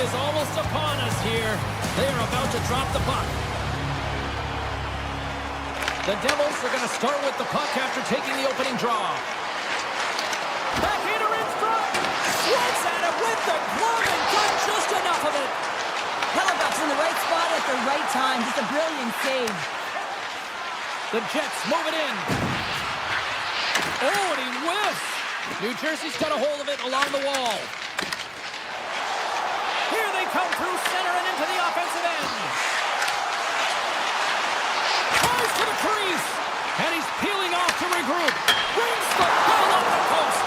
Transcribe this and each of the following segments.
is almost upon us here. They are about to drop the puck. The Devils are going to start with the puck after taking the opening draw. Backhander in front. Swats at it with the glove and got just enough of it. Hellebuck's in the right spot at the right time. Just a brilliant save. The Jets move it in. Oh, and he whiffs. New Jersey's got a hold of it along the wall. Here they come through center and into the offensive end. Tries to the crease. And he's peeling off to regroup. Brings the ball up the post.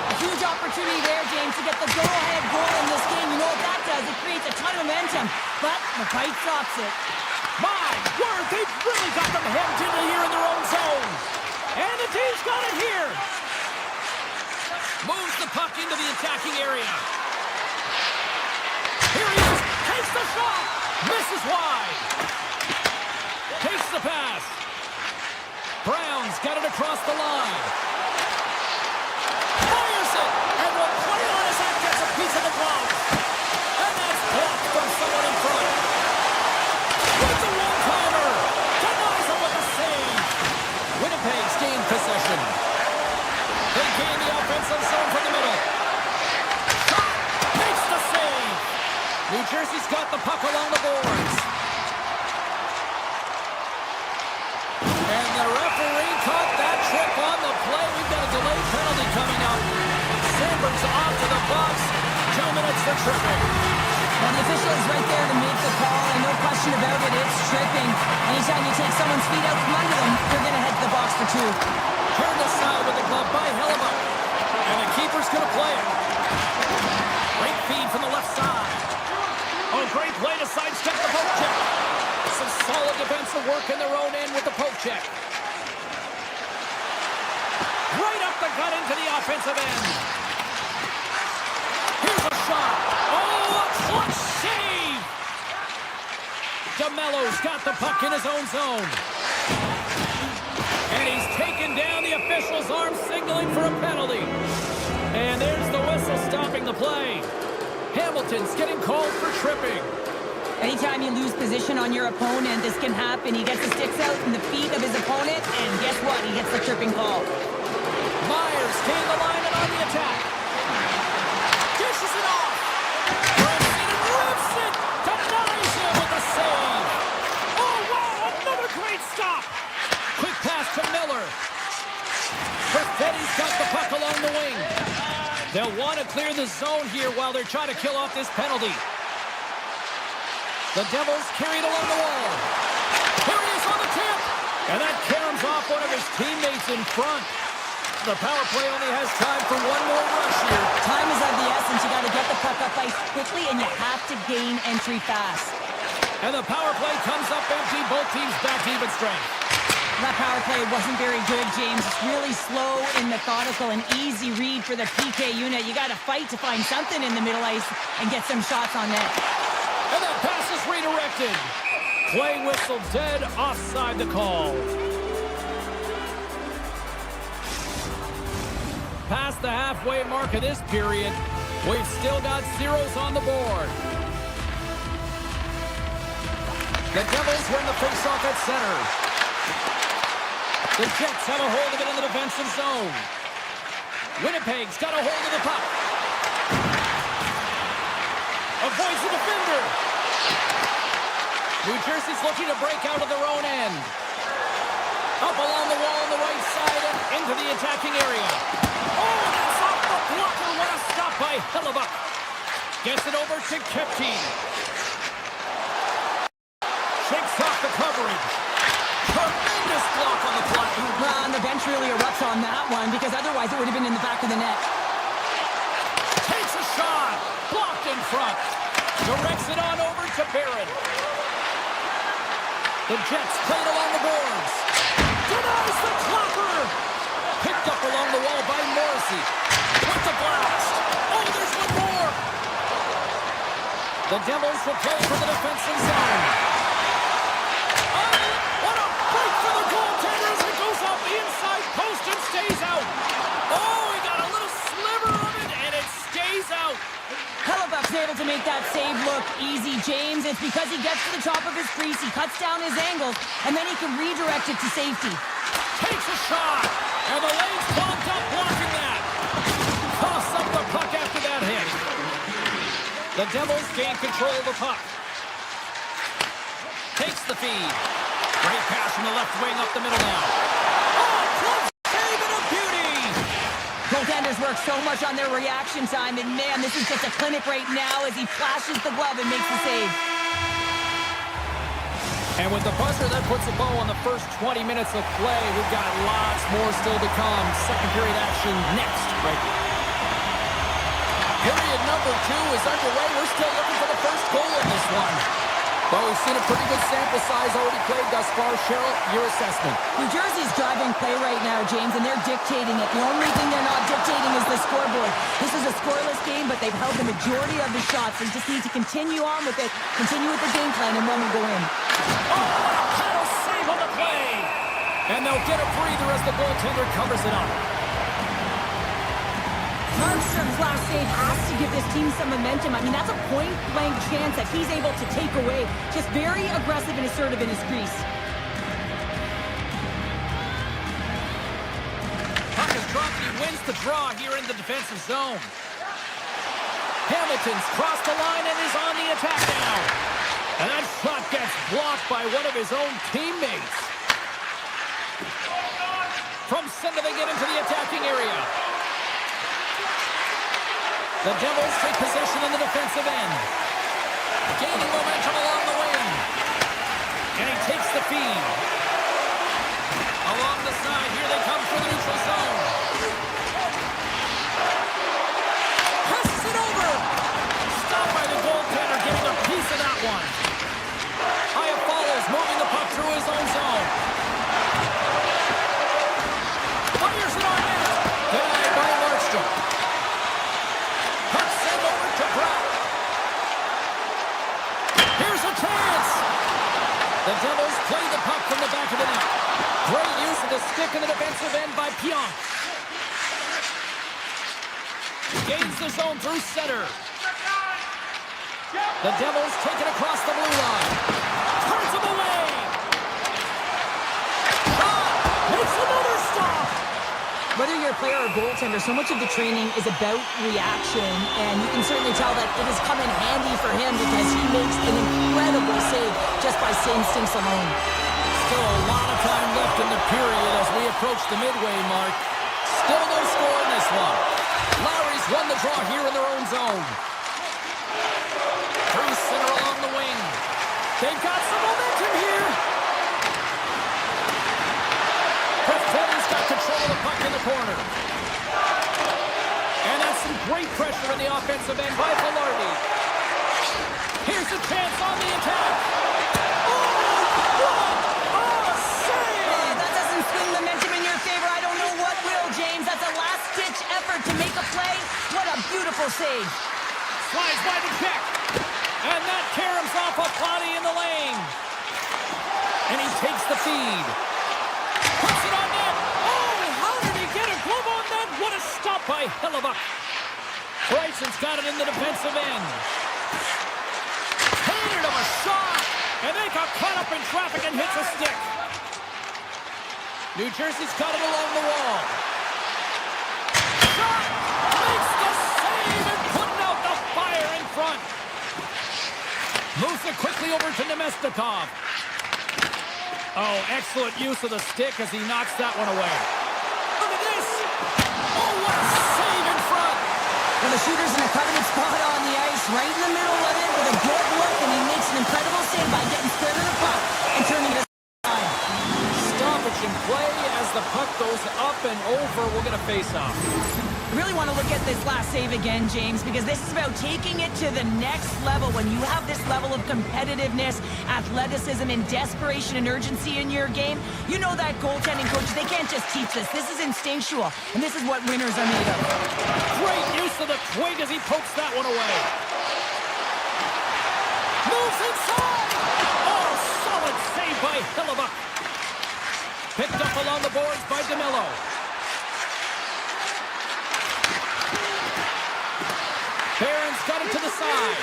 A huge opportunity there, James, to get the go-ahead goal in this game. You know what that does? It creates a ton of momentum. But the fight stops it. My word, they've really got them hemmed in here in their own zone. And the team's got it here. Moves the puck into the attacking area. Here he is. Takes the shot. Misses wide. Takes the pass. Brown's got it across the line. Fires it. And will play on as that gets a piece of the glove. And that's blocked from someone in front. With the one-timer. Denies him with a save. Winnipeg's gained possession. They gain the offensive zone from the middle. Shot. Makes the save. New Jersey's got the puck along the boards. And the referee caught that trick on the play. We've got a delayed penalty coming up. Sandberg's off to the box. 2 minutes for tripping. Well, the official is right there to make the call, and no question about it, it's tripping. Anytime you take someone's feet out from under them, they're going to head to the box for 2. Turned aside with the glove by Hellebuck. And the keeper's going to play it. Great feed from the left side. Oh, great play to sidestep the poke check. Some solid defensive work in their own end with the poke check. Right up the gut into the offensive end. Here's a shot. Oh, a clutch save. DeMello's got the puck in his own zone. And he's taken down. The official's arm signaling for a penalty. And there's the whistle stopping the play. Hamilton's getting called for tripping. Anytime you lose position on your opponent, this can happen. He gets the sticks out in the feet of his opponent, and guess what? He gets the tripping call. Myers gained the line and on the attack. Dishes it off. Rips it and rips it. Denies him with a save. Oh, wow, another great stop. Quick pass to Miller. Perfetti's got the puck along the wing. They'll want to clear the zone here while they're trying to kill off this penalty. The Devils carried along the wall. Here he is on the tip. And that caroms off one of his teammates in front. The power play only has time for one more rush here. Time is of the essence. You got to get the puck up ice quickly, and you have to gain entry fast. And the power play comes up empty. Both teams back to even strength. That power play wasn't very good, James. It's really slow and methodical, an easy read for the PK unit. You got to fight to find something in the middle ice and get some shots on net. And that pass is redirected. Play whistle dead, offside the call. Past the halfway mark of this period, we've still got zeros on the board. The Devils win the faceoff at center. The Jets have a hold of it in the defensive zone. Winnipeg's got a hold of the puck. Avoids the defender. New Jersey's looking to break out of their own end. Up along the wall on the right side and into the attacking area. Oh, that's off the blocker. What a stop by Hellebuck. Gets it over to Kepke. Shakes off the coverage. Tremendous block on the play. Well, and the bench really erupts on that one because otherwise it would have been in the back of the net. Takes a shot. Blocked in front. Directs it on over to Barron. The Jets played along the boards. Denies the clapper. Picked up along the wall by Morrissey. With the blast. Oh, there's one more. The Devils will play for the defensive zone. Oh, what a break for the goaltender as it goes off the inside post and stays out. Oh, he got a little sliver of it, and it stays out. Hellebuck's able to make that save look easy, James. It's because he gets to the top of his crease, he cuts down his angles, and then he can redirect it to safety. Takes a shot, and the lane's clogged up blocking that. Toss up the puck after that hit. The Devils gain control of the puck. Takes the feed. Great pass from the left wing up the middle now. Oh, close save and a beauty! Goaltenders work so much on their reaction time, and man, this is just a clinic right now as he flashes the glove and makes the save. And with the buzzer, that puts a bow on the first 20 minutes of play. We've got lots more still to come. Second period action next, right here. Period number 2 is underway. We're still looking for the first goal in this one. Well, we've seen a pretty good sample size already played thus far. Cheryl, your assessment. New Jersey's driving play right now, James, and they're dictating it. The only thing they're not dictating is the scoreboard. This is a scoreless game, but they've held the majority of the shots. They just need to continue on with it, continue with the game plan, and one will go in. Oh, what a paddle save on the play! And they'll get a breather as the goaltender covers it up. Markstrom's last save has to give this team some momentum. I mean, that's a point-blank chance that he's able to take away. Just very aggressive and assertive in his crease. Puck is dropped, he wins the draw here in the defensive zone. Hamilton's crossed the line and is on the attack now. And that shot gets blocked by one of his own teammates. From center, they get into the attacking area. The Devils take possession in the defensive end. Gaining momentum along the wing. And he takes the feed. Along the side, here they come from the neutral zone. Passes it over. Stopped by the goaltender, getting a piece of that one. Hyatt follows, moving the puck through his own zone. Fires it on net. Denied by Markstrom. Puck sent over to Brock. Here's a chance. The Devils play the puck from the back of the net. Great use of the stick in the defensive end by Pionk. Gains the zone through center. The Devils take it across the blue line. Turns him away. Makes another stop. Whether you're a player or goaltender, so much of the training is about reaction, and you can certainly tell that it has come in handy for him because he makes an incredible save just by instincts alone. Still a lot of time left in the period as we approach the midway mark. Still no score in this one. Lowry's won the draw here in their own zone. Through center along the wing. They've got some momentum here. Performance got control of the puck in the corner. And that's some great pressure in the offensive end by Velarde. Here's a chance on the attack. That doesn't swing momentum in your favor. I don't know what will, James. That's a last-ditch effort to make a play. What a beautiful save. Slides by the check. And that caroms off a body in the lane. And he takes the feed. Puts it on net. Oh, how did he get a glove on that? What a stop by Hellebuck. Bryson's got it in the defensive end. Handed him a shot. And they got caught up in traffic and hits a stick. New Jersey's got it along the wall. Shot! Makes the save and putting out the fire in front. Moves it quickly over to Nemestikov. Oh, excellent use of the stick as he knocks that one away. Look at this! Oh, what a save in front! Well, the shooter's in a coveted spot on the ice, right in the middle of it with a good look, and he makes an incredible save by getting square to the puck and turning it aside. Stoppage in play as the puck goes up and over. We're going to face off. I really want to look at this last save again, James, because this is about taking it to the next level. When you have this level of competitiveness, athleticism, and desperation and urgency in your game, you know that goaltending coach, they can't just teach this. This is instinctual, and this is what winners are made of. Great use of the twig as he pokes that one away. Moves inside! Oh, solid save by Hellebuck. Picked up along the boards by DeMello. Barron's got him to the side.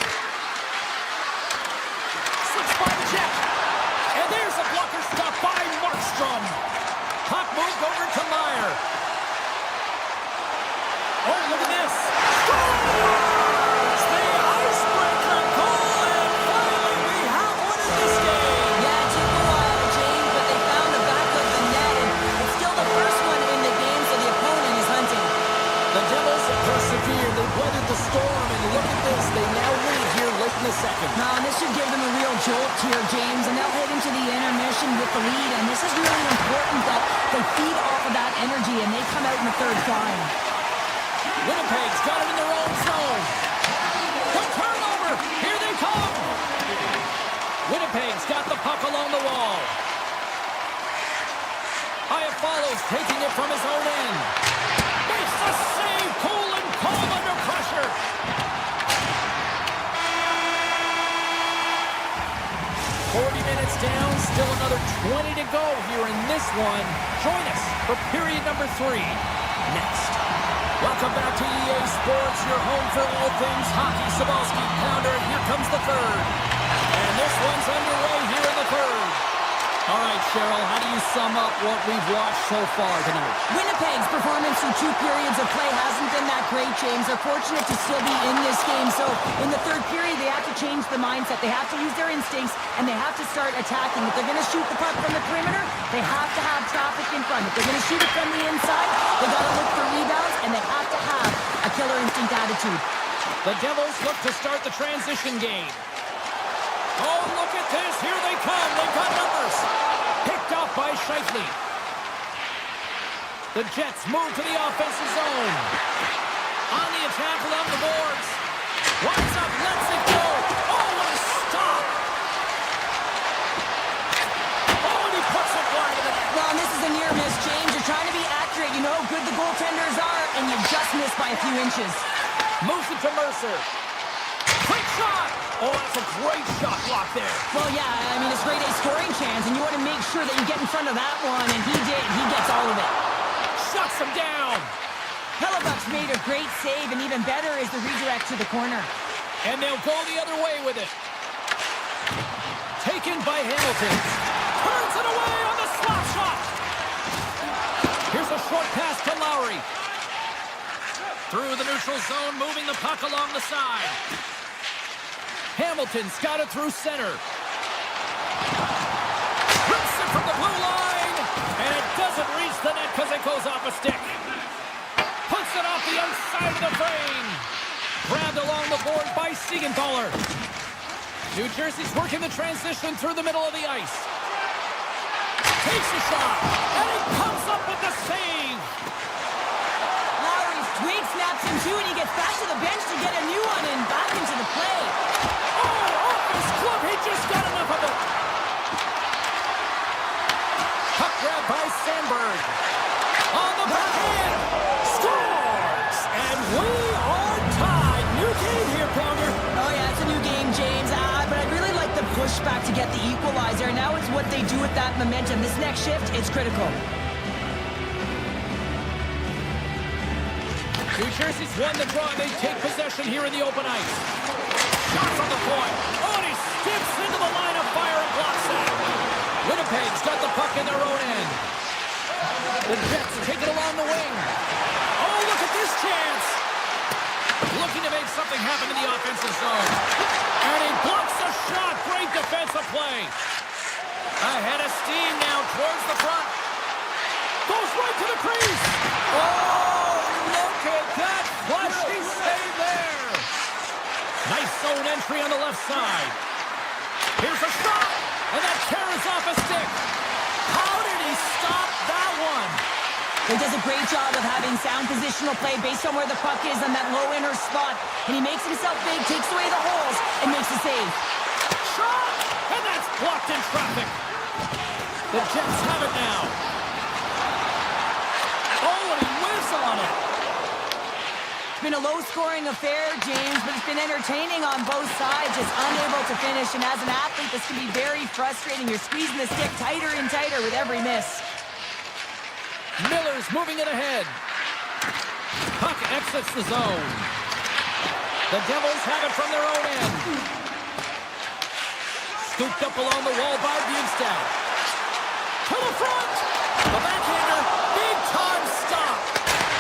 the second. Now, this should give them a real jolt here, James, and they'll head into the intermission with the lead, and this is really important that they feed off of that energy and they come out in the third flying. Winnipeg's got it in their own zone. The turnover! Here they come! Winnipeg's got the puck along the wall. Follows, taking it from his own end. Makes the save, cool and calm under pressure. Minutes down, still another 20 to go here in this one. Join us for period number 3 next. Welcome back to EA Sports, your home for all things hockey. Sabalski pounder, here comes the third. And this one's underway here in the third. All right, Cheryl, how do you sum up what we've watched so far tonight? Winnipeg's performance through 2 periods of play hasn't been that great, James. They're fortunate to still be in this game. So in the third period, they have to change the mindset. They have to use their instincts, and they have to start attacking. If they're going to shoot the puck from the perimeter, they have to have traffic in front. If they're going to shoot it from the inside, they got to look for rebounds, and they have to have a killer instinct attitude. The Devils look to start the transition game. Oh, look at this. Here they come. They've got numbers. Picked up by Scheifele. The Jets move to the offensive zone. On the attack along the boards. Winds up, lets it go. Oh, what a stop. Oh, and he puts it wide of the net. Well, and this is a near miss, James. You're trying to be accurate. You know how good the goaltenders are, and you just missed by a few inches. Moves it to Mercer. Quick shot. Oh, that's a great shot block there. Well, yeah, I mean, it's grade A scoring chance, and you want to make sure that you get in front of that one, and he did. He gets all of it. Shuts him down. Hellebuck's made a great save, and even better is the redirect to the corner. And they'll go the other way with it. Taken by Hamilton. Turns it away on the slap shot. Here's a short pass to Lowry. Through the neutral zone, moving the puck along the side. Hamilton's got it through center. Rips it from the blue line. And it doesn't reach the net because it goes off a stick. Puts it off the outside of the frame. Grabbed along the board by Siegenthaler. New Jersey's working the transition through the middle of the ice. Takes a shot. And he comes up with the save. Lowry's twig snaps him too, and he gets back to the bench to get a new one and back into the play. Oh, off his glove. He just got enough of it. Puck grab by Sandberg. On the backhand. Scores! And we are tied. New game here, Pounder. Oh, yeah, it's a new game, James. But I really like the pushback to get the equalizer. Now it's what they do with that momentum. This next shift, it's critical. New Jersey's won the draw. They take possession here in the open ice. Shot from the point. Oh, and he skips into the line of fire and blocks that. Winnipeg's got the puck in their own end. The Jets take it along the wing. Oh, look at this chance. Looking to make something happen in the offensive zone. And he blocks the shot. Great defensive play. Ahead of steam now towards the front. Goes right to the crease. Oh, look at that flashy save there. Nice zone entry on the left side. Here's a shot. And that tears off a stick. How did he stop that one? He does a great job of having sound positional play based on where the puck is on that low inner spot. And he makes himself big, takes away the holes, and makes a save. Shot! And that's blocked in traffic. The Jets have it now. Oh, and he whiffs on it. It's been a low-scoring affair, James, but it's been entertaining on both sides, just unable to finish. And as an athlete, this can be very frustrating. You're squeezing the stick tighter and tighter with every miss. Miller's moving it ahead. Puck exits the zone. The Devils have it from their own end. Scooped up along the wall by Bjugstad. To the front. The backhander. Big time stop.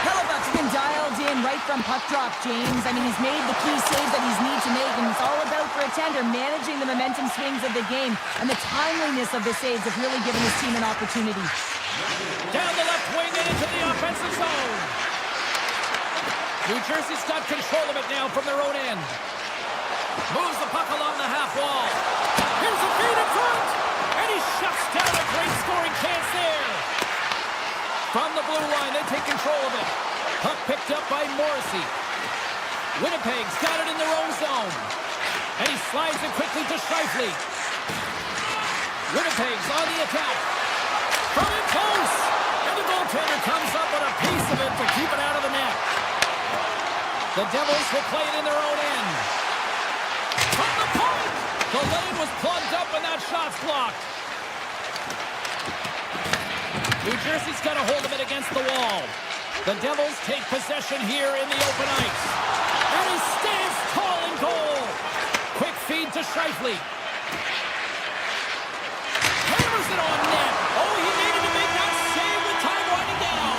Hellebuck's been dialed in right from puck drop, James. I mean, he's made the key save that he's need to make, and it's all about, for a tender, managing the momentum swings of the game. And the timeliness of the saves have really given his team an opportunity. Down the left wing and into the offensive zone. New Jersey's got control of it now from their own end. Moves the puck along the half wall. Here's a feed in front. And he shuts down a great scoring chance there. From the blue line, they take control of it. Puck picked up by Morrissey. Winnipeg's got it in their own zone. And he slides it quickly to Scheifele. Winnipeg's on the attack. From in close. And the goaltender comes up with a piece of it to keep it out of the net. The Devils will play it in their own end. From the point! The lane was plugged up and that shot's blocked. New Jersey's got a hold of it against the wall. The Devils take possession here in the open ice. And he stands tall in goal. Quick feed to Scheifele. Hammers it on net. Oh, he needed to make that save with time winding down.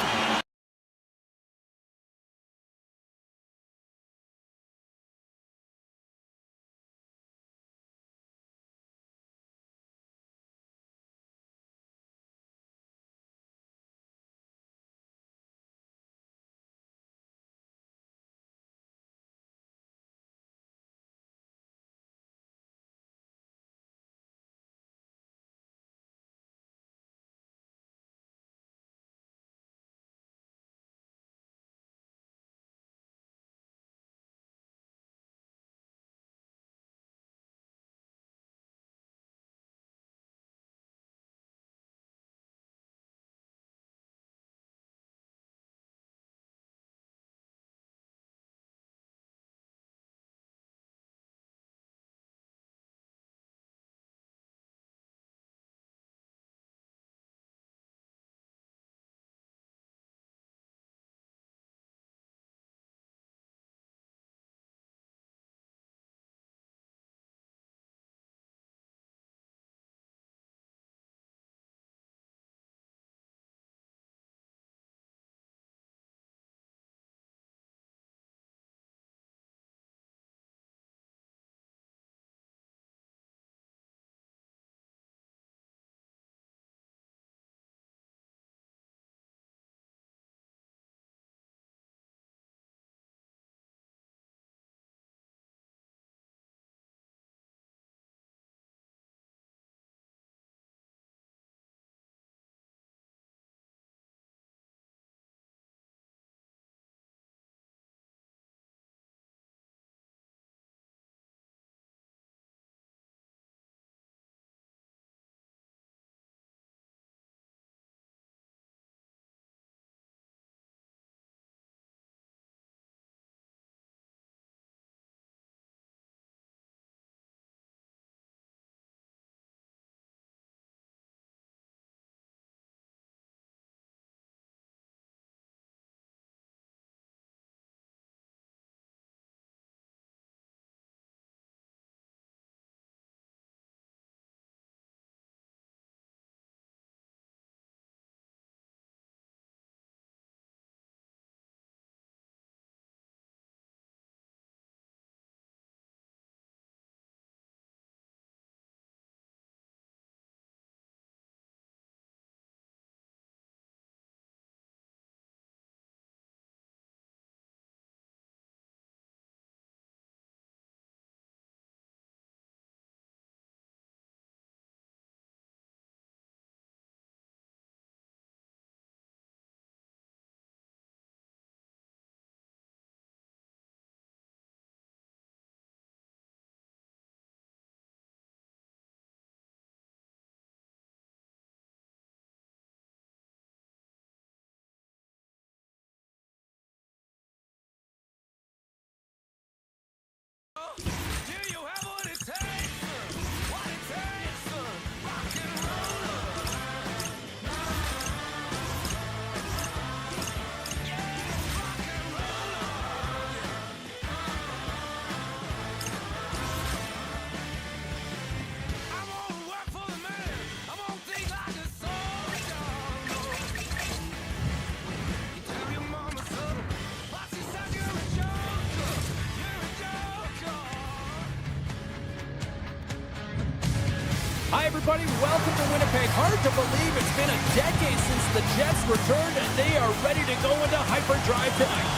Hi, everybody. Welcome to Winnipeg. Hard to believe it's been a decade since the Jets returned, and they are ready to go into hyperdrive tonight.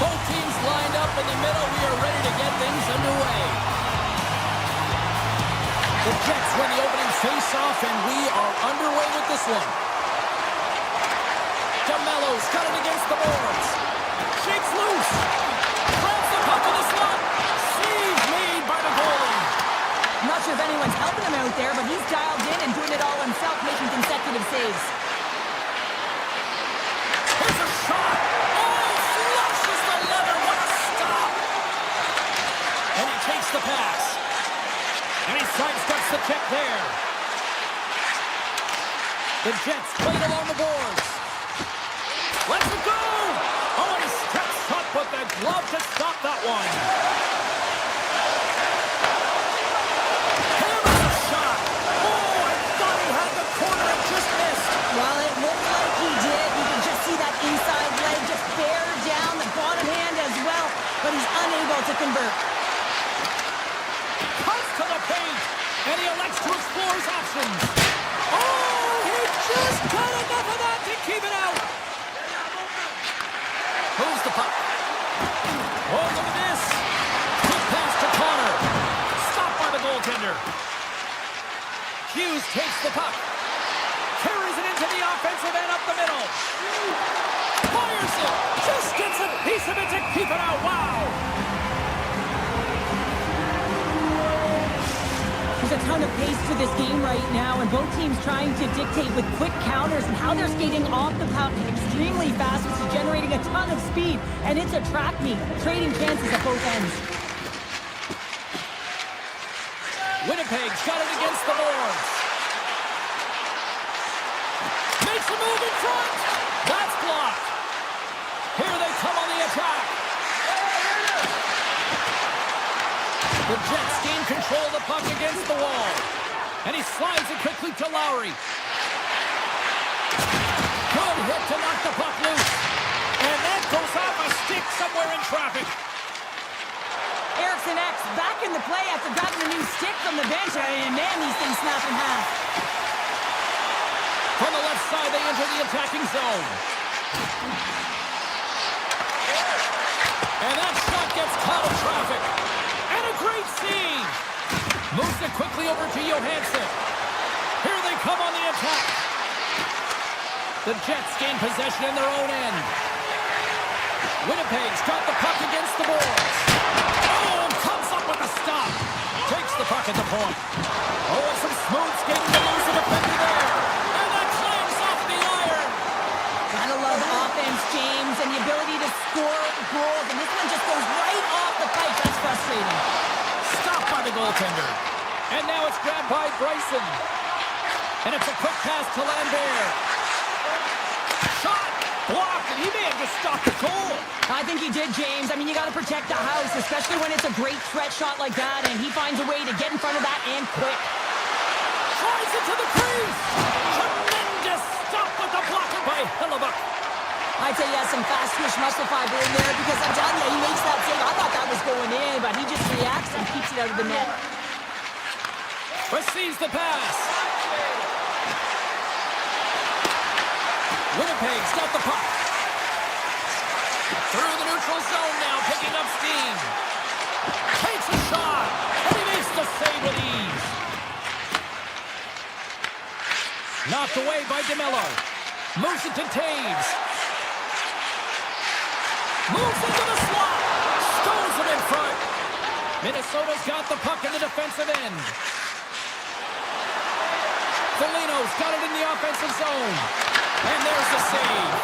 Both teams lined up in the middle. We are ready to get things underway. The Jets win the opening face-off, and we are underway with this one. DeMello's got it against the boards. Shakes loose. Grabs the puck in the slot. Save made by the goalie. I'm not sure if anyone's helping him out there, but he's dialed in and doing it all himself, making consecutive saves. Here's a shot. Oh, flushes the leather. What a stop. And he takes the pass. And he sidesteps the check there. The Jets played along the boards. Let's it go! Oh, and he steps up with the glove to stop that one. Hammers a shot. Oh, I thought he had the corner and just missed. Well, it looked like he did. You can just see that inside leg just bear down, the bottom hand as well, but he's unable to convert. Cuts to the paint, and he elects to explore his options. Oh, he just got enough of that to keep it out. Moves the puck. Oh, look at this. Quick pass to Connor. Stopped by the goaltender. Hughes takes the puck. Carries it into the offensive end up the middle. Fires it. Just gets a piece of it to keep it out. Wow. There's a ton of pace to this game right now, and both teams trying to dictate with quick counters and how they're skating off the puck extremely fast, which is generating a ton of speed, and it's a track meet, trading chances at both ends. Winnipeg's got it against the boards. Makes a move in front. That's blocked. Here they come on the attack. The Jets gain control of the puck against the wall. And he slides it quickly to Lowry. Good hit to knock the puck loose. And that goes off a stick somewhere in traffic. Eriksson X back in the play after grabbing a new stick from the bench. And man, these things snap in half. From the left side, they enter the attacking zone. And that shot gets caught in traffic. And a great scene. Moves it quickly over to Johansson. Here they come on the attack. The Jets gain possession in their own end. Winnipeg's got the puck against the boards. Oh, comes up with a stop. Takes the puck at the point. Oh, and some smooth skating to lose the defender there. And that clangs off the iron. Gotta love offense, James, and the ability to score goals. And this one just goes right off the pipe. That's frustrating. Stopped by the goaltender. And now it's grabbed by Bryson. And it's a quick pass to Lambert. Shot! Blocked, and he may have just stopped the goal. I think he did, James. I mean, you got to protect the house, especially when it's a great threat shot like that, and he finds a way to get in front of that and quick. Tries it to the crease. Tremendous stop with the blocker by Hellebuck. I'd say he has some fast twitch muscle fiber in there because I'm telling you, he makes that save. I thought that was going in, but he just reacts and keeps it out of the net. Receives the pass. Winnipeg's got the puck. Through the neutral zone now, picking up steam. Takes a shot, and he makes the save with ease. Knocked away by DeMello. Moves it to Taves. Moves into the slot. Stones it in front. Minnesota's got the puck in the defensive end. Foligno's got it in the offensive zone. And there's the save.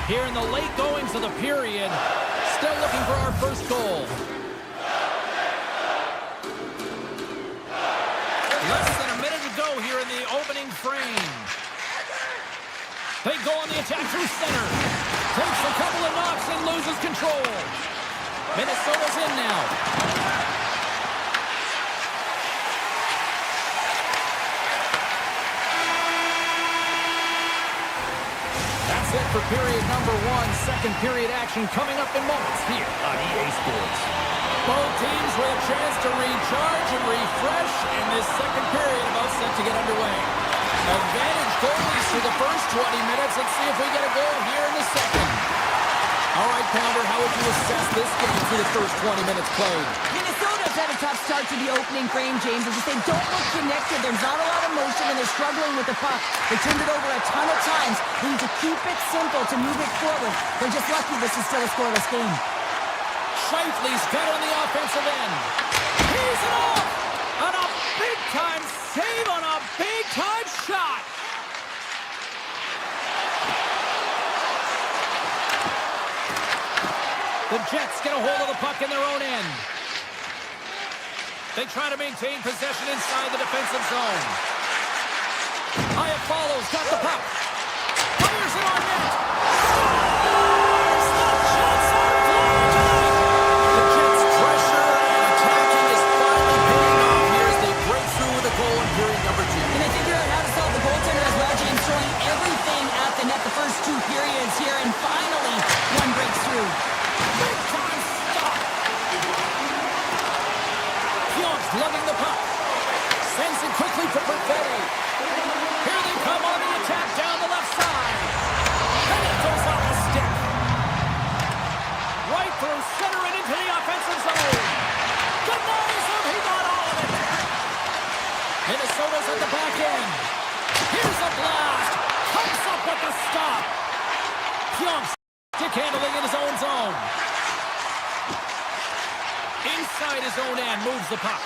Here in the late goings of the period, still looking for our first goal. Less than a minute to go here in the opening frame. They go on the attack through center. Takes a couple of knocks and loses control. Minnesota's in now. That's it for period number one. Second period action coming up in moments here on EA Sports. Both teams with a chance to recharge and refresh, and this second period about set to get underway. Advantage goalies for the first 20 minutes. Let's see if we get a goal here in the second. All right, Pounder, how would you assess this game through the first 20 minutes played? Minnesota's had a tough start to the opening frame, James. As they don't look connected, there's not a lot of motion, and they're struggling with the puck. They turned it over a ton of times. They need to keep it simple to move it forward. They're just lucky this is still a scoreless game. Shifley's got on the offensive end. He's it off! On a big-time save on a big-time shot! The Jets get a hold of the puck in their own end. They try to maintain possession inside the defensive zone. Iafallo's got the puck. Fires it on net. Scores! The Jets are flying! The Jets' pressure and attacking is finally paying off here as they break through with a goal in period number 2. And they figure out how to solve the goaltender as well, James, throwing everything at the net the first 2 periods here, and finally one breaks through. Big time stop! Fion's lugging the puck. Sends it quickly to Perfetti. Here they come on the attack down the left side. And it goes off the stick. Right through center and into the offensive zone. Denies him. He got all of it. Minnesota's at the back end. Here's a blast. Comes up with the stop. Fion stick handling in his own zone. Inside his own end, moves the puck.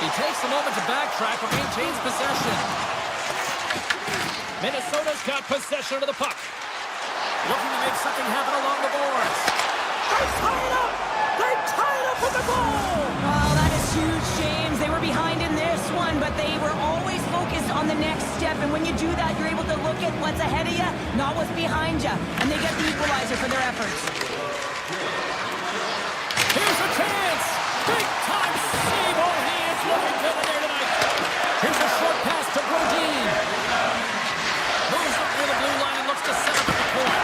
He takes a moment to backtrack but maintains possession. Minnesota's got possession of the puck. Looking to make something happen along the boards. They tie it up! They tie it up with the goal! Oh, that is huge, James. They were behind in this one, but they were always focused on the next step. And when you do that, you're able to look at what's ahead of you, not what's behind you. And they get the equalizer for their efforts. Here's a chance! Big time save! Oh, he is looking good there tonight. Here's a short pass to Brodin. Moves up near the blue line and looks to set up at the point.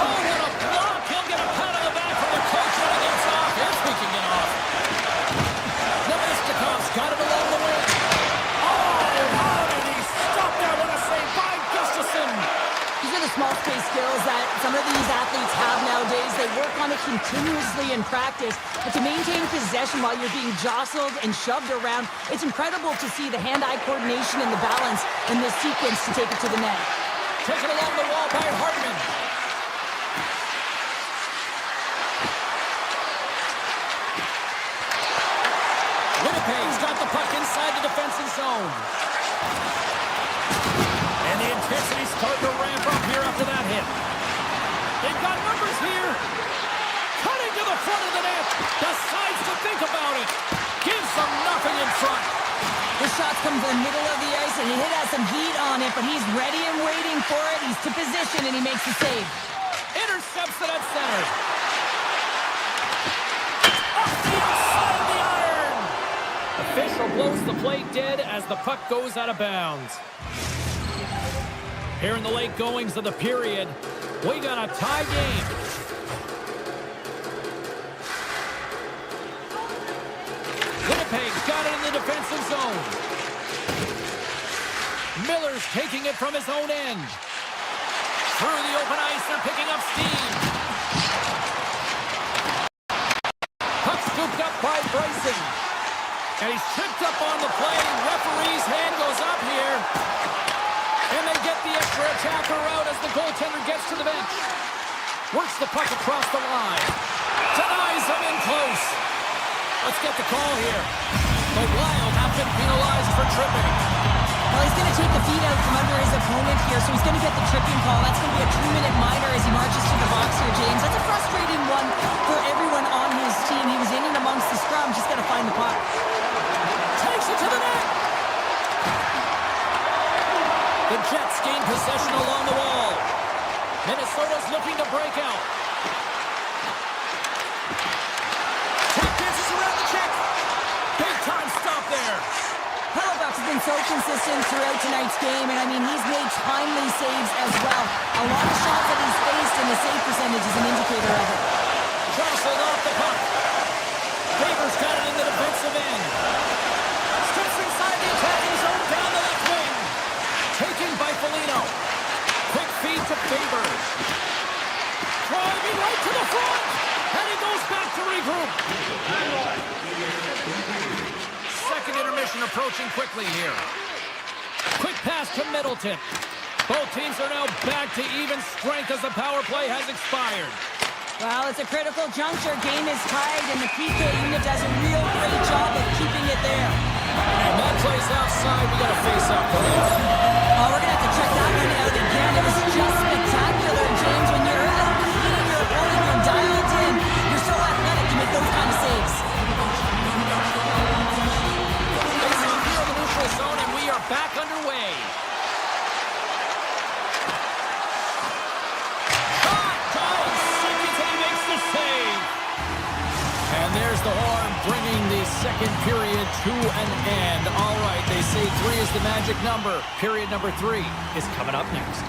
Oh, what a block! He'll get a pat on the back from the coach when he gets off. If he can get off. Nemestokov's got it along the wing. Oh, how did he stop that? What a save by Gustafsson! These are the small space skills that some of these athletes have nowadays. They work on it continuously in practice. But to maintain possession while you're being jostled and shoved around, it's incredible to see the hand-eye coordination and the balance in this sequence to take it to the net. Taken along the wall by Hartman. Winnipeg's got the puck inside the defensive zone. And the intensity's starting to ramp up here after that hit. They've got numbers here. Cutting to the front of the net. Decides to think about it. Gives them nothing in front. The shot's come from the middle of the ice, and he has some heat on it, but he's ready and waiting for it. He's to position, and he makes the save. Intercepts it at center. Off the outside of the iron. Official blows the play dead as the puck goes out of bounds. Here in the late goings of the period, we got a tie game. Winnipeg's got it in the defensive zone. Miller's taking it from his own end. Through the open ice, they're picking up steam. Puck scooped up by Bryson. And he's tripped up on the play. Referee's hand goes up here. And they get the extra attacker out as the goaltender gets to the bench. Works the puck across the line. Denies him in close. Let's get the call here. The Wild have been penalized for tripping. Well, he's going to take the feet out from under his opponent here, so he's going to get the tripping call. That's going to be a 2-minute minor as he marches to the box here, James. That's a frustrating one for everyone on his team. He was in and amongst the scrum, just got to find the puck. Takes it to the net. The Jets gain possession along the wall. Minnesota's looking to break out. Tap dances around the check. Big time stop there. Hellebuyck's been so consistent throughout tonight's game, and I mean, he's made timely saves as well. A lot of shots that he's faced, and the save percentage is an indicator of it. Jostled off the puck. Faber's got it in the defensive end. Steps inside the attacking zone down the left wing. Taken by Foligno. Quick feed to Faber. approaching quickly here. Quick pass to Middleton. Both teams are now back to even strength as the power play has expired. Well, it's a critical juncture. Game is tied, and the PK unit does a real great job of keeping it there. And that play's offside. We got a face-off play. Oh, we're going to have to check that one out again. It was just spectacular, James. When you're out beating your opponent, you're dialed in. You're so athletic to make those kind of saves. Facing here in the neutral zone, and we are back underway. And there's the horn, bringing the second period to an end. All right, they say 3 is the magic number. Period number 3 is coming up next.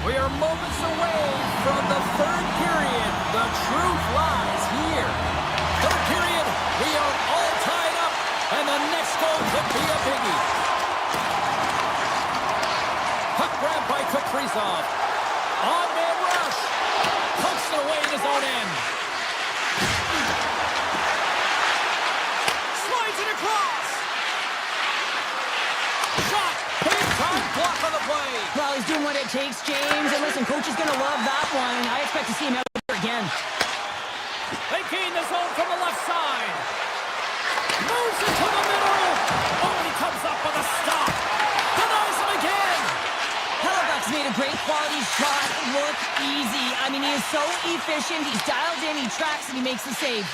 We are moments away from the third period. The truth lies here. Third period, we are all tied up, and the next goal could be a biggie. Puck grab by Kaprizov. On-man rush. Pumps it away in his own end. Slides it across. Shot. Big time block on the play. Well, he's doing what it takes, James. And listen, coach is going to love that one. I expect to see him out there again. They gain the zone from the left side. Moves it to the middle. Oh, and he comes up with a stop. Denies him again. Hellebuyck's made a great quality shot look easy. I mean, he is so efficient. He's dialed in, he tracks, and he makes the save.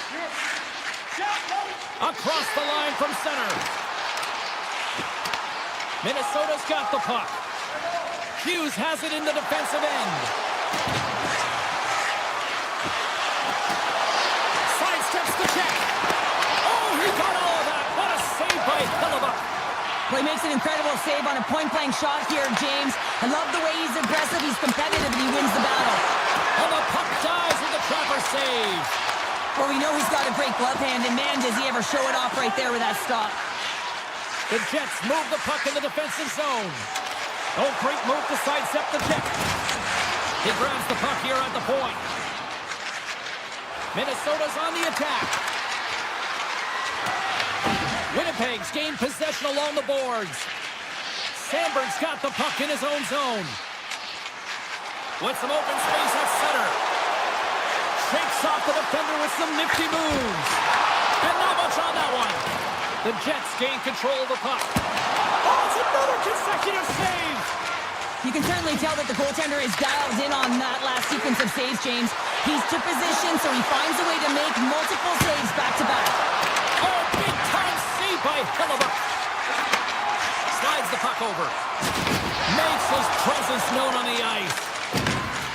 Across the line from center. Minnesota's got the puck. Hughes has it in the defensive end. Sidesteps the check. Oh, he got all of that. What a save by Hellebuyck. Well, he makes an incredible save on a point-blank shot here, James. I love the way he's aggressive, he's competitive, and he wins the battle. And the puck dies with the trapper save. Well, we know he's got a great glove hand, and man, does he ever show it off right there with that stop. The Jets move the puck in the defensive zone. Oh, great move to sidestep the check. He grabs the puck here at the point. Minnesota's on the attack. Winnipeg's gained possession along the boards. Sandberg's got the puck in his own zone. With some open space at center. Shakes off the defender with some nifty moves. And not much on that one. The Jets gain control of the puck. Oh, it's another consecutive save. You can certainly tell that the goaltender is dialed in on that last sequence of saves, James. He's to position, so he finds a way to make multiple saves back-to-back. Oh, big-time save by Hellebuyck. Slides the puck over. Makes his presence known on the ice.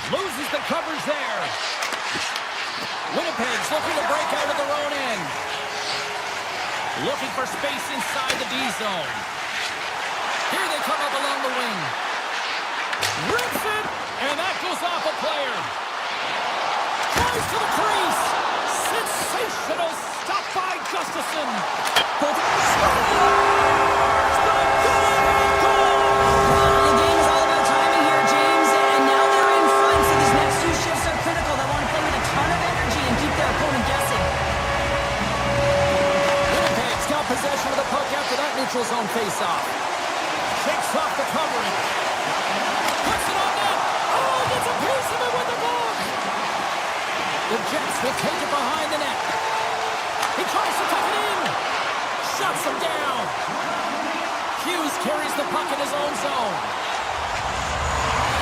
Loses the coverage there. Winnipeg's looking to break out of their own end. Looking for space inside the D zone. Here they come up along the wing. Rips it, and that goes off a player. Tries to the crease. Sensational stop by Gustafsson. The game is all about timing here, James, and now they're in front, so these next 2 shifts are critical. They want to play with a ton of energy and keep their opponent guessing. Winnipeg's got possession of the puck after that neutral zone faceoff. Shakes off the covering. Puts it on net. Oh, gets a piece of it with the ball. The Jets will take it behind the net. He tries to tuck it in. Shuts him down. Hughes carries the puck in his own zone.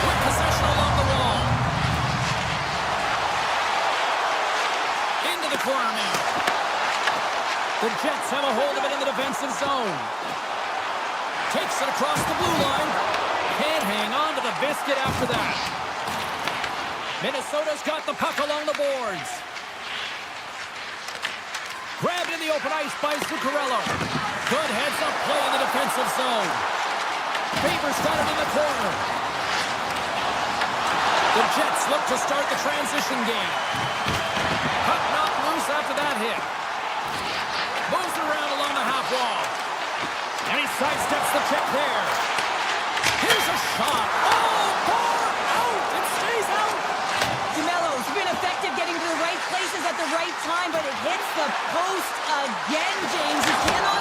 With possession along the wall. Into the corner now. The Jets have a hold of it in the defensive zone. Takes it across the blue line. Can't hang on to the biscuit after that. Minnesota's got the puck along the boards. Grabbed in the open ice by Zuccarello. Good heads-up play in the defensive zone. Faber's got it in the corner. The Jets look to start the transition game. Puck knocked loose after that hit. Moves around along the half wall. And he sidesteps the check there. Here's a shot. Oh, far out. It stays out. DeMello's been effective getting to the right places at the right time, but it hits the post again, James. He cannot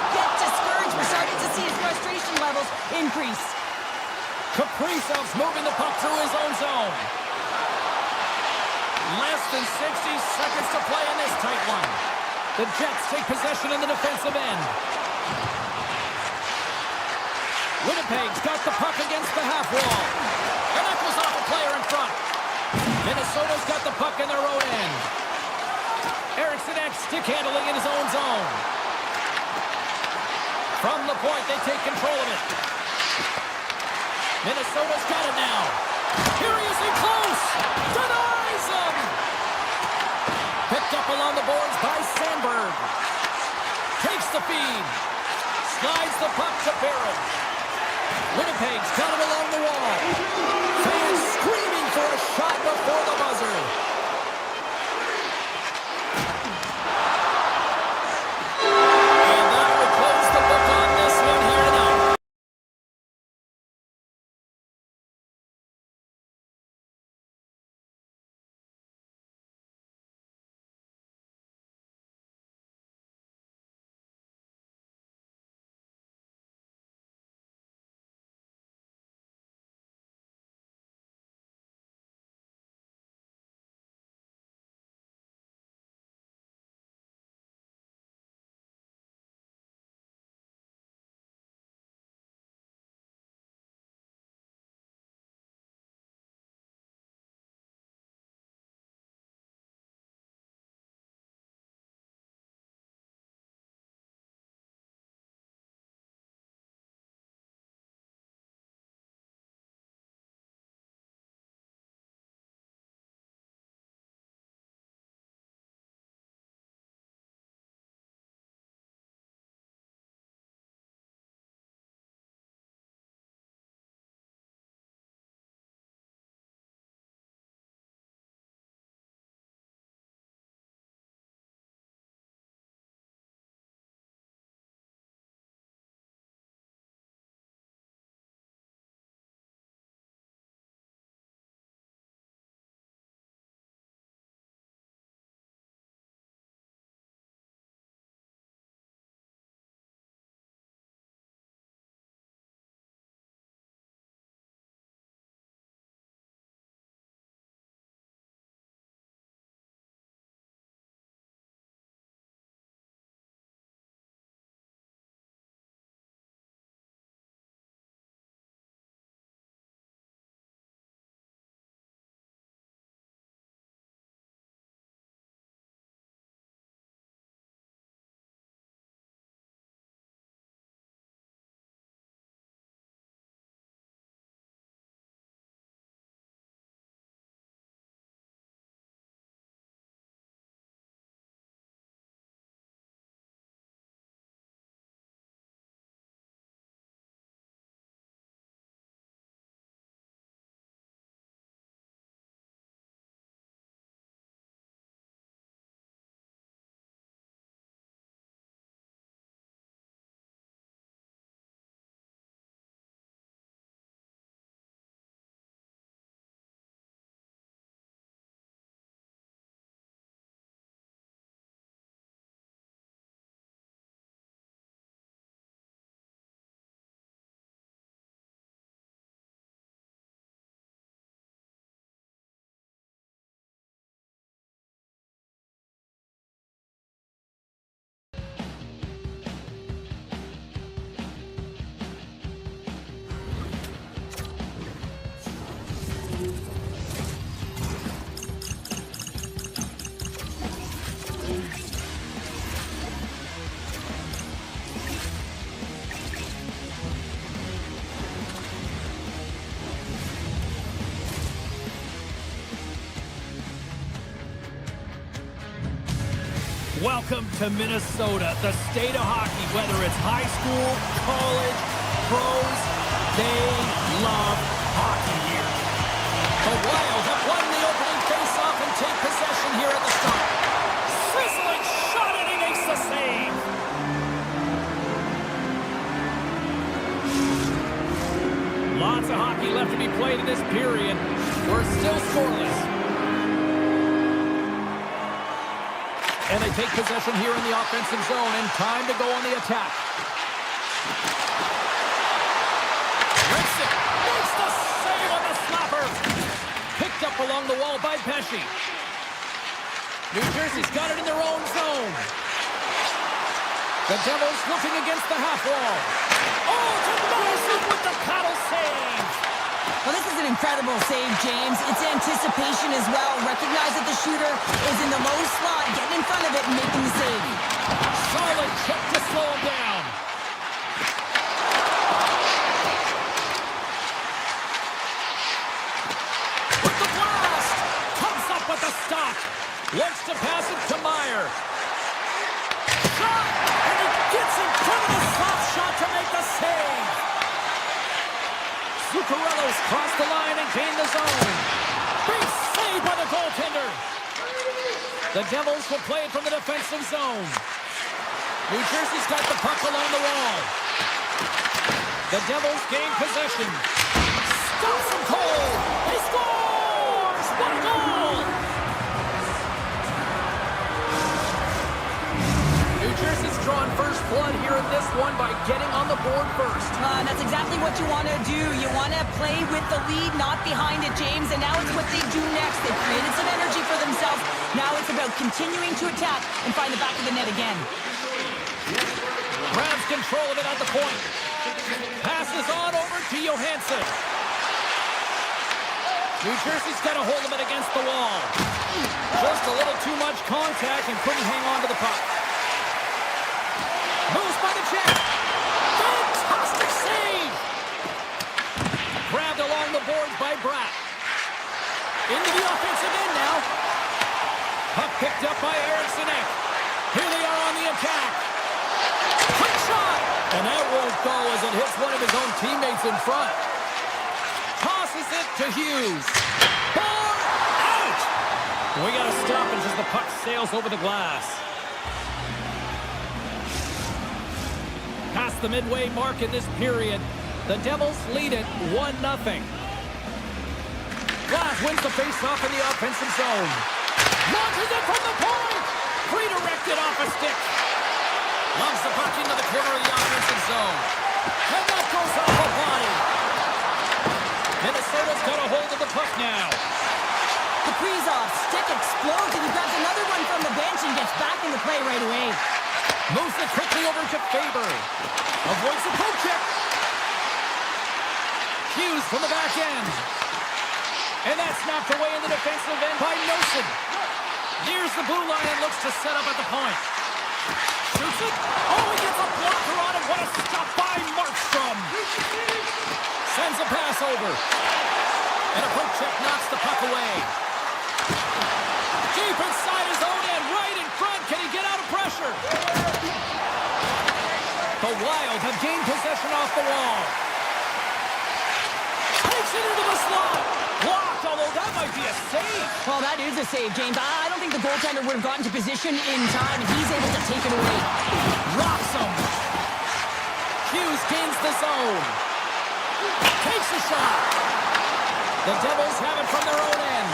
crease. Kaprizov's moving the puck through his own zone. Less than 60 seconds to play in this tight one. The Jets take possession in the defensive end. Winnipeg's got the puck against the half wall. And that goes off a player in front. Minnesota's got the puck in their own end. Eriksson stick handling in his own zone. From the point, they take control of it. Minnesota's got it now. Here he is in close. Denies him. Picked up along the boards by Sandberg. Takes the feed. Slides the puck to Barrett. Winnipeg's got it along the wall. Fans screaming for a shot before the buzzer. And that will close the book on this one here tonight. Welcome to Minnesota, the state of hockey. Whether it's high school, college, pros, they love hockey here. The Wild have won the opening faceoff and take possession here at the start. Sizzling shot and he makes the save. Lots of hockey left to be played in this period. We're still scoreless. And they take possession here in the offensive zone, and time to go on the attack. Rips it. Makes the save on the slapper. Picked up along the wall by Pesci. New Jersey's got it in their own zone. The Devils looking against the half wall. Oh, to Madison with the paddle save. Well, this is an incredible save, James. It's anticipation as well. Recognize that the shooter is in the low slot, getting in front of it and making the save. Solid check to slow him down. With the blast. Comes up with the stop. Looks to pass it to Meyer. Shot! And he gets in front of the soft shot to make the save. Zuccarello's crossed the line and gained the zone. Big save by the goaltender. The Devils will play it from the defensive zone. New Jersey's got the puck along the wall. The Devils gain possession. Stops him cold. He scores! What a goal! New Jersey's drawing first blood here in this one by getting on the board first. That's exactly what you want to do. You want to play with the lead, not behind it, James. And now it's what they do next. They've created some energy for themselves. Now it's about continuing to attack and find the back of the net again. Grabs control of it at the point. Passes on over to Johansson. New Jersey's got a hold of it against the wall. Just a little too much contact and couldn't hang on to the puck. Moves by the check. Fantastic save. Grabbed along the boards by Bratt. Into the offensive end now. Puck picked up by Eriksson. Here they are on the attack. Quick shot. And that won't go as it hits one of his own teammates in front. Tosses it to Hughes. Ball out. We got to stop it as the puck sails over the glass. Past the midway mark in this period, the Devils lead it 1-0. Glass wins the faceoff in the offensive zone. Launches it from the point. Redirected off a stick. Loves the puck into the corner of the offensive zone. And that goes off a body. Minnesota's got a hold of the puck now. Kaprizov, stick explodes, and he grabs another one from the bench and gets back into play right away. Moves it quickly over to Faber. Avoids the poke check. Hughes from the back end. And that's knocked away in the defensive end by Nosen. Nears the blue line and looks to set up at the point. Shoots it. Oh, he gets a blocker on it. What a stop by Markstrom. Sends a pass over. And a poke check knocks the puck away. Deep inside his own end, right in front. Can he get out of pressure? The Wild have gained possession off the wall. Takes it into the slot. Blocked, although that might be a save. Well, that is a save, James. I don't think the goaltender would have gotten to position in time, and he's able to take it away. Rocks him. Hughes gains the zone. Takes a shot. The Devils have it from their own end.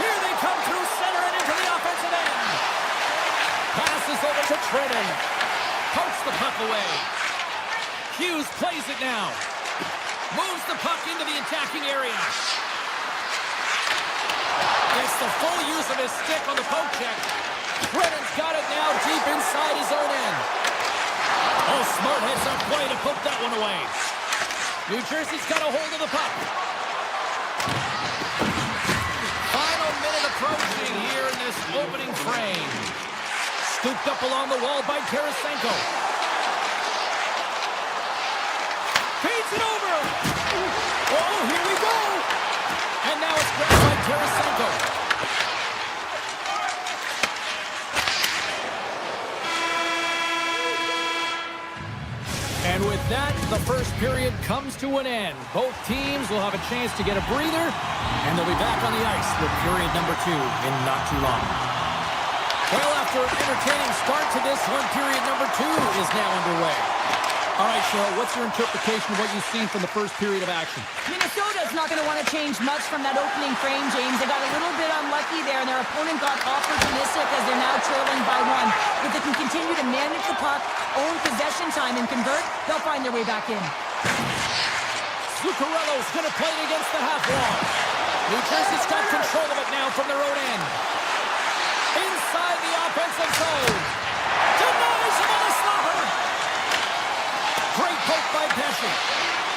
Here they come through center and into the offensive end. Passes over to Trenton. Pokes the puck away. Hughes plays it now. Moves the puck into the attacking area. Gets the full use of his stick on the poke check. Trenton's got it now deep inside his own end. Oh, smart heads up play to put that one away. New Jersey's got a hold of the puck. Final minute approaching here in this opening frame. Scooped up along the wall by Tarasenko. Feeds it over. Oh, here we go. And now it's grabbed by Tarasenko. And with that, the first period comes to an end. Both teams will have a chance to get a breather, and they'll be back on the ice with period number 2 in not too long. Well, after an entertaining start to this one, period number 2 is now underway. All right, Cheryl, what's your interpretation of what you've seen from the first period of action? Minnesota's not going to want to change much from that opening frame, James. They got a little bit unlucky there, and their opponent got opportunistic as they're now trailing by 1. If they can continue to manage the puck, own possession time, and convert, they'll find their way back in. Zuccarello's going to play it against the half wall. New Jersey's got control of it now from their own end. Inside the offensive zone. Denies him on the slapper. Great poke by Pesci.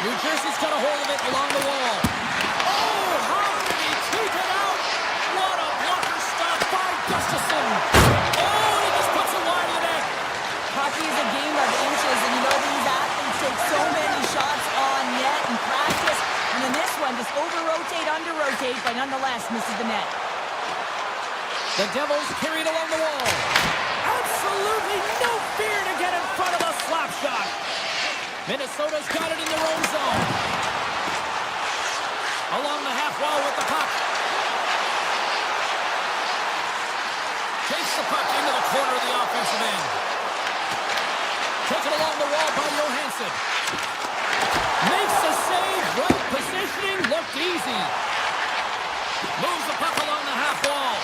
New Jersey's got a hold of it along the wall. Oh, how did he keep it out? What a blocker stop by Gustafsson. Oh, he just puts it wide of the net. Hockey is a game of inches, and you know these athletes take so many shots on net in practice. And in this one, just over-rotate, under-rotate, but nonetheless misses the net. The Devils carry it along the wall. Absolutely no fear to get in front of the slap shot. Minnesota's got it in their own zone. Along the half wall with the puck. Takes the puck into the corner of the offensive end. Taken along the wall by Johansson. Makes the save. Right positioning. Looked easy. Moves the puck along the half wall.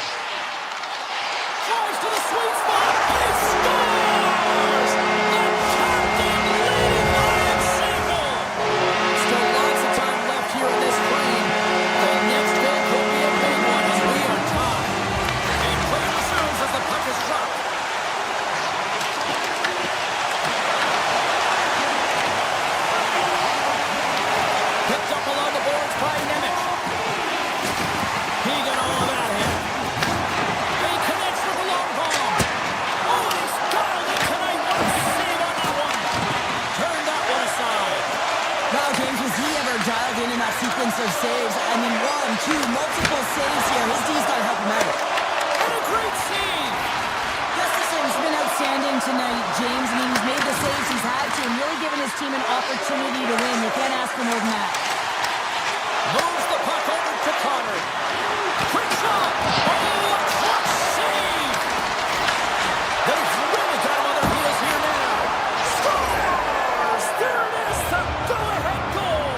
Drives to the sweet spot. He scores! The captain leading by a single. Still lots of time left here in this frame. The next goal could be a big one as we are tied. And play resumes as the puck is dropped. Picked up along the boards by Nemec. He got all of that hit. He connects with the long bomb. Oh, he's dialed it tonight. What a save on that one. Turned that one aside. Wow, James, was he ever dialed in that sequence of saves? I mean, 1, 2, multiple saves here. His D's got to help him out. And a great save. Gustafsson's been outstanding tonight, James. I mean, he's made the saves he's had to and really given his team an opportunity to win. You can't ask for more than that. Moves the puck over to Connor. Quick shot. Oh, a clutch save. They've really got him on their heels here now. Scores! There it is, the go-ahead goal.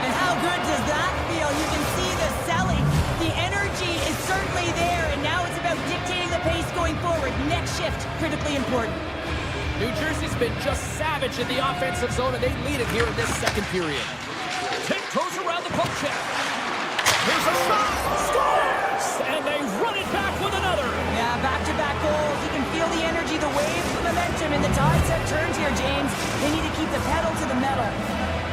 And how good does that feel? You can see the selling. The energy is certainly there, and now it's about dictating the pace going forward. Next shift, critically important. New Jersey's been just savage in the offensive zone, and they lead it here in this second period. Tiptoes around the poke check. Here's a shot. Scores! And they run it back with another. Yeah, back-to-back goals. You can feel the energy, the waves, the momentum, and the tides have turned here, James. They need to keep the pedal to the metal.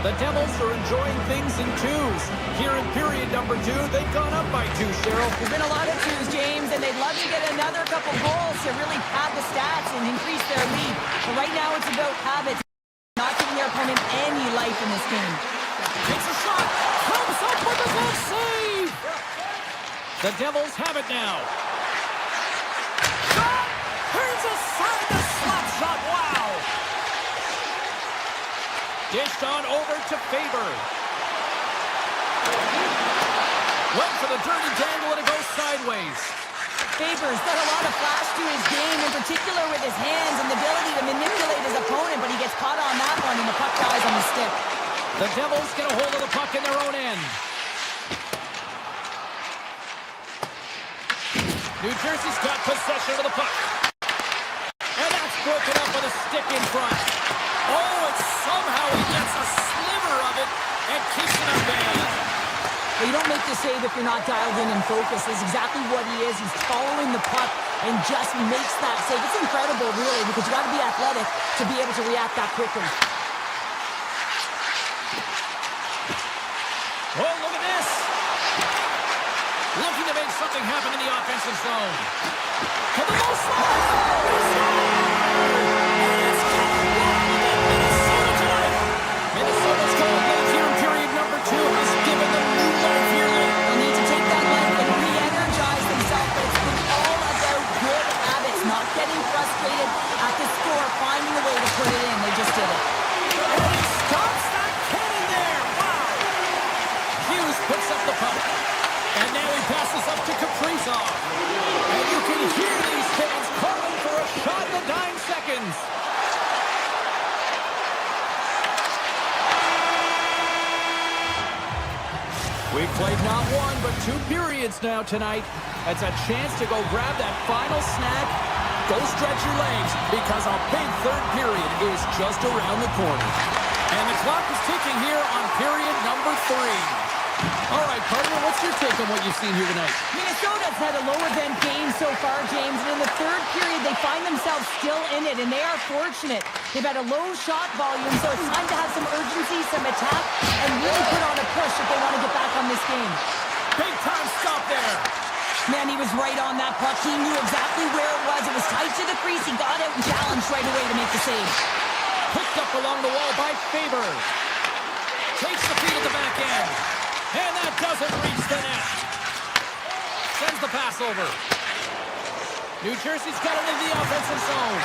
The Devils are enjoying things in twos. Here in period number 2, they've gone up by 2, Cheryl. There's been a lot of twos, James, and they'd love to get another couple goals to really pad the stats and increase their lead. But right now it's about habits, not giving their opponent any life in this game. Takes a shot. Comes up with a glove save. The Devils have it now. Shot. Turns aside the slap shot. Wow. Dished on over to Faber. Went for the dirty dangle and it goes sideways. Faber's got a lot of flash to his game, in particular with his hands and the ability to manipulate his opponent, but he gets caught on that one and the puck dies on the stick. The Devils get a hold of the puck in their own end. New Jersey's got possession of the puck. And that's broken up with a stick in front. Oh, and somehow he gets a sliver of it and keeps it up bad. Well, you don't make the save if you're not dialed in and focused. That's exactly what he is. He's following the puck and just makes that save. It's incredible, really, because you got to be athletic to be able to react that quickly. Oh, look at this. Looking to make something happen in the offensive zone. To the low slide. And it's got Minnesota tonight. Minnesota's goal late here in period number 2 has given them new life here late. They'll need to take that life and re-energize themselves, but it's been all about good habits, not getting frustrated at the score, finding a way to put it in. They just did it. And he stops that cannon there. Wow. Hughes picks up the puck. And now he passes up to Kaprizov. And you can hear these fans calling for a shot in the dying seconds. We've played not 1, but 2 periods now tonight. That's a chance to go grab that final snack. Go stretch your legs, because a big third period is just around the corner. And the clock is ticking here on period number 3. All right, partner, what's your take on what you've seen here tonight? Minnesota's had a lower than game so far, James, and in the third period, they find themselves still in it, and they are fortunate. They've had a low shot volume, so it's time to have some urgency, some attack, and really put on a push if they want to get back on this game. Big time stop there. Man, he was right on that puck. He knew exactly where it was. It was tight to the crease. He got out and challenged right away to make the save. Picked up along the wall by Faber. Takes the feed at the back end. And that doesn't reach the net. Sends the pass over. New Jersey's got it in the offensive zone.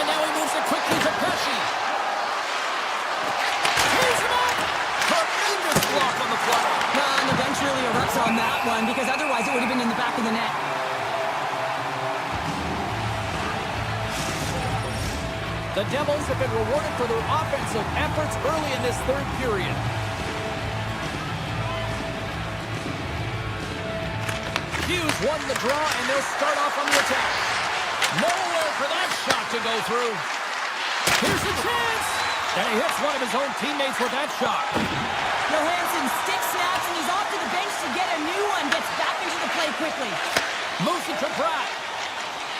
And now he moves it quickly to Pesci. He's him up! Tremendous block on the play. And the bench really erupts on that one, because otherwise it would have been in the back of the net. The Devils have been rewarded for their offensive efforts early in this third period. Hughes won the draw, and they'll start off on the attack. Nowhere for that shot to go through. Here's a chance! And he hits one of his own teammates with that shot. Johansson stick snaps, and he's off to the bench to get a new one. Gets back into the play quickly. Moves it to Pratt.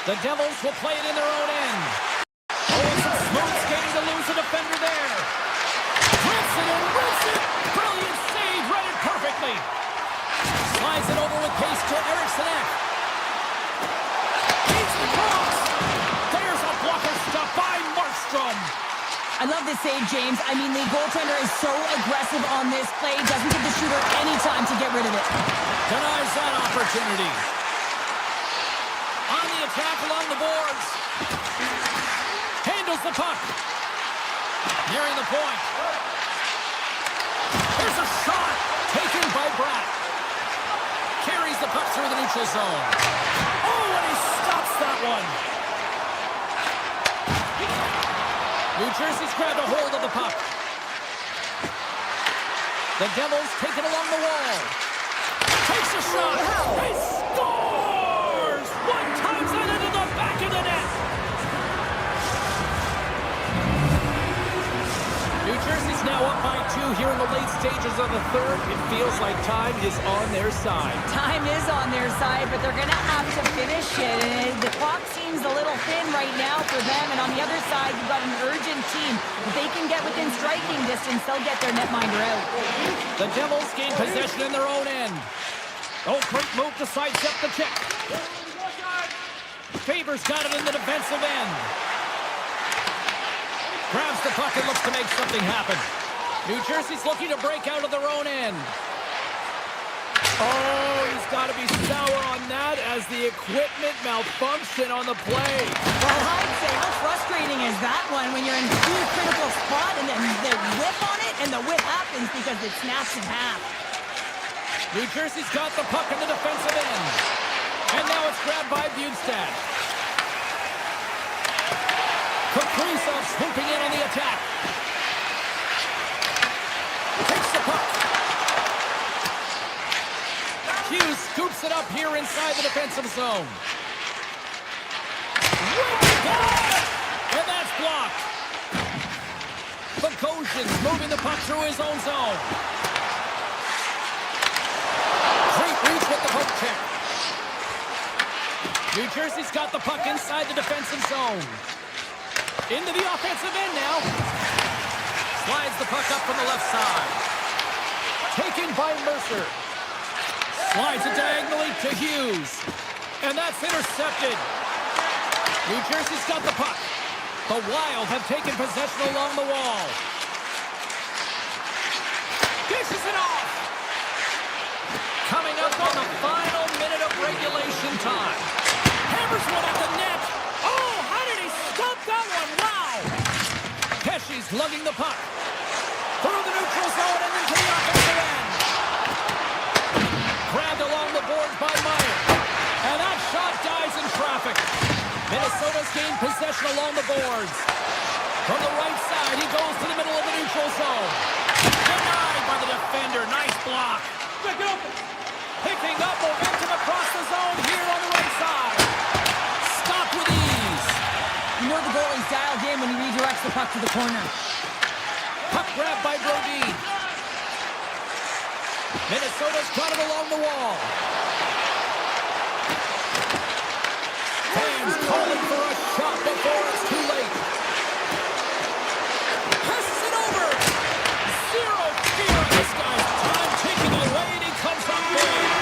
The Devils will play it in their own end. Oh, some smooth skating to lose a defender there. Rips it and rips it. Brilliant save, read it perfectly. Slides it over with pace to Eriksson. Beats the cross. There's a blocker stop by Markstrom. I love this save, James. I mean, the goaltender is so aggressive on this play. Doesn't give the shooter any time to get rid of it. Denies that opportunity. On the attack along the boards. Handles the puck. Nearing the point. Here's a shot. Taken by Bratt. Carries the puck through the neutral zone. Oh, and he stops that one. New Jersey's grabbed a hold of the puck. The Devils take it along the wall. Takes a shot. He scores! One times it into the back of the net. New Jersey's now up by 2 here in the late stages of the third. It feels like time is on their side. Time is on their side, but they're going to have to finish it. And the clock seems a little thin right now for them. And on the other side, you've got an urgent team. If they can get within striking distance, they'll get their netminder out. The Devils gain possession in their own end. Oh, quick move to sidestep the check. Faber's got it in the defensive end. Grabs the puck and looks to make something happen. New Jersey's looking to break out of their own end. Oh, he's got to be sour on that as the equipment malfunction on the play. Well, I'd say, how frustrating is that one when you're in a critical spot and then they whip on it and the whip happens because it snaps in half. New Jersey's got the puck in the defensive end. And now it's grabbed by Bjugstad. Kaprizov swooping in on the attack. Takes the puck. Hughes scoops it up here inside the defensive zone. And that's blocked. Bogosian's moving the puck through his own zone. Great reach with the poke check. New Jersey's got the puck inside the defensive zone. Into the offensive end now. Slides the puck up from the left side. Taken by Mercer. Slides it diagonally to Hughes. And that's intercepted. New Jersey's got the puck. The Wild have taken possession along the wall. Dishes it off. Coming up on the final minute of regulation time. Hammers one at the net. Oh, how did he stop that one? Wow! Pesci's lugging the puck. Through the neutral zone and into the offensive end. Grabbed along the boards by Meyer. And that shot dies in traffic. Minnesota's gained possession along the boards. From the right side, he goes to the middle of the neutral zone. Denied by the defender. Nice block. Picking up momentum across the zone here on the right side. Stop with ease. You know the goalie's dialed in when he redirects the puck to the corner. Puck grab by Brodin. Minnesota's got it along the wall. Fans calling for a shot before it's too late. Passes it over. Zero fear on this guy's time, taking away, and he comes up big.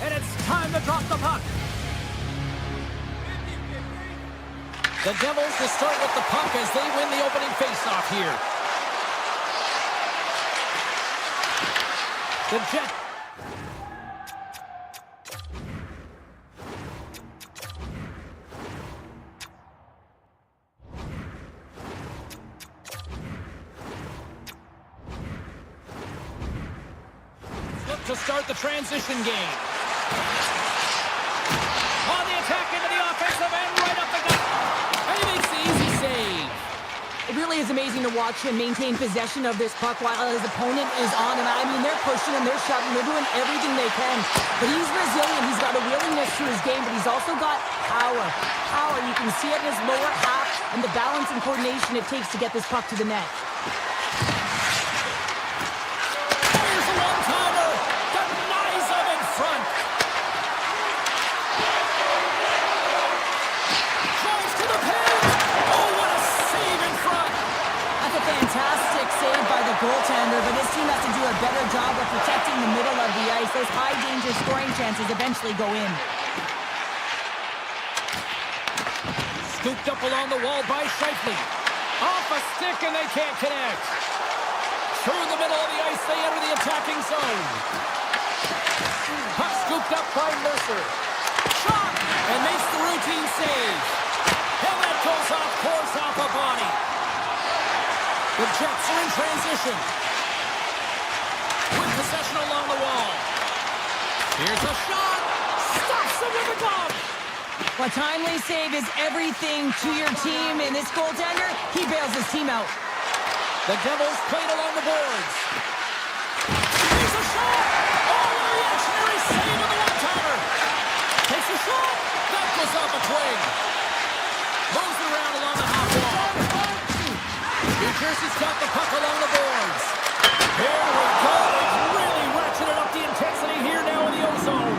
And it's time to drop the puck. The Devils will start with the puck as they win the opening faceoff here. The Jet. Look to start the transition game. On the attack into the offensive end, right up the gut. And he makes the easy save. It really is amazing to watch him maintain possession of this puck while his opponent is on him. I mean, they're pushing him, they're shoving, they're doing everything they can. But he's resilient, he's got a willingness to his game, but he's also got power. Power, you can see it in his lower half and the balance and coordination it takes to get this puck to the net. Here's a one-timer. Denies him in front. Drives to the pin. Oh, what a save in front. That's a fantastic save by the goaltender, but his team has to do a better job of protecting the middle of the ice. Those high-danger scoring chances eventually go in. Scooped up along the wall by Scheifele. Off a stick and they can't connect. Through the middle of the ice, they enter the attacking zone. Puck scooped up by Mercer. Shot! And makes the routine save. And that goes off course off a body. The Jets are in transition. With possession along the wall. Here's a shot. Stops him with a glove. A timely save is everything to your team, and this goaltender, he bails his team out. The Devils played along the boards. Here's a shot. Oh, a reactionary save on the one-timer. Takes a shot. That goes off a twig. Moves it around along the half wall. New Jersey's got the puck along the boards. Here we go. They've really ratcheted up the intensity here now in the O-zone.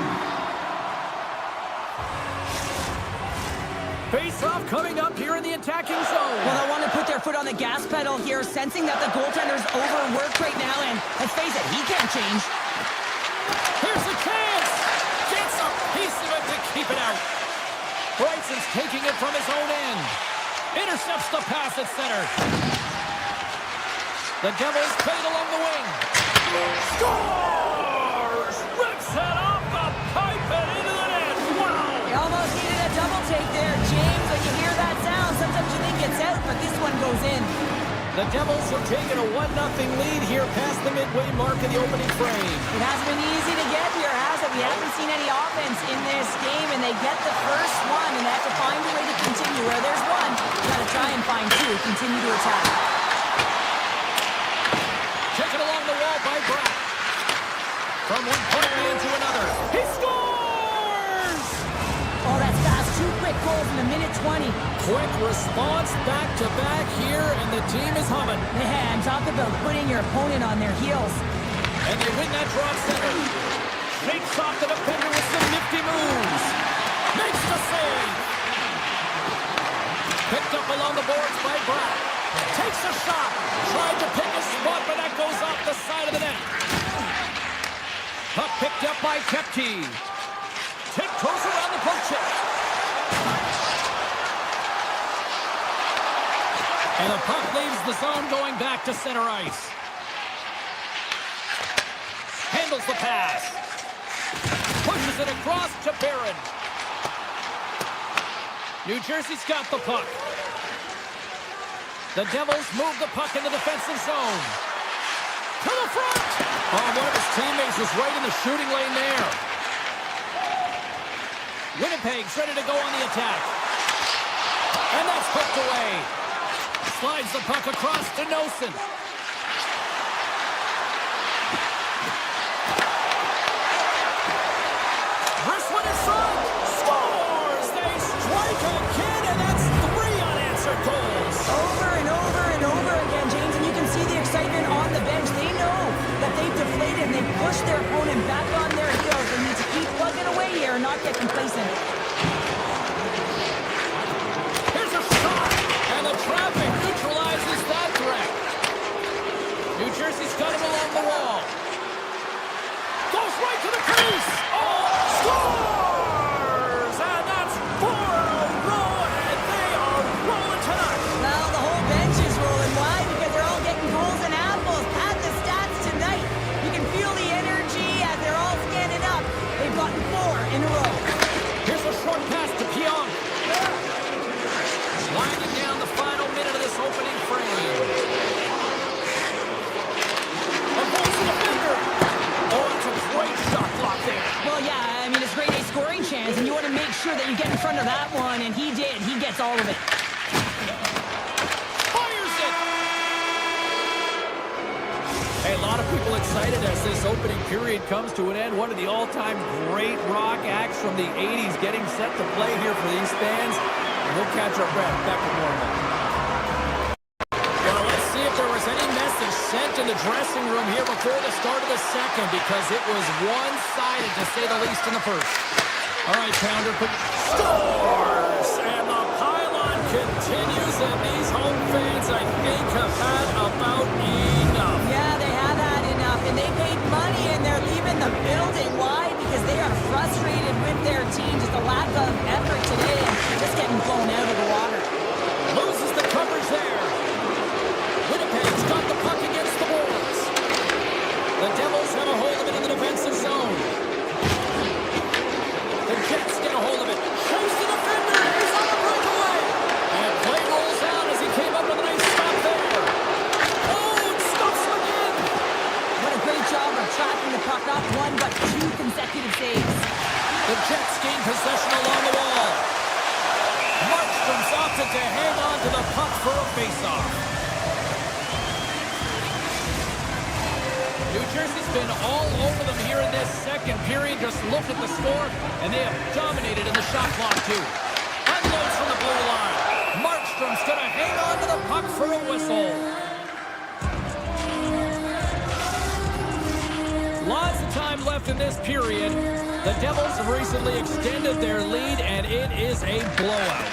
Face-off coming up here in the attacking zone. Well, they want to put their foot on the gas pedal here, sensing that the goaltender's overworked right now, and let's face it, he can't change. Here's a chance. Gets a piece of it to keep it out. Bryson's taking it from his own end. Intercepts the pass at center. The Devils played along the wing. Scores! Rips it off the pipe and into the net. Wow! He almost needed a double take there, James. When you hear that sound, sometimes you think it's out, but this one goes in. The Devils have taken a 1-0 lead here past the midway mark of the opening frame. It hasn't been easy to get here, has it? We haven't seen any offense in this game, and they get the first one, and they have to find a way to continue. Where there's one, you got to try and find two. Continue to attack. Taken along the wall by Bratt. From one point man to another. He scores! Oh, that's fast. 2 quick goals in a minute 20. Quick response back-to-back here, and the team is humming. Man, talk about putting your opponent on their heels. And they win that draw center. Shakes off the defender with some nifty moves. Makes the save. Picked up along the boards by Bratt. Takes a shot. Tried to pick a spot, but that goes off the side of the net. Puck picked up by Kepke. Tiptoes around the poke check. And the puck leaves the zone going back to center ice. Handles the pass. Pushes it across to Barron. New Jersey's got the puck. The Devils move the puck in the defensive zone. To the front! Oh, one of his teammates was right in the shooting lane there. Winnipeg's ready to go on the attack. And that's poked away. Slides the puck across to Nosen. Wrist one in front. Scores! They strike again, and that's 3 unanswered goals. Over and over and over again, James, and you can see the excitement on the bench. They know that they've deflated and they've pushed their opponent back on their heels. They need to keep plugging away here and not get complacent. Here's a shot, and the traffic neutralizes that threat. New Jersey's got him along the wall. Goes right to the sure that you get in front of that one, and he did. He gets all of it. Fires it! Hey, a lot of people excited as this opening period comes to an end. One of the all-time great rock acts from the 80s getting set to play here for these fans. And we'll catch our breath. Back to normal. Well, let's see if there was any message sent in the dressing room here before the start of the second, because it was one-sided, to say the least, in the first. All right, Pounder, scores! And the pylon continues, and these home fans, I think, have had about enough. Yeah, they have had enough, and they paid money, and they're leaving the building. Why? Because they are frustrated with their team. Just a lack of effort today, and just getting blown out of the water. Loses the coverage there. Winnipeg's got the puck against the boards. The Devils have a hold of it in the defensive zone. The Jets get a hold of it. Shows the defender. He's on the breakaway. And play rolls out as he came up with a nice stop there. Oh, it stops him again. What a great job of tracking the puck. Not one, but two consecutive saves. The Jets gain possession along the wall. Markstrom's opted to hang on to the puck for a faceoff. New Jersey's been all over them here in this second period. Just look at the score, and they have dominated in the shot clock, too. Unloads from the blue line. Markstrom's going to hang on to the puck for a whistle. Lots of time left in this period. The Devils have recently extended their lead, and it is a blowout.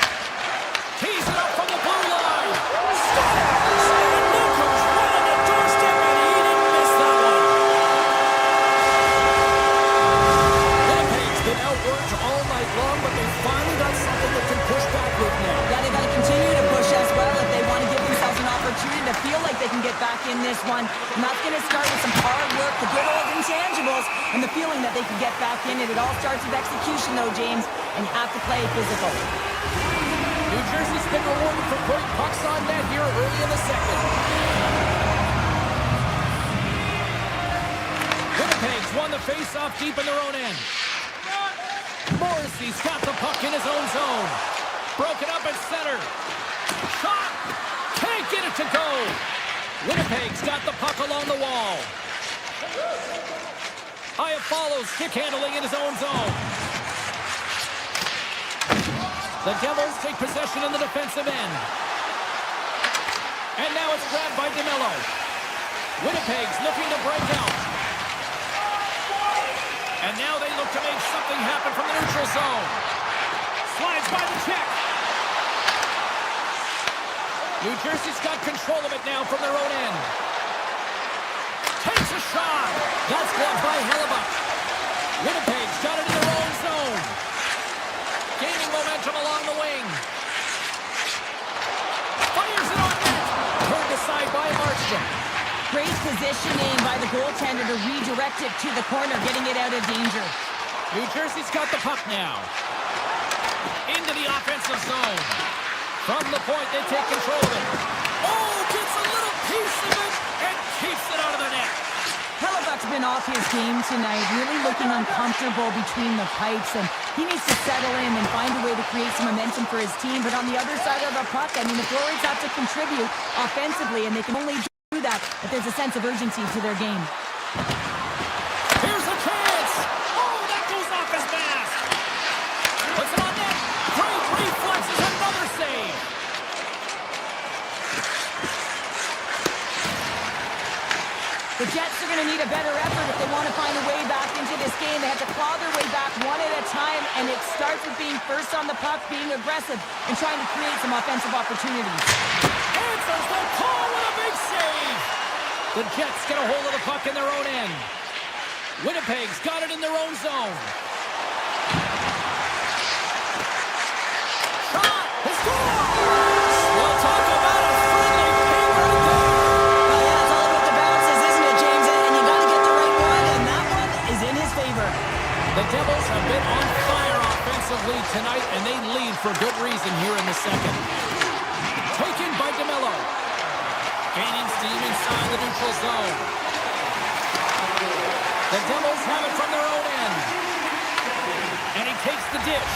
Tees it up from the blue line. Scores! And Luca's right on the doorstep, and he didn't miss that one. Winnipeg's been outworked all night long, but they finally got something that can push back with now. Yeah, they got to continue to push as well if they want to give themselves an opportunity to feel like they can get back in this one. And that's going to start with some hard work, the good old intangibles, and the feeling that they can get back in it. It all starts with execution, though, James, and you have to play physical. New Jersey's been rewarded for putting pucks on net here early in the second. Winnipeg's won the face-off deep in their own end. Morrissey's got the puck in his own zone. Broken up at center. Shot! Can't get it to go. Winnipeg's got the puck along the wall. Iafallo's stick handling in his own zone. The Devils take possession in the defensive end. And now it's grabbed by DeMello. Winnipeg's looking to break out. And now they look to make something happen from the neutral zone. Slides by the check. New Jersey's got control of it now from their own end. Takes a shot. That's blocked by Hellebuck. Winnipeg's got it in their own zone. Gaining momentum along the wing. Fires it on net. Turned aside by Markstrom. Great positioning by the goaltender to redirect it to the corner, getting it out of danger. New Jersey's got the puck now. Into the offensive zone. From the point, they take control of it. Oh, gets a little piece of it and keeps it out of the net. Hellebuck's been off his game tonight, really looking uncomfortable between the pipes, and he needs to settle in and find a way to create some momentum for his team. But on the other side of the puck, I mean, the forwards have to contribute offensively, and they can only do that if there's a sense of urgency to their game. Here's a chance. Oh, that goes off his mask. Puts it on net. Great reflexes, another save. The Jets are going to need a better effort if they want to find a way back into this game. They have to claw their way back one at a time, and it starts with being first on the puck, being aggressive, and trying to create some offensive opportunities. Answers the call with a big save. The Jets get a hold of the puck in their own end. Winnipeg's got it in their own zone. Shot! It's gone! We'll talk about a friendly ping right there. Well, yeah, it's all about the bounces, isn't it, James? And you got to get the right one, and that one is in his favor. The Devils have been on fire offensively tonight, and they lead for good reason here in the second. Taken by DeMello. Gaining steam inside the neutral zone. The Devils have it from their own end. And he takes the dish.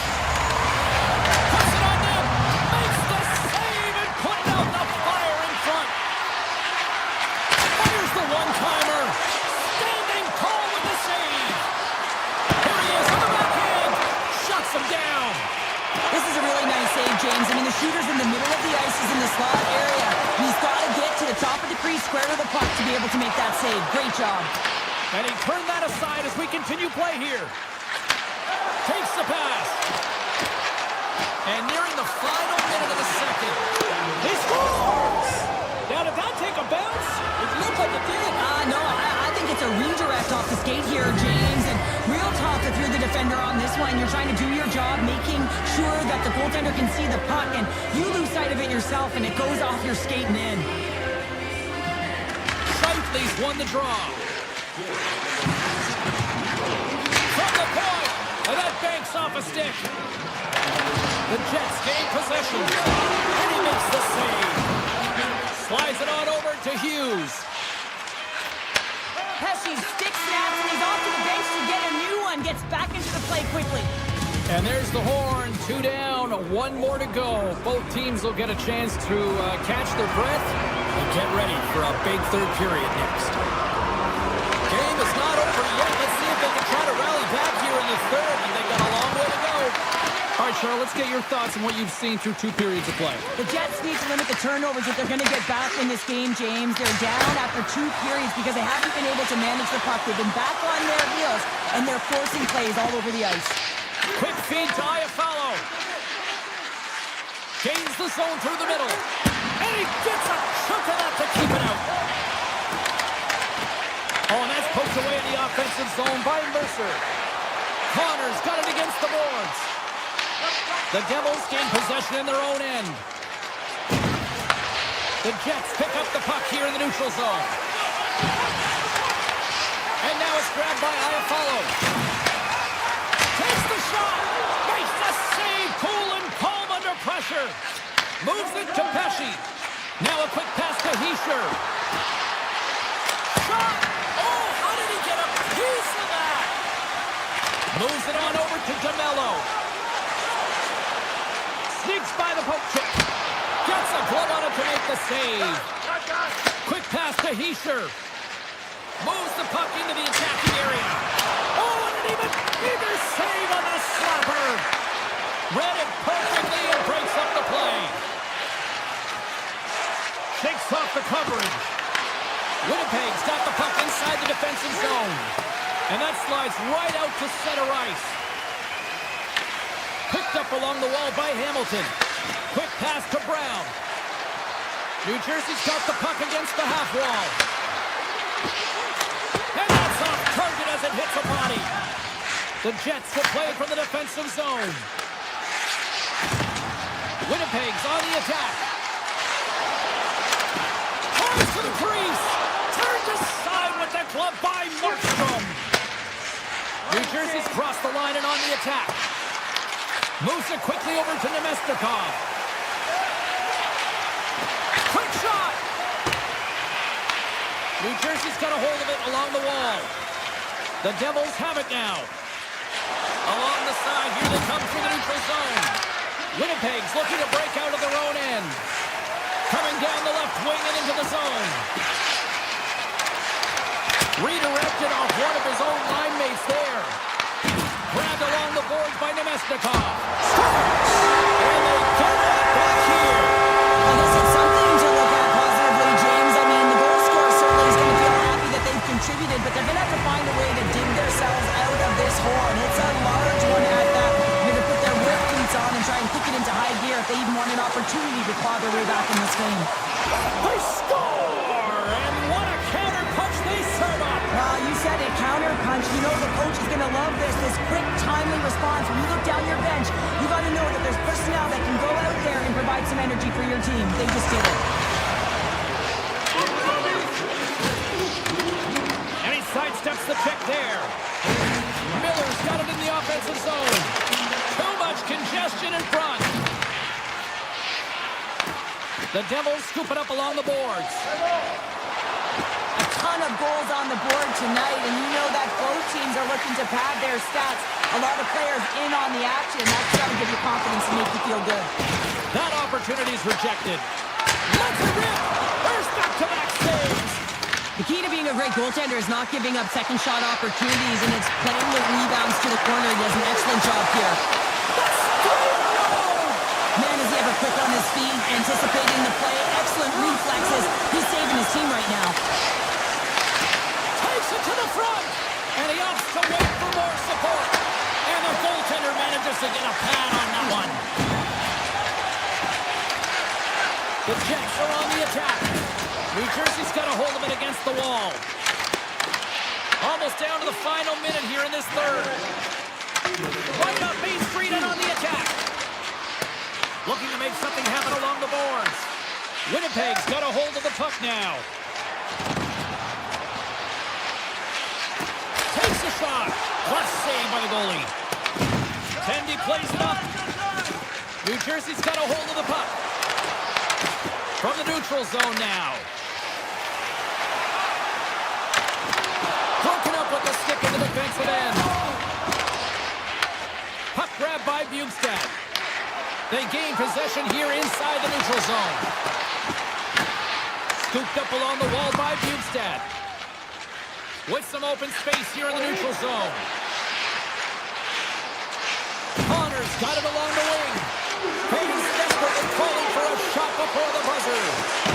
James. I mean, the shooter's in the middle of the ice. He's in the slot area. He's got to get to the top of the crease, square to the puck to be able to make that save. Great job. And he turned that aside as we continue play here. Takes the pass. And nearing the final minute of the second. He scores! Now, did that take a bounce? It looked like it did. No, I think it's a redirect off the skate here, James. And real tough if you're the defender on this one. You're trying to do your job, making sure that the goaltender can see the puck, and you lose sight of it yourself, and it goes off your skate and in. Shifley's won the draw. From the point, and that banks off a stick. The Jets gain possession, and he makes the save. Slides it on over to Hughes. Pesci stick snaps, and he's off to the bench to get a new one. Gets back into the play quickly. And there's the horn. 2 down, 1 more to go. Both teams will get a chance to catch their breath and get ready for a big third period next. Game is not over yet. Let's see if they can try to rally back here in the third. And they've got a long way to go. All right, Cheryl, let's get your thoughts on what you've seen through 2 periods of play. The Jets need to limit the turnovers if they're going to get back in this game, James. They're down after 2 periods because they haven't been able to manage the puck. They've been back on their heels, and they're forcing plays all over the ice. Quick feed to Iafallo. Gains the zone through the middle. And he gets a chunk of that to keep it out. Oh, and that's poked away in the offensive zone by Mercer. Connor's got it against the boards. The Devils gain possession in their own end. The Jets pick up the puck here in the neutral zone. And now it's grabbed by Iafallo. Takes the shot. Makes the save. Cool and calm under pressure. Moves it to Pesci. Now a quick pass to Hischier. Shot. Oh, how did he get a piece of that? Moves it on over to DeMello. Sneaks by the poke check. Gets a glove on it to make the save. Quick pass to Hischier. Moves the puck into the attacking area. Oh, and an even bigger save on the slapper. Read it perfectly and breaks up the play. Shakes off the coverage. Winnipeg's got the puck inside the defensive zone. And that slides right out to center ice. Picked up along the wall by Hamilton. Quick pass to Brown. New Jersey's got the puck against the half wall. And that's off target as it hits a body. The Jets will play it from the defensive zone. Winnipeg's on the attack. Comes to the crease. Turned aside with the glove by Markstrom. New Jersey's crossed the line and on the attack. Moves it quickly over to Nemestikov. Quick shot! New Jersey's got a hold of it along the wall. The Devils have it now. Along the side, here they come from the neutral zone. Winnipeg's looking to break out of their own end. Coming down the left wing and into the zone. Redirected off one of his own line mates there. Grabbed along the boards by Nemestikov. And they get it back here. Well, this is something to look at positively, James. I mean, the goal scorer certainly is going to feel happy that they've contributed, but they're going to have to find a way to dig themselves out of this hole. And it's a large one at that. They're going to put their work boots on and try and kick it into high gear if they even want an opportunity to claw their way back in this game. They score! And what a counter punch they serve up! Well, you said it, counter punch. You know the coach is going to love this quick, timely response. When you look down your bench, you got to know that there's personnel that can go out there and provide some energy for your team. They just did it. And he sidesteps the check there. Miller's got it in the offensive zone. Too much congestion in front. The Devils scoop it up along the boards. A ton of goals on the board tonight, and you know that both teams are looking to pad their stats. A lot of players in on the action. That's got to give you confidence and make you feel good. That opportunity is rejected. Let's rip! First back-to-back saves. The key to being a great goaltender is not giving up second shot opportunities, and it's playing the rebounds to the corner. He does an excellent job here. That's 3 in a row! Man, is he a on his feet, anticipating the play. Excellent reflexes. He's saving his team right now. Takes it to the front. And he opts to wait for more support. And the goaltender manages to get a pad on that one. The Jets are on the attack. New Jersey's got a hold of it against the wall. Almost down to the final minute here in this third. Right up Main Street and on the attack. Looking to make something happen along the boards. Winnipeg's got a hold of the puck now. Takes a shot. Plus save by the goalie. Tendy plays it up. New Jersey's got a hold of the puck. From the neutral zone now. Broken up with the stick in the defensive end. Puck grab by Bjugstad. They gain possession here inside the neutral zone. Scooped up along the wall by Bjugstad. With some open space here in the neutral zone. Connor's got it along the wing. Hayes desperately calling for a shot before the buzzer.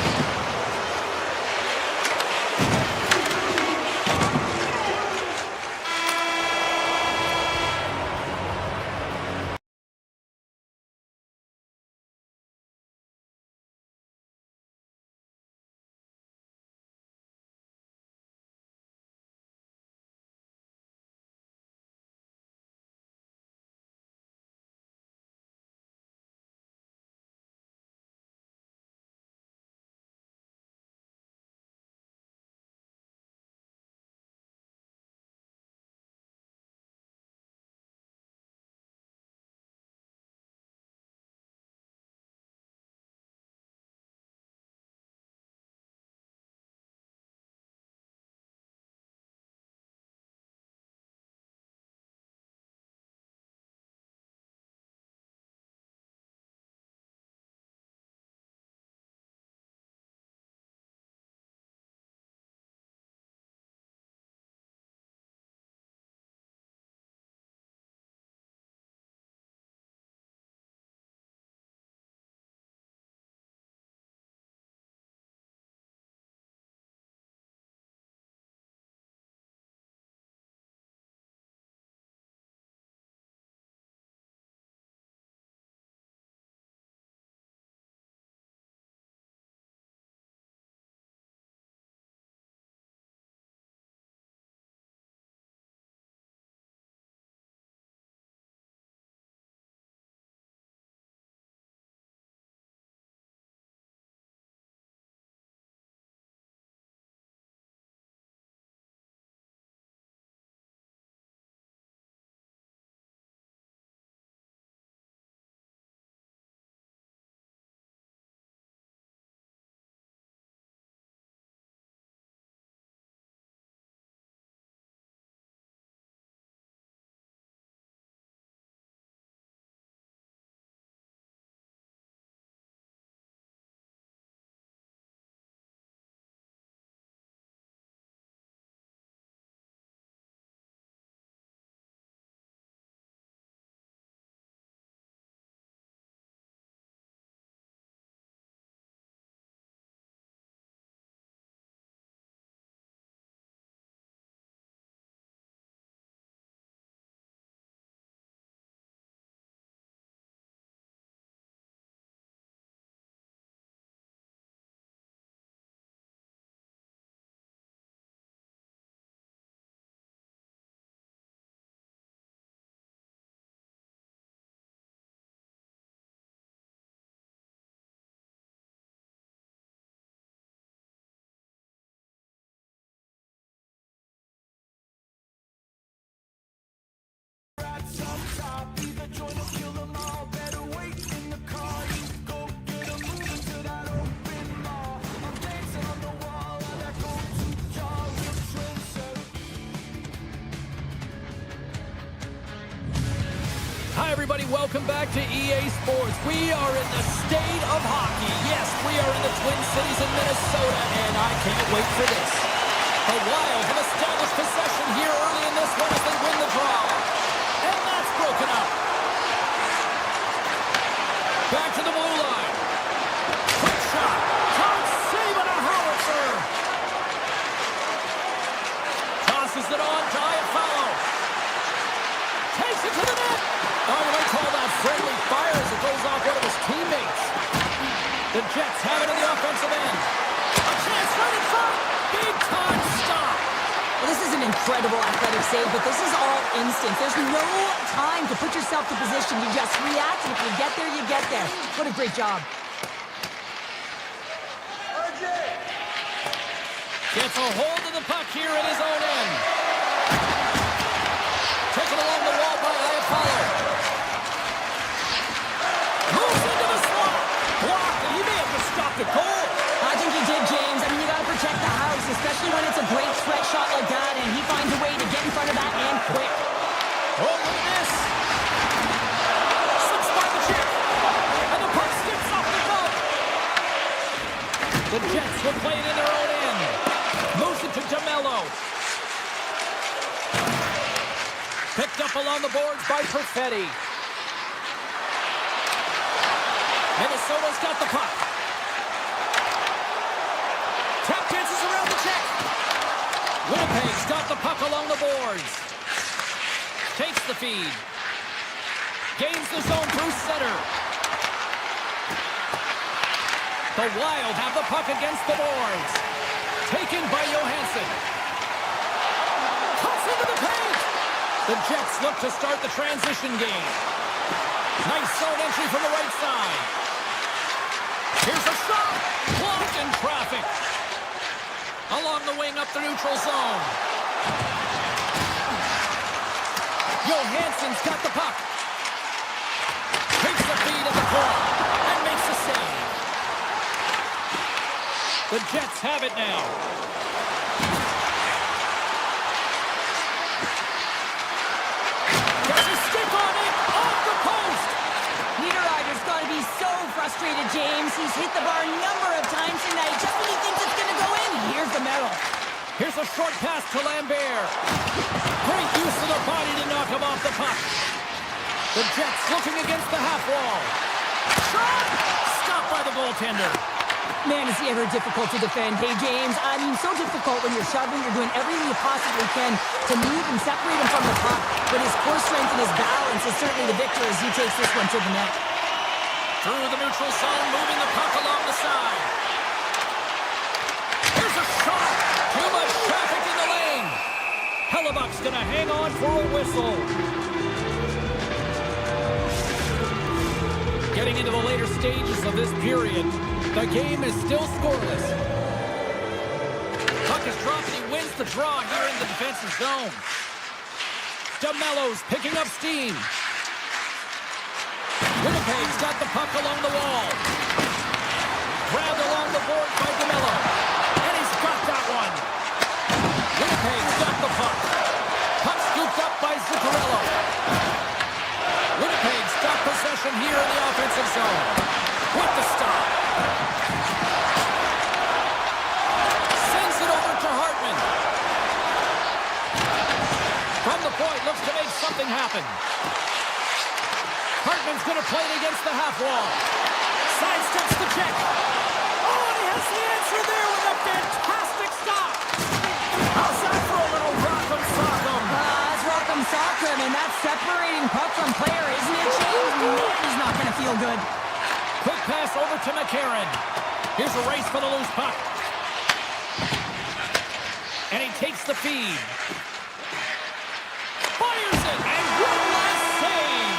Hi, everybody. Welcome back to EA Sports. We are in the state of hockey. Yes, we are in the Twin Cities in Minnesota, and I can't wait for this. The Wild have established possession here early in this one as they win the draw. And that's broken up. Back to the blue line. into the net. Oh, you might call that friendly fire as it goes off one of his teammates. The Jets have it in the offensive end. A chance right in front. Big time stop. Well, this is an incredible athletic save, but this is all instinct. There's no time to put yourself to position. You just react, and if you get there, you get there. What a great job. Gets a hold of the puck here in his own end. Taken along the wall by Iapalo. Moves into the slot. Blocked, and he may have just stopped a goal. I think he did, James. I mean, you got to protect the house, especially when it's a great stretch shot like that, and he finds a way to get in front of that and quick. Oh, look at this. Slips by the Jet. And the puck skips off the goal. The Jets will play it in their own end. Moves it to DeMello. Picked up along the boards by Perfetti. Minnesota's got the puck. Tap dances around the check. Winnipeg's got the puck along the boards. Takes the feed. Gains the zone through center. The Wild have the puck against the boards. Taken by Johansson. Cuts into the paint. The Jets look to start the transition game. Nice zone entry from the right side. Here's a shot. Blocked in traffic. Along the wing up the neutral zone. Johansson's got the puck. Takes the feed at the corner and makes the save. The Jets have it now. Gets a stick on it, off the post. Niederreiter's got to be so frustrated, James. He's hit the bar a number of times tonight. Just when he thinks it's going to go in, here's the medal. Here's a short pass to Lambert. Great use of the body to knock him off the puck. The Jets looking against the half wall. Shot! Stopped by the goaltender. Man, is he ever difficult to defend. Hey, James, I mean, so difficult when you're shoving. You're doing everything you possibly can to move and separate him from the puck. But his core strength and his balance is certainly the victor as he takes this one to the net. Through the neutral zone, moving the puck along the side. Here's a shot. Too much traffic in the lane. Hellebuck's going to hang on for a whistle. Getting into the later stages of this period, the game is still scoreless. Puck is dropped and he wins the draw here in the defensive zone. DeMello's picking up steam. Winnipeg's got the puck along the wall. Grabbed along the board by DeMello. And he's got that one. Winnipeg's got the puck. Puck scooped up by Zuccarello. Winnipeg's got possession here in the offensive zone. With the stop. Sends it over to Hartman. From the point, looks to make something happen. Hartman's going to play it against the half wall. Sidesteps the check. Oh, and he has the answer there with a fantastic stop. How's that for a little rock'em sock'em? That's rock'em sock'em, and that's separating puck from player, isn't it, James? Man, he's not going to feel good. Quick pass over to McCarron. Here's a race for the loose puck. And he takes the feed. Fires it, and one last save.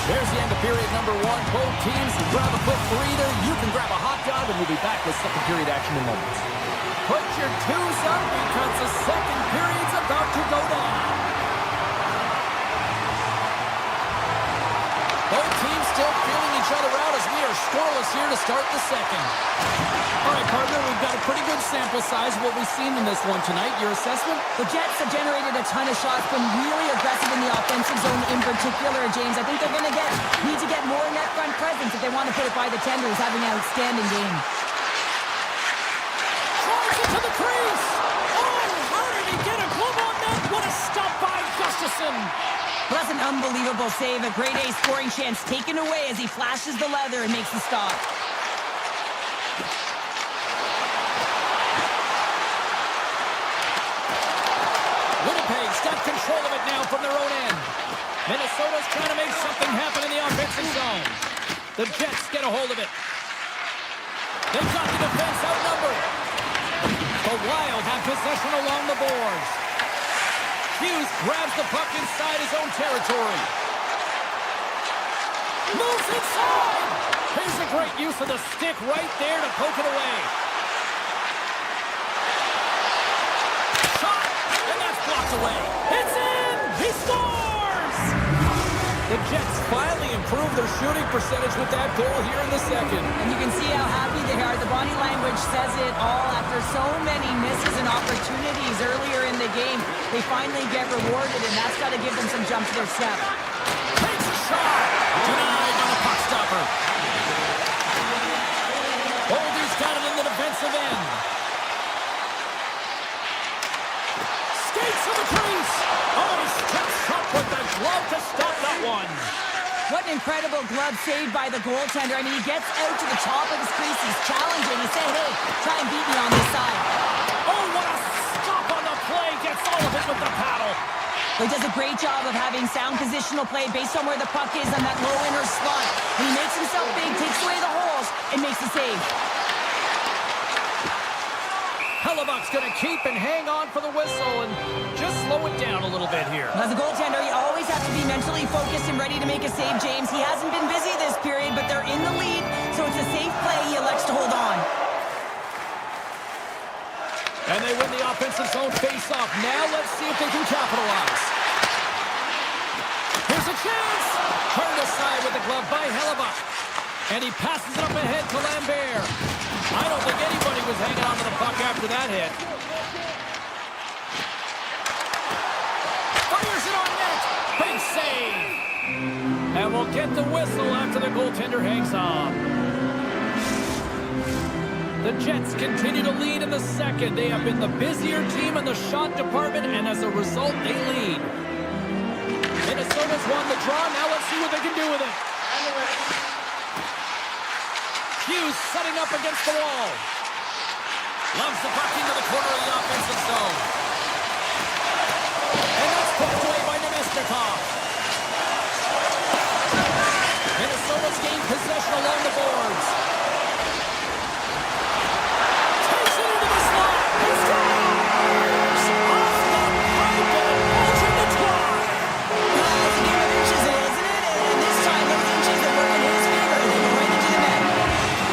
There's the end of period number one. Both teams grab a quick breather. You can grab a hot dog, and we'll be back with second period action in moments. Put your twos up because the second period's about to go down. Both teams still feeling each other out as we are scoreless here to start the second. All right, partner, we've got a pretty good sample size of what we've seen in this one tonight. Your assessment? The Jets have generated a ton of shots, been really aggressive in the offensive zone in particular, James. I think they're going to need to get more net front presence if they want to put it by the tender. He's having an outstanding game. Charge it to the crease! Oh, how did he get a glove on net? What a stop by Gustafsson! Well, that's an unbelievable save. A grade A scoring chance taken away as he flashes the leather and makes the stop. Winnipeg's got control of it now from their own end. Minnesota's trying to make something happen in the offensive zone. The Jets get a hold of it. They've got the defense outnumbered. The Wild have possession along the boards. Hughes grabs the puck inside his own territory. Moves inside! Here's a great use of the stick right there to poke it away. Shot! And that's blocked away. It's in! He scores! The Jets finally improved their shooting percentage with that goal here in the second. And you can see how happy they are. The body language says it all. After so many misses and opportunities earlier in the game, they finally get rewarded, and that's got to give them some jump to their step. Takes a shot! Denied on a puck stopper. Holder's got it in the defensive end. Skates to the crease. Oh, he steps up with the glove to stop that one. What an incredible glove save by the goaltender. I mean, he gets out to the top of his crease. He's challenging. He's saying, hey, try and beat me on this side. Oh, what a stop on the play. Gets all of it with the paddle. He does a great job of having sound positional play based on where the puck is on that low inner slot. And he makes himself big, takes away the holes, and makes the save. Hellebuck's going to keep and hang on for the whistle and just slow it down a little bit here. As a goaltender, you always have to be mentally focused and ready to make a save, James. He hasn't been busy this period, but they're in the lead, so it's a safe play. He elects to hold on. And they win the offensive zone face-off. Now let's see if they can capitalize. Here's a chance. Turned aside with the glove by Hellebuck. And he passes it up ahead to Lambert. I don't think anybody was hanging on to the puck after that hit. Fires it on net. Big save. And we'll get the whistle after the goaltender hangs on. The Jets continue to lead in the second. They have been the busier team in the shot department, and as a result, they lead. Minnesota's won the draw. Now let's see what they can do with it. Hughes setting up against the wall. Loves the puck into the corner of the offensive zone. And that's poked away by Nemestikov. Minnesota's gained possession along the boards. Takes it into the slot. He scores! Off the pipe and ultra the try. It's a game of inches, isn't it? And this time, those inches that work in his favor. They go right into the net.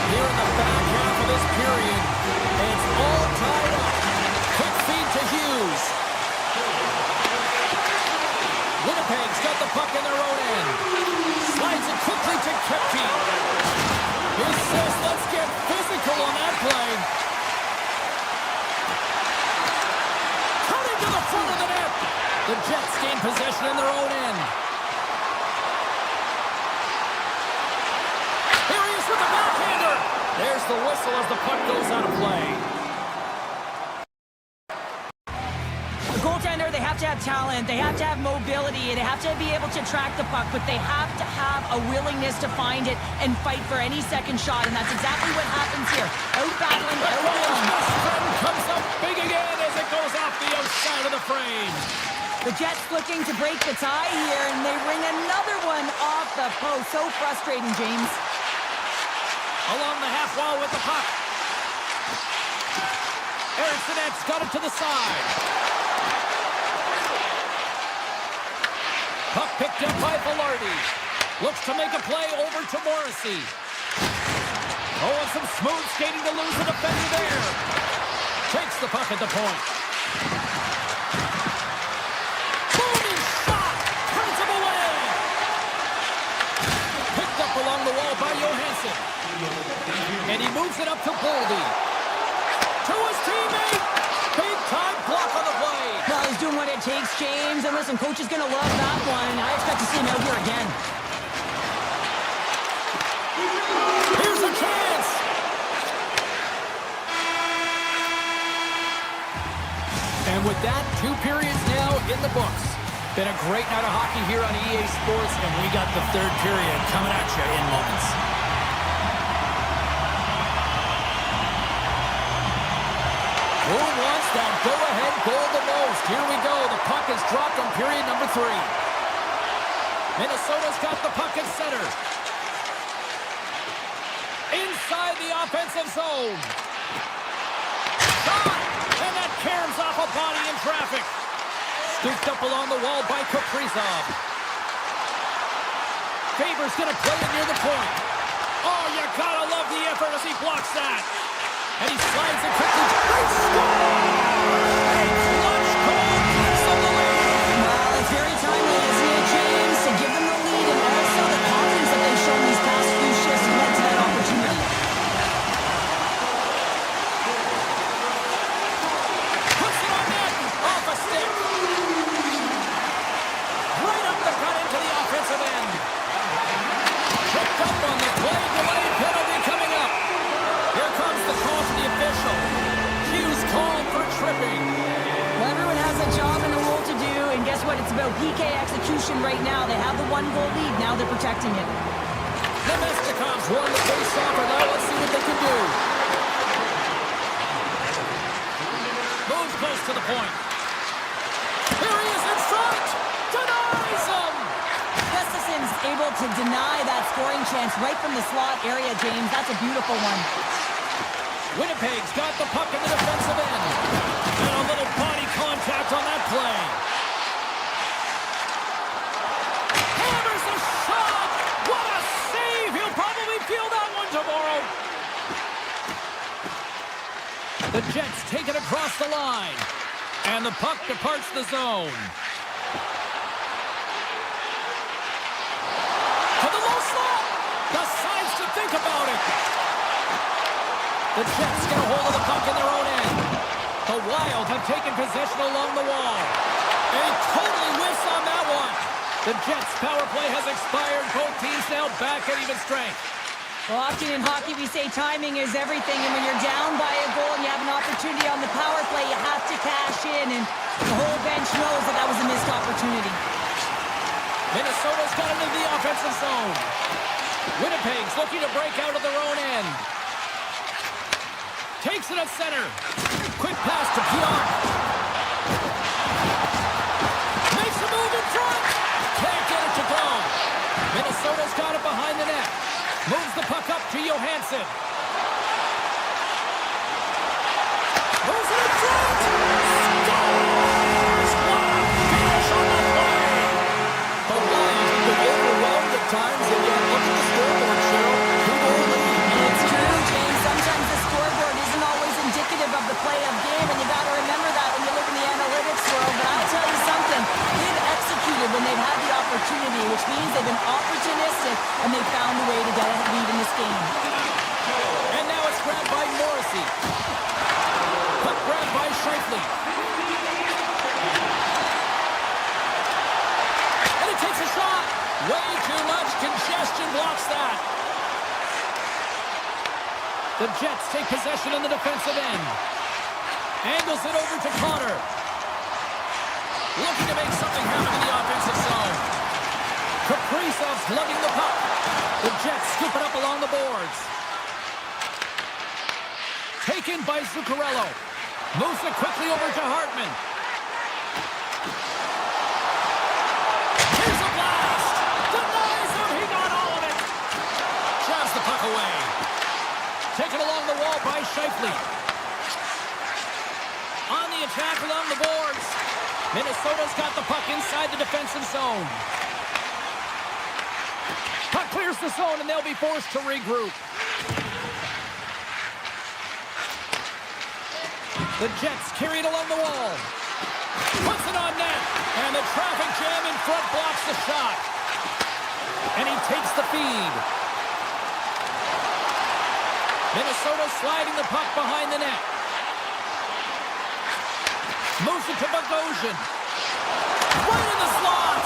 Here in the back half of this period, it's all tied up. Quick feed to Hughes. Winnipeg's got the puck in their own end. Slides it quickly to Kepke. He says, let's get physical on that play. Cutting to the front of the net. The Jets gain possession in their own end. Here he is with the backhander. There's the whistle as the puck goes out of play. The goaltender, they have to have talent, they have to have mobility, they have to be able to track the puck, but they have to have a willingness to find it and fight for any second shot, and that's exactly what happens here. Out-battling, out-winning. Comes up big again as it goes off the outside of the frame. The Jets looking to break the tie here, and they ring another one off the post. So frustrating, James. Along the half wall with the puck. Ericsson's got it to the side. Puck picked up by Velarde. Looks to make a play over to Morrissey. Oh, and some smooth skating to lose the defender there. Takes the puck at the point. Booming shot! Turns him away! Picked up along the wall by Johansson. And he moves it up to Boldy. To his teammate! Big time block on the play. Well, he's doing what it takes, James. And listen, coach is going to love that one. I expect to see him out here again. Here's a chance! And with that, 2 periods now in the books. Been a great night of hockey here on EA Sports, and we got the 3rd period coming at you in moments. Who wants that go-ahead goal the most? Here we go. The puck is dropped on period number 3. Minnesota's got the puck at center. Inside the offensive zone. Shot! And that caroms off a body in traffic. Scooped up along the wall by Kaprizov. Faber's going to play it near the point. Oh, you gotta love the effort as he blocks that. And he slides it quickly. They score! Clutch goal gives them the lead. Well, it's very timely, isn't it, James? To give them the lead and also the confidence that they've shown these past few shifts led to that opportunity. Puts it on net. Off a stick. Right up the gut into the offensive end. Picked up on the play. Delayed penalty coming up. Here comes the call from the official. Hughes called for tripping. Well, everyone has a job and a role to do, and guess what? It's about PK execution right now. They have the one-goal lead. Now they're protecting it. The Mesticons won the face-off, and now let's see what they can do. Moves close to the point. Here he is in front. Denies him. Gustafson's able to deny that scoring chance right from the slot area, James. That's a beautiful one. Winnipeg's got the puck in the defensive end. And a little body contact on that play. Hammers a shot. What a save. He'll probably feel that one tomorrow. The Jets take it across the line. And the puck departs the zone. To the low slot. Decides to think about it. The Jets get a hold of the puck in their own end. The Wild have taken possession along the wall. And he totally whiffs on that one. The Jets' power play has expired. Both teams now back at even strength. Well, often in hockey we say timing is everything, and when you're down by a goal and you have an opportunity on the power play, you have to cash in, and the whole bench knows that that was a missed opportunity. Minnesota's got into the offensive zone. Winnipeg's looking to break out of their own end. Takes it at center. Quick pass to Kodiak. Makes a move in front. Can't get it to go. Minnesota's got it behind the net. Moves the puck up to Johansson. Moves it in front. Scores! What a finish on the play. The Lions have been overwhelmed at times, and yet look at the scoreboard, Cheryl. 2-goal lead. It's true, James. Sometimes the scoreboard isn't always indicative of the play of game, and you got to remember that when you look in the analytics world. But I'll tell you something. They've executed when they've had the opportunity, which means they've been opportunistic, and they found a way to get a lead in this game. And now it's grabbed by Morrissey. Puck grabbed by Scheifele. And it takes a shot. Way too much congestion blocks that. The Jets take possession in the defensive end. Angles it over to Connor. Looking to make something happen in the offensive zone. Kaprizov's lugging the puck. The Jets scoop it up along the boards. Taken by Zuccarello. Moves it quickly over to Hartman. Here's a blast. Denies him. He got all of it. Shoves the puck away. Taken along the wall by Scheifele. On the attack along the boards. Minnesota's got the puck inside the defensive zone. Puck clears the zone, and they'll be forced to regroup. The Jets carry it along the wall. Puts it on net. And the traffic jam in front blocks the shot. And he takes the feed. Minnesota sliding the puck behind the net. Moves it to Bogosian. Right in the slot.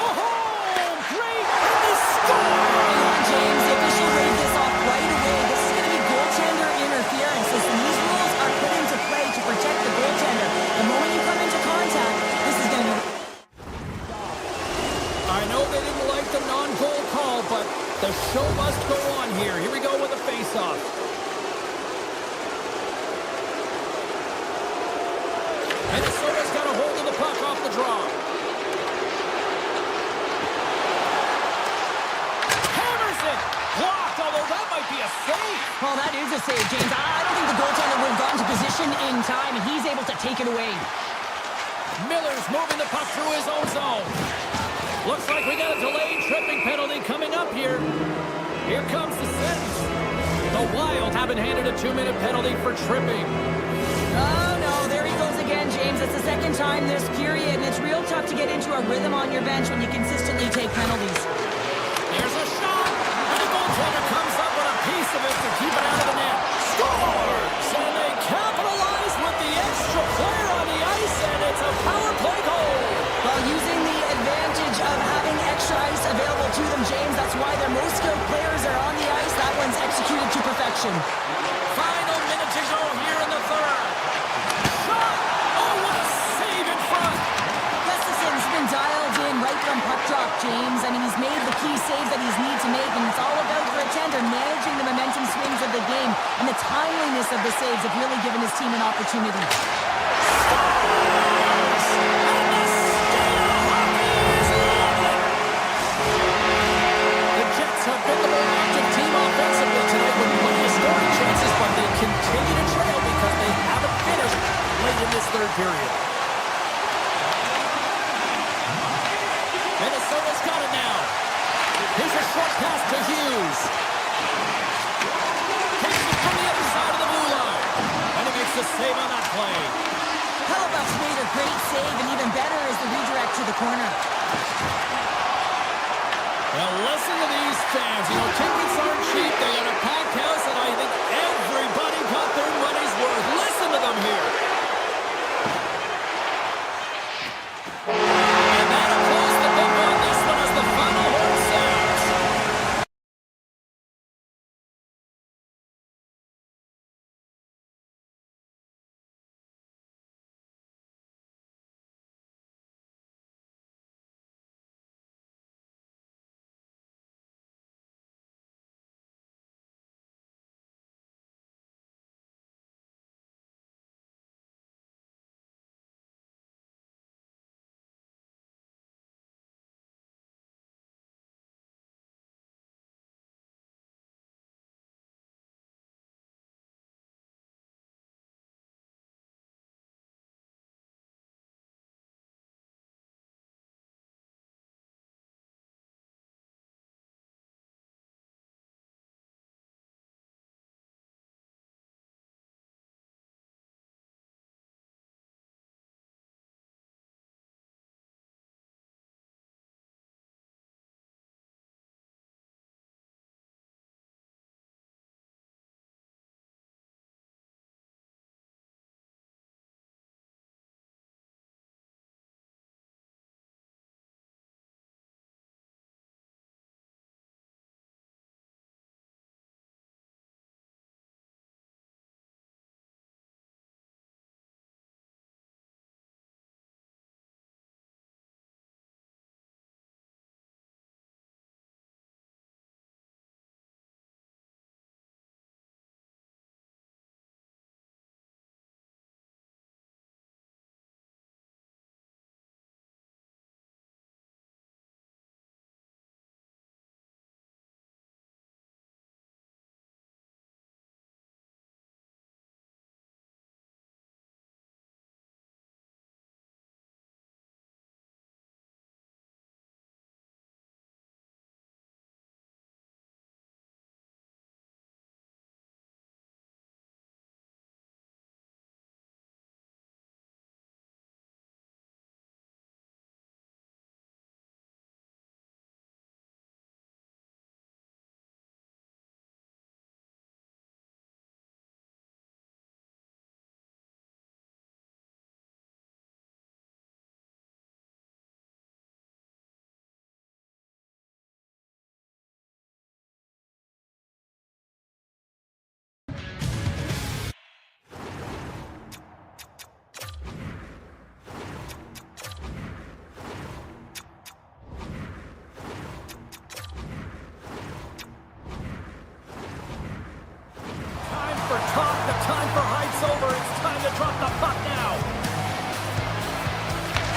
Oh, great. And they score. Hang on, James. The official read this off right away. This is going to be goaltender interference. Listen, these rules are put into play to protect the goaltender. The moment you come into contact, this is going to be... I know they didn't like the non-goal call, but the show must go on here. Here we go with a face-off. Minnesota's got a hold of the puck off the draw. a save. Well, that is a save, James. I don't think the goaltender would have gotten to position in time, and he's able to take it away. Miller's moving the puck through his own zone. Looks like we got a delayed tripping penalty coming up here. Here comes the sentence. The Wild have been handed a 2-minute penalty for tripping. Oh, no, there he goes again, James. It's the second time this period, and it's real tough to get into a rhythm on your bench when you consistently take penalties. Here's a shot, and the goaltender comes up with a piece of it to keep it out of the net. Scores! And they capitalize with the extra player on the ice, and it's a power play goal. Well, using the advantage of having extra ice available to them, James, that's why their most skilled players are on the ice. That one's executed to perfection. Final minute to go here in the third. Shot! Oh, what a save in front! Gustafson's been dialed in right from puck drop, James. I mean, he's made the key saves that he's need to make, and it's all about for a tender managing the momentum swings of the game, and the timeliness of the saves have really given his team an opportunity. Scores! And the state of hockey is lovely! The Jets have been the more active team offensively tonight with plenty of scoring chances, but they continue to trail because they haven't finished late in this third period. Minnesota's got it now. Here's a short pass to Hughes. Takes it from the other side of the blue line. And he makes the save on that play. Hellebuck's made a great save, and even better is the redirect to the corner. Well, listen to these fans. You know, tickets aren't cheap. They got a packed house, and I think everybody got their money's worth. Listen to them here. And that'll close the book on this one as the final horn sounds.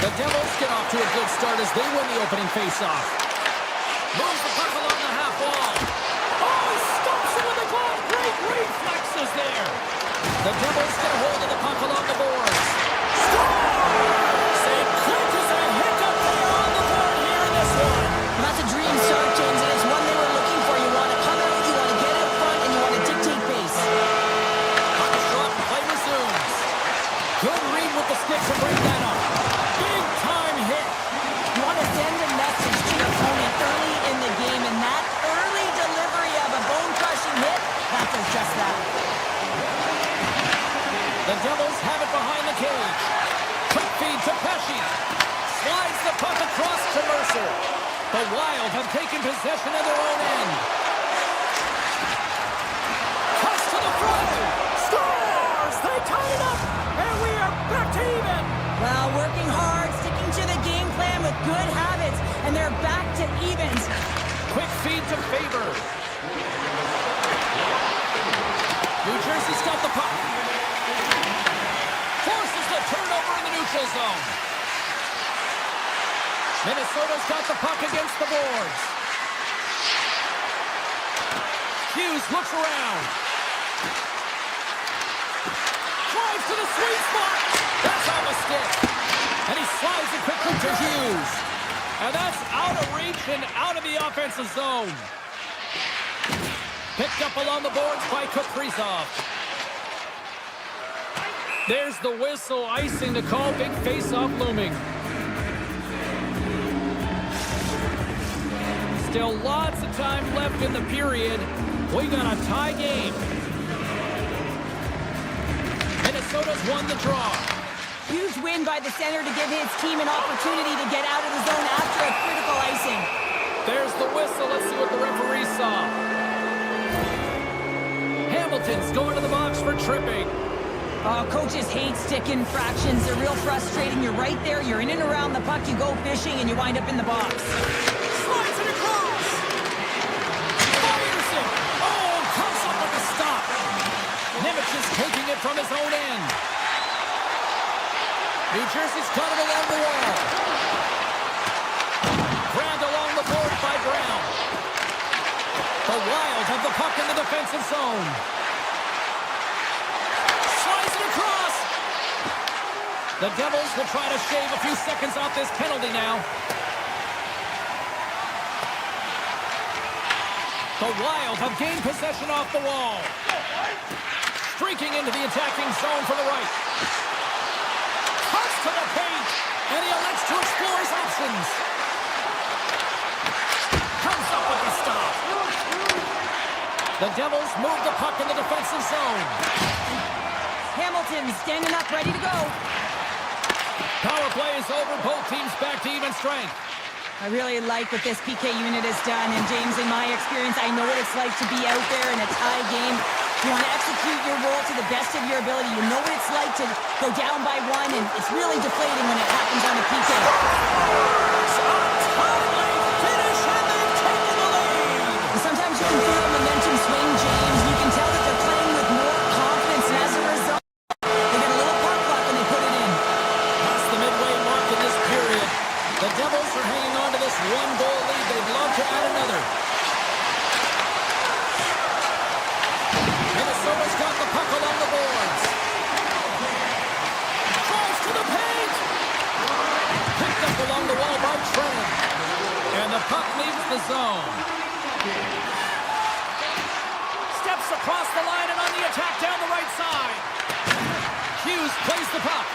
The Devils get off to a good start as they win the opening faceoff. Moves the puck along the half wall. Oh, he stumps it with a glove! Reflexes there. The Devils get a hold of the puck along the boards. Scores! St. Quick is a hiccup there on the board here in this one. Well, that's a dream start, James, and it's one they were looking for. You want to come out, you want to get out front, and you want to dictate pace. Puck shot, play resumes. Good read with the stick to bring that up. Big time hit. You want to send a message to your opponent early in the game, and that early delivery of a bone-crushing hit, that does just that. The Devils have it behind the cage. Quick feed to Pesci. Slides the puck across to Mercer. The Wild have taken possession of their own end. Cuts to the front. Scores! They tie it up, and we are back to even. Well, working hard, sticking to the game plan with good habits, and they're back to evens. Quick feed to Faber. New Jersey's got the puck. Forces the turnover in the neutral zone. Minnesota's got the puck against the boards. Hughes looks around. Drives to the sweet spot. That's on the stick. And he slides it quickly to Hughes. And that's out of reach and out of the offensive zone. Picked up along the boards by Kaprizov. There's the whistle, icing to call, big face-off looming. Still lots of time left in the period. We got a tie game. Minnesota's won the draw. Huge win by the center to give his team an opportunity to get out of the zone after a critical icing. There's the whistle. Let's see what the referee saw. Hamilton's going to the box for tripping. Coaches hate stick infractions. They're real frustrating. You're right there. You're in and around the puck. You go fishing, and you wind up in the box. Slides it across. Fires it. Oh, comes up with a stop. Nemec is taking it from his own end. New Jersey's got it along the wall. Grabbed along the board by Brown. The Wild have the puck in the defensive zone. Slides it across. The Devils will try to shave a few seconds off this penalty now. The Wild have gained possession off the wall. Streaking into the attacking zone for the right. Cuts to the paint, and he elects to explore his options. Comes up with the stop. The Devils move the puck in the defensive zone. Hamilton standing up, ready to go. Power play is over. Both teams back to even strength. I really like what this PK unit has done, and James, in my experience, I know what it's like to be out there in a tie game. You want to execute your role to the best of your ability. You know what it's like to go down by one, and it's really deflating when it happens on a PK. Sometimes you can feel the momentum swing, James. You can tell that they're playing with more confidence, and as a result, they get a little puck luck when they put it in. Past the midway mark in this period, the Devils are hanging on to this one-goal lead. They'd love to add another. Minnesota's got the puck along the boards. Drives to the paint. Picked up along the wall by Trennan. And the puck leaves the zone. Steps across the line and on the attack down the right side. Hughes plays the puck.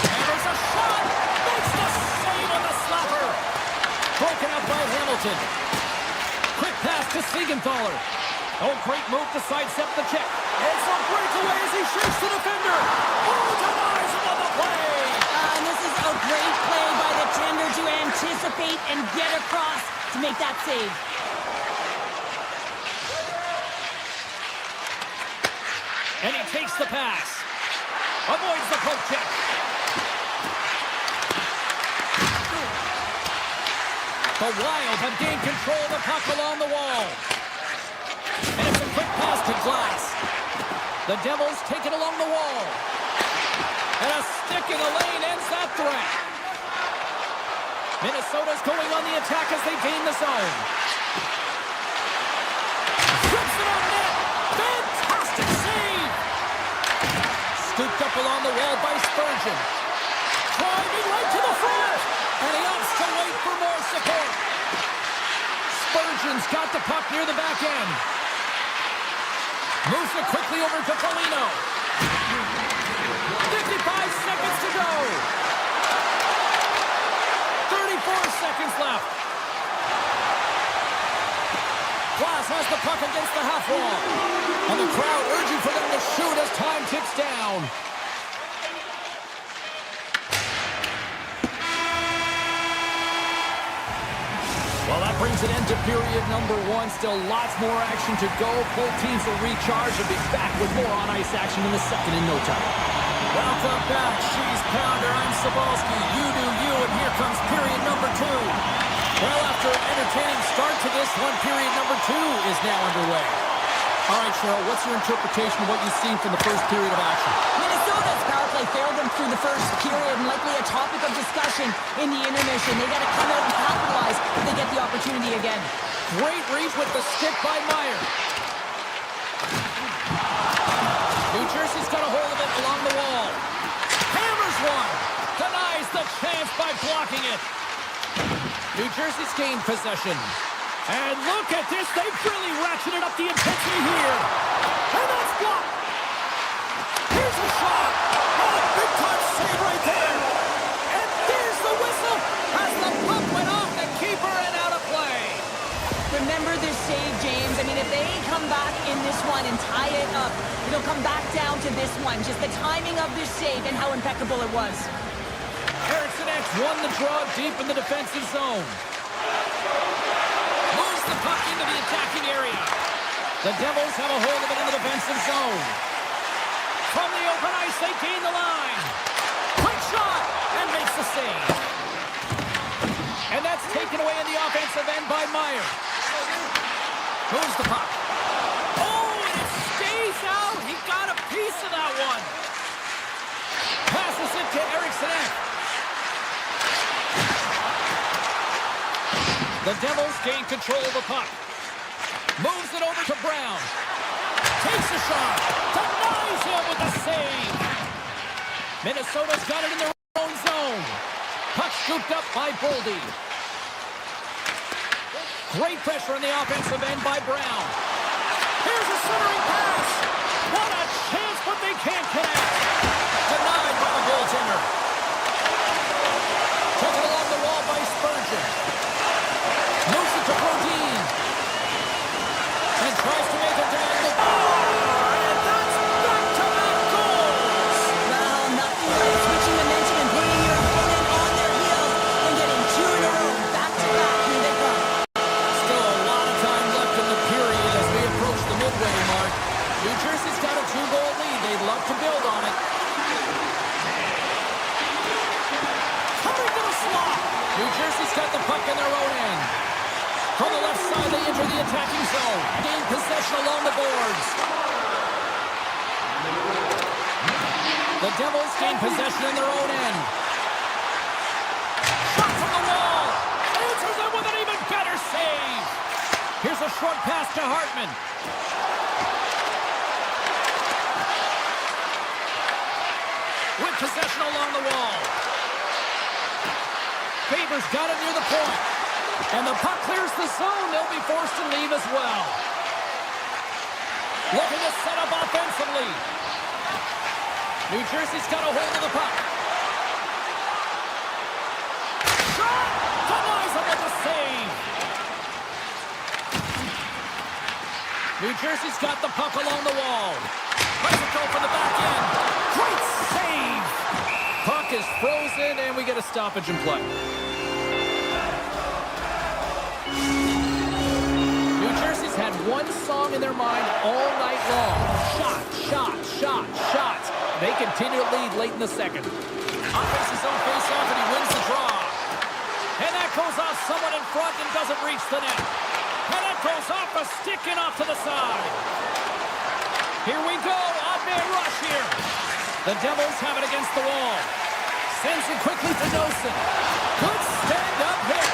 And there's a shot. Makes the save on the slapper. Broken up by Hamilton. Quick pass to Siegenthaler. Oh, great move to sidestep the check. It's a breakaway as he shakes the defender. Oh, denies him on the play. And this is a great play by the tender to anticipate and get across to make that save. And he takes the pass. Avoids the poke check. The Wild have gained control of the puck along the wall. And it's a quick pass to Glass. The Devils take it along the wall. And a stick in the lane ends that threat. Minnesota's going on the attack as they gain the zone. Trips it on net. up along the wall by Spurgeon. Driving right to the front. And he opts to wait for more support. Spurgeon's got the puck near the back end. Moves it quickly over to Foligno. 55 seconds to go. 34 seconds left. Glass has the puck against the half wall. And the crowd urging for them to shoot as time ticks down. Well, that brings an end to period number one. Still lots more action to go. Both teams will recharge and be back with more on-ice action in the second in no time. Welcome back, Cheese Pounder. I'm Sabalski. You do you, and here comes period number two. Well, after an entertaining start to this one, period number two is now underway. All right, Cheryl, what's your interpretation of what you've seen from the first period of action? Minnesota's power play failed them through the first period, and likely a topic of discussion in the intermission. They got to come out and capitalize if they get the opportunity again. Great reach with the stick by Meyer. New Jersey's got a hold of it along the wall. Hammers one. Denies the chance by blocking it. New Jersey's gained possession. And look at this. They've really ratcheted up the intensity here. And that's blocked. Here's a shot. Oh, big time save right there. And there's the whistle as the puck went off the keeper and out of play. Remember this save, James. I mean, if they come back in this one and tie it up, it'll come back down to this one. Just the timing of this save and how impeccable it was. Eriksson X won the draw deep in the defensive zone. Moves the puck into the attacking area. The Devils have a hold of it in the defensive zone. From the open ice, they gain the line. Quick shot, and makes the save. And that's taken away in the offensive end by Meyer. Moves the puck. Oh, and it stays out. He got a piece of that one. Passes it to Eriksson Ek. The Devils gain control of the puck. Moves it over to Brown. Takes a shot. Denies him with a save. Minnesota's got it in their own zone. Puck scooped up by Boldy. Great pressure on the offensive end by Brown. Here's a centering pass. What a chance, but they can't connect. Denied by the goaltender. Taken along the wall by Spurgeon. Moves it to Brodin. And tries to make it down the... And that's back-to-back goals! Well, nothing like switching momentum and putting your opponent on their heels and getting two in a row. Back-to-back, here they come. Still a lot of time left in the period as we approach the midway mark. New Jersey's got a 2-goal lead. They'd love to build on it. Coming to the slot. New Jersey's got the puck in their own end. From the left side, they enter the attacking zone. Gain possession along the boards. The Devils gain possession in their own end. Shot from the wall. Answers it with an even better save. Here's a short pass to Hartman. With possession along the wall. Faber's got it near the point. And the puck clears the zone. They'll be forced to leave as well. Looking to set up offensively. New Jersey's got a hold of the puck. Shot! Denies him with a save. New Jersey's got the puck along the wall. Lets it go from the back end. Great save! Puck is frozen, and we get a stoppage in play. New Jersey's had one song in their mind all night long. Shot, shot, shot, shot. They continue to lead late in the second. Offense his own face-off, and he wins the draw. And that goes off someone in front and doesn't reach the net. And that goes off a stick and off to the side. Here we go. Odd man rush here. The Devils have it against the wall. Sends it quickly to Nelson. Good stand-up hit.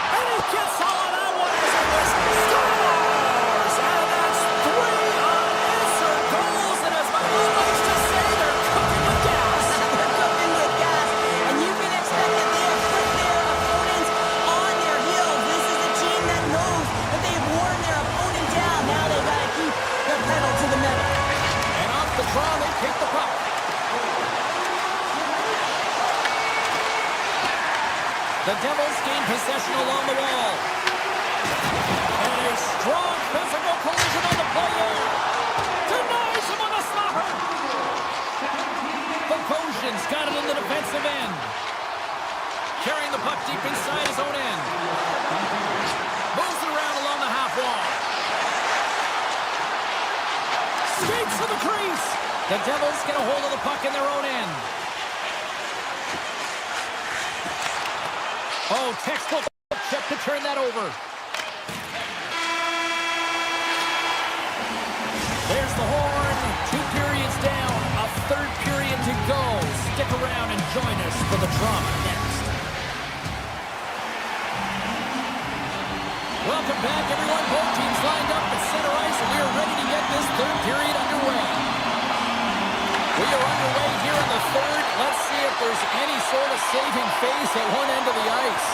And he gets all of that one as it was scores! And that's 3 unanswered goals. And as my mom likes to say, they're cooking with The Devils gain possession along the wall. And a strong physical collision on the play there. Denies him on the slapper. Bogosian's got it in the defensive end. Carrying the puck deep inside his own end. Moves it around along the half wall. Skates to the crease. The Devils get a hold of the puck in their own end. Oh, textbook check to turn that over. There's the horn. 2 periods down. A third period to go. Stick around and join us for the drama next. Welcome back, everyone. Both teams lined up at center ice, and we are ready to get this third period underway. We are underway here in the third. Let's see if there's any sort of saving face at one end of the ice.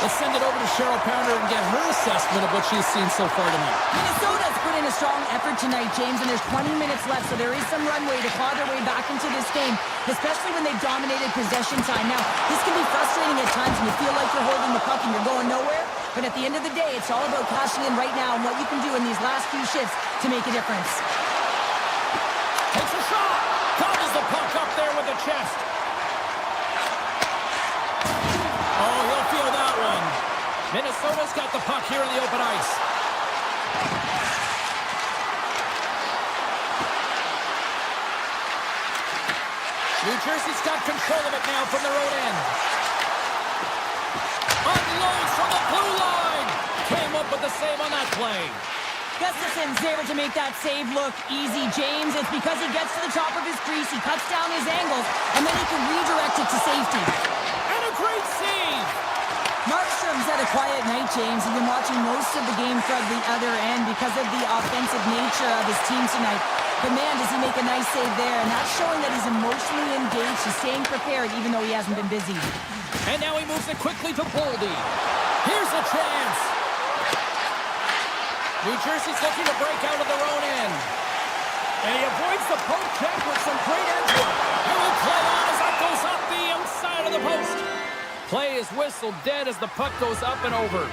Let's send it over to Cheryl Pounder and get her assessment of what she's seen so far tonight. Minnesota's put in a strong effort tonight, James, and there's 20 minutes left, so there is some runway to claw their way back into this game, especially when they've dominated possession time. Now, this can be frustrating at times when you feel like you're holding the puck and you're going nowhere, but at the end of the day, it's all about cashing in right now and what you can do in these last few shifts to make a difference. Takes a shot. Gobbles the puck up there with the chest. Oh, he'll feel that one. Minnesota's got the puck here in the open ice. New Jersey's got control of it now from their own end. Unloads from the blue line. Came up with the save on that play. Gustafson's able to make that save look easy, James. It's because he gets to the top of his crease, he cuts down his angles, and then he can redirect it to safety. And a great save. Markstrom's had a quiet night, James. He's been watching most of the game from the other end because of the offensive nature of his team tonight. But man, does he make a nice save there, and that's showing that he's emotionally engaged. He's staying prepared even though he hasn't been busy. And now he moves it quickly to Boldy. Here's a chance. New Jersey's looking to break out of their own end. And he avoids the poke check with some great edge work. He will play on as that goes up the outside of the post. Play is whistled dead as the puck goes up and over.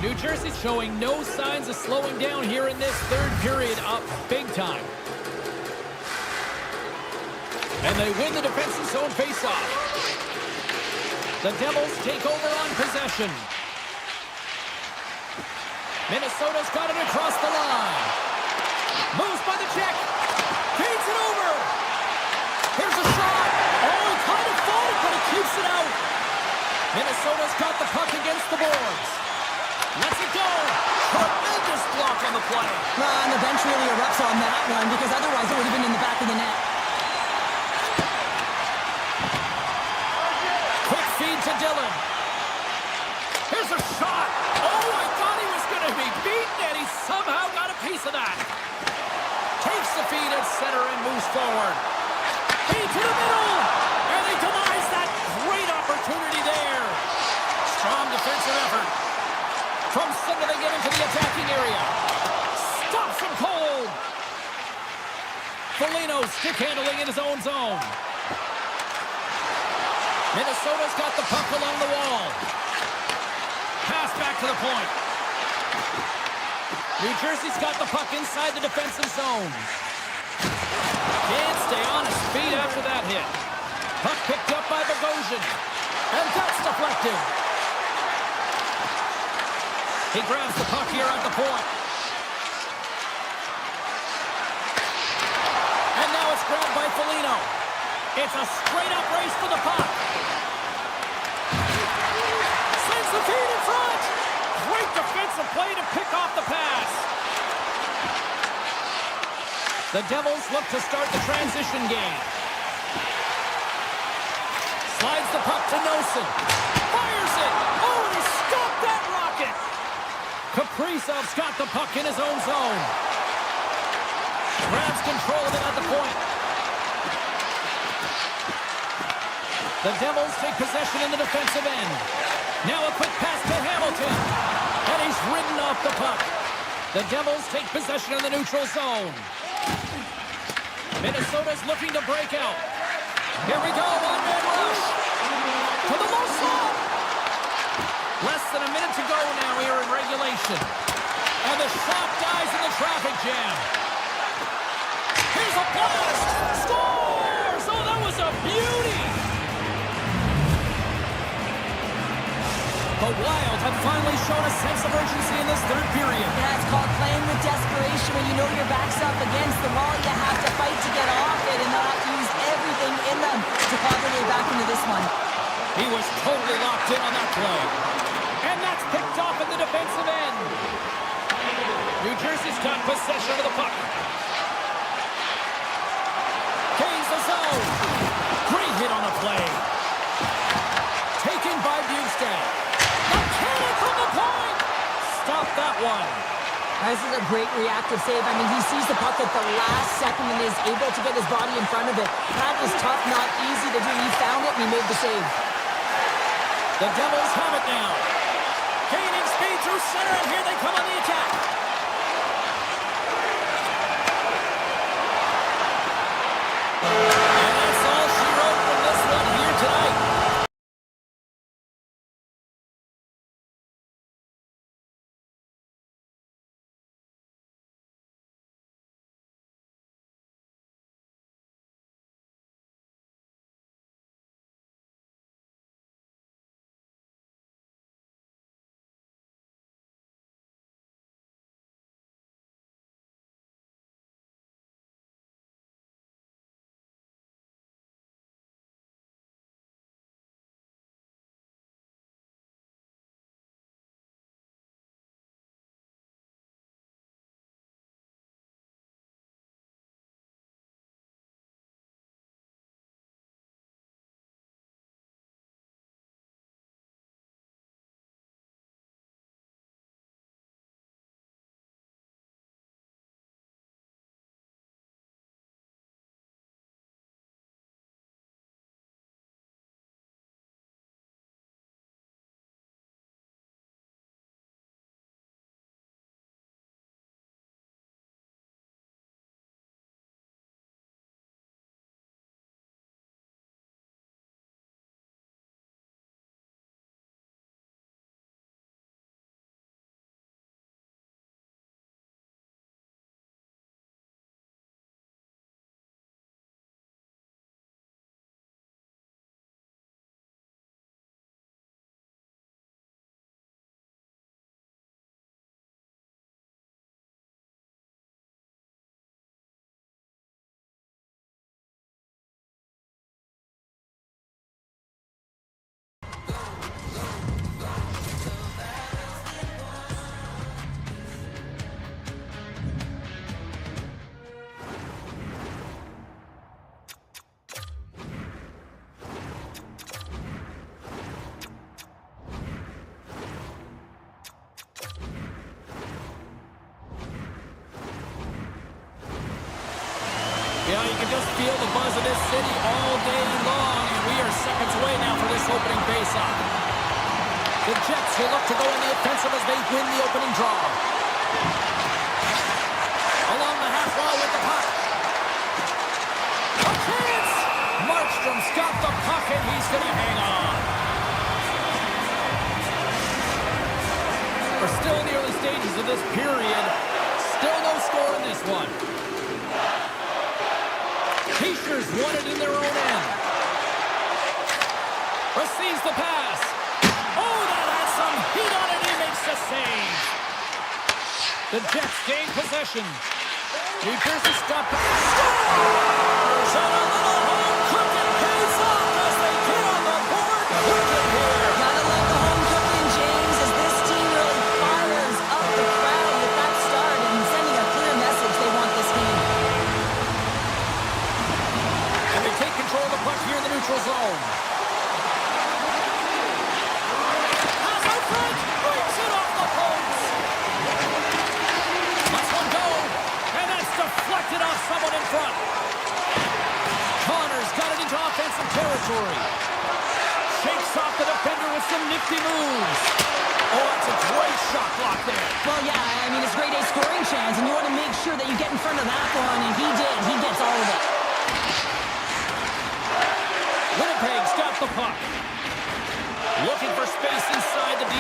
New Jersey's showing no signs of slowing down here in this third period, up big time. And they win the defensive zone faceoff. The Devils take over on possession. Minnesota's got it across the line. Moves by the check. Feeds it over. Here's a shot. Oh, he kind of fought it, but he keeps it out. Minnesota's got the puck against the boards. Lets it go. Tremendous block on the play. And the bench really erupts on that one because otherwise it would have been in the back of the net. Quick feed to Dillon. Here's a shot. Oh, I thought he was going to be beaten, and he somehow got a piece of that. Takes the feed at center and moves forward. Feed to the middle. And he denies that great opportunity there. Strong defensive effort. From center they get into the attacking area. Stops him cold. Foligno stick handling in his own zone. Minnesota's got the puck along the wall. Pass back to the point. New Jersey's got the puck inside the defensive zone. Can't stay on his feet after that hit. Puck picked up by Bogosian. And that's deflected. He grabs the puck here at the point. And now it's grabbed by Foligno. It's a straight-up race for the puck. Sends the feed in front. Great defensive play to pick off the pass. The Devils look to start the transition game. Slides the puck to Nelson. Fires it. Oh, and he stopped that rocket. Kaprizov's got the puck in his own zone. Grabs control of it at the point. The Devils take possession in the defensive end. Now a quick pass to Hamilton. And he's ridden off the puck. The Devils take possession in the neutral zone. Minnesota's looking to break out. Here we go, one-man rush. Less than a minute to go now here in regulation. And the shot dies in the traffic jam. Here's a blast! Scores! Oh, that was a beauty! The Wild have finally shown a sense of urgency in this third period. Yeah, it's called playing with desperation. When you know your back's up against the wall, you have to fight to get off it and not use everything in them to claw their way back into this one. He was totally locked in on that play. And that's picked off at the defensive end. New Jersey's got possession of the puck. Gains the zone. Great hit on the play. Taken by Bugstad. McKinnon from the point. Stop that one. This is a great reactive save. I mean, he sees the puck at the last second and is able to get his body in front of it. That is tough, not easy to do. He found it and he made the save. The Devils have it now. Gaining speed through center, and here they come on the attack. And that's all she wrote from this one here tonight. Yeah, you can just feel the buzz of this city all day long, and we are seconds away now for this opening faceoff. The Jets will look to go in the offensive as they win the opening draw. Along the half wall with the puck. A chance! Markstrom's got the puck, and he's going to hang on. We're still in the early stages of this period. Still no score in this one. Pacers won it in their own end. Receives the pass. Oh, that has some heat on it. He makes the save. The Jets gain possession. New Jersey stop back. Scores! And a little home cooking pays off as they get on the board quickly here. Gotta love the home cooking, James, as this team really fires up the crowd with that start and sending a clear message they want this game. And they take control of the puck here in the neutral zone. Pass out front. Brings it off the post. Lets one go. And that's deflected off someone in front. Connor's got it into offensive territory. Shakes off the defender with some nifty moves. Oh, that's a great shot block there. Well, yeah, I mean, it's grade A scoring chance, and you want to make sure that you get in front of that one, and he did. He gets all of it. Winnipeg's got the puck. Looking for space inside the D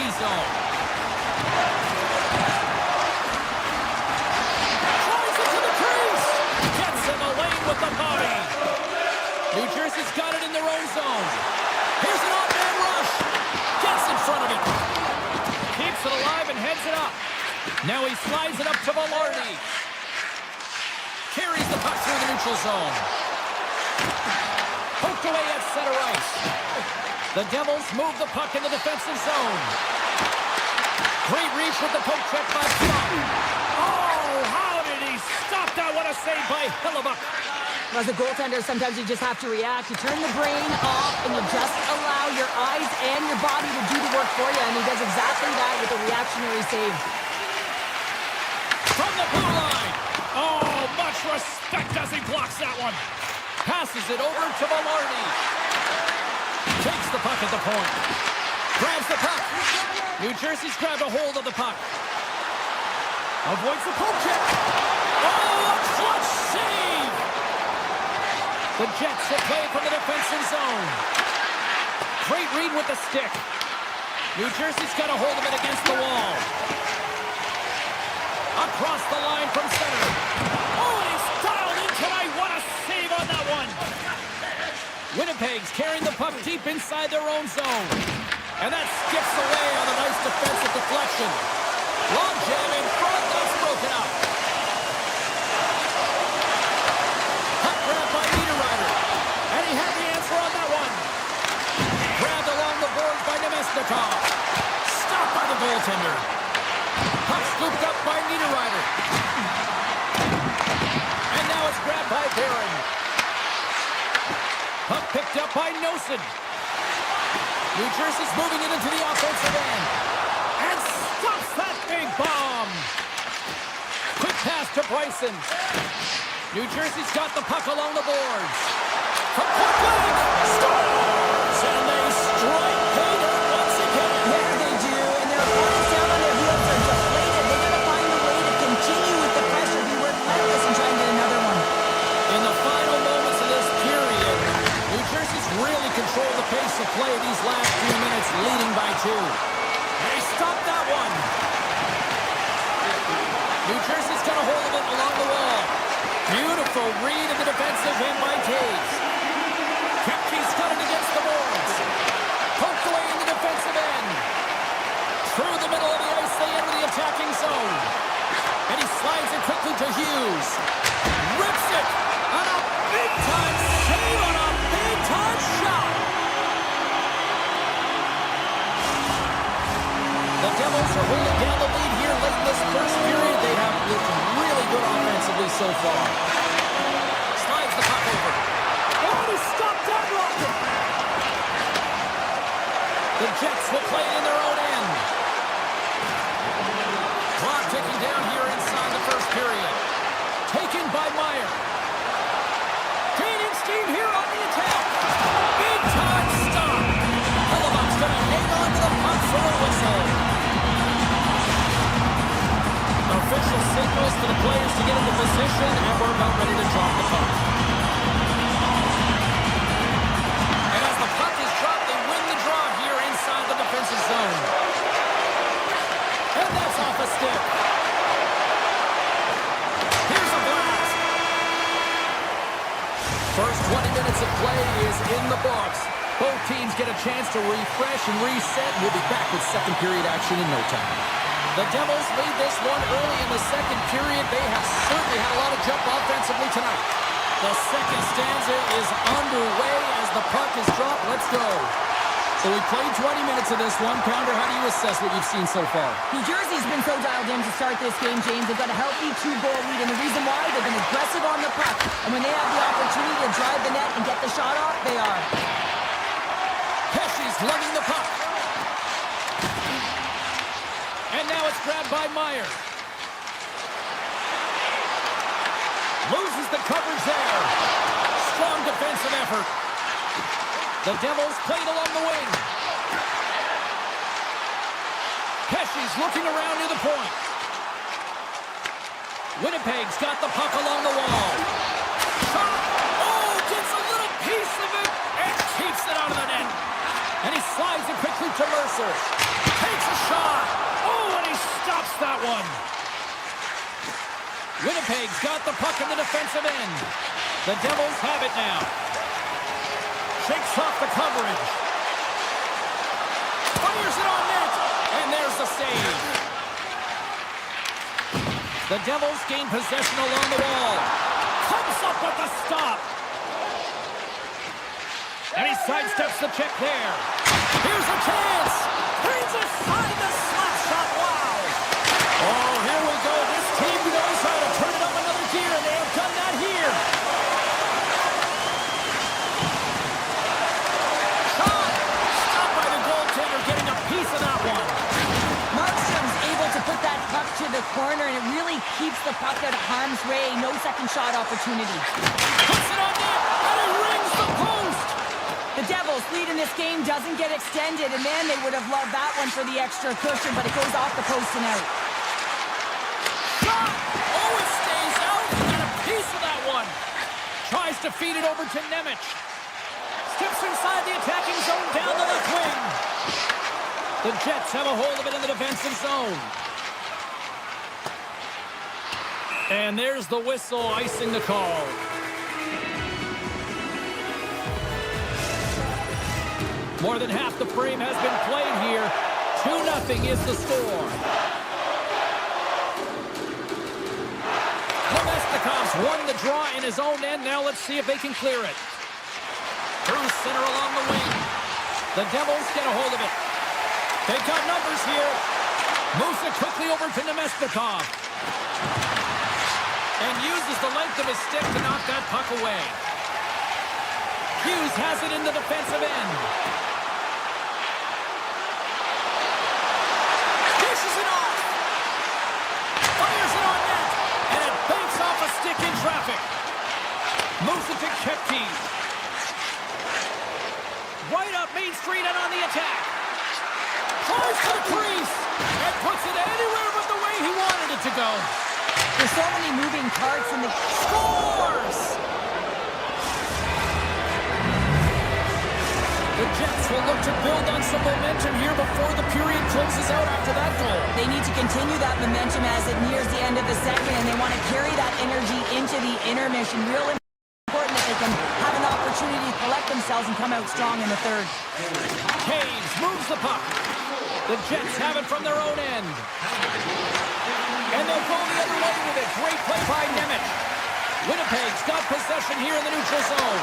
Now he slides it up to Velarde. Carries the puck through the neutral zone. Poked away at center ice. The Devils move the puck in the defensive zone. Great reach with the poke check by Plum. Oh, how did he stop that? What a save by Hellebuyck. As a goaltender, sometimes you just have to react. You turn the brain off, and you just allow your eyes and your body to do the work for you, and he does exactly that with a reactionary save. From the blue line. Oh, much respect as he blocks that one. Passes it over to Velarde. Takes the puck at the point. Grabs the puck. New Jersey's grabbed a hold of the puck. Avoids the poke check. Oh, a clutch save! The Jets will play from the defensive zone. Great read with the stick. New Jersey's got a hold of it against the wall. Across the line from center. Oh, and he's dialed in tonight. What a save on that one. Winnipeg's carrying the puck deep inside their own zone. And that skips away on a nice defensive deflection. Long jam in front. That's broken up. Puck grabbed by Niederreiter. And he had the answer on that one. Grabbed along the boards by Nemesnikov. Stopped by the goaltender. Puck scooped up by Niederreiter. And now it's grabbed by Barron. Puck picked up by Nosen. New Jersey's moving it into the offensive end. And stops that big bomb. Quick pass to Bryson. New Jersey's got the puck along the boards. From point blank. Scores! And they strike Kodiak once again. Yeah, they do. And their opponents down on their heels are deflated. They got to find a way to continue with the pressure, be relentless, and try and get another one. In the final moments of this period, New Jersey's really controlled the pace of play these last few minutes, leading by 2. They stopped that one. New Jersey's got a hold of it along the wall. Beautiful read of the defensive end by Taves. Kepke's got it against the boards. Poked away in the defensive end. Through the middle of the ice, they enter the attacking zone. And he slides it quickly to Hughes. Rips it on a big-time save on a big-time shot. The Devils are holding down the lead here late in this first period. They have looked really good offensively so far. Slides the puck over. Oh, he stopped that rocket. The Jets will play it in their own end. Clock ticking down here inside the first period. Taken by Meyer. Gaining steam here on the attack. Big time stop. Hellebuyck's going to hang on to the puck for a whistle. Official signals for the players to get into position, and we're about ready to drop the puck. And as the puck is dropped, they win the draw here inside the defensive zone. And that's off a stick. Here's a blast. First 20 minutes of play is in the books. Both teams get a chance to refresh and reset, and we'll be back with second period action in no time. The Devils lead this one early in the second period. They have certainly had a lot of jump offensively tonight. The second stanza is underway as the puck is dropped. Let's go. So we played 20 minutes of this one. Pounder, how do you assess what you've seen so far? New Jersey's been so dialed in to start this game, James. They've got a healthy 2-goal lead, and the reason why, they've been aggressive on the puck. And when they have the opportunity to drive the net and get the shot off, they are. Pesci's lugging the puck. And now it's grabbed by Meyer. Loses the coverage there. Strong defensive effort. The Devils played along the wing. Pesci's looking around near the point. Winnipeg's got the puck along the wall. Shot! Oh, gets a little piece of it and keeps it out of the net. And he slides it quickly to Mercer. Takes a shot. Oh, and he stops that one. Winnipeg's got the puck in the defensive end. The Devils have it now. Shakes off the coverage. Fires it on net. And there's the save. The Devils gain possession along the wall. Comes up with the stop. And he sidesteps the check there. Here's a chance. Turns aside the slap shot. Wow. Oh, here we go. This team knows how to turn it up another gear, and they have done that here. Shot. Stopped by the goaltender, getting a piece of that one. Markstrom's able to put that puck to the corner, and it really keeps the puck out of harm's way. No second shot opportunity. Puts it on net, and it rings the post. The Devils' lead in this game doesn't get extended, and man, they would have loved that one for the extra cushion, but it goes off the post and out. Shot! Oh, it stays out. He got a piece of that one. Tries to feed it over to Nemec. Steps inside the attacking zone down the left wing. The Jets have a hold of it in the defensive zone. And there's the whistle icing the call. More than half the frame has been played here. 2-0 is the score. Nemesnikov's won the draw in his own end. Now let's see if they can clear it. Through center along the wing. The Devils get a hold of it. They've got numbers here. Moves it quickly over to Nemesnikov. And uses the length of his stick to knock that puck away. Hughes has it in the defensive end. Dishes it off. Fires it on net. And it banks off a stick in traffic. Moves it to Kepke. Right up Main Street and on the attack. Tries to the crease. And puts it anywhere but the way he wanted it to go. There's so many moving parts in the... Scores! The Jets will look to build on some momentum here before the period closes out after that goal. They need to continue that momentum as it nears the end of the second, and they want to carry that energy into the intermission. Real important that they can have an opportunity to collect themselves and come out strong in the third. Hayes moves the puck. The Jets have it from their own end. And they'll go the other way with it. Great play by Nemec. Winnipeg's got possession here in the neutral zone.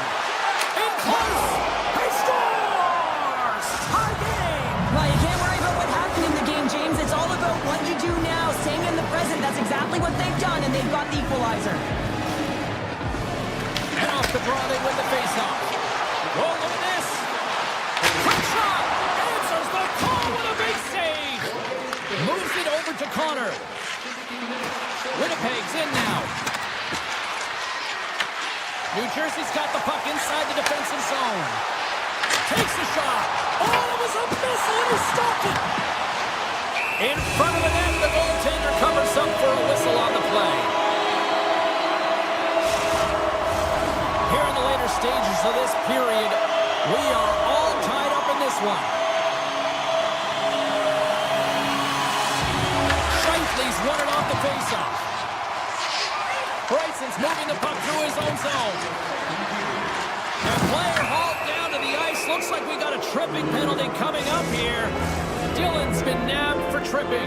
In close! He scores! Tie game! Well, you can't worry about what happened in the game, James. It's all about what you do now, staying in the present. That's exactly what they've done, and they've got the equalizer. And off the draw, they win the faceoff. Oh, look at this! Quick shot! Answers the call with a big save! Moves it over to Connor. Winnipeg's in now. New Jersey's got the puck inside the defensive zone. Takes a shot. Oh, it was a missile and he stopped it. In front of the net, the goaltender covers up for a whistle on the play. Here in the later stages of this period, we are all tied up in this one. Scheifele's won it off the faceoff. Bryson's moving the puck through his own zone. And player hauled down to the ice. Looks like we got a tripping penalty coming up here. Dillon's been nabbed for tripping.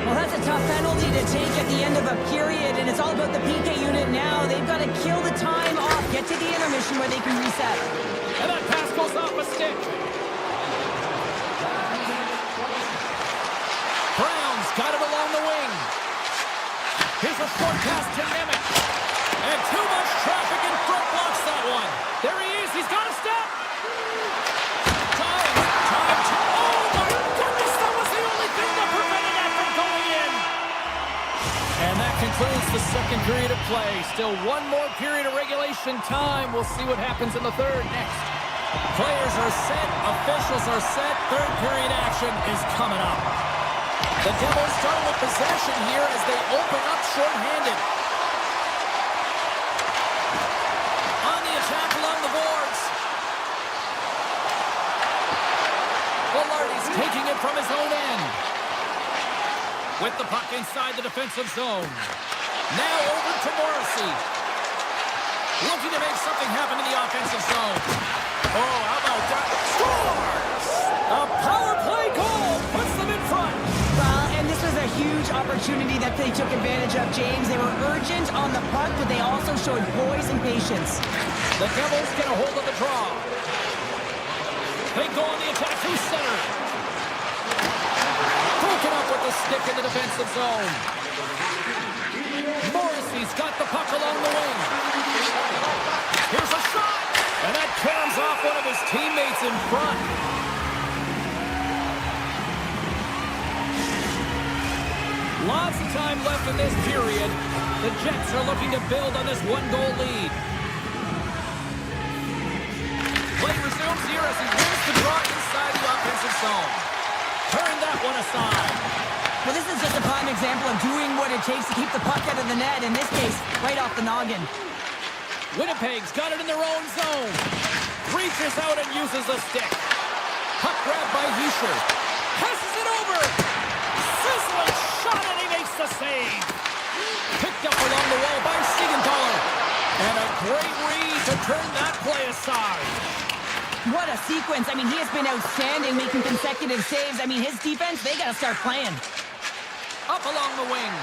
Well, that's a tough penalty to take at the end of a period, and it's all about the PK unit now. They've got to kill the time off, get to the intermission where they can reset. And that pass goes off a stick. Brown's got it along the wing. Here's a short pass to Nemec. And too much traffic in front blocks that one. There he is. He's got a step. Time. Oh, my goodness. That was the only thing that prevented that from going in. And that concludes the second period of play. Still one more period of regulation time. We'll see what happens in the third next. Players are set. Officials are set. Third period action is coming up. The Devils start with possession here as they open up shorthanded. On the attack along the boards. Velarde's taking it from his own end. With the puck inside the defensive zone. Now over to Morrissey. Looking to make something happen in the offensive zone. Oh, how about that? Scores! A power play goal puts them in front. Well, and this was a huge opportunity opportunity that they took advantage of, James. They were urgent on the puck, but they also showed poise and patience. The Devils get a hold of the draw. They go on the attack through center. Broken up with the stick in the defensive zone. Morrissey's got the puck along the wing. Here's a shot! And that comes off one of his teammates in front. Lots of time left in this period. The Jets are looking to build on this one-goal lead. Play resumes here as he wins the draw inside the offensive zone. Turn that one aside. Well, this is just a prime example of doing what it takes to keep the puck out of the net. In this case, right off the noggin. Winnipeg's got it in their own zone. Reaches out and uses the stick. Puck grab by Heischer. Passes it over. Sizzling shot and he makes the save. Picked up along the wall by Siegenthaler. And a great read to turn that play aside. What a sequence. I mean, he has been outstanding, making consecutive saves. I mean, his defense, they got to start playing. Up along the wing.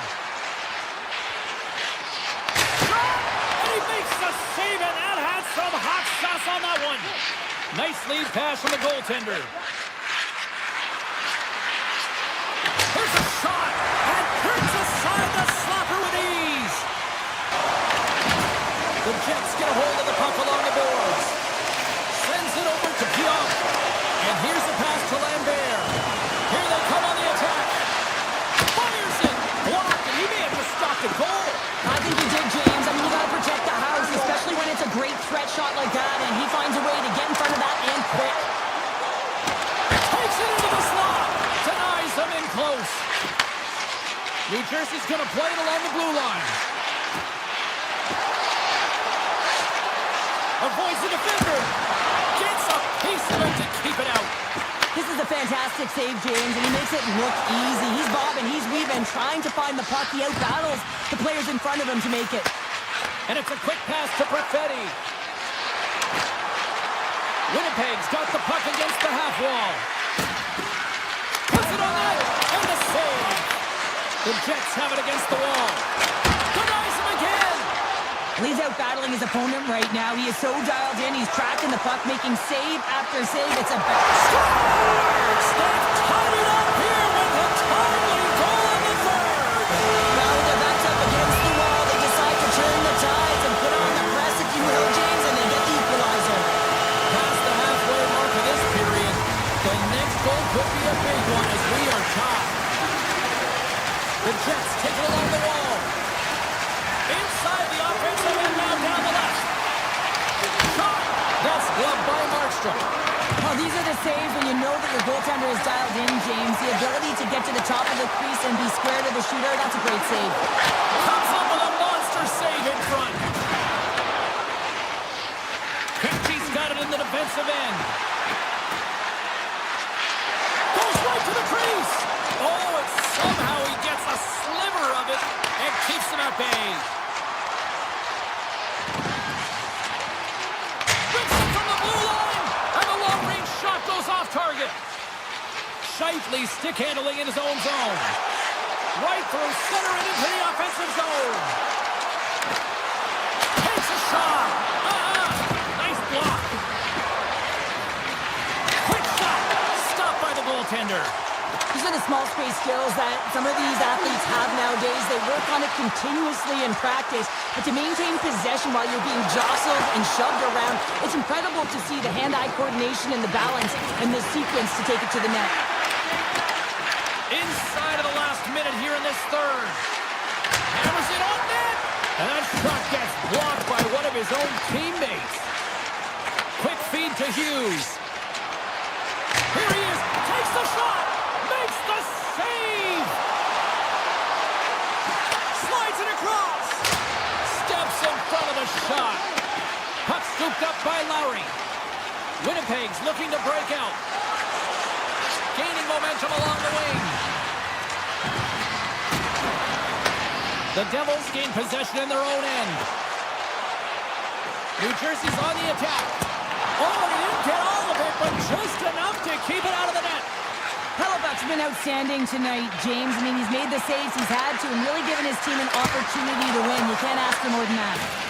Shot! And he makes the save, and that had some hot sauce on that one. Nice lead pass from the goaltender. Here's a shot, and turns aside the slapper with ease. The Jets get a hold of the puck along the boards. Sends it over to Kodiak. And here's the pass to Lambert. Here they come on the attack. Fires it. Blocked, and he may have just stopped a goal. I think he did, James. I mean, you got to protect the house, especially when it's a great threat shot like that, and he finds a way to get in front of that and quick. Takes it into the slot. Denies him in close. New Jersey's going to play it along the blue line. Avoids the defender. Gets a piece of it to keep it out. This is a fantastic save, James, and he makes it look easy. He's bobbing, he's weaving, trying to find the puck. He outbattles the players in front of him to make it. And it's a quick pass to Perfetti. Winnipeg's got the puck against the half wall. Puts it on that, and the save. The Jets have it against the wall. Denies him again. He's out battling his opponent right now. He is so dialed in. He's tracking the puck, making save after save. It's a Scores! They've tied it up here with a timely goal in the third. Now they're backed up against the wall. They decide to turn the tides and put on the press, if you will, James, and they get the equalizer. Past the halfway mark of this period, the next goal could be a big one as we are tied. The Jets take it along the wall. Inside the offensive end now down the left. Shot! That's gloved by Markstrom. Well, these are the saves when you know that your goaltender is dialed in, James. The ability to get to the top of the crease and be square to the shooter, that's a great save. Comes up with a monster save in front. Krejci's got it in the defensive end. Goes right to the crease. Oh, and somehow he gets a sliver of it and keeps him at bay. Rips it from the blue line, and the long-range shot goes off target. Shifley stick handling in his own zone. Right through center and into the offensive zone. Takes a shot. Nice block. Quick shot. Stopped by the goaltender. These are the small space skills that some of these athletes have nowadays. They work on it continuously in practice, but to maintain possession while you're being jostled and shoved around, it's incredible to see the hand-eye coordination and the balance and the sequence to take it to the net. Inside of the last minute here in this third. Hammers it on net. And that shot gets blocked by one of his own teammates. Quick feed to Hughes. Here he is. Takes the shot. Makes the save. Slides it across. Steps in front of the shot. Puck scooped up by Lowry. Winnipeg's looking to break out. Gaining momentum along the wing. The Devils gain possession in their own end. New Jersey's on the attack. Oh, he didn't get all of it, but just enough to keep it out of the net. Halifax been outstanding tonight, James. I mean, he's made the saves he's had to and really given his team an opportunity to win. You can't ask for more than that.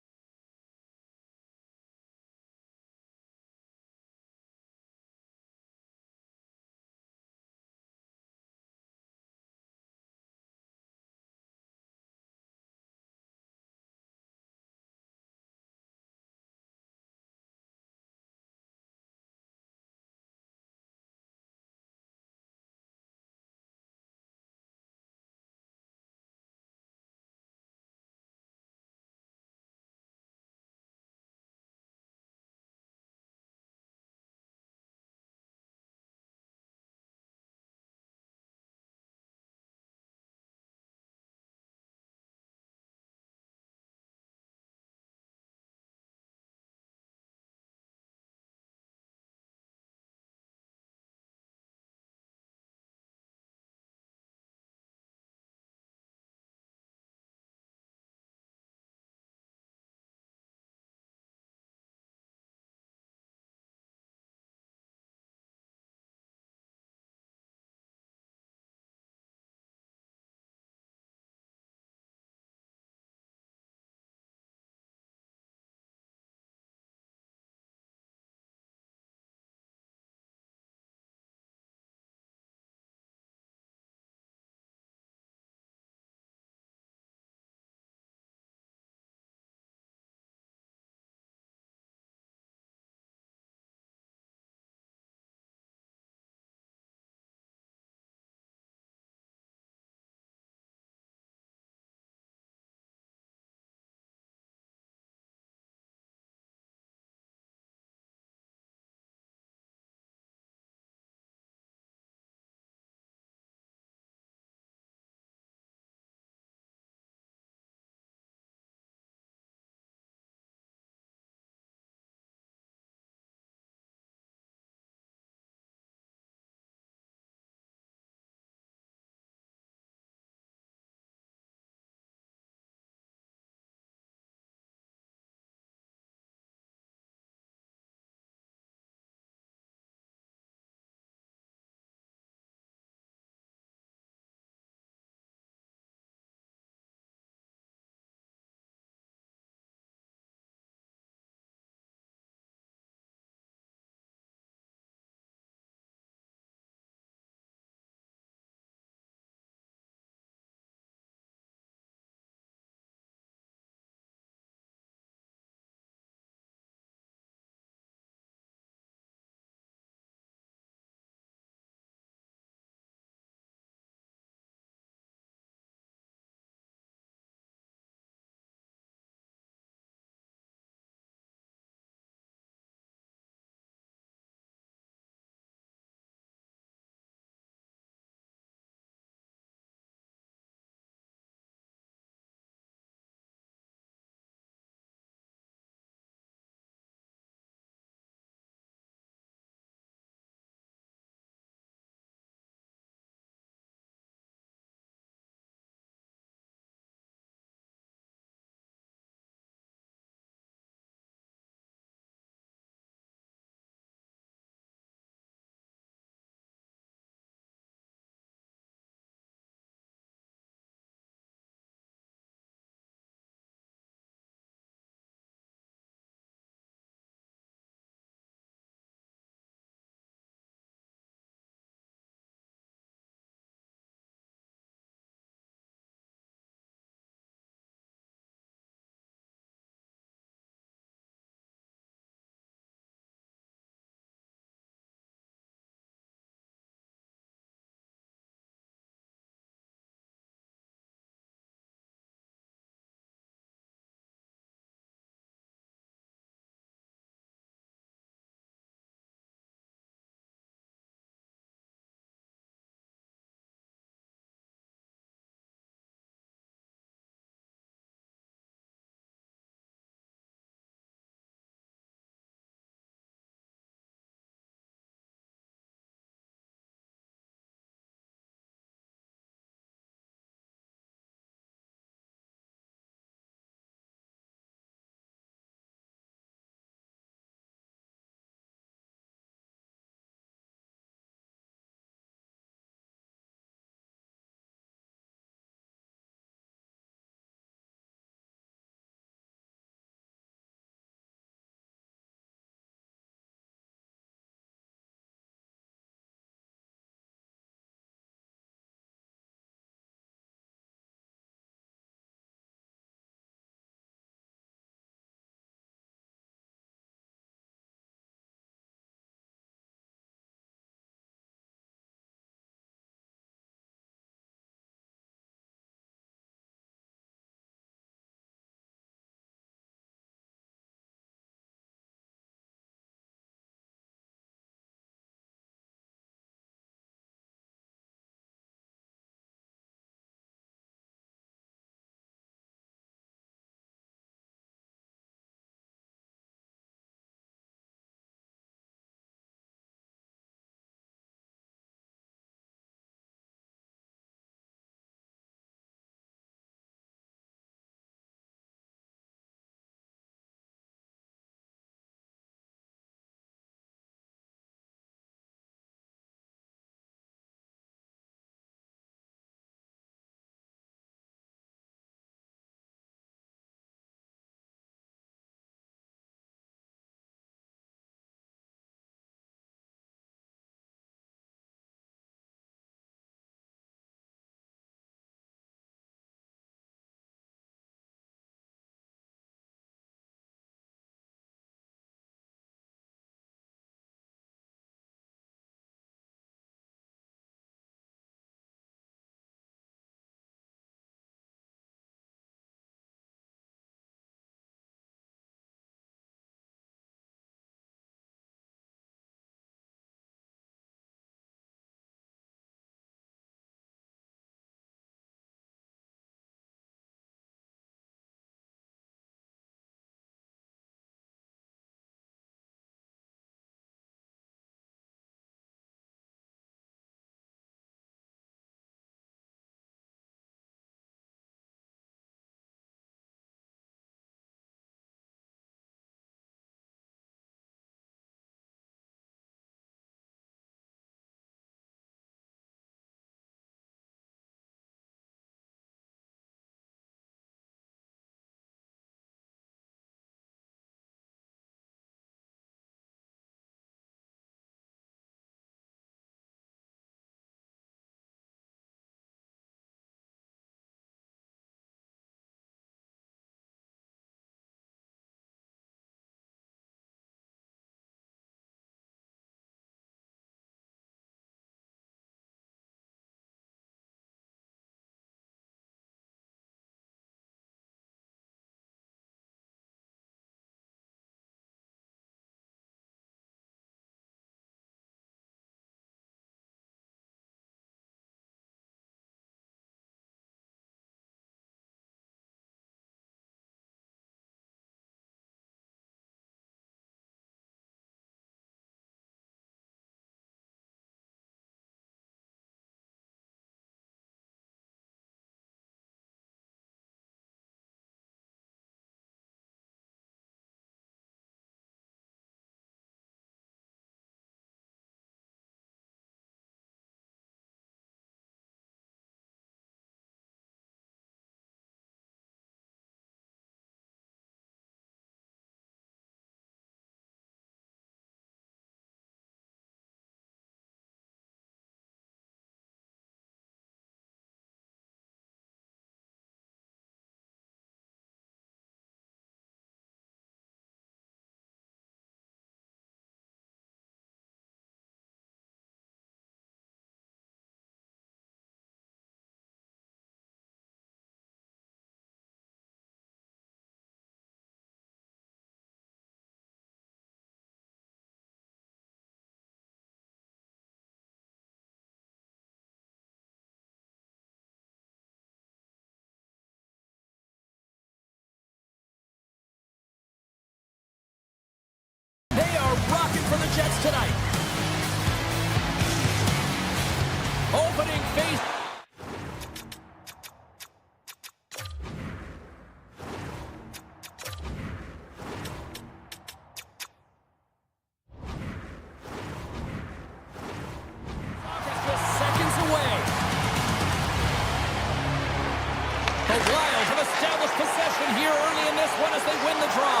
establish possession here early in this one as they win the draw.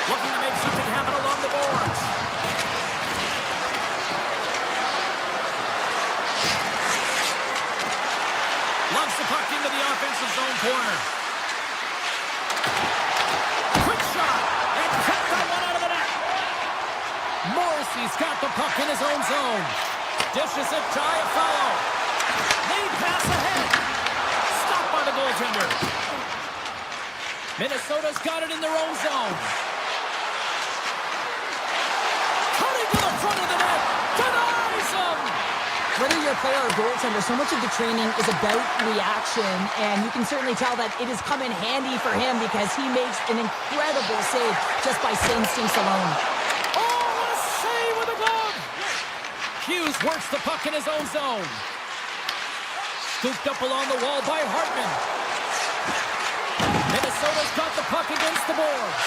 Looking to make something happen along the boards. Lumps the puck into the offensive zone corner. Quick shot, and kept that one out of the net. Morrissey's got the puck in his own zone. Dishes it to Iafallo. Lead pass ahead. Stopped by the goaltender. Minnesota's got it in their own zone. Cutting to the front of the net. Denies him. Whether you're a player or a goaltender, so much of the training is about reaction, and you can certainly tell that it has come in handy for him because he makes an incredible save just by instincts alone. Oh, what a save with a glove! Hughes works the puck in his own zone. Scooped up along the wall by Hartman. Minnesota's got the puck against the boards.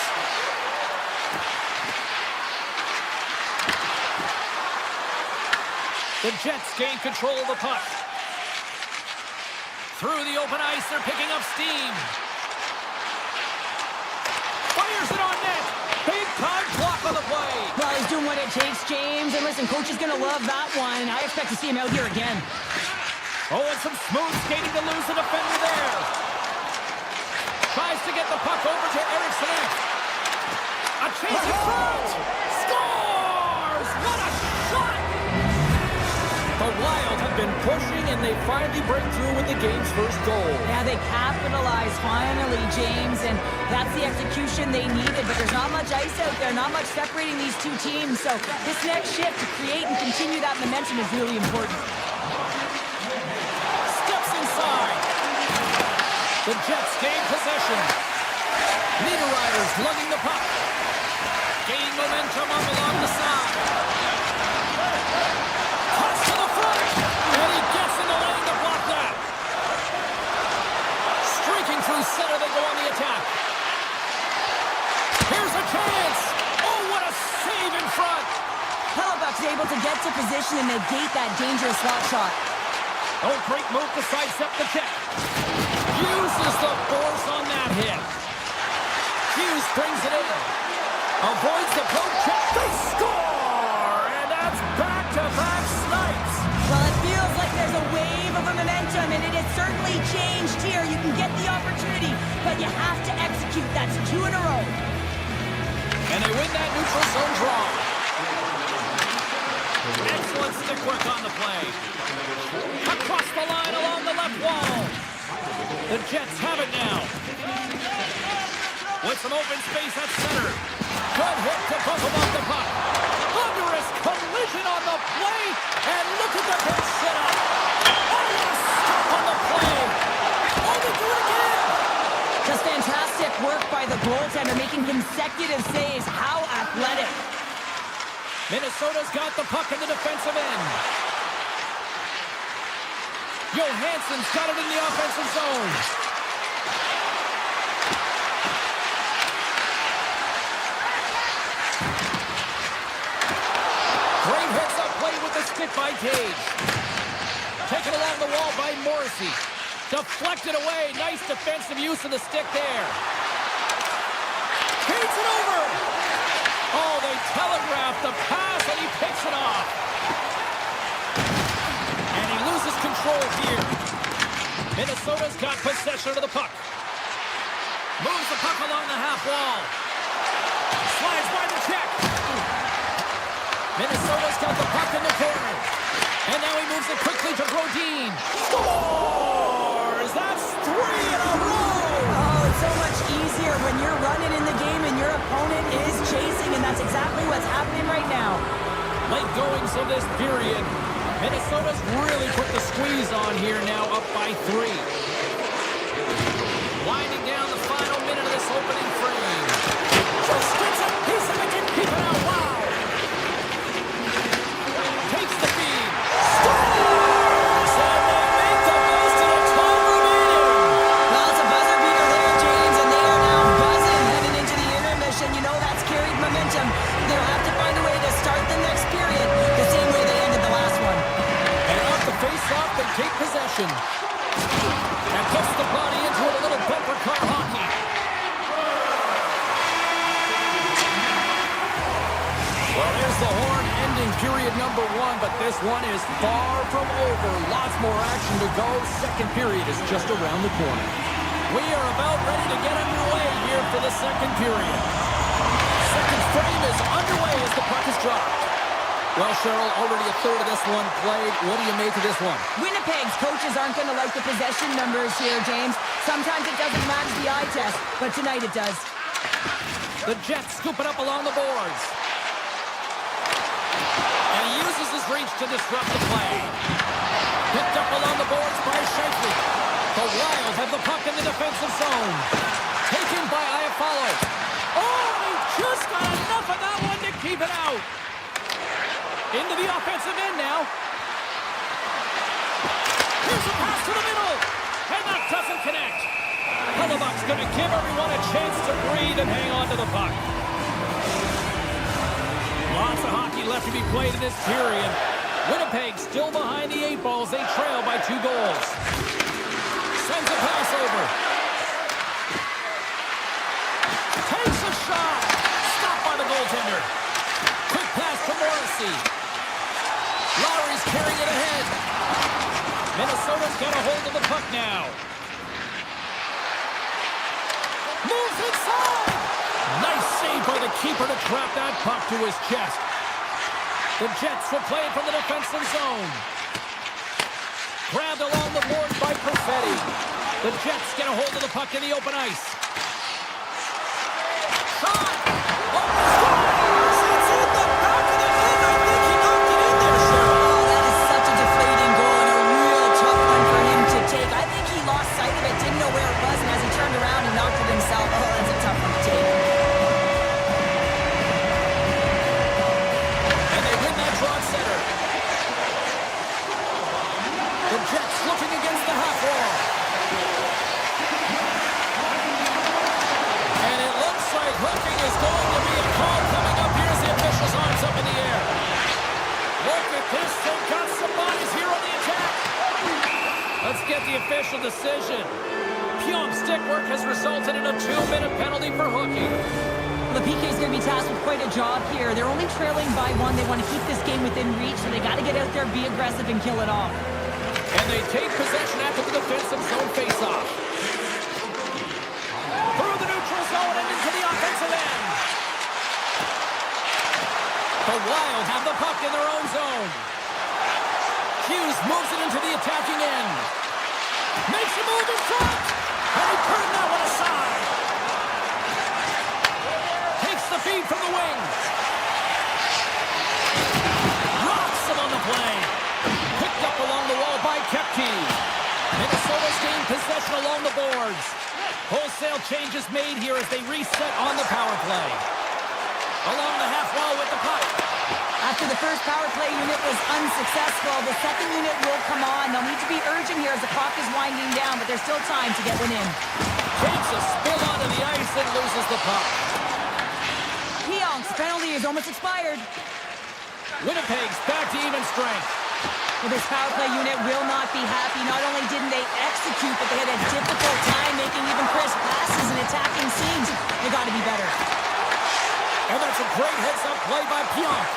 The Jets gain control of the puck. Through the open ice, they're picking up steam. Fires it on net. Big time block on the play. Well, he's doing what it takes, James. And listen, coach is going to love that one. I expect to see him out here again. Oh, and some smooth skating to lose the defender there. Tries to get the puck over to Eriksson. A chance in front. Scores! What a shot! The Wild have been pushing, and they finally break through with the game's first goal. Yeah, they capitalize finally, James, and that's the execution they needed, but there's not much ice out there, not much separating these two teams, so this next shift to create and continue that momentum is really important. Steps inside. The Jets gain possession. Niederreiter's lugging the puck. Gain momentum up along the side. Toss to the front. And he gets in the lane to block that. Streaking through center, they go on the attack. Here's a chance. Oh, what a save in front. Hellebuyck's able to get to position and negate that dangerous slot shot. Oh, great move to sidestep the check. Uses the force on that hit. Hughes brings it in. Avoids the poke check. They score! And that's back-to-back snipes. Well, it feels like there's a wave of momentum, and it has certainly changed here. You can get the opportunity, but you have to execute. That's 2 in a row. And they win that neutral zone draw. Excellent stick work on the play. Across the line along the left wall. The Jets have it now. With some open space at center. Good hit to bump him off the puck. Thunderous collision on the play. And look at the bench set up. Oh, what a stop on the play. Oh, they do it again. Just fantastic work by the goaltender, making consecutive saves. How athletic. Minnesota's got the puck in the defensive end. Johansson's got it in the offensive zone. Great hits up play with the stick by Cage. Taken along the wall by Morrissey. Deflected away. Nice defensive use of the stick there. Feeds it over. Oh, they telegraphed the pass, and he picks it off. And he loses control here. Minnesota's got possession of the puck. Moves the puck along the half wall. Slides by the check. Minnesota's got the puck in the corner. And now he moves it quickly to Brodin. Scores! That's 3 in a row! Oh, it's so much easier when you're running in the game and your opponent is chasing, and that's exactly what's happening right now. Late goings of this period. Minnesota's really put the squeeze on here now, up by 3. Winding down the final minute of this opening frame. Just gets a piece of it and keep it out. Wow! Takes the feed. Scores! And they make the most of the time remaining. Well, it's a buzzer beater there, James, and they are now buzzing heading into the intermission. You know that's carried momentum. They'll have to find a way to start the next period the same way they ended the last one. And off the face-off, they take possession. this one is far from over. Lots more action to go. Second period is just around the corner. We are about ready to get underway here for the second period. Second frame is underway as the puck is dropped. Well, Cheryl, already a third of this one played. What do you make of this one? Winnipeg's coaches aren't going to like the possession numbers here, James. Sometimes it doesn't match the eye test, but tonight it does. The Jets scoop it up along the boards. And he uses his reach to disrupt the play. Picked up along the boards by Shifley. The Wild have the puck in the defensive zone. Taken by Iafallo. Oh, he just got enough of that one to keep it out. Into the offensive end now. Here's a pass to the middle. And that doesn't connect. Hellebuck's going to give everyone a chance to breathe and hang on to the puck. Lots of hockey left to be played in this period. Winnipeg still behind the 8 balls. They trail by 2 goals. Sends a pass over. Takes a shot. Stopped by the goaltender. Quick pass to Morrissey. Lowry's carrying it ahead. Minnesota's got a hold of the puck now. Moves inside. Nice save by the keeper to trap that puck to his chest. The Jets will play it from the defensive zone. Grabbed along the boards by Perfetti. The Jets get a hold of the puck in the open ice. Shot! Oh, scores! It's in the back of the net. I think he knocked it in there, Cheryl. Oh, that is such a deflating goal and a real tough one for him to take. I think he lost sight of it, didn't know where it was, and as he turned around, he knocked it himself. Oh, that's a tough one to take. And they win that draw center. The Jets looking against the half wall. And it looks like hooking is going to be a call coming up. Here's the official's arms up in the air. Look at this. They've got some bodies here on the attack. Let's get the official decision. Pionk stick work has resulted in a 2-minute penalty for hooking. Well, the PK is going to be tasked with quite a job here. They're only trailing by 1. They want to keep this game within reach, so they got to get out there, be aggressive, and kill it off. And they take possession after the defensive zone face-off. Through the neutral zone and into the offensive end. The Wild have the puck in their own zone. Hughes moves it into the attacking end. Makes a move in front. And he turned that one aside. Takes the feed from the wings. Rocks him on the play. Picked up along the wall by Kepke. Minnesota's gained possession along the boards. Wholesale changes made here as they reset on the power play. Along the half wall with the puck. After the first power play unit was unsuccessful, the second unit will come on. They'll need to be urgent here as the clock is winding down, but there's still time to get one in. Takes a spill onto the ice and loses the puck. Pionk's penalty is almost expired. Winnipeg's back to even strength. Well, this power play unit will not be happy. Not only didn't they execute, but they had a difficult time making even crisp passes and attacking scenes. They got to be better. And that's a great heads-up play by Pionk.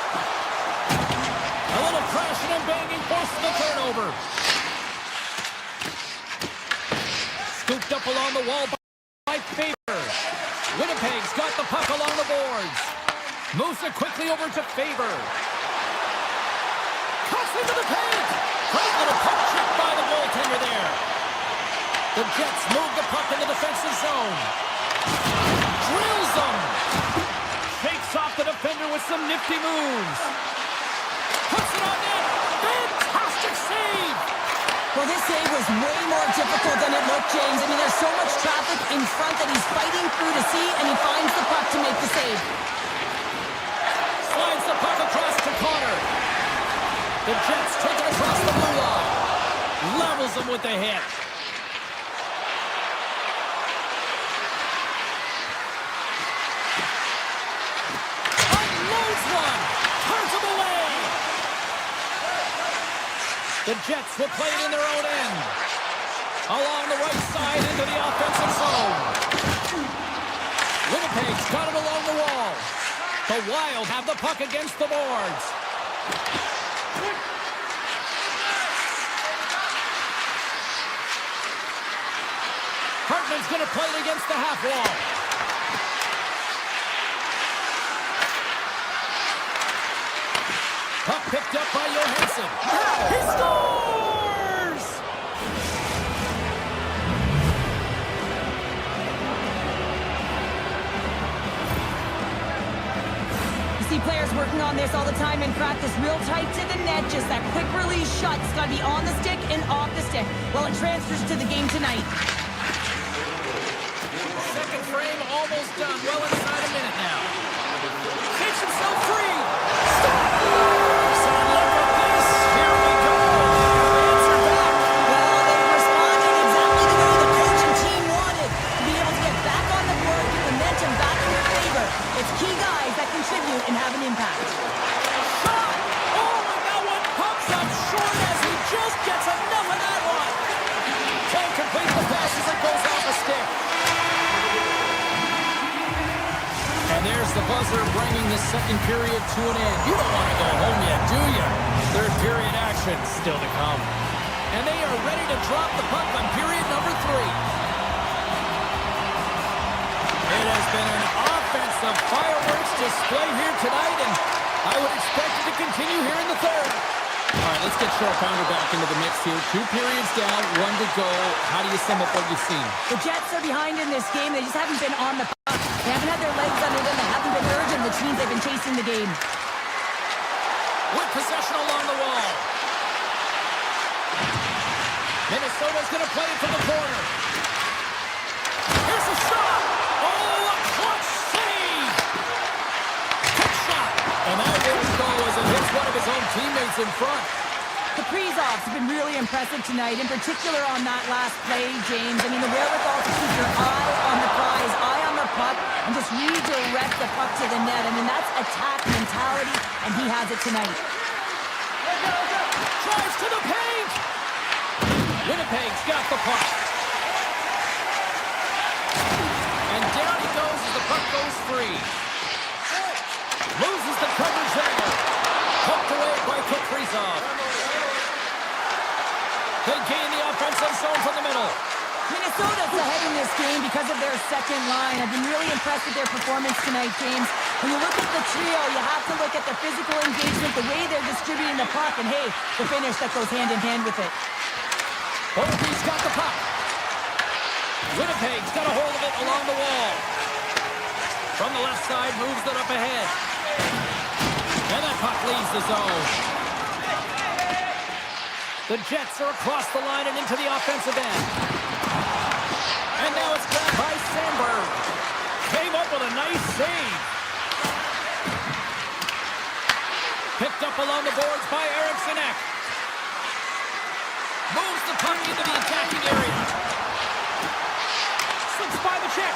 A little crashing and banging forces the turnover. Scooped up along the wall by Faber. Winnipeg's got the puck along the boards. Moves it quickly over to Faber. Cuts into the paint. Great little puck check by the goaltender there. The Jets move the puck in the defensive zone. Drills them. Shakes off the defender with some nifty moves. Puts it on net. Fantastic save. Well, this save was way more difficult than it looked, James. I mean, there's so much traffic in front that he's fighting through to see, and he finds the puck to make the save. Slides the puck across to Connor. The Jets take it across the blue line. Levels him with the hit. Unloads one. Turns him away. The Jets will play it in their own end. Along the right side into the offensive zone. Winnipeg's got it along the wall. The Wild have the puck against the boards. Hartman's going to play it against the half wall. Puck picked up by Johansson. He scores! You see players working on this all the time in practice, real tight to the net. Just that quick release shot. It's got to be on the stick and off the stick. Well, it transfers to the game tonight. Second frame almost done. Well inside a minute now. Takes himself free. Scores! And look at this. Here we go. Answer back. Well, they responded exactly the way the coach and team wanted. To be able to get back on the board, get momentum back in your favor. It's key guys that contribute and have an impact. Shot! Oh, and that one pops up short as he just gets enough of that one. Can't complete the pass as it goes off the stick. And there's the buzzer bringing the second period to an end. You don't want to go home yet, do you? Third period action still to come. And they are ready to drop the puck on period number 3. It has been an offensive fireworks display here tonight, and I would expect it to continue here in the third. All right, let's get Short Pounder back into the mix here. 2 periods down, 1 to go. How do you sum up what you've seen? The Jets are behind in this game. They just haven't been on the puck. They haven't had their legs under them. They haven't been urging the teams they've been chasing the game. With possession along the wall. Minnesota's going to play it from the corner. Here's a shot! Oh, a clutch save! Quick shot! And that will go as it hits one of his own teammates in front. The Kaprizovs have been really impressive tonight, in particular on that last play, James. I mean, the wherewithal to keep your eye on the prize, eye on the puck, and just redirect the puck to the net. I mean, that's attack mentality, and he has it tonight. Drives to the paint! Winnipeg's got the puck. And down he goes as the puck goes free. Loses the coverage there. Poked away by Kaprizov. They gain the offensive zone from the middle. Minnesota's ahead in this game because of their second line. I've been really impressed with their performance tonight, James. When you look at the trio, you have to look at the physical engagement, the way they're distributing the puck, and hey, the finish that goes hand in hand with it. Oakey's got the puck. Winnipeg's got a hold of it along the wall. From the left side, moves it up ahead. And that puck leaves the zone. The Jets are across the line and into the offensive end. And now it's grabbed by Sandberg. Came up with a nice save. Picked up along the boards by Eriksson. Moves the puck into the attacking area. Slips by the check.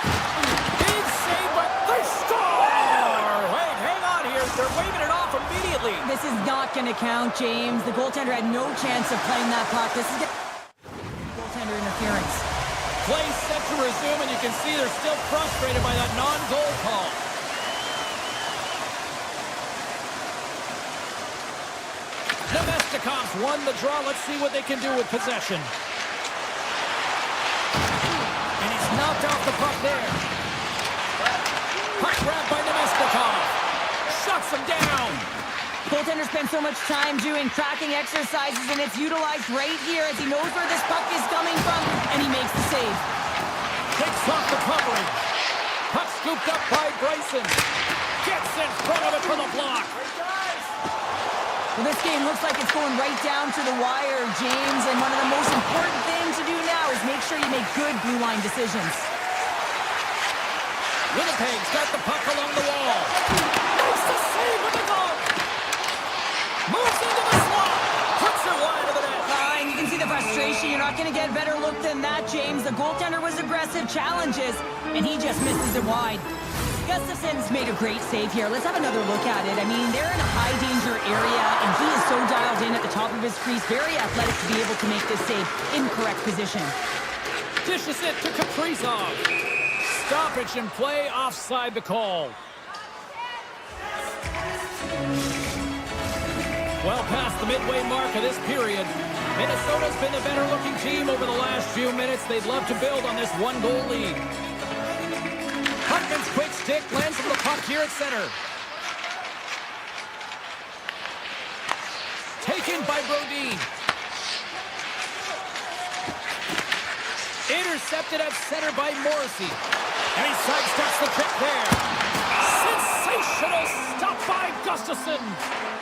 Big save, but they score! Wait, hang on here. They're waving it off immediately. This is not going to count, James. The goaltender had no chance of playing that puck. This is goaltender interference. Play set to resume, and you can see they're still frustrated by that non-goal call. Nemestikov's won the draw. Let's see what they can do with possession. And he's knocked off the puck there. Puck grabbed by Nemestikov. Shuts him down. Goaltender spends so much time doing tracking exercises, and it's utilized right here as he knows where this puck is coming from, and he makes the save. Takes off the coverage. Puck scooped up by Bryson. Gets in front of it for the block. Well, this game looks like it's going right down to the wire, James, and one of the most important things to do now is make sure you make good blue line decisions. Winnipeg's got the puck along the wall. Makes the save with the goal. Moves into the slot. Puts it wide of the net. And you can see the frustration. You're not going to get a better look than that, James. The goaltender was aggressive, challenges, and he just misses it wide. Gustafson's made a great save here. Let's have another look at it. I mean, they're in a high-danger area, and he is so dialed in at the top of his crease. Very athletic to be able to make this save in correct position. Dishes it to Kaprizov. Stoppage in play, offside the call. Well past the midway mark of this period. Minnesota's been the better-looking team over the last few minutes. They'd love to build on this one-goal lead. Hartman's quick stick lands on the puck here at center. Taken by Brodin. Intercepted at center by Morrissey. And he sidesteps the pick there. Sensational stop by Gustafsson.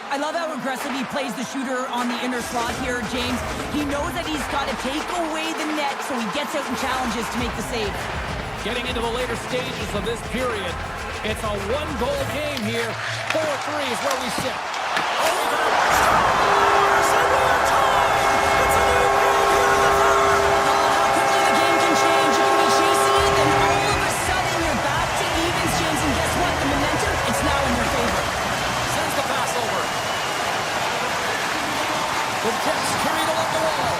I love how aggressive he plays the shooter on the inner slot here, James. He knows that he's got to take away the net, so he gets out and challenges to make the save. Getting into the later stages of this period, it's a one-goal game here. 4-3 is where we sit. The Jets carried along the wall.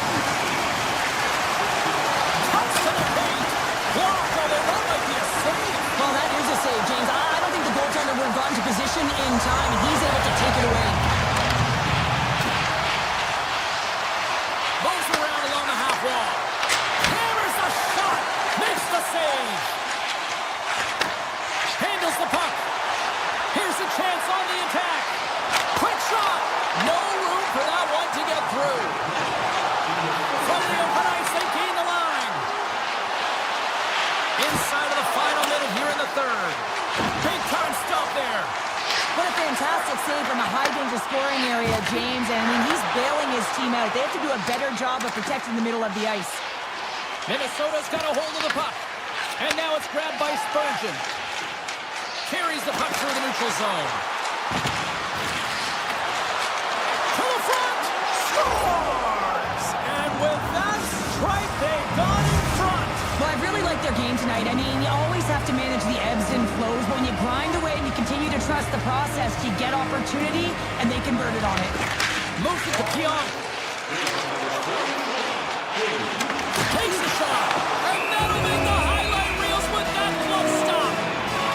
Cuts to the paint. Blocked, although that might be a save. Well, that is a save, James. I don't think the goaltender would have gotten to position in time, and he's able to take it away. Moves around along the half wall. Hammers the shot. Makes the save. Handles the puck. Here's a chance on the attack. Quick shot. No room for that one to get through. From the open ice, they gain the line. Inside of the final minute here in the third. Big time stop there. What a fantastic save from a high-danger scoring area, James. And I mean, he's bailing his team out. They have to do a better job of protecting the middle of the ice. Minnesota's got a hold of the puck. And now it's grabbed by Spurgeon. Carries the puck through the neutral zone. Scores! And with that strike, they've gone in front. Well, I really like their game tonight. I mean, you always have to manage the ebbs and flows. But when you grind away and you continue to trust the process, you get opportunity, and they converted on it. Moves it to Keon. Takes the shot. And that'll make the highlight reels with that glove stop.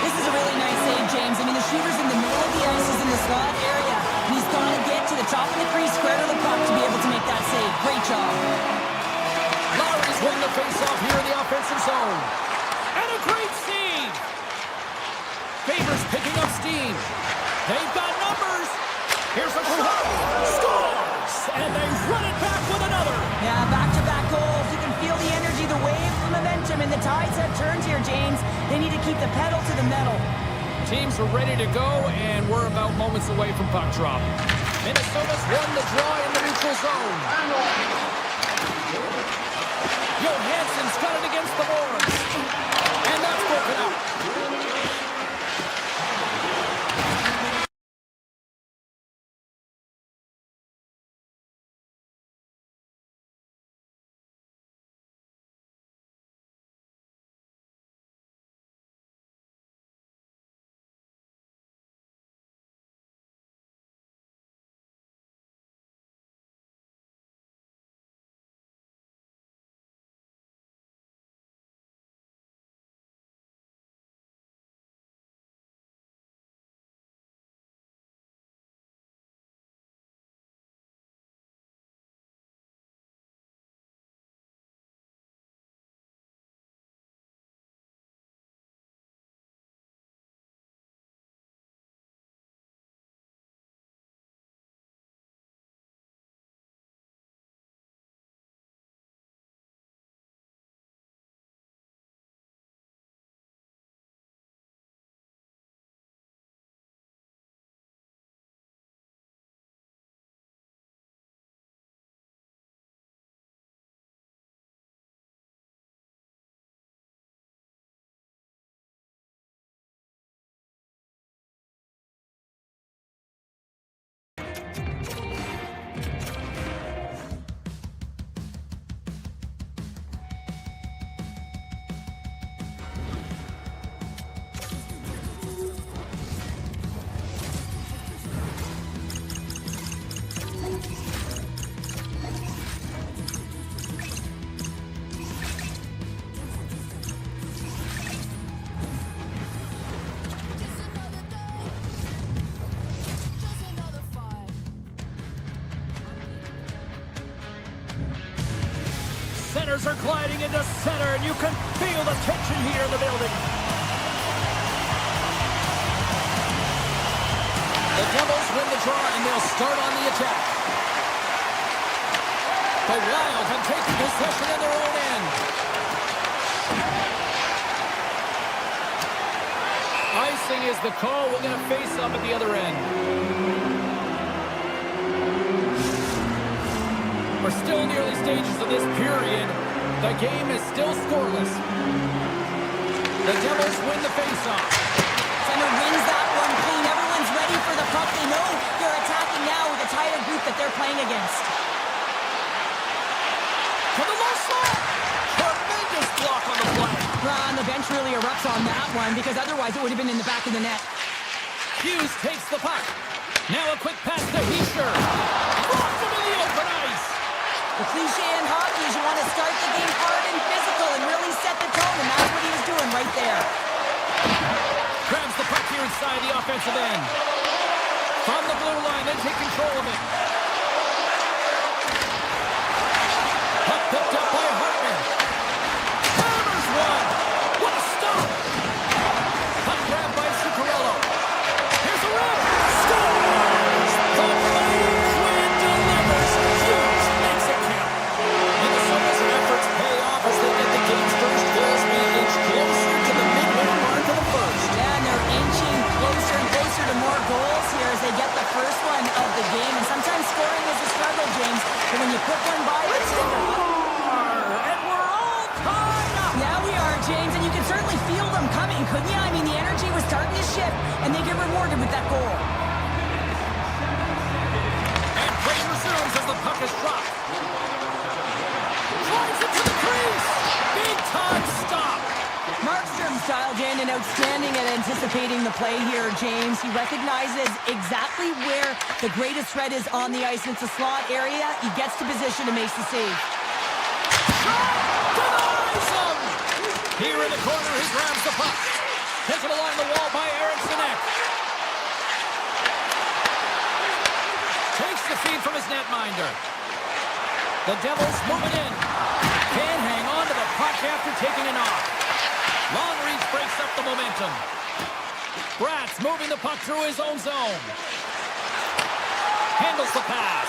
This is a really nice save, James. I mean, the shooter's in the middle of the ice. He's in the slot area. And he's got to get to the top of the crease, square to the puck to be able to make that save. Great job. Lowry's winning the face-off here in the offensive zone. And a great save. Favors picking up steam. They've got numbers. Here's a shot. Scores! And they run it back with another. Yeah, back-to-back goals. You can feel the energy, the wave, the momentum, and the tides have turned here, James. They need to keep the pedal to the metal. Teams are ready to go, and we're about moments away from puck drop. Minnesota's won the draw in the neutral zone. Johansson's got it against the boards. And that's broken out. runners are gliding into center, and you can feel the tension here in the building. The Devils win the draw, and they'll start on the attack. The Wild have taken possession in their own end. Icing is the call. We're going to face up at the other end. We're still in the early stages of this period. The game is still scoreless. The Devils win the faceoff. Center wins that one clean. Everyone's ready for the puck. They know they're attacking now with the tighter group that they're playing against. To the low slot. Tremendous block on the play. And the bench really erupts on that one because otherwise it would have been in the back of the net. Hughes takes the puck. Now a quick pass to Heischer. Blocked him in the open ice. The cliche in hockey is you want to start the game hard and physical and really set the tone, and that's what he was doing right there. Grabs the puck here inside the offensive end. From the blue line, they take control of it. Puck picked up by Hartman. Hammers one. What a stop. Puck grabbed by Zuccarello. Here's a run. Scores. The Mighty Twin delivers. Hughes makes it count. Minnesota's efforts pay off as they get the game's first goals being inched closer to the midway mark of the first. Yeah, and they're inching closer and closer to more goals here as they get the first one of the game. And sometimes scoring is a struggle, James. But when you put one by, it's And we're all tied up. Yeah, we are, James, and you can certainly feel them coming, couldn't you? I mean, the energy was starting to shift, and they get rewarded with that goal. And play resumes as the puck is dropped. Drives it to the crease. Big time stop. Markstrom's dialed in and outstanding at anticipating the play here, James. He recognizes exactly where the greatest threat is on the ice. It's a slot area. He gets to position and makes the save. Denies him. Here in the corner, he grabs the puck. Taken along the wall by Eriksson. Takes the feed from his netminder. The Devils moving in. Can't hang on to the puck after taking a knock. Long reach breaks up the momentum. Bratz moving the puck through his own zone. Handles the pass.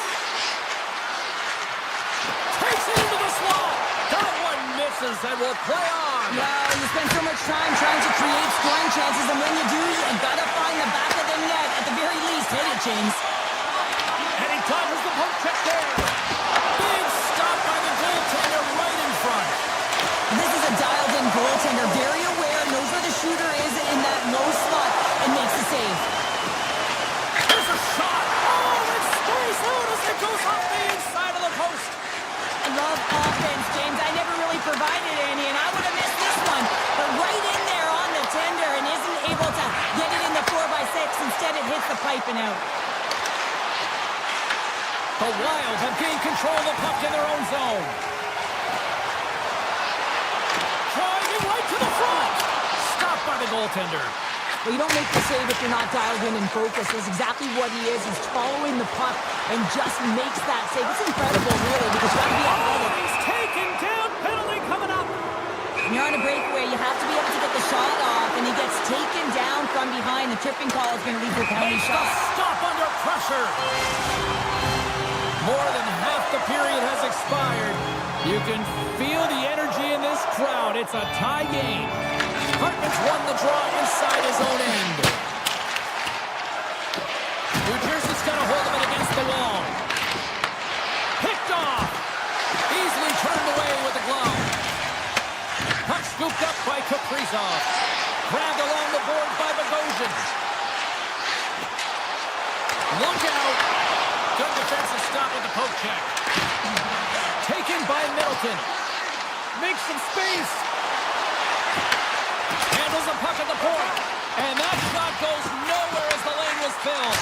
Takes it into the slot. That one misses and will play on. Well, you spend so much time trying to create scoring chances, and when you do, you've got to find the back of the net. At the very least, hit it, James. And he delivers the poke check there. Big stop by the goaltender right in front. This is a dialed-in goaltender, very aware, knows where the shooter is in that low slot, and makes the save. There's a shot. Oh, it's squeezed out as it goes off the inside of the post. I love offense, James. I never really provided any, and I would have missed this one. But right in there on the tender and isn't able to get it in the 4x6. Instead, it hits the pipe and out. The Wild have gained control of the puck in their own zone. Driving right to the front. Stopped by the goaltender. Well, you don't make the save if you're not dialed in and focused. That's exactly what he is. He's following the puck and just makes that save. It's incredible, really, because you have to be athletic. He's taken down. Penalty coming up. When you're on a breakaway, you have to be able to get the shot off, and he gets taken down from behind. The tripping call is going to lead to a penalty Makes shot. the stop under pressure. More than half the period has expired. You can feel the energy in this crowd. It's a tie game. Hartman's won the draw inside his own end. New Jersey's got a hold of it against the wall. Picked off. Easily turned away with the glove. Puck scooped up by Kaprizov. Grabbed along the boards by Bogosian. Look out. Good defensive stop with the poke check. Taken by Middleton. Makes some space. Handles the puck at the point. And that shot goes nowhere as the lane was filled.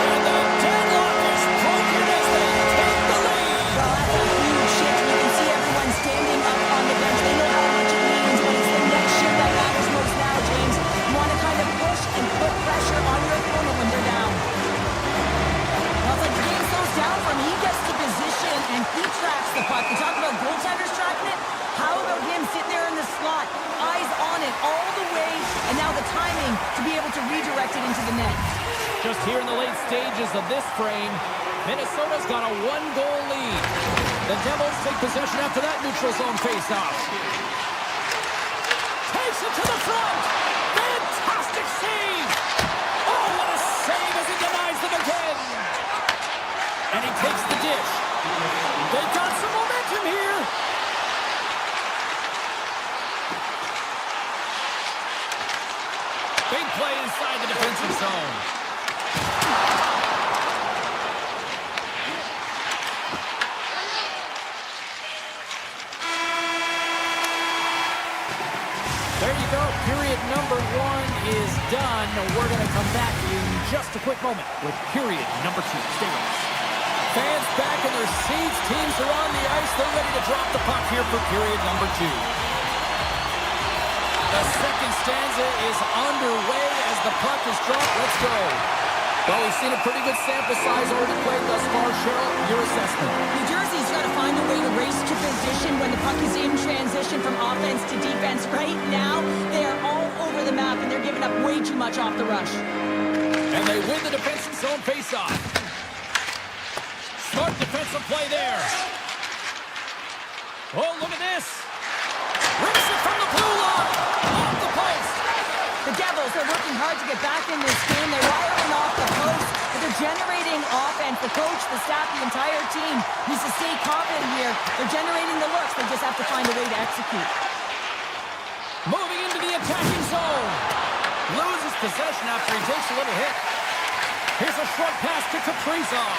And the deadlock is broken as they take the lead. Well, that's a huge shift. You can see everyone standing up on the bench. They know how much it means, but it's the next shift that matters most now, James. You want to kind of push and put pressure on your opponent when they're down. Well, it's like the game slows down for him. He gets to position and he tracks the sit there in the slot, eyes on it all the way, and now the timing to be able to redirect it into the net. Just here in the late stages of this frame, Minnesota's got a one-goal lead. The Devils take possession after that neutral zone faceoff. Takes it to the front. Fantastic save. Oh, what a save as he denies them again. And he takes the dish. They've got some momentum here. Big play inside the defensive zone. There you go. Period number 1 is done. We're going to come back in just a quick moment with period number 2. Stay with us. Fans back in their seats. Teams are on the ice. They're ready to drop the puck here for period number 2. The second stanza is underway as the puck is dropped. Let's go. Well, we've seen a pretty good sample size already played thus far. Cheryl, your assessment. New Jersey's got to find a way to race to position when the puck is in transition from offense to defense. Right now, they are all over the map, and they're giving up way too much off the rush. And they win the defensive zone faceoff. Smart defensive play there. Oh, look at this. Rips it from the blue line. Off the post. The Devils are working hard to get back in this game. They're wiring off the post, but they're generating offense. The coach, the staff, the entire team needs to stay confident here. They're generating the looks. They just have to find a way to execute. Moving into the attacking zone. Loses possession after he takes a little hit. Here's a short pass to Kaprizov.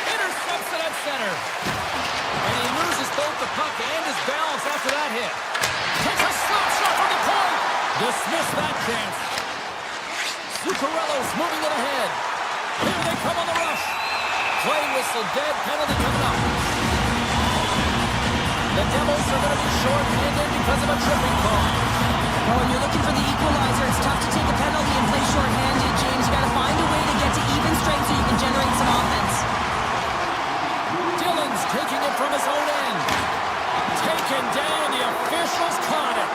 Intercepts it at center. And he loses both the puck and his balance after that hit. Takes a slap shot from the point. Dismiss that chance. Zuccarello's moving it ahead. Here they come on the rush. Play whistle dead. Penalty coming up. The Devils are going to be short-handed because of a tripping call. Well, when you're looking for the equalizer, it's tough to take a penalty and play short-handed, James. You got to find a way to get to even strength so you can generate some offense. Dillon's taking it from his own end. Taken down. The officials caught it.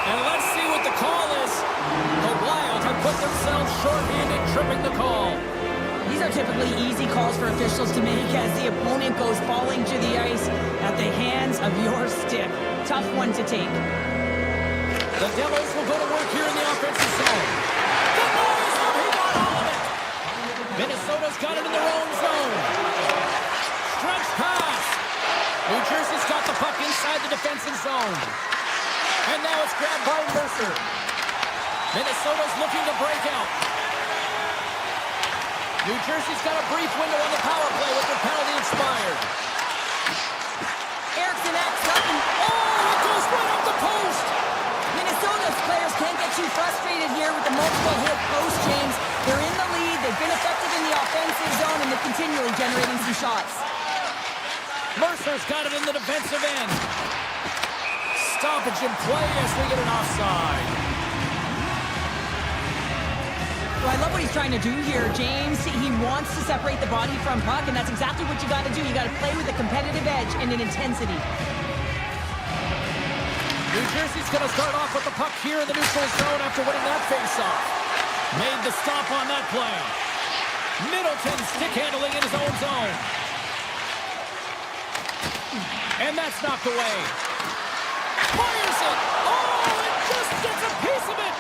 And let's see what the call is. The Wild have put themselves short-handed, tripping the call. These are typically easy calls for officials to make as the opponent goes falling to the ice at the hands of your stick. Tough one to take. The Devils will go to work here in the offensive zone. The noise, he got all of it. Minnesota's got it in their own zone. Stretch pass. New Jersey's got the puck inside the defensive zone. And now it's grabbed by Mercer. Minnesota's looking to break out. New Jersey's got a brief window on the power play with their penalty expired. Erickson acts up and It goes right up the post. Minnesota's players can't get too frustrated here with the multiple hit post, James. They're in the lead. They've been effective in the offensive zone, and they're continually generating some shots. Mercer's got it in the defensive end. Stoppage in play as we get an offside. Well, I love what he's trying to do here, James. He wants to separate the body from puck, and that's exactly what you got to do. You got to play with a competitive edge and an intensity. New Jersey's going to start off with the puck here in the neutral zone after winning that faceoff. Made the stop on that play. Middleton stick handling in his own zone. And that's knocked away. Fires it! Oh, it just gets a piece of it!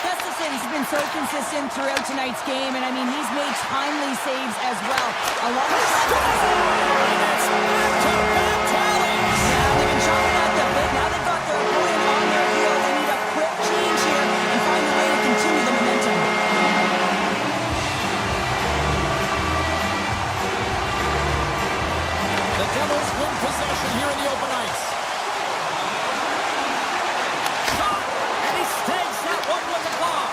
Gustafson's been so consistent throughout tonight's game, and I mean, he's made timely saves as well. Along with And it's back-to-back tallies! yeah, they've been chopping at the bit. Now they've got their opponent on their heels. They need a quick change here and find a way to continue the momentum. The Devils win possession here in the open ice. Shot! And he stays that one with the glove.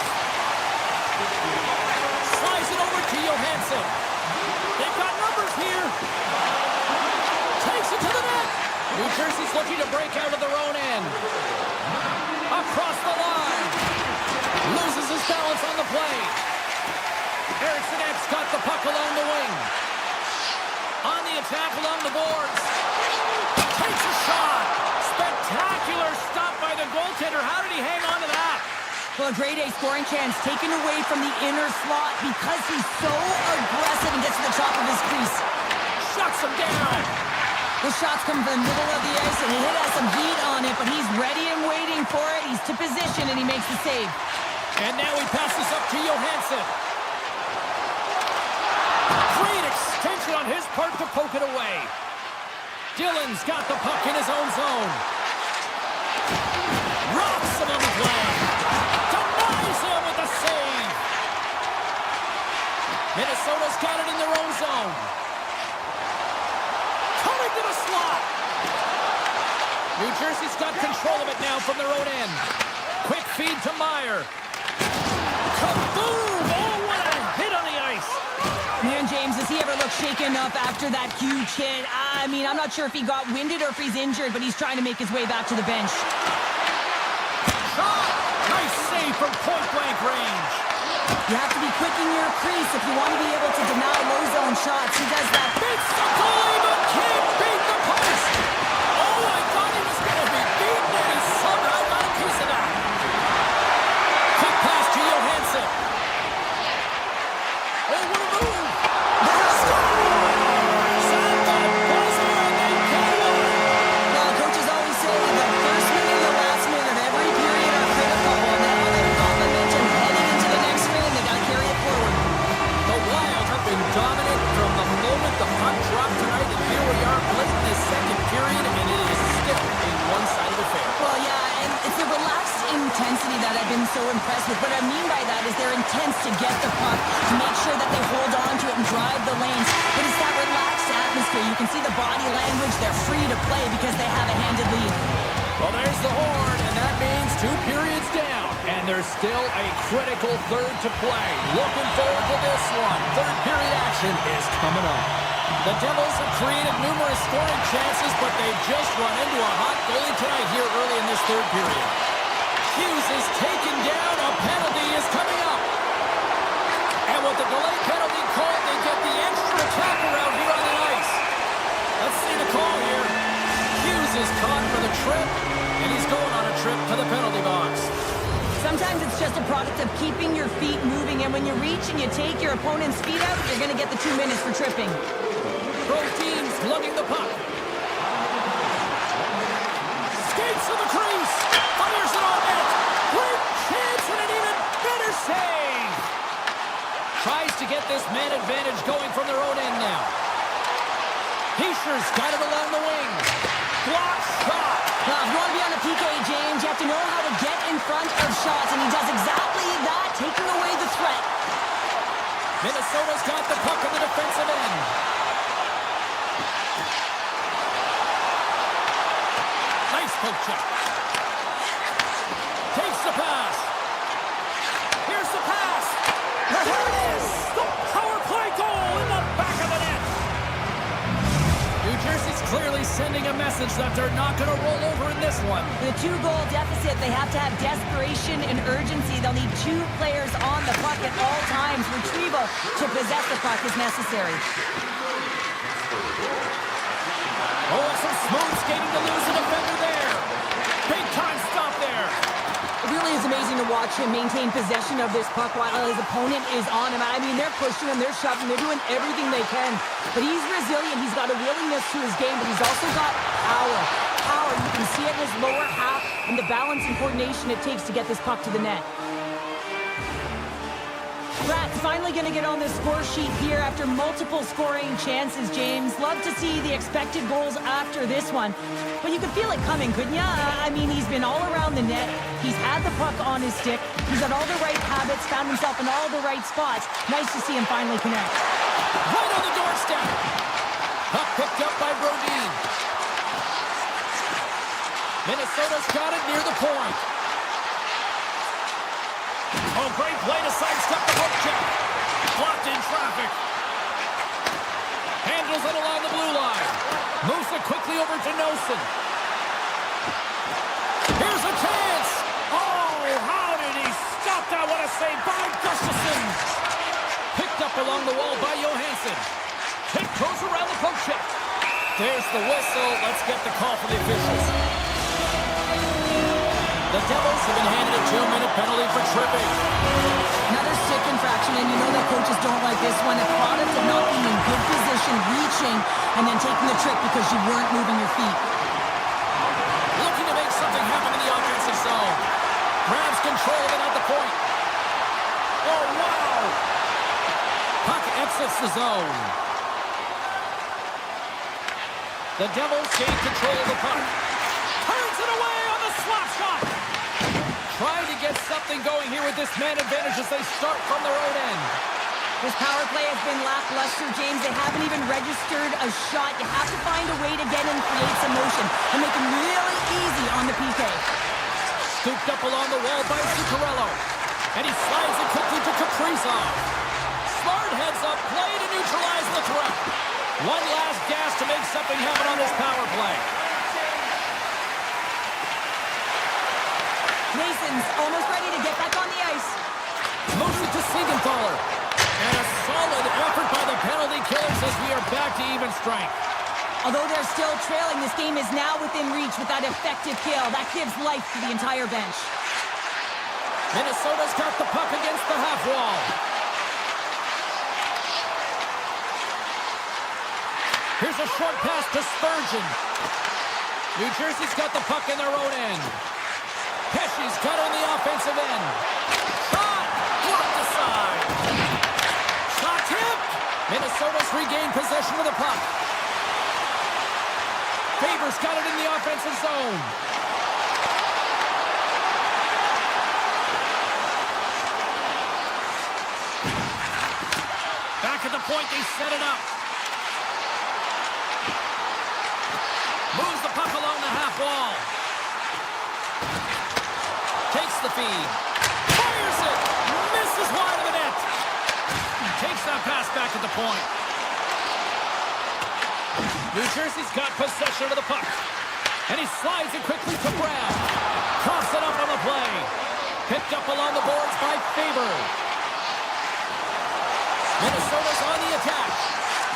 Slides it over to Johansson. They've got numbers here. Takes it to the net. New Jersey's looking to break out of their own end. Across the line. Loses his balance on the play. Erickson X got the puck along the wing. On the attack along the boards. Takes a shot. Spectacular stop by the goaltender. How did he hang on to that? Well, a grade A scoring chance taken away from the inner slot because he's so aggressive and gets to the top of his crease. Shuts him down. The shots come from the middle of the ice, and he has some heat on it, but he's ready and waiting for it. He's to position, and he makes the save. And now he passes up to Johansson. Great extension on his part to poke it away. Dillon's got the puck in his own zone. Rocks him on the play. Denies him with the save. Minnesota's got it in their own zone. Coming to the slot. New Jersey's got control of it now from their own end. Quick feed to Meyer. Kaboom! Oh, what a hit on the ice. Man, James, does he ever look shaken up after that huge hit? I mean, I'm not sure if he got winded or if he's injured, but he's trying to make his way back to the bench. Shot! Nice save from point-blank range. You have to be quick in your crease if you want to be able to deny low-zone shots. He does that. Beats the goalie, but can't beat the post. Oh, I thought he was going to be beaten, and he somehow got a piece of that. Quick pass to Johansson. Oh, what a move. Scores! At the buzzer, and they get one. Well, coaches always say the first minute and the last minute of every period are critical. Now they've got momentum heading into the next frame. They got to carry it forward. The Wild have been dominant from the moment the puck dropped tonight, and here we are late in the second period, and it is still a one-sided affair. Well, yeah, and it's the relaxed intensity that I've been so impressed with. What I mean by that is they're intense to get the puck, to make sure that they hold on to it and drive the lanes. But it's that relaxed atmosphere. You can see the body language. They're free to play because they have a handed lead. Well, there's the horn, and that means 2 periods down. And there's still a critical third to play. Looking forward to this one. Third period action is coming up. The Devils have created numerous scoring chances, but they've just run into a hot goalie tonight here early in this third period. Hughes is taken down. A penalty is coming up. And with the delay penalty called, they get the extra attacker out here on the ice. Let's see the call here. Hughes is caught for the trip, and he's going on a trip to the penalty box. Sometimes it's just a product of keeping your feet moving, and when you reach and you take your opponent's feet out, you're going to get the 2 minutes for tripping. Both teams lugging the puck. Skates to the crease. Fires it on net. Great chance and an even better save. Tries to get this man advantage going from their own end now. Heischer's got it along the wing. Block shot. Now, if you want to be on a PK, James, you have to know how to get in front of shots, and he does exactly that, taking away the threat. Minnesota's got the puck on the defensive end. Nice poke check. Takes the pass. Here's the pass. There it is. The power play goal in the back of the net. New Jersey's clearly sending a message that they're not going to roll over in this one. The 2-goal deficit, they have to have desperation and urgency. They'll need 2 players on the puck at all times. Retrieval to possess the puck is necessary. Oh, and some smooth skating to lose the defender there. Big time stop there. It really is amazing to watch him maintain possession of this puck while his opponent is on him. I mean, they're pushing him, they're shoving, they're doing everything they can. But he's resilient. He's got a willingness to his game, but he's also got power. Power, you can see it in his lower half and the balance and coordination it takes to get this puck to the net. Rats finally going to get on the score sheet here after multiple scoring chances, James. Love to see the expected goals after this one. But you could feel it coming, couldn't you? I mean, he's been all around the net. He's had the puck on his stick. He's got all the right habits, found himself in all the right spots. Nice to see him finally connect. Right on the doorstep. Puck picked up by Brodin. Minnesota's got it near the point. Oh, great play to sidestep the hook check. Blocked in traffic. Handles it along the blue line. Moves it quickly over to Nelson. Here's a chance. Oh, how did he stop that? What a save by Gustafsson. Picked up along the wall by Johansson. Hit goes around the poke check. There's the whistle. Let's get the call from the officials. 2-minute penalty for tripping. Another stick infraction, and you know that coaches don't like this one. A product of not being in good position, reaching, and then taking the trick because you weren't moving your feet. Looking to make something happen in the offensive zone. Grabs control of it at the point. Oh, wow! Puck exits the zone. The Devils gain control of the puck. Turns it away on the slap shot. Trying to get something going here with this man advantage as they start from their own end. This power play has been lackluster, James. They haven't even registered a shot. You have to find a way to get and create some motion and make them really easy on the PK. Scooped up along the wall by Zuccarello. And he slides it quickly to Kaprizov. Smart heads up, play to neutralize the threat. One last gas to make something happen on this power play. Mason's almost ready to get back on the ice. Moves it to Siegenthaler. And a solid effort by the penalty killers as we are back to even strength. Although they're still trailing, this game is now within reach with that effective kill. That gives life to the entire bench. Minnesota's got the puck against the half wall. Here's a short pass to Spurgeon. New Jersey's got the puck in their own end. Pesci's got on the offensive end. Shot! Blocked aside. Shot tipped! Minnesota's regained possession of the puck. Faber's got it in the offensive zone. Back at the point, they set it up. Moves the puck along the half wall. Takes the feed. Fires it! Misses wide of the net. Takes that pass back at the point. New Jersey's got possession of the puck. And he slides it quickly to Brown. Coughs it up on the play. Picked up along the boards by Faber. Minnesota's on the attack.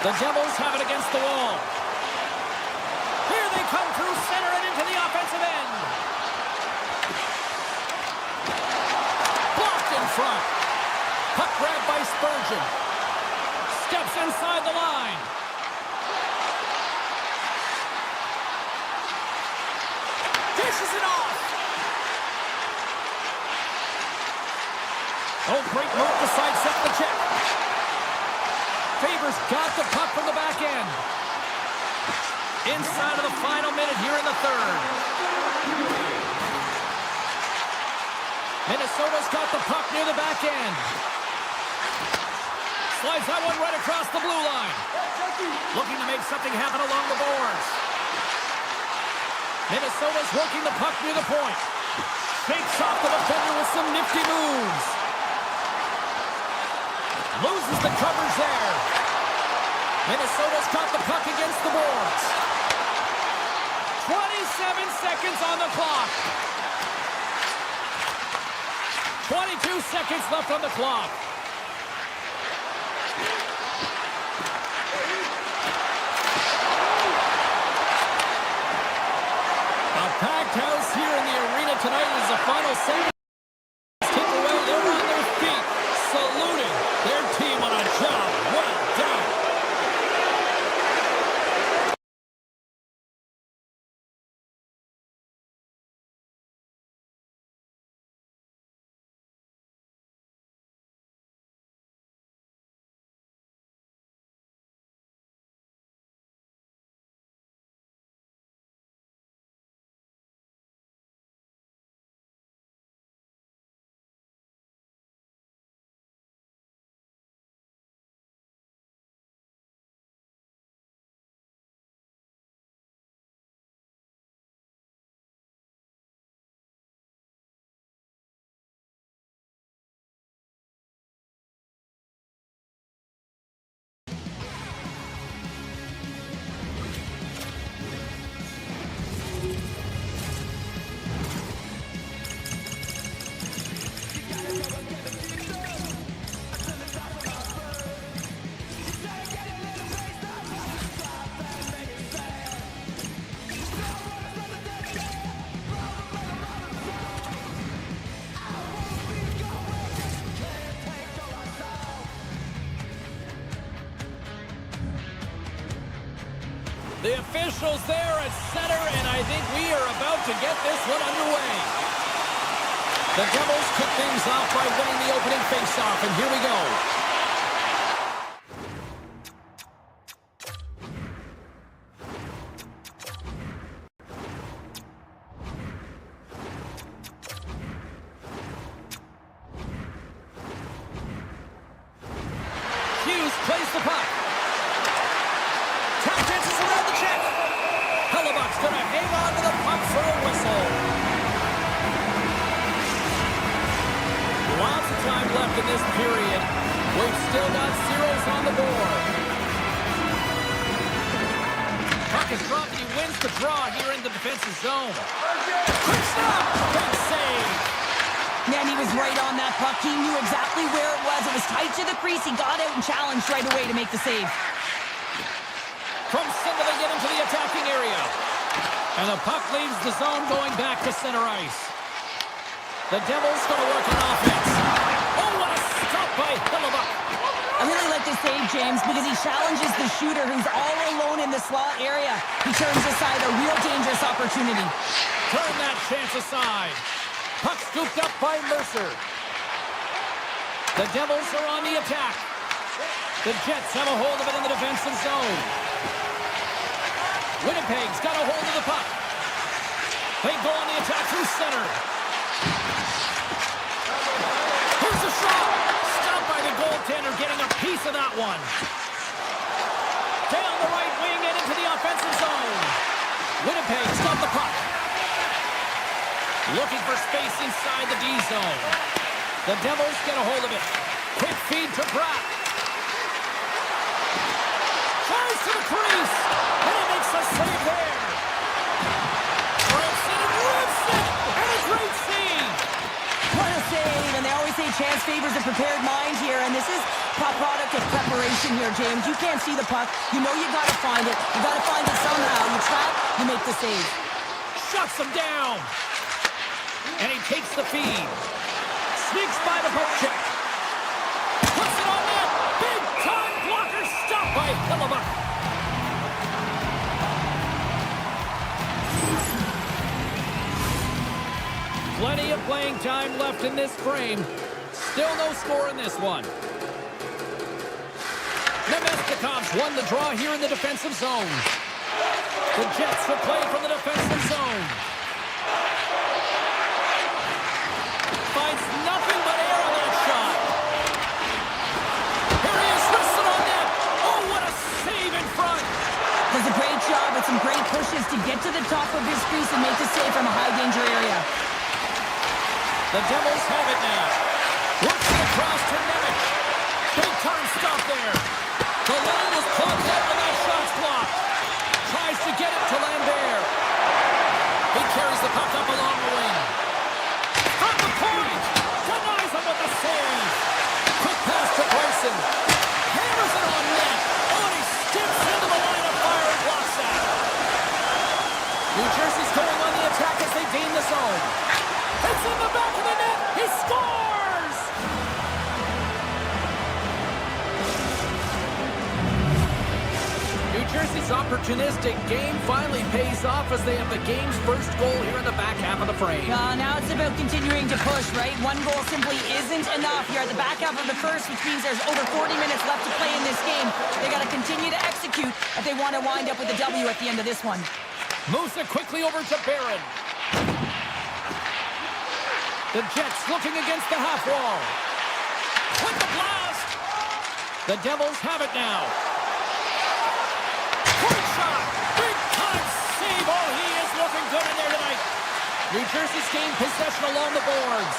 The Devils have it against the wall. Here they come through center and into the offensive end. Blocked in front. Puck grabbed by Spurgeon. Steps inside the line. Dishes it off. Oh, great move to sidestep the check. Faber's got the puck from the back end. Inside of the final minute here in the third. Minnesota's got the puck near the back end. Slides that one right across the blue line. Looking to make something happen along the boards. Minnesota's working the puck near the point. Shakes off the defender with some nifty moves. Loses the coverage there. Minnesota's got the puck against the boards. 27 seconds on the clock. 22 seconds left on the clock. A packed house here in the arena tonight as the final segment. The officials there at center, and I think we are about to get this one underway. The Devils kick things off by winning the opening faceoff, and here we go. Hughes plays the puck. Tap dances around the check. Hellebuck's going to hang on to the puck for a whistle. Lots of time left in this period. We've still got zeros on the board. Puck is dropped. He wins the draw here in the defensive zone. Quick stop. Big save. Man, he was right on that puck. He knew exactly where it was. It was tight to the crease. He got out and challenged right away to make the save. From center, they get into the attacking area. And the puck leaves the zone going back to center ice. The Devils going to work on offense. Oh, what a stop by Hellebuck. I really like this save, James, because he challenges the shooter who's all alone in the slot area. He turns aside a real dangerous opportunity. Turn that chance aside. Puck scooped up by Mercer. The Devils are on the attack. The Jets have a hold of it in the defensive zone. Winnipeg's got a hold of the puck. They go on the attack through center. Here's a shot. Stopped by the goaltender, getting a piece of that one. Down the right wing and into the offensive zone. Winnipeg's got the puck. Looking for space inside the D zone. The Devils get a hold of it. Quick feed to Bratt. Tries to the crease. And he makes a save there. Rips it and rips it. And a great save. What a save. And they always say chance favors a prepared mind here. And this is a product of preparation here, James. You can't see the puck. You know you got to find it. You got to find it somehow. You trap, you make the save. Shuts him down. And he takes the feed. Sneaks by the poke check. Puts it on net. Big time blocker stopped by Hellebuck. Plenty of playing time left in this frame. Still no score in this one. Nemestikov's won the draw here in the defensive zone. The Jets will play from the defensive zone. Finds nothing but air on that shot. Here he is, wristed on net. Oh, what a save in front. Does a great job with some great pushes to get to the top of his crease and make the save from a high-danger area. The Devils have it now. Works it across to Nemec. Big time stop there. The lane is plugged up and that shot's blocked. Tries to get it to Lambert. He carries the puck up along the wing. From the point. Denies him with the save. Quick pass to Bryson. Hammers it on net. Oh, and he steps into the line of fire and blocks that. New Jersey's going on the attack as they gain the zone. It's in the back of the net. He scores! New Jersey's opportunistic game finally pays off as they have the game's first goal here in the back half of the frame. Now it's about continuing to push, right? One goal simply isn't enough. You're at the back half of the first, which means there's over 40 minutes left to play in this game. They got to continue to execute if they want to wind up with a W at the end of this one. Moves it quickly over to Barron. The Jets looking against the half wall. With the blast. The Devils have it now. Point shot. Big time save. Oh, he is looking good in there tonight. New Jersey's gained possession along the boards.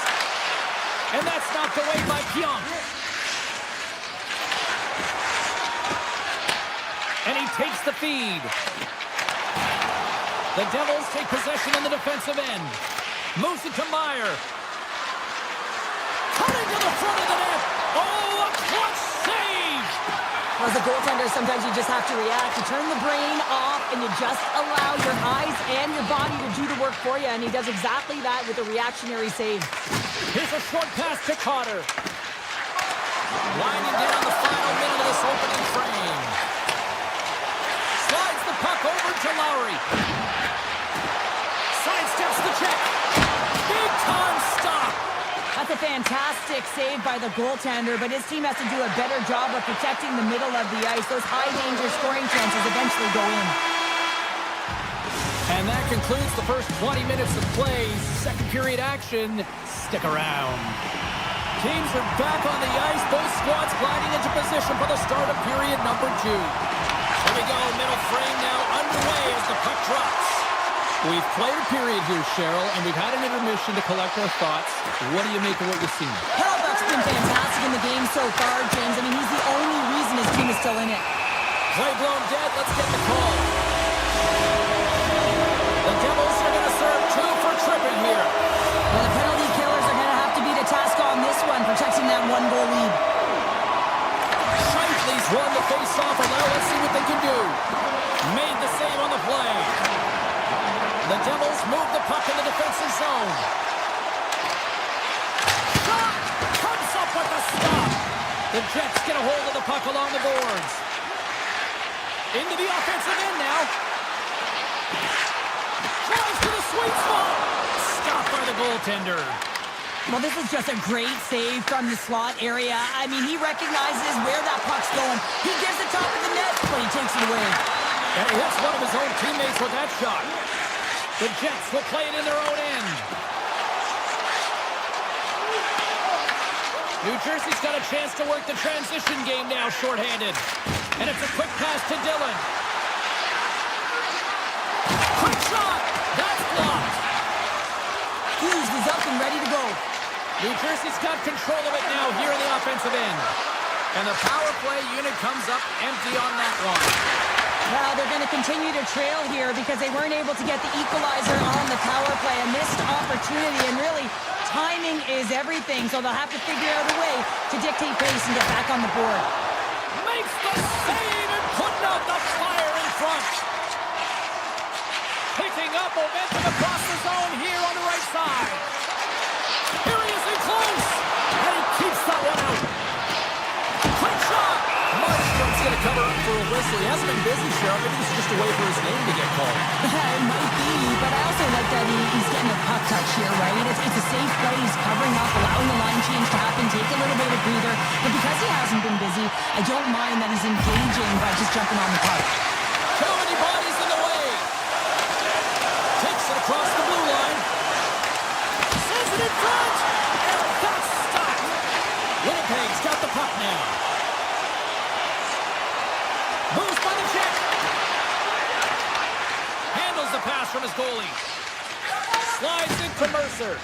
And that's knocked away by Pionk. And he takes the feed. The Devils take possession in the defensive end. Moves it to Meyer. Turning to the front of the net. Oh, a clutch save! As a goaltender, sometimes you just have to react. You turn the brain off, and you just allow your eyes and your body to do the work for you, and he does exactly that with a reactionary save. Here's a short pass to Cotter. Winding down the final minute of this opening frame. Slides the puck over over to Lowry. Sidesteps the check. Big time stop. That's a fantastic save by the goaltender, but his team has to do a better job of protecting the middle of the ice. Those high-danger scoring chances eventually go in. And that concludes the first 20 minutes of play. Second period action. Stick around. Teams are back on the ice. Both squads gliding into position for the start of period number 2. Here we go. Middle frame now underway as the puck drops. We've played a period here, Cheryl, and we've had an intermission to collect our thoughts. What do you make of what you've seen? Kodiak's been fantastic in the game so far, James. I mean, he's the only reason his team is still in it. Play blown dead. Let's get the call. The Devils are going to serve 2 for tripping here. Well, the penalty killers are going to have to be the task on this one, protecting that 1-goal lead. Shifley's won the face-off, and now let's see what they can do. Made the save on the play. The Devils move the puck in the defensive zone. Shot! Comes up with the stop. The Jets get a hold of the puck along the boards. Into the offensive end now. Tries to the sweet spot. Stopped by the goaltender. Well, this is just a great save from the slot area. I mean, he recognizes where that puck's going. He gives it top of the net, but he takes it away. And he hits one of his own teammates with that shot. The Jets will play it in their own end. New Jersey's got a chance to work the transition game now, shorthanded. And it's a quick pass to Dillon. Quick shot! That's blocked. Hughes is up and ready to go. New Jersey's got control of it now here in the offensive end. And the power play unit comes up empty on that one. Well, they're going to continue to trail here because they weren't able to get the equalizer on the power play. A missed opportunity, and really, timing is everything, so they'll have to figure out a way to dictate pace and get back on the board. Makes the save and putting out the fire in front. Picking up momentum across the zone here on the right side. Here he is in close, and he keeps that one out. Quick shot. Markstrom's going to cover up for a whistle. He hasn't been busy, Cheryl. Maybe this is just a way for his name to get called. It might be, but I also like that he's getting a puck touch here, right? It's a safe play. He's covering up, allowing the line change to happen, take a little bit of a breather. But because he hasn't been busy, I don't mind that he's engaging by just jumping on the puck. Too many bodies in the way. Takes it across the blue line. Sends it in front. And that's stopped. Winnipeg's got the puck now. Moves by the check. Handles the pass from his goalie. Slides into Mercer.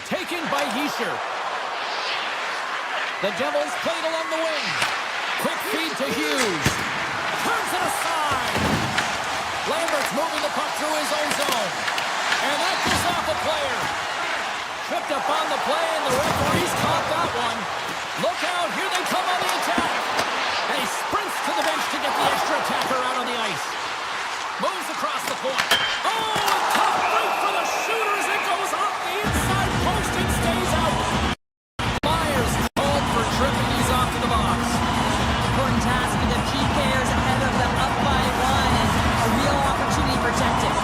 Taken by Hischier. The Devils played along the wing. Quick feed to Hughes. Turns it aside. Lambert's moving the puck through his own zone. And that goes off a player. Tripped up on the play, and the referees caught that one. Look out, here they come on the attack. And he sprints to the bench to get the extra attacker out on the ice. Moves across the point. Oh, a tough break for the shooter as it goes off the inside post and stays out. Myers called for tripping. He's off to the box. Important task for the PKers ahead of them up by 1 and a real opportunity protected.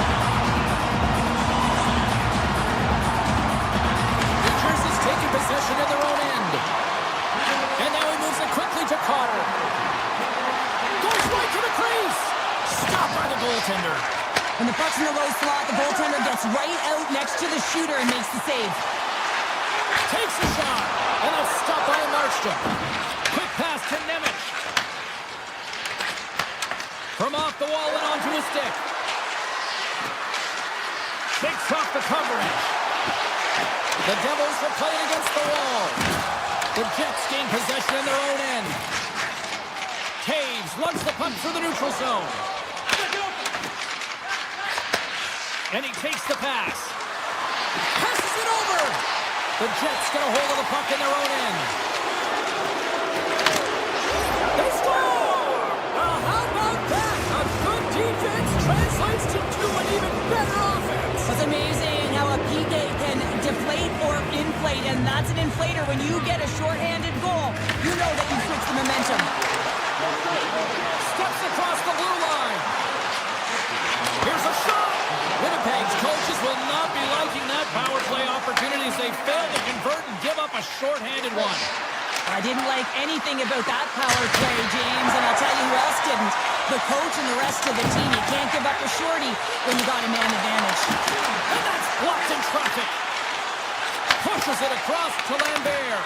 New Jersey's taking possession in their own end. And now he moves it quickly to Carter. Goes right to the crease. Stopped by the goaltender. When the puck's in the low slot, the goaltender gets right out next to the shooter and makes the save. Takes a shot. And that's stopped by Markstrom. Quick pass to Nemec. From off the wall and onto his stick. Shakes off the coverage. The Devils are playing against the wall. The Jets gain possession in their own end. Taves lugs the puck through the neutral zone. And he takes the pass. Passes it over. The Jets get a hold of the puck in their own end. They score! Well, how about that? A good defense translates to an even better offense. It's amazing how a PK can deflate or inflate, and that's an inflator. When you get a shorthanded goal, you know that you switch the momentum. Steps across the blue line. A short-handed one. I didn't like anything about that power play, James, and I'll tell you who else didn't. The coach and the rest of the team. You can't give up a shorty when you got a man advantage. And that's blocked in traffic. Pushes it across to Lambert.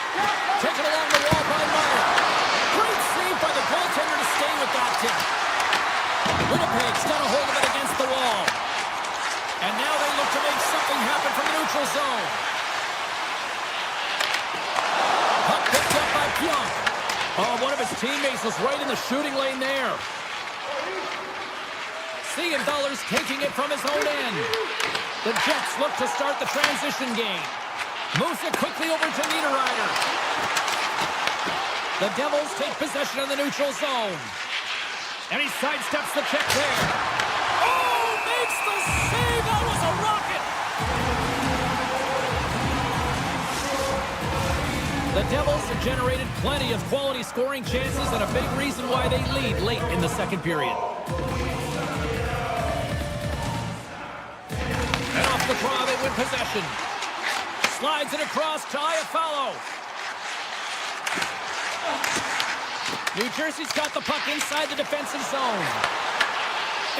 Taken along the wall by Meyer. Great save by the goaltender to stay with that tip. Winnipeg's got a hold of it against the wall. And now they look to make something happen from the neutral zone. Puck picked up by Pionk. Oh, one of his teammates was right in the shooting lane there. Siegenthaler's taking it from his own end. The Jets look to start the transition game. Moves it quickly over to Niederreiter. The Devils take possession of the neutral zone. And he sidesteps the check there. Oh, makes the save! That was a rocket! The Devils have generated plenty of quality scoring chances and a big reason why they lead late in the second period. And off the draw, they win possession. Slides it across to Iafallo. New Jersey's got the puck inside the defensive zone.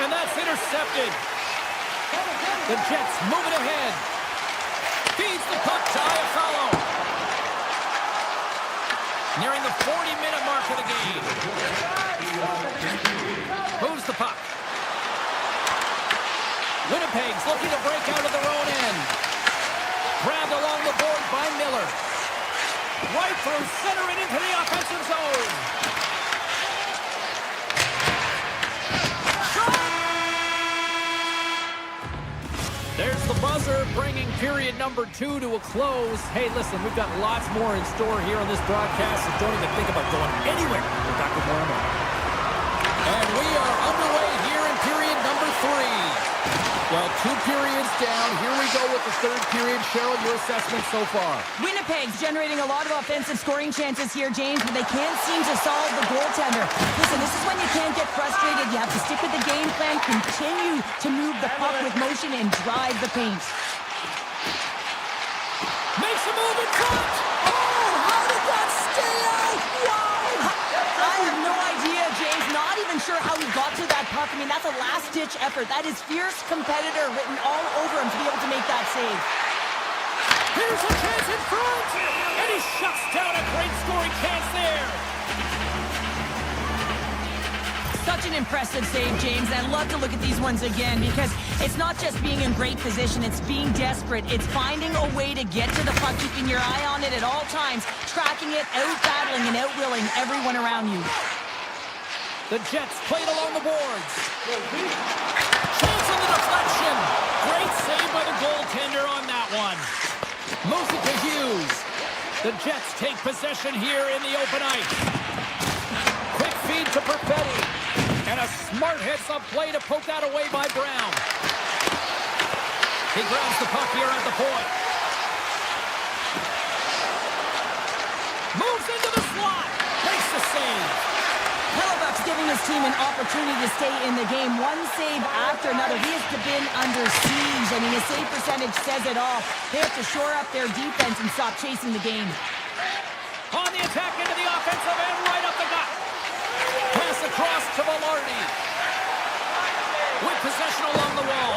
And that's intercepted. The Jets move it ahead. Feeds the puck to Iafallo. Nearing the 40-minute mark of the game. Moves the puck. Winnipeg's looking to break out of their own end. Grabbed along the board by Miller. Right through center and into the offensive zone. There's the buzzer, bringing period number 2 to a close. Hey, listen, we've got lots more in store here on this broadcast, so don't even think about going anywhere. We're back with more in a moment. And we are underway here in period number 3. Well, 2 periods down. Here we go with the third period. Cheryl, your assessment so far? Winnipeg's generating a lot of offensive scoring chances here, James, but they can't seem to solve the goaltender. Listen, this is when you can't get frustrated. You have to stick with the game plan, continue to move the puck with motion, and drive the paint. Makes a move in front! Oh, how did that stay out? Wow! I have no idea, James. Not even sure how he got to that puck. I mean, that's a last-ditch effort. That is fierce competitor written all over him to be able to make that save. Here's a chance in front! And he shuts down a great scoring chance there. Such an impressive save, James. I love to look at these ones again because it's not just being in great position. It's being desperate. It's finding a way to get to the puck, keeping your eye on it at all times, tracking it, out-battling and out-willing everyone around you. The Jets played along the boards. Chance on the deflection. Great save by the goaltender on that one. Moves it to Hughes. The Jets take possession here in the open ice. Quick feed to Perfetti. And a smart heads-up play to poke that away by Brown. He grabs the puck here at the point. Moves into the slot. Makes the save. Hellebuck's giving his team an opportunity to stay in the game. One save after another. He has been under siege. I mean, his save percentage says it all. They have to shore up their defense and stop chasing the game. On the attack into the offensive end, right up the gut. Pass across to Velarde. With possession along the wall.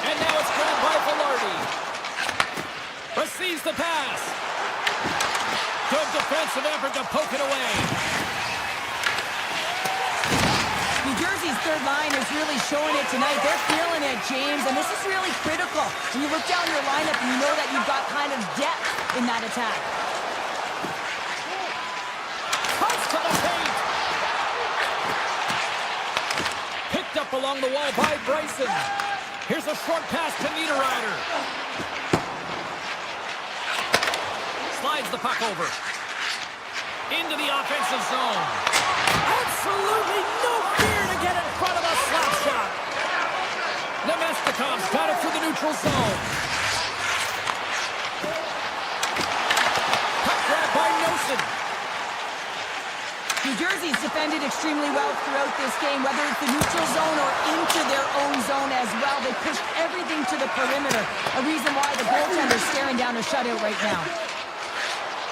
And now it's grabbed by Velarde. Receives the pass. Good defensive effort to poke it away. New Jersey's third line is really showing it tonight. They're feeling it, James, and this is really critical. When you look down your lineup and you know that you've got kind of depth in that attack. Cuts to the paint. Picked up along the wall by Bryson. Here's a short pass to Niederreiter. Slides the puck over. Into the offensive zone. Absolutely no fear to get in front of a slap shot. Nemestikov's got it through the neutral zone. Puck grab by Nelson. New Jersey's defended extremely well throughout this game, whether it's the neutral zone or into their own zone as well. They pushed everything to the perimeter, a reason why the goaltender's staring down a shutout right now.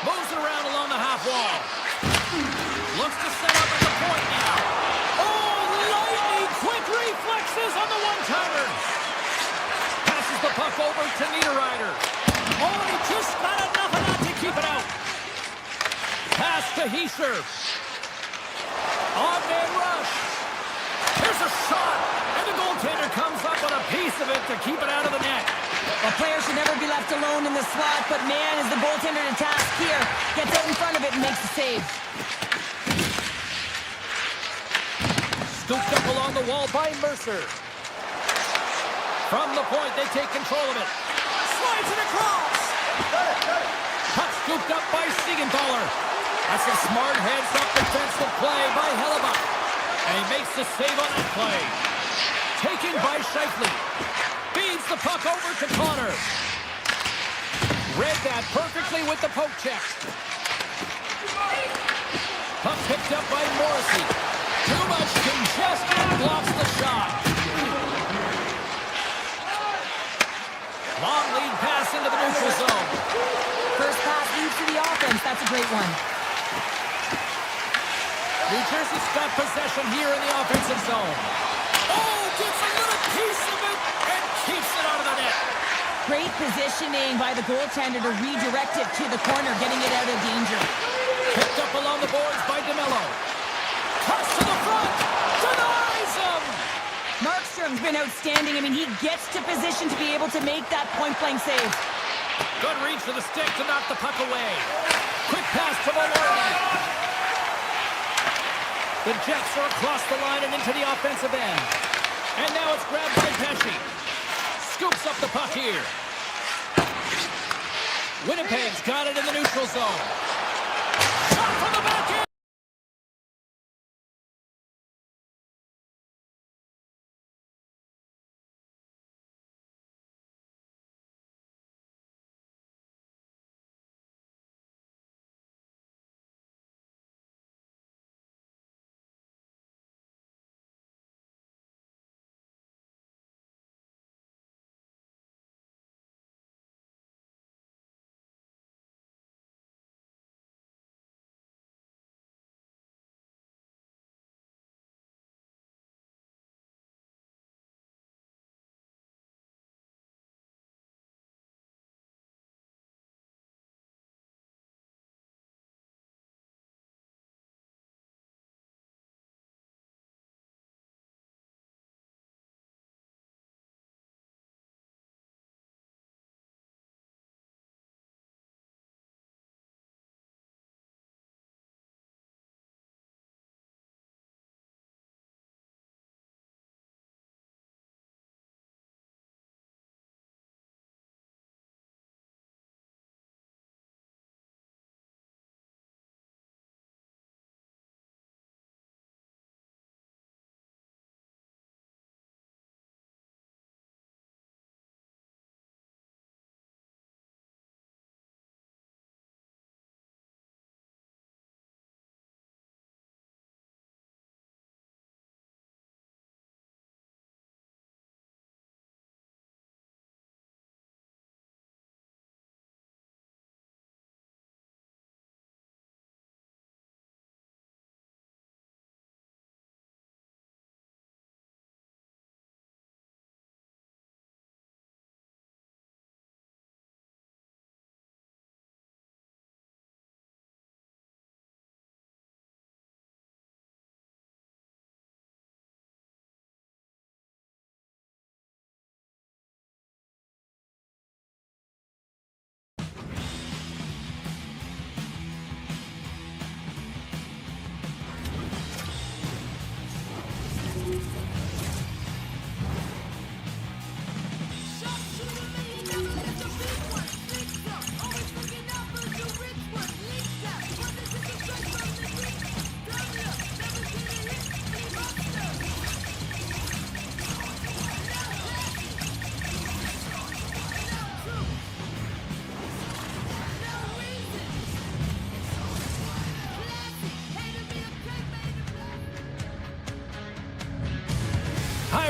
Moves it around along the half wall. Looks to set up at the point now. Oh, lightning quick reflexes on the one-timer. Passes the puck over to Niederreiter. Oh, he just got enough of that to keep it out. Pass to Heischer. On-man rush. Here's a shot. And the goaltender comes up with a piece of it to keep it out of the net. A player should never be left alone in the slot, but man, is the goaltender to task here. Gets out in front of it and makes the save. Scooped up along the wall by Mercer. From the point, they take control of it. Slides it across. Puck scooped up by Siegenthaler. That's a smart heads-up defensive play by Hellebuck. And he makes the save on that play. Taken by Scheifele. Feeds the puck over to Connor. Read that perfectly with the poke check. Puck picked up by Morrissey. Too much congestion, blocks the shot. Long lead pass into the neutral zone. First pass leads to the offense. That's a great one. New Jersey's got possession here in the offensive zone. Oh, gets a little piece of it and keeps it out of the net. Great positioning by the goaltender to redirect it to the corner, getting it out of danger. Picked up along the boards by DeMello. Cuts to the front. Denies him. Markstrom's been outstanding. I mean, he gets to position to be able to make that point-blank save. Good reach for the stick to knock the puck away. Quick pass to Maloney. The Jets are across the line and into the offensive end. And now it's grabbed by Pesce. Scoops up the puck here. Winnipeg's got it in the neutral zone.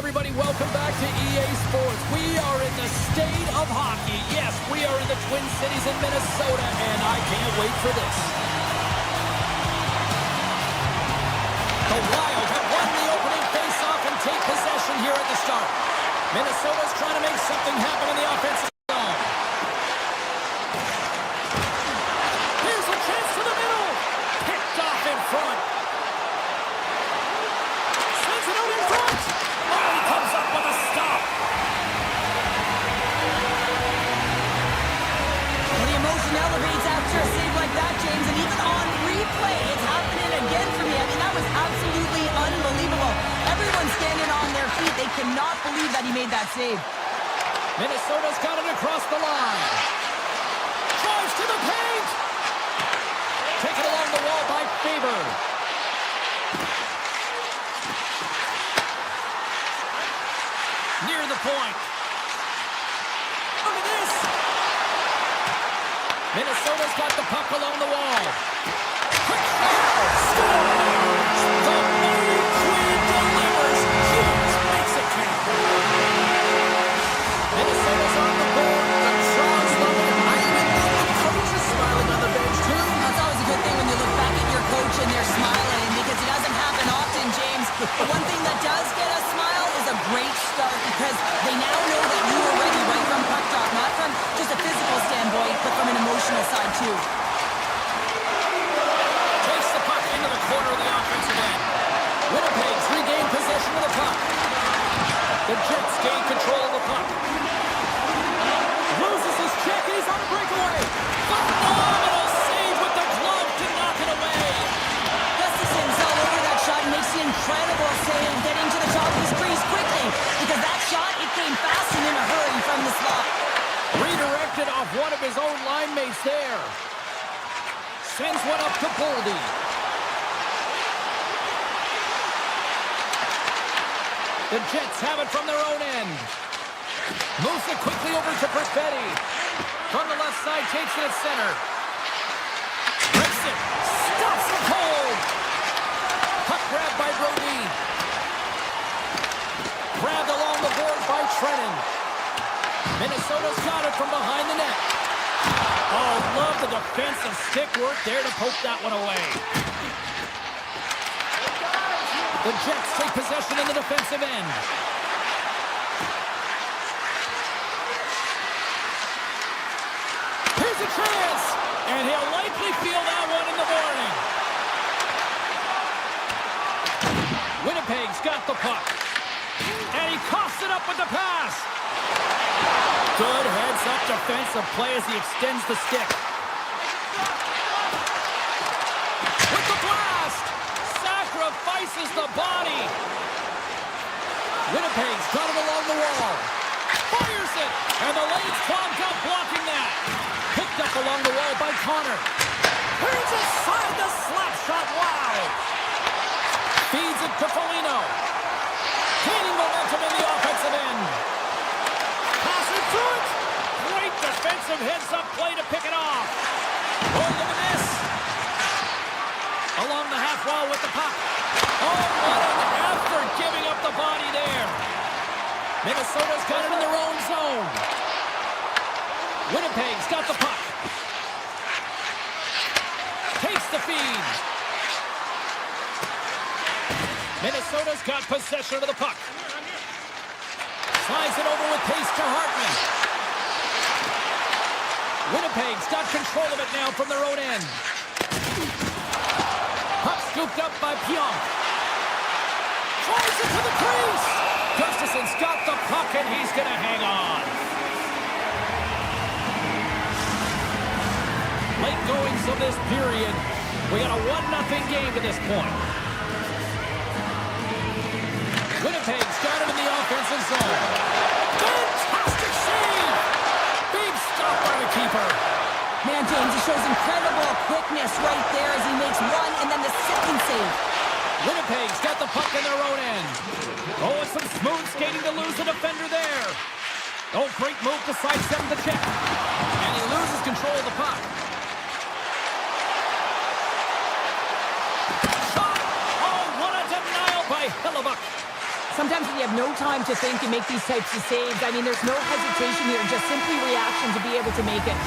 everybody. Welcome back to EA Sports. We are in the state of hockey. Yes, we are in the Twin Cities in Minnesota, and I can't wait for this. The Wild have won the opening face-off and take possession here at the start. Minnesota's trying to make something happen in the offensive zone. Here's a chance to the middle. Picked off in front. Sends it out in front. Oh, he comes up with a stop. Well, the emotion elevates after a save like that, James, and even on replay, it's happening again for me. I mean, that was absolutely unbelievable. Everyone's standing on their feet. They cannot believe that he made that save. Minnesota's got it across the line. Drives to the paint. Taken along the wall by Faber. Near the point. Look at this. Minnesota's got the puck along the wall. Quick shot. Scores. The Blue Queen delivers. Hughes makes it count. Minnesota's on the board. The crowd's loving it. I even think the coach is smiling on the bench, too. That's always a good thing when you look back at your coach and they're smiling, because it doesn't happen often, James. But one thing that does get a smile is a great start, because they now know that you are ready right from puck drop, not from just a physical standpoint, but from an emotional side, too. Takes the puck into the corner of the offensive end. Winnipeg's regained possession of the puck. The Jets gain control of the puck. Loses his check, and he's on a breakaway. Phenomenal save with the glove to knock it away. Gustafson's all over that shot and makes the incredible save, getting to the top of his crease quickly, because that shot, it came fast and in a hurry from the slot. Redirected off one of his own line mates there. Sends one up to Boldy. The Jets have it from their own end. Moves it quickly over to Perfetti. From the left side, takes it at center. Breaks it. Stops it cold. Puck grabbed by Brody. Grabbed along the board by Trennan. Minnesota's got it from behind the net. Oh, love the defensive stick work there to poke that one away. The Jets take possession in the defensive end. Here's a chance, and he'll likely feel that one in the morning. Winnipeg's got the puck, and he coughs it up with the pass. Good heads-up defensive play as he extends the stick. With the blast! Sacrifices the body. Winnipeg's got it along the wall. Fires it! And the lane's clogged up blocking that. Picked up along the wall by Connor. Here's aside the slap shot. Wow! Feeds it to Foligno. Gaining momentum in the offensive end. Pass it through it. Great defensive heads-up play to pick it off. Oh, look at this. Along the half wall with the puck. Oh, what an effort giving up the body there. Minnesota's got it in their own zone. Winnipeg's got the puck. Takes the feed. Minnesota's got possession of the puck. Slides it over with pace to Hartman. Winnipeg's got control of it now from their own end. Puck scooped up by Pionk. Tries it to the crease. Gustafson's got the puck, and he's going to hang on. Late goings of this period. We got a 1-0 game to this point. Winnipeg's got it in the offensive zone. Fantastic save! Big stop by the keeper. Man, James, he shows incredible quickness right there as he makes one and then the second save. Winnipeg's got the puck in their own end. Oh, and some smooth skating to lose the defender there. Oh, great move to sidestep the check. And he loses control of the puck. Shot! Oh, what a denial by Hellebuck. sometimes when you have no time to think and make these types of saves, I mean, there's no hesitation here, just simply reaction to be able to make it.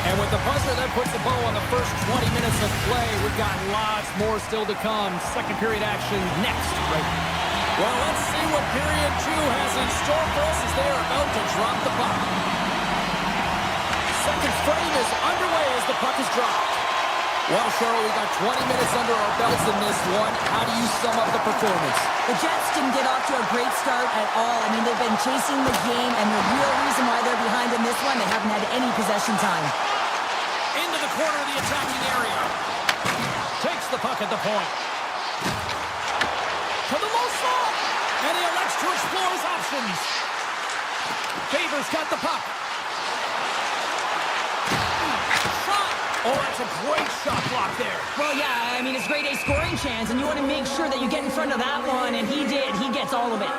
And with the buzzer that puts the bow on the first 20 minutes of play, we've got lots more still to come. Second period action next, right? Well, let's see what period 2 has in store for us as they are about to drop the puck. Second frame is underway as the puck is dropped. Well, Cheryl, we got 20 minutes under our belts in this one. How do you sum up the performance? The Jets didn't get off to a great start at all. I mean, they've been chasing the game, and the real reason why they're behind in this one, they haven't had any possession time. Into the corner of the attacking area. Takes the puck at the point. To the low slot. And he elects to explore his options. Faber's got the puck. Oh, that's a great shot block there. Well, yeah, I mean, it's grade A scoring chance, and you want to make sure that you get in front of that one, and he did. He gets all of it.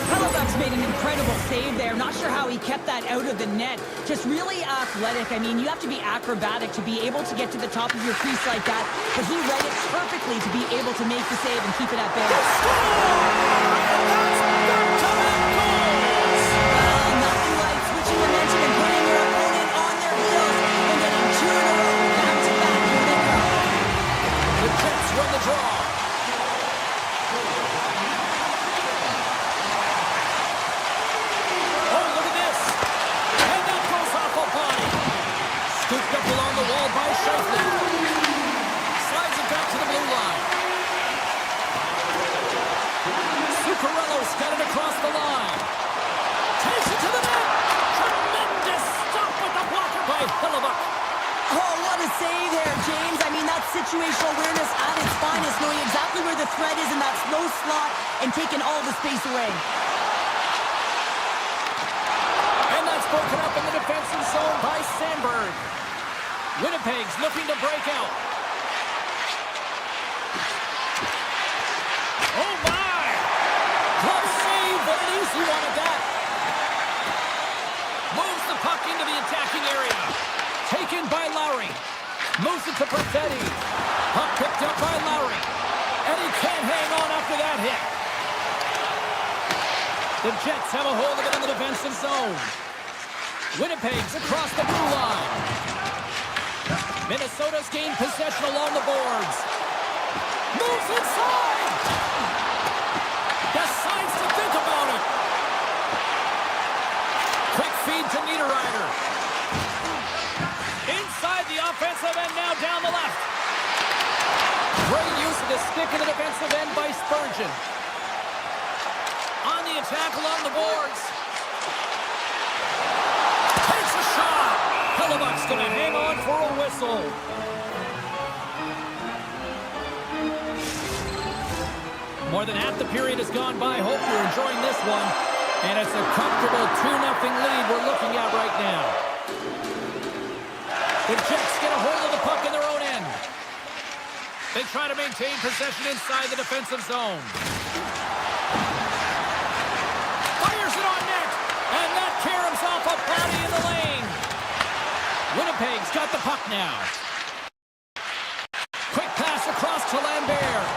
Kodiak's made an incredible save there. Not sure how he kept that out of the net. Just really athletic. I mean, you have to be acrobatic to be able to get to the top of your crease like that, but he read it perfectly to be able to make the save and keep it at bay. Nothing like switching momentum and putting your opponent on their heels and getting 2 in a row. Back-to-back, here they come. The Jets win the draw. Oh, look at this. And that goes off a body. Scooped up along the wall by Shifley. Slides it back to the blue line. Zuccarello's got it across the line. Takes it to the net. Tremendous stop with the blocker by Hillebuck. Oh, what a save there, James. I mean, that's situational awareness at its finest, knowing exactly where the threat is in that slow slot and taking all the space away. And that's broken up in the defensive zone by Sandberg. Winnipeg's looking to break out. Oh, my! Glove save, but an easy one at that. Moves the puck into the attacking area. Taken by Lowry. Moves it to Perfetti. Puck picked up by Lowry. And he can't hang on after that hit. The Jets have a hold of it in the defensive zone. Winnipeg's across the blue line. Minnesota's gained possession along the boards. Moves inside. Decides to think about it. Quick feed to Niederreiter. Inside the offensive end, now down the left. Great use of the stick in the defensive end by Spurgeon. On the attack along the boards. Takes a shot. Hillebuck's going to hang on for a whistle. More than half the period has gone by. Hope you're enjoying this one. And it's a comfortable 2-0 lead we're looking at right now. The Jets get a hold of the puck in their own end. They try to maintain possession inside the defensive zone. Fires it on net. And that caroms off a body in the lane. Winnipeg's got the puck now. Quick pass across to Lambert.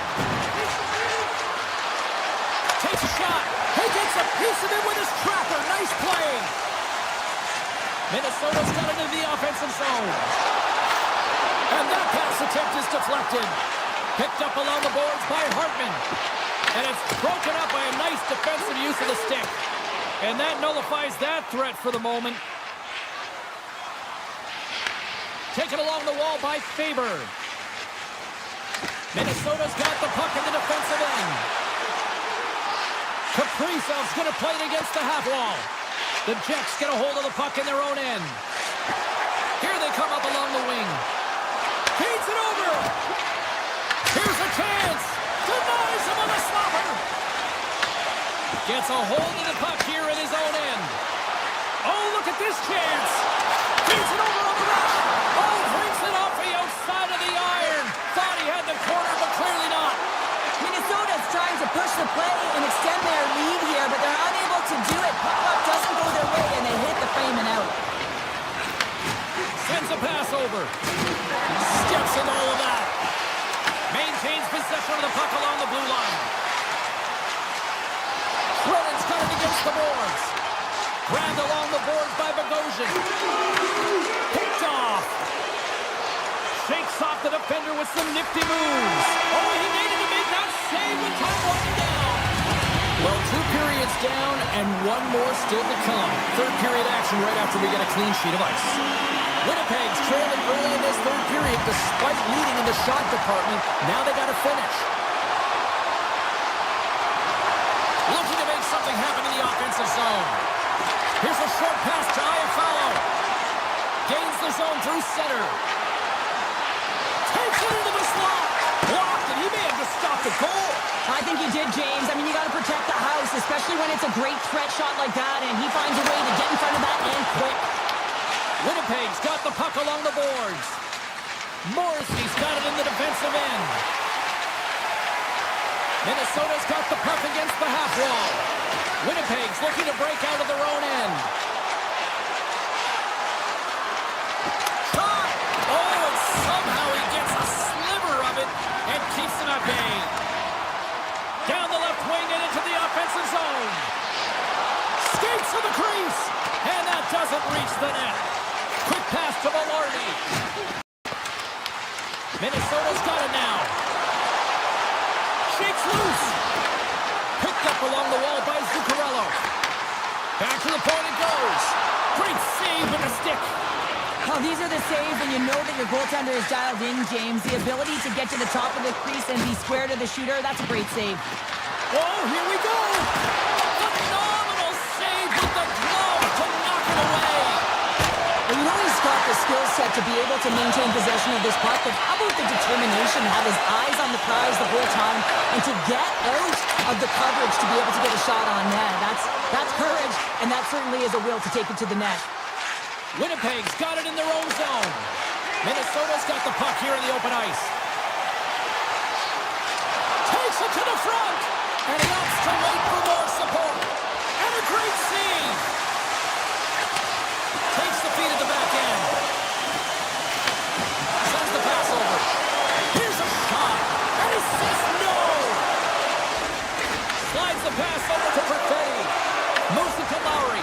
Takes a shot. He gets a piece of it with his trapper. Nice play. Minnesota's got into the offensive zone. And that pass attempt is deflected. Picked up along the boards by Hartman. And it's broken up by a nice defensive use of the stick. And that nullifies that threat for the moment. Taken along the wall by Faber. Minnesota's got the puck in the defensive end. Kaprizov's going to play it against the half wall. The Jets get a hold of the puck in their own end. Here they come up along the wing. Feeds it over. Here's a chance. Denies him on the stopper. Gets a hold of the puck here in his own end. Oh, look at this chance. Feeds it over on the rush. Oh, brings it off the outside of the iron. Thought he had the corner, but clearly not. Minnesota's trying to push the play and extend their lead here, but they're unable to do it. Puck doesn't go their way, and they hit the frame and out. Sends a pass over. Steps in all of that. Maintains possession of the puck along the blue line. against the boards. Grabbed along the boards by Bogosian. Picked off. Shakes off the defender with some nifty moves. Oh, he needed to make that save with time winding down. Well, 2 periods down and 1 more still to come. Third period action right after we get a clean sheet of ice. Winnipeg's trailing early in this third period despite leading in the shot department. Now they got to finish. Looking to make something happen in the offensive zone. Here's a short pass to Iafallo. Gains the zone through center. Takes it into the slot. Blocked, and he may have just stopped the goal. I think he did, James. I mean, you got to protect the house, especially when it's a great threat shot like that, and he finds a way to get in front of that and quick. Winnipeg's got the puck along the boards. Morrissey's got it in the defensive end. Minnesota's got the puck against the half wall. Winnipeg's looking to break out of their own end. Shot! Oh, and somehow he gets a sliver of it and keeps them at bay. Down the left wing and into the offensive zone. Skates to the crease, and that doesn't reach the net. Quick pass to Velarde. Minnesota's got it now. Shakes loose. Picked up along the wall by Zuccarello. Back to the point it goes. Great save with a stick. Oh, these are the saves, and you know that your goaltender is dialed in, James. The ability to get to the top of the crease and be square to the shooter, that's a great save. Oh, here we go. Phenomenal save with the glove to knock it away. Well, you know he's got the skill set to be able to maintain possession of this puck, but how about the determination to have his eyes on the prize the whole time and to get out of the coverage to be able to get a shot on net? That's courage, and that certainly is a will to take it to the net. Winnipeg's got it in their own zone. Minnesota's got the puck here in the open ice. Takes it to the front, and he opts to wait for more support. And a great save. Takes the feed at the back end. Sends the pass over. Here's a shot, and he says no. Slides the pass over to Perfetti. Moves it to Lowry.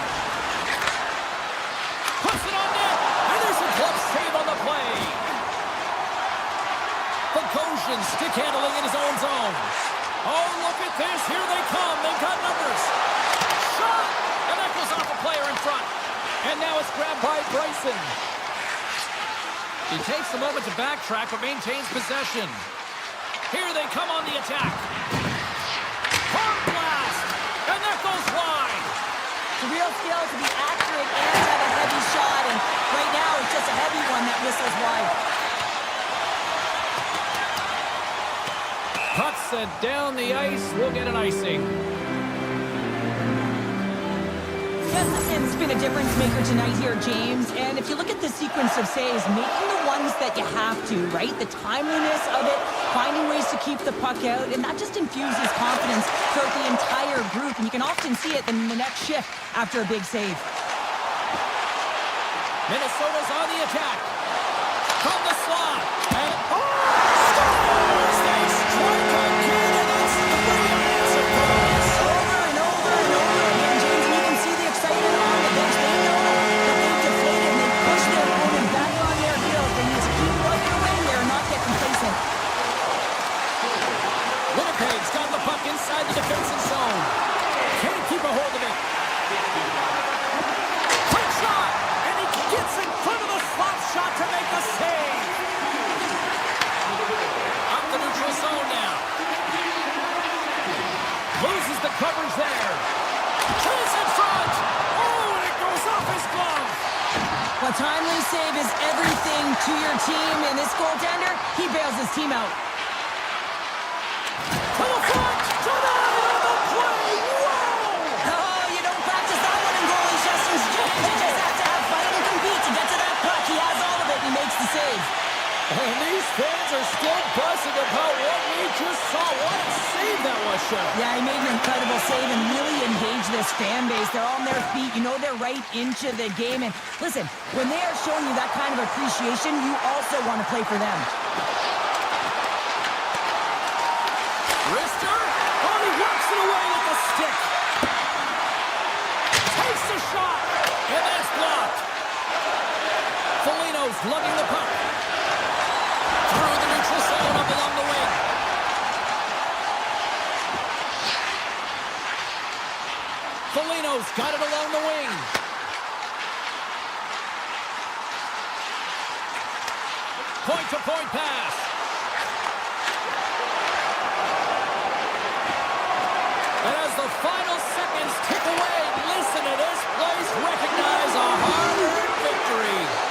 Puts it on net, and there's a glove save on the play. Bogosian stick handling in his own zone. Oh, look at this. Here they come. They've got numbers. Shot! And that goes off a player in front. And now it's grabbed by Bryson. He takes a moment to backtrack, but maintains possession. Here they come on the attack. Hard blast! And that goes wide. The real skill to be accurate and have a heavy shot, and right now it's just a heavy one that whistles wide. Puck sent down the ice. We'll get an icing. It's been a difference maker tonight here, James. And if you look at the sequence of saves, making the ones that you have to, right? The timeliness of it, finding ways to keep the puck out, and that just infuses confidence throughout the entire group. And you can often see it in the next shift after a big save. Minnesota's on the attack. From the slot. And scores! They strike again, and it's 3 answer points. Over and over and over again, James. And you can see the excitement on the bench. They know that they've deflated and they push their opponent back on their heels. They need to keep plugging away there and not get complacent. Winnipeg's got the puck inside the defensive zone. Can't keep a hold of it. Quick shot! And he gets in front of the slot shot to make the save. Up the neutral zone now. Loses the coverage there. Chase in front. Oh, and it goes off his glove. Well, timely save is everything to your team, and this goaltender, he bails his team out. To the front. To the end of the play. Wow. Oh, you don't practice that one in goalie sessions. You just have to have fun and compete to get to that puck. He has all of it, and he makes the save. And these fans are still buzzing about what we just saw. What a save that was, Shep. Yeah, he made an incredible save and really engaged this fan base. They're on their feet. You know they're right into the game. And listen, when they are showing you that kind of appreciation, you also want to play for them. Rister? Oh, he works it away with the stick. Shoots a shot. And that's blocked. Foligno's lugging the puck. Through the neutral zone up along the wing. Foligno's got it along the wing. Point-to-point pass. And as the final seconds tick away, listen to this place recognize a hard-earned victory.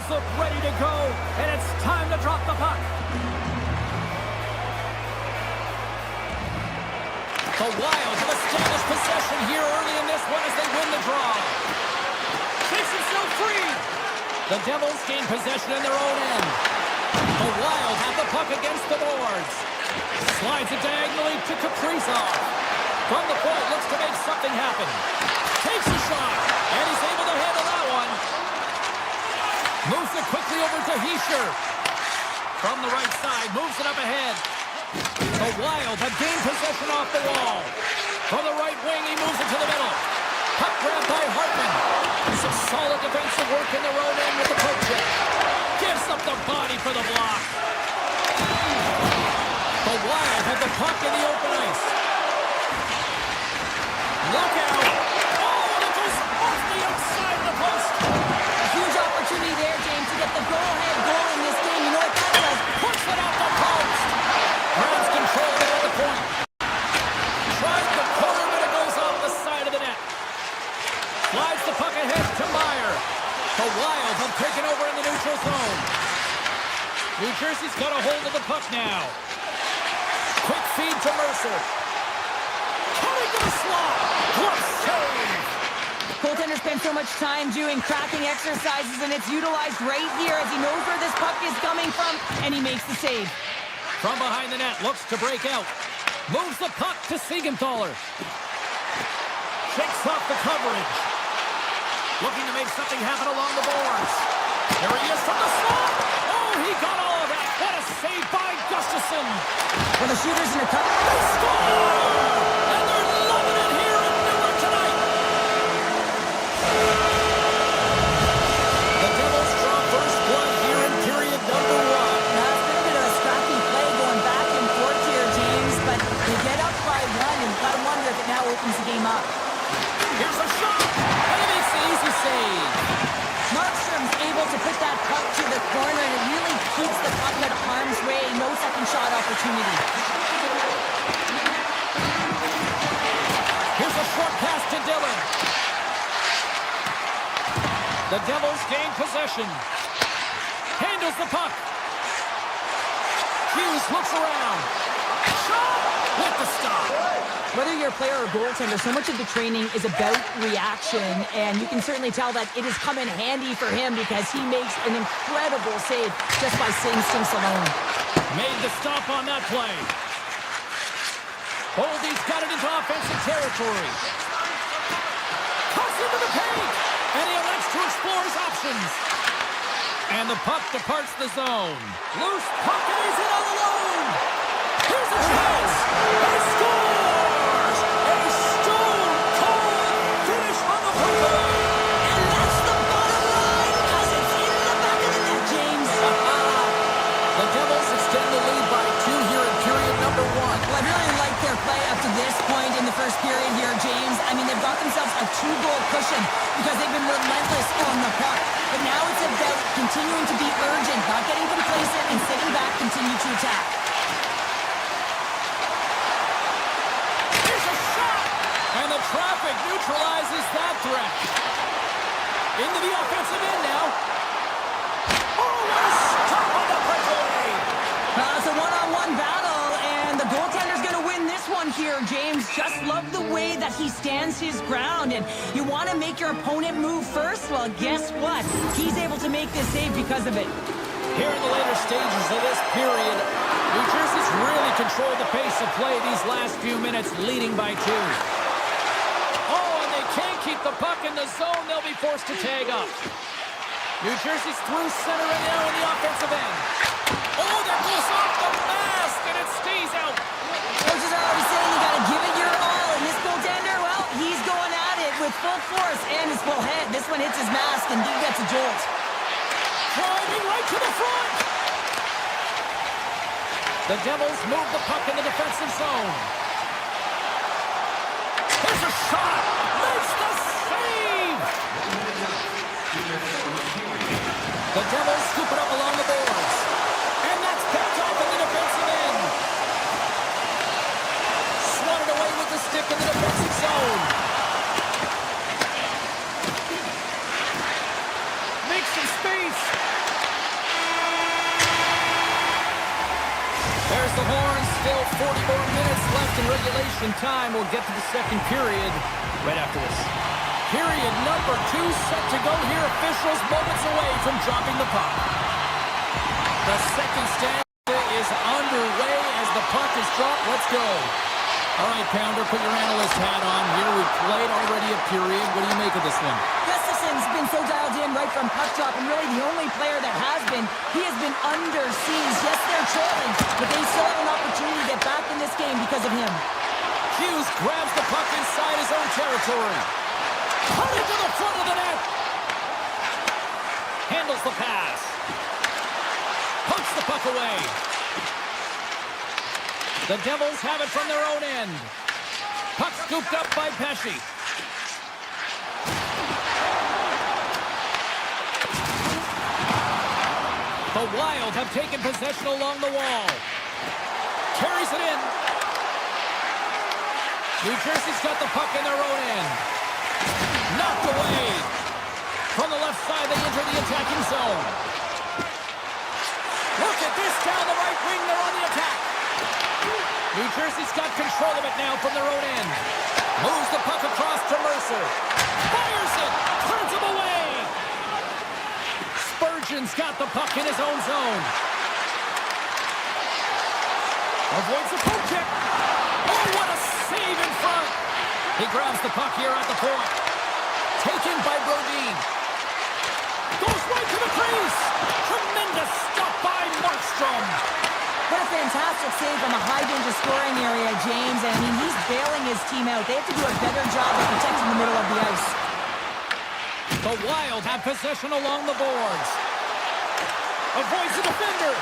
look ready to go, and it's time to drop the puck. The Wild have established possession here early in this one as they win the draw. Shakes himself free. The Devils gain possession in their own end. The Wild have the puck against the boards. Slides it diagonally to Kaprizov. From the point, looks to make something happen. Takes a shot, and he's able to handle that one. Moves it quickly over to Hischier. From the right side, moves it up ahead. The Wild have gained possession off the wall. From the right wing, he moves it to the middle. Puck grab by Hartman. Some solid defensive work in their own end with the poke check. Gives up the body for the block. The Wild have the puck in the open ice. Look out. Oh, and it goes off the outside of the post. A huge opportunity there, James, to get the go-ahead goal in this game. You know what that does? Puts it off the post. Grabs control of it at the point. Tries the corner, but it goes off the side of the net. Slides the puck ahead to Meyer. The Wild have taken over in the neutral zone. New Jersey's got a hold of the puck now. Quick feed to Mercer. Coming to the slot. What save! Goaltender spent so much time doing cracking exercises, and it's utilized right here as he knows where this puck is coming from, and he makes the save. From behind the net, looks to break out. Moves the puck to Siegenthaler. Shakes off the coverage. Looking to make something happen along the boards. There he is from the slot. Oh, he got all of that. What a save by Gustafsson. Well, the shooter's in a tough... They score! And they're loving it here in Newark tonight. The Devils draw first blood here in period number 1. That's been a bit of a scrappy play going back and forth here, James, but they get up by one, and you've got to wonder if it now opens the game up. Here's a shot, and he makes the easy save. Markstrom's able to put that puck to the corner, and it really keeps the puck at harm's way. No second shot opportunity. Here's a short pass to Dillon. The Devils gain possession. Handles the puck. Hughes looks around. Shot with the stop. Whether you're a player or goaltender, so much of the training is about reaction, and you can certainly tell that it has come in handy for him because he makes an incredible save just by instincts alone. Made the stop on that play. Boldy's got it into offensive territory. Cuts into the paint, and he elects to explore his options. And the puck departs the zone. Loose puck, and he's in all alone. Here's a chance. He scores! A stone-cold finish on the puck. And that's the bottom line, because it's in the back of the net, James. The Devils extend the lead by 2 here in period number 1. Well, I really like their play up to this point in the first period here, James. I mean, they've got themselves a 2-goal cushion because they've been relentless on the puck. But now it's about continuing to be urgent, not getting complacent, and sitting back, continue to attack. Here's a shot! And the traffic neutralizes that threat. Into the offensive end now. Oh, what a stop on the breakaway! It's a one-on-one battle, and the goaltender's going to win this one here, James. Just love the way that he stands his ground, and you want to make your opponent move first? Well, guess what? He's able to make this save because of it. Here in the later stages of this period, New Jersey's really controlled the pace of play these last few minutes, leading by 2. Oh, and they can't keep the puck in the zone. They'll be forced to tag up. New Jersey's through center right now in the offensive end. Oh, that goes off the mask, and it stays out. Coaches are always saying you got to give it your all, and this goaltender, well, he's going at it with full force and his full head. This one hits his mask, and he gets a jolt. Driving right to the front. The Devils move the puck in the defensive zone. There's a shot. Makes the save. The Devils scoop it up along the boards. And that's picked off in the defensive end. Swatted away with the stick in the defensive zone. Makes some space. There's the horn. Still 40 more minutes left in regulation time. We'll get to the second period right after this. Period number 2 set to go here. Officials moments away from dropping the puck. The second stanza is underway as the puck is dropped. Let's go. All right, Pounder, put your analyst hat on here. We've played already a period. What do you make of this one? Gustafson's been so dialed in right from puck drop, and really the only player that has been. He has been under siege. Yes, they're trailing, but they still have an opportunity to get back in this game because of him. Hughes grabs the puck inside his own territory. Cutting to the front of the net. Handles the pass. Punts the puck away. The Devils have it from their own end. Puck scooped up by Pesci. The Wild have taken possession along the wall. Carries it in. New Jersey's got the puck in their own end. Knocked away. From the left side, they enter the attacking zone. Look at this down the right wing. They're on the attack. New Jersey's got control of it now from their own end. Moves the puck across to Mercer. Fires it. Turns him away. Spurgeon's got the puck in his own zone. Avoids the poke check. Oh, what a save in front. He grabs the puck here at the point. Taken by Brodin. Goes right to the crease. Tremendous stop by Markstrom. What a fantastic save from a high-danger scoring area, James. And, I mean, he's bailing his team out. They have to do a better job of protecting the middle of the ice. The Wild have possession along the boards. Avoids the defender.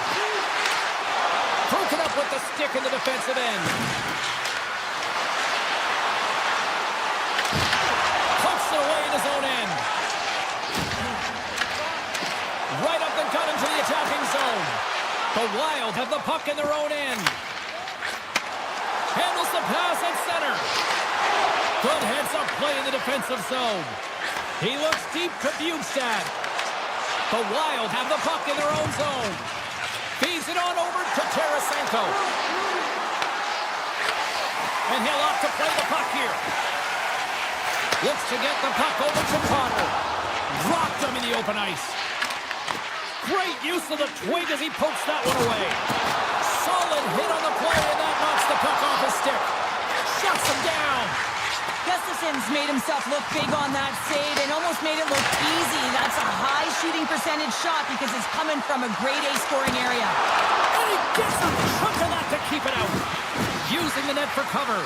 Broken up with the stick in the defensive end. Punts it away in his own end. Right up the gut into the attacking zone. The Wild have the puck in their own end. Handles the pass at center. Good heads-up play in the defensive zone. He looks deep to Bukestad. The Wild have the puck in their own zone. Feeds it on over to Tarasenko. And he'll opt to play the puck here. Looks to get the puck over to Potter. Dropped him in the open ice. Great use of the twig as he pokes that one away. Solid hit on the play, and that knocks the puck off his stick. Shuts him down. Gustafson's made himself look big on that save and almost made it look easy. That's a high shooting percentage shot because it's coming from a grade A scoring area. And he gets a chunk of that to keep it out. Using the net for cover.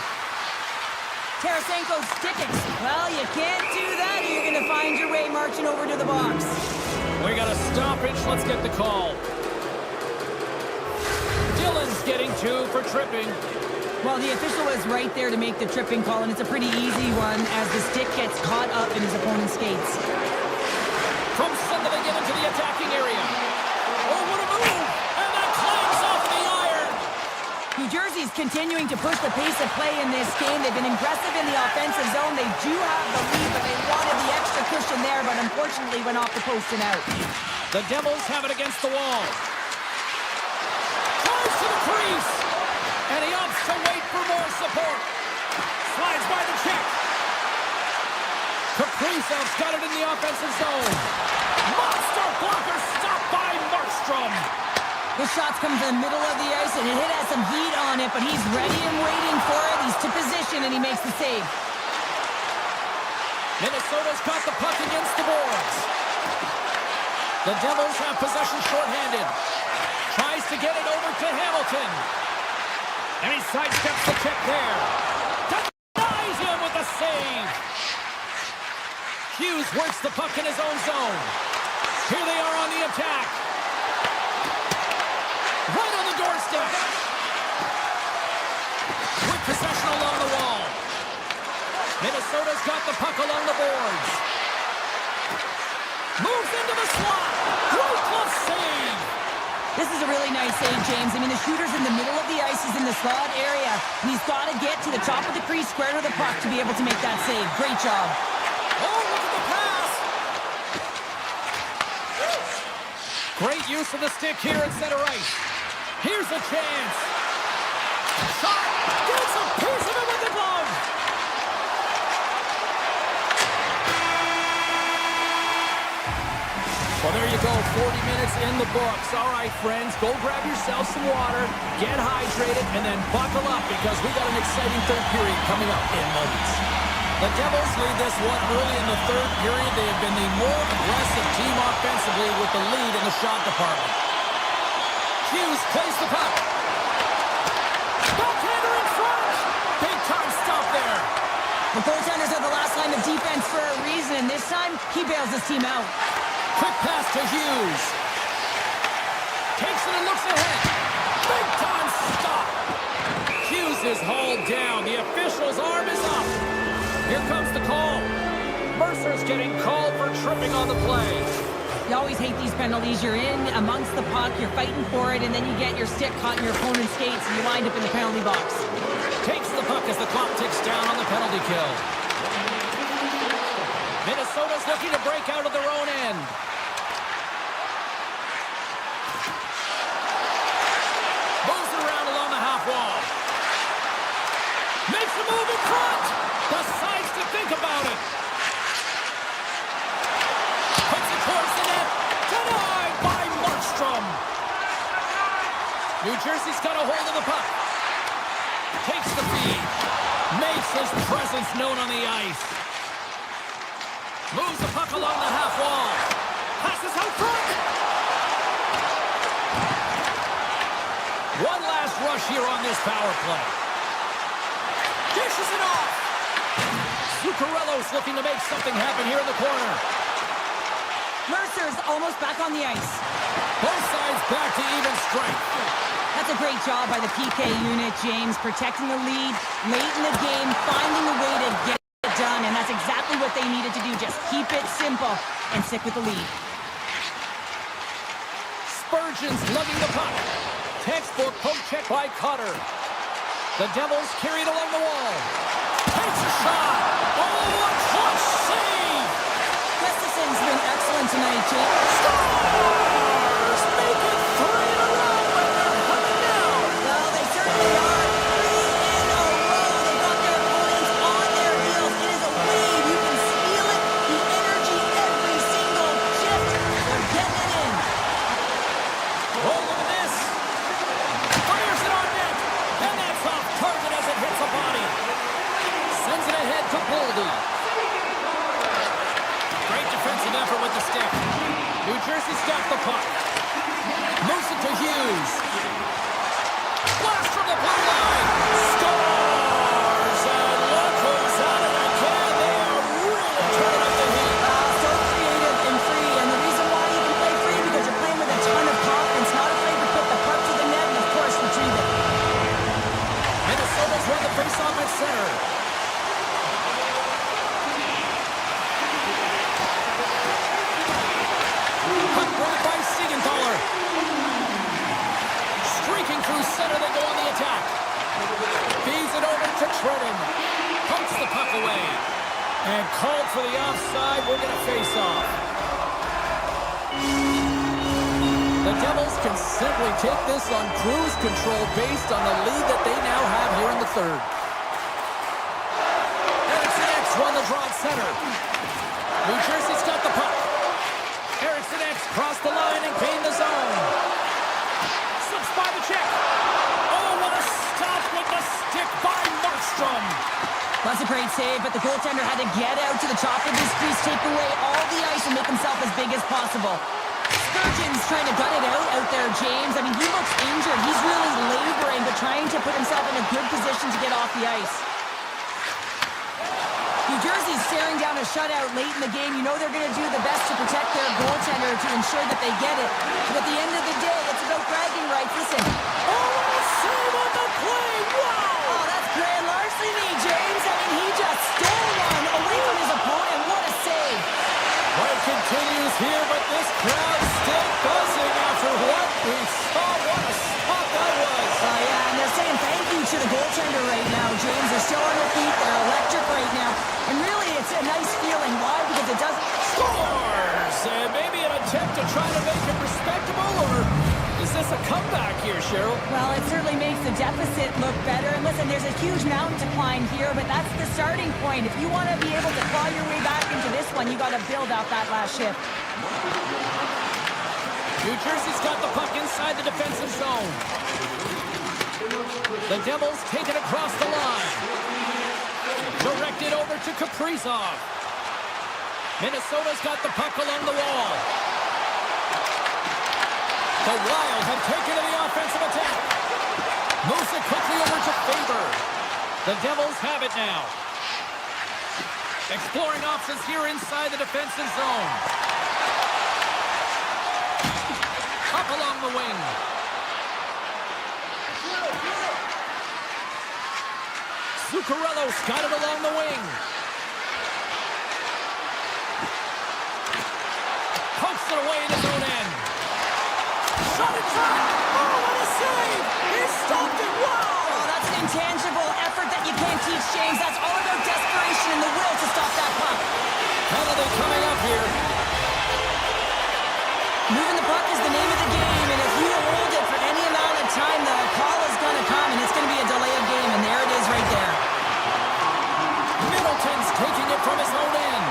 Tarasenko's sticking. Well, you can't do that or you're going to find your way marching over to the box. We got a stoppage. Let's get the call. Dillon's getting 2 for tripping. Well, the official was right there to make the tripping call, and it's a pretty easy one as the stick gets caught up in his opponent's skates. From center, they get into the attacking area. Oh, what a move! And that climbs off the iron! New Jersey's continuing to push the pace of play in this game. They've been aggressive in the offensive zone. They do have the lead, but they wanted the extra cushion there, but unfortunately went off the post and out. The Devils have it against the wall. Close to the crease! And he opts to wait for more support. Slides by the check. Kaprizov's got it in the offensive zone. Monster blocker stopped by Markstrom. The shot's come to the middle of the ice, and it has some heat on it, but he's ready and waiting for it. He's to position, and he makes the save. Minnesota's got the puck against the boards. The Devils have possession shorthanded. Tries to get it over to Hamilton. And he sidesteps the check there. Denies him with the save. Hughes works the puck in his own zone. Here they are on the attack. Right on the doorstep. With possession along the wall. Minnesota's got the puck along the boards. Moves into the slot. Great glove save. This is a really nice save, James. I mean, the shooter's in the middle of the ice. He's in the slot area. And he's got to get to the top of the crease, square to the puck to be able to make that save. Great job. Oh, look at the pass. Great use of the stick here at center ice. Here's a chance. Shot. Gets a piece of it with the glove. Well, there you go. 40 minutes in the books. All right, friends, go grab yourself some water, get hydrated, and then buckle up because we got an exciting third period coming up in moments. The Devils lead this one early in the third period. They have been the more aggressive team offensively with the lead in the shot department. Hughes plays the puck. Goaltender in front. Big time stop there. The goaltenders are the last line of defense for a reason, and this time he bails his team out. Quick pass to Hughes. Takes it and looks ahead. Big time stop. Hughes is hauled down. The official's arm is up. Here comes the call. Mercer's getting called for tripping on the play. You always hate these penalties. You're in amongst the puck, you're fighting for it, and then you get your stick caught in your opponent's skates, and you wind up in the penalty box. Takes the puck as the clock ticks down on the penalty kill. Minnesota's looking to break out of their own end. Moves it around along the half wall. Makes a move in front. Decides to think about it. Puts it towards the net. Denied by Markstrom. New Jersey's got a hold of the puck. Takes the feed. Makes his presence known on the ice. Moves the puck along the half wall. Passes out front. One last rush here on this power play. Dishes it off. Zuccarello's looking to make something happen here in the corner. Mercer's almost back on the ice. Both sides back to even strength. That's a great job by the PK unit, James, protecting the lead late in the game, finding a way to get it done, and that's exactly what they needed to do. Just keep it simple and stick with the lead. Spurgeon's lugging the puck. Textbook poke check by Cutter. The Devils carried along the wall. Takes a shot. Oh, a close save. Gustafson's been excellent tonight, James. Stars make it 3 in a row, and they're coming down. Well, they certainly are. 3 in a row. They've got their opponents on their heels. It is a wave. You can feel it. The energy every single shift. They're getting it in. Oh, look at this. Fires it on net. And that's off target as it hits a body. Sends it ahead to Boldy. Great defensive effort with the stick. New Jersey's got the puck. Moves it to Hughes. Blast from the blue line. Scores! And look who's at it again. They are really turning up the heat. So creative and free, and the reason why you can play free because you're playing with a ton of confidence, not afraid to put the puck to the net, and of course retrieve it. Minnesota's won the faceoff at center. Puck brought by Siegenthaler. Streaking through center, they go on the attack. Feeds it over to Trenton. Pumps the puck away. And called for the offside. We're going to face off. The Devils can simply take this on cruise control based on the lead that they now have here in the third. Erickson X won the draw at center. New Jersey's got the puck. Erickson X crossed the line and gained the zone. Slips by the check. Oh, what a stop with the stick by Markstrom. That's a great save, but the goaltender had to get out to the top of his crease, take away all the ice, and make himself as big as possible. Spurgeon's trying to gut it out there, James. I mean, he looks injured. He's really laboring, but trying to put himself in a good position to get off the ice. New Jersey's staring down a shutout late in the game. You know they're going to do the best to protect their goaltender to ensure that they get it. But at the end of the day, it's about bragging rights. Listen. Oh, what a save on the play. Wow. Oh, that's grand larceny, James. I mean, he just stole one away from his opponent. What a save. Fight continues here, but this crowd still buzzing after what we saw. What a spot that was. Oh, yeah, and they're saying thank you to the goaltender right now, James. They're still on their feet. They're electric right now. And really, it's a nice feeling. Why? Because it doesn't... Scores! And maybe an attempt to try to make it respectable, or is this a comeback here, Cheryl. Well, it certainly makes the deficit look better. And listen, there's a huge mountain to climb here, but that's the starting point. If you want to be able to claw your way back into this one, you got to build out that last shift. New Jersey's got the puck inside the defensive zone. The Devils take it across the line. Directed over to Kaprizov. Minnesota's got the puck along the wall. The Wild have taken to the offensive attack. Moves it quickly over to Faber. The Devils have it now. Exploring options here inside the defensive zone. Up along the wing. Zuccarello's got it along the wing. Pokes it away in his own end. Shot it shot! Oh, what a save! He stopped it! Wow! Oh, that's an intangible effort that you can't teach, James. That's all about desperation and the will to stop that puck. Penalty coming up here. Moving the puck is the name of the game, and if you hold it for any amount of time, the call is going to come, and it's going to be a delay of game, and there it is right there. Middleton's taking it from his own end.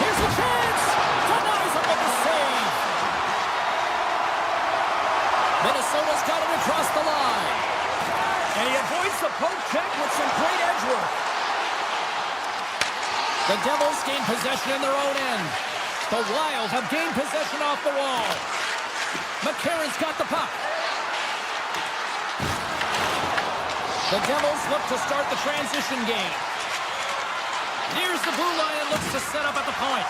Here's a chance! Denies him with the save! Minnesota's got it across the line. And he avoids the poke check with some great edge work. The Devils gain possession in their own end. The Wild have gained possession off the wall. McCarron's got the puck. The Devils look to start the transition game. Nears the blue line and looks to set up at the point.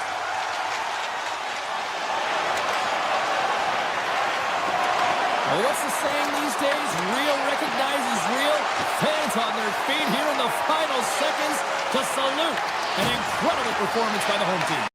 Well, what's the saying these days? Real recognizes real. Fans on their feet here in the final seconds to salute an incredible performance by the home team.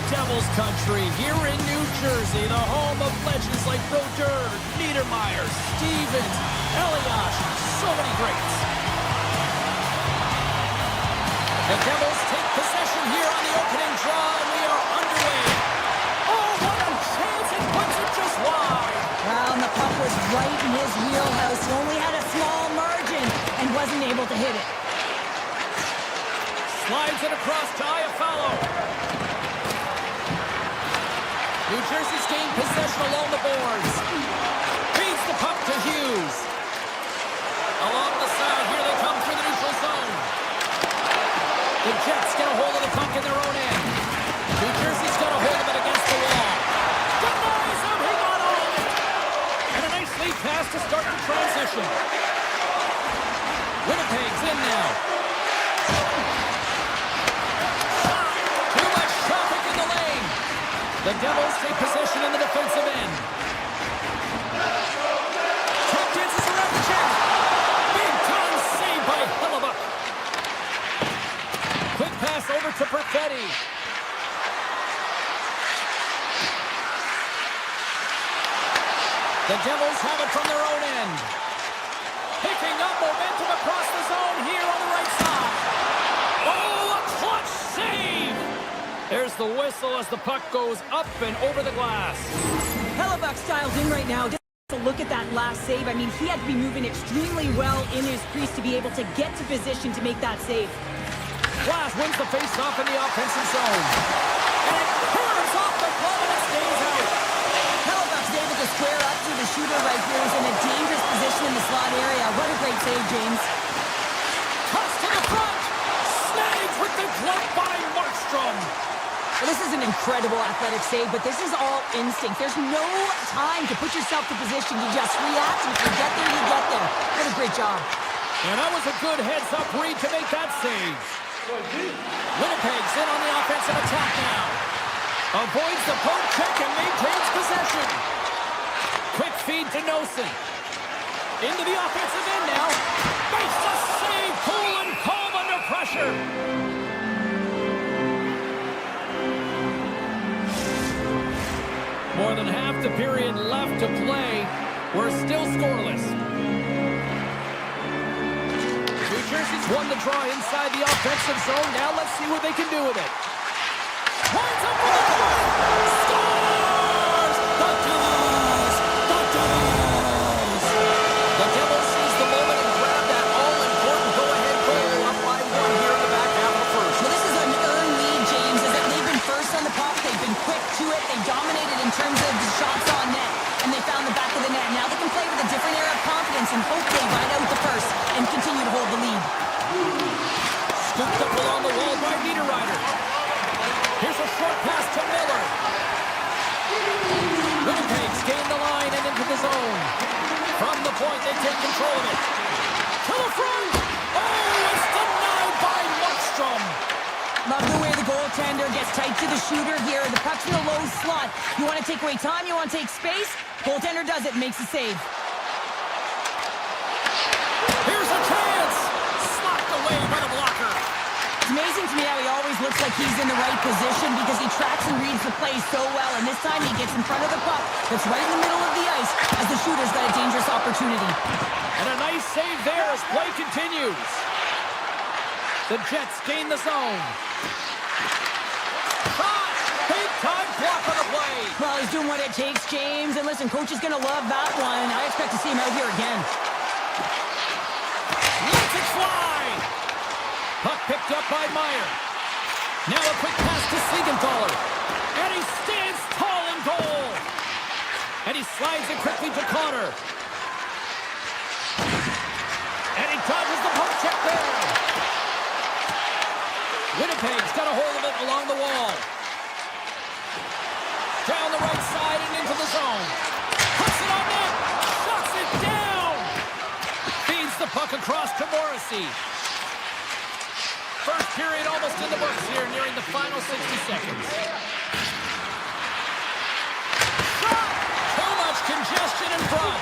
Devils country here in New Jersey, the home of legends like Brodeur, Niedermeyer, Stevens, Elias, so many greats. The Devils take possession here on the opening draw, and we are underway. Oh, what a chance, and puts it just wide. Well, and the puck was right in his wheelhouse. He only had a small margin and wasn't able to hit it. Slides it across to Iafallo. New Jersey's gained possession along the boards. Feeds the puck to Hughes. Along the side, here they come through the neutral zone. The Jets get a hold of the puck in their own end. New Jersey's got a hold of it against the wall. Denies him, he got on it. And a nice lead pass to start the transition. Winnipeg's in now. Too much traffic in the lane. The Devils take possession in the defensive end. Tap dances around the check. Big time save by Hellebuyck. Quick pass over to Perfetti. The Devils have it from their own end. Picking up momentum across the zone here on the right side. Oh, a clutch save! There's the whistle as the puck goes up and over the glass. Hellebuyck's dialed in right now. Just a look at that last save. I mean, he had to be moving extremely well in his crease to be able to get to position to make that save. Glass wins the face-off in the offensive zone. And it curves off the glove and it stays out. Hellebuyck's able to square up to the shooter right here. He's in a dangerous position in the slot area. What a great save, James. Toss to the front. Snags with the glove by Markstrom. Well, this is an incredible athletic save, but this is all instinct. There's no time to put yourself to position. You just react, and if you get there, you get there. What a great job. And that was a good heads-up read to make that save. Winnipeg's in on the offensive attack now. Avoids the poke check and maintains possession. Quick feed to Nosen. Into the offensive end now. Makes the save, cool and calm under pressure. More than half the period left to play. We're still scoreless. New Jersey's won the draw inside the offensive zone. Now let's see what they can do with it. Points up for the point! Scores! The Devils! The Devils! The Devils seize the moment and grab that all-important go-ahead goal up by one here in the back half of the first. Well, this is an earned lead, James, as they've been first on the puck. They've been quick to it. They dominated in terms of the shots on net, and they found the back of the net. Now they can play with a different air of confidence and hopefully ride out the first and continue to hold the lead. Scooped up along the wall by Niederreiter. Here's a short pass to Miller. Winnipeg's gained the line and into the zone. From the point, they take control of it. To the front! Oh, it's denied by Markstrom. Love the way the goaltender gets tight to the shooter here. The puck's in the low slot. You want to take away time, you want to take space. Goaltender does it, makes the save. Here's a chance! Slapped away by the blocker. It's amazing to me how he always looks like he's in the right position because he tracks and reads the play so well. And this time he gets in front of the puck that's right in the middle of the ice as the shooter's got a dangerous opportunity. And a nice save there as play continues. The Jets gain the zone. Shot! Big time block on the play. Well, he's doing what it takes, James. And listen, coach is going to love that one. I expect to see him out here again. Lets it fly! Puck picked up by Meyer. Now a quick pass to Siegenthaler. And he stands tall in goal. And he slides it quickly to Connor. And he dodges the poke check there. Winnipeg's got a hold of it along the wall. Down the right side and into the zone. Puts it on net. Shuts it down. Feeds the puck across to Morrissey. First period almost in the books here, nearing the final 60 seconds. Shot! Too much congestion in front.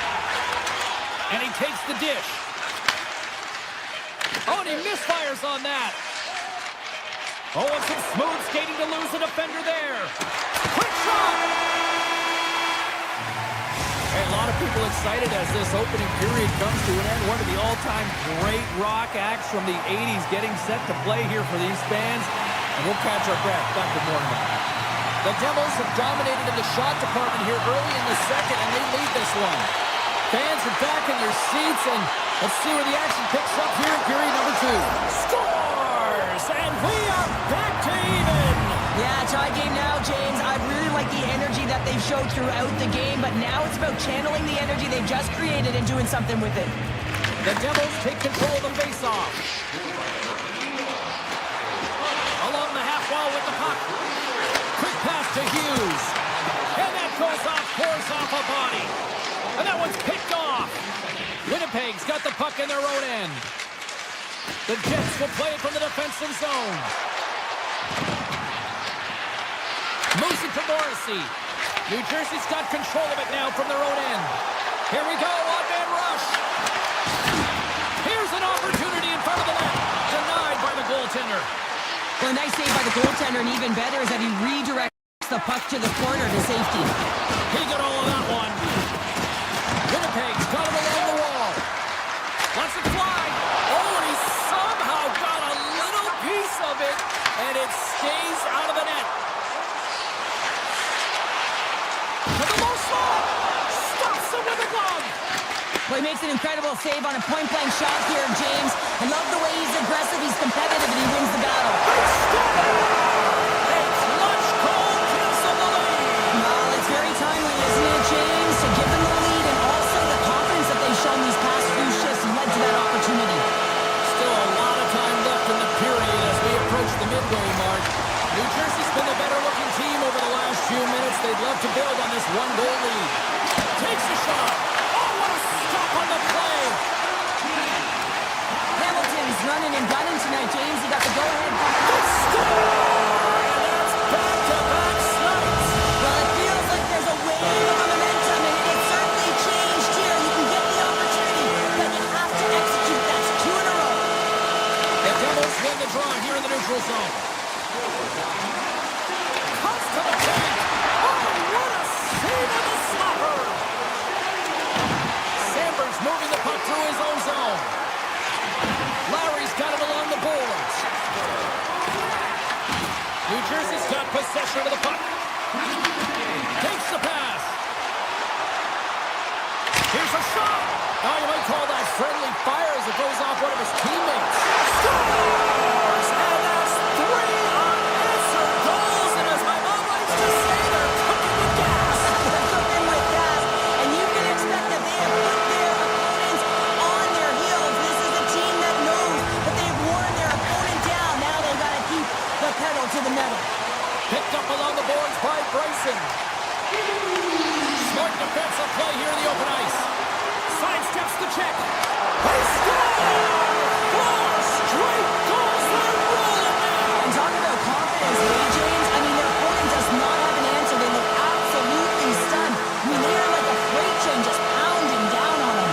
And he takes the dish. Oh, and he misfires on that. Oh, and some smooth skating to lose the defender there. Quick shot! Hey, a lot of people excited as this opening period comes to an end. One of the all-time great rock acts from the 80s getting set to play here for these fans. And we'll catch our breath. Back to Mortimer. The Devils have dominated in the shot department here early in the second, and they lead this one. Fans are back in their seats, and let's see where the action picks up here in period number 2. Scores! And we are back to even! Yeah, tie game now, James. I really like the energy that they've showed throughout the game, but now it's about channeling the energy they've just created and doing something with it. The Devils take control of the faceoff. Along the half wall with the puck. Quick pass to Hughes. And that goes off, pours off a body. And that one's picked off. Winnipeg's got the puck in their own end. The Jets will play it from the defensive zone. Moves it to Morrissey. New Jersey's got control of it now from their own end. Here we go, one-man rush. Here's an opportunity in front of the net. Denied by the goaltender. Well, a nice save by the goaltender, and even better is that he redirects the puck to the corner to safety. He got all of that one. Winnipeg's got him along the wall. Lets it fly. Oh, and he somehow got a little piece of it, and it stays out of the net. To the low slot. Stops him with a glove. Well, he makes an incredible save on a point-blank shot here, James. I love the way he's aggressive, he's competitive, and he wins the battle. A clutch goal gives them the lead. Well, it's very timely, isn't it, James? To give them the lead, and also the confidence that they've shown these past few shifts led to that opportunity. Still a lot of time left in the period as we approach the midway mark. New Jersey's been the better-looking team over the last few minutes. They'd love to build on this one-goal lead. Takes the shot. Oh, what a stop on the play. Hamilton's running and gunning tonight, James. He got the go-ahead. Score! And that's back-to-back snipes. Well, it feels like there's a wave of momentum, and it certainly changed here. You can get the opportunity, but you have to execute. That's 2 in a row. The Devils win the draw here in the neutral zone. Comes to the paint. Oh, what a save on the stopper. Sandberg's moving the puck through his own zone. Lowry's got it along the boards. New Jersey's got possession of the puck. Takes the pass. Here's a shot. Oh, you might call that friendly fire as it goes off one of his teammates. Scores! And that's 3 unanswered goals. And as my mom likes to say, they're cooking with gas. They're cooking with gas, and you can expect that they have put their opponents on their heels. This is a team that knows that they've worn their opponent down. Now they've got to keep the pedal to the metal. Picked up along the boards by Bryson. Smart defensive play here in the open ice. Sidesteps the check. They score! 4 straight goals. They're rolling now. And talking about confidence, hey, James, I mean, their opponent does not have an answer. They look absolutely stunned. I mean, they are like a freight train just pounding down on them.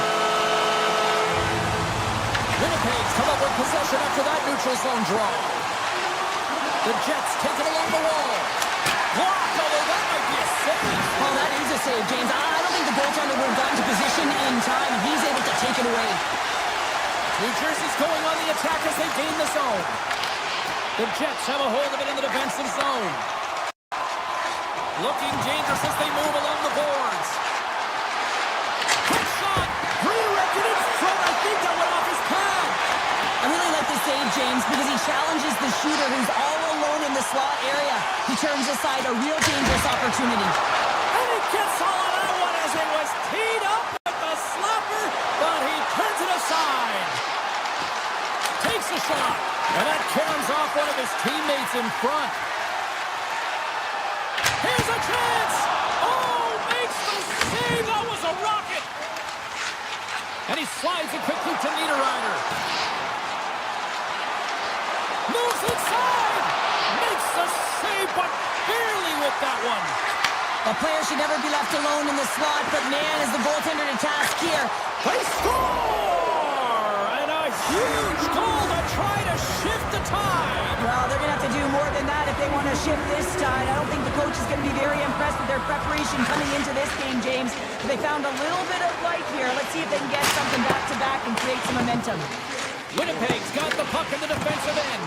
Winnipeg's come up with possession after that neutral zone draw. The Jets take it along the wall. Blocked, although that might be a save. Oh, that is a save, James. I don't think the goaltender would have gotten to position in time, and he's able to take it away. New Jersey's going on the attack as they gain the zone. The Jets have a hold of it in the defensive zone. Looking dangerous as they move along the boards. Quick shot. Redirected in front. I think that went off his pad. I really like this save, James, because he challenges the shooter who's all alone in the slot area. He turns aside a real dangerous opportunity. And he gets all of that one as it was teed up with the slapper, but he turns it aside. Takes a shot, and that caroms off one of his teammates in front. Here's a chance! Oh, makes the save! That was a rocket! And he slides it quickly to Niederreiter. Moves inside! Makes the save, but barely with that one. A player should never be left alone in the slot, but man, is the goaltender to task here. They score! And a huge goal that try to shift the tide. Well, they're going to have to do more than that if they want to shift this tide. I don't think the coach is going to be very impressed with their preparation coming into this game, James. But they found a little bit of life here. Let's see if they can get something back-to-back and create some momentum. Winnipeg's got the puck in the defensive end.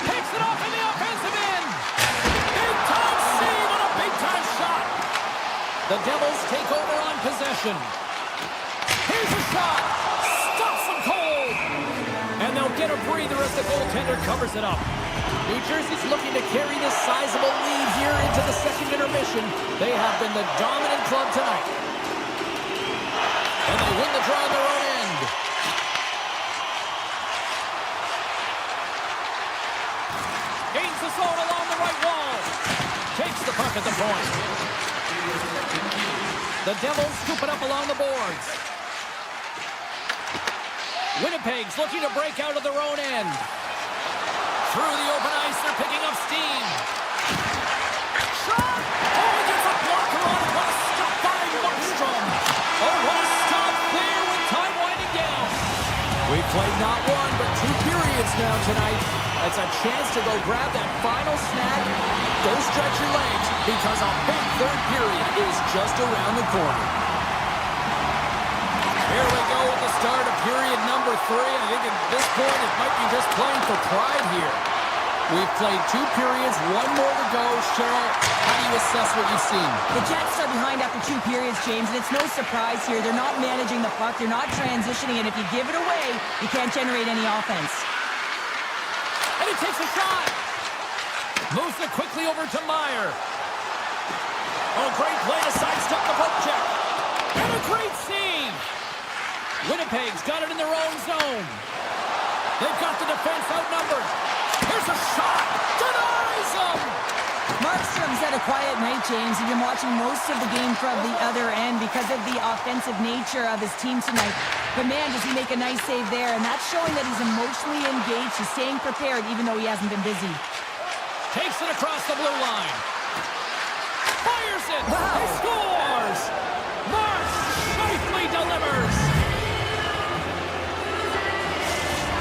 Takes it off in the offensive end. Big-time save on a big-time shot. The Devils take over on possession. Here's a shot. Stops them cold. And they'll get a breather as the goaltender covers it up. New Jersey's looking to carry this sizable lead here into the second intermission. They have been the dominant club tonight. And they win the draw on their own end. Gains the zone along the right wall. Takes the puck at the point. The Devils scoop it up along the boards. Winnipeg's looking to break out of their own end. Through the open ice, they're picking up steam. Shot! Oh, he gets a blocker on it. What a stop by Markstrom. Oh, what a stop there with time winding down. We've played not one, but 2 periods now tonight. It's a chance to go grab that final snag. Go stretch your legs, because a big third period is just around the corner. Here we go with the start of period number 3. I think at this point it might be just playing for pride here. We've played 2 periods, 1 more to go. Cheryl, how do you assess what you've seen? The Jets are behind after 2 periods, James, and it's no surprise here. They're not managing the puck. They're not transitioning, and if you give it away, you can't generate any offense. And he takes a shot. Moves it quickly over to Meyer. Oh, great play to sidestep the poke check. And a great save. Winnipeg's got it in their own zone. They've got the defense outnumbered. Here's a shot. Denies them. Markstrom's had a quiet night, James. You've been watching most of the game from the other end because of the offensive nature of his team tonight. But man, does he make a nice save there, and that's showing that he's emotionally engaged. He's staying prepared even though he hasn't been busy. Takes it across the blue line. Fires it. Wow. He scores. Marsh safely delivers.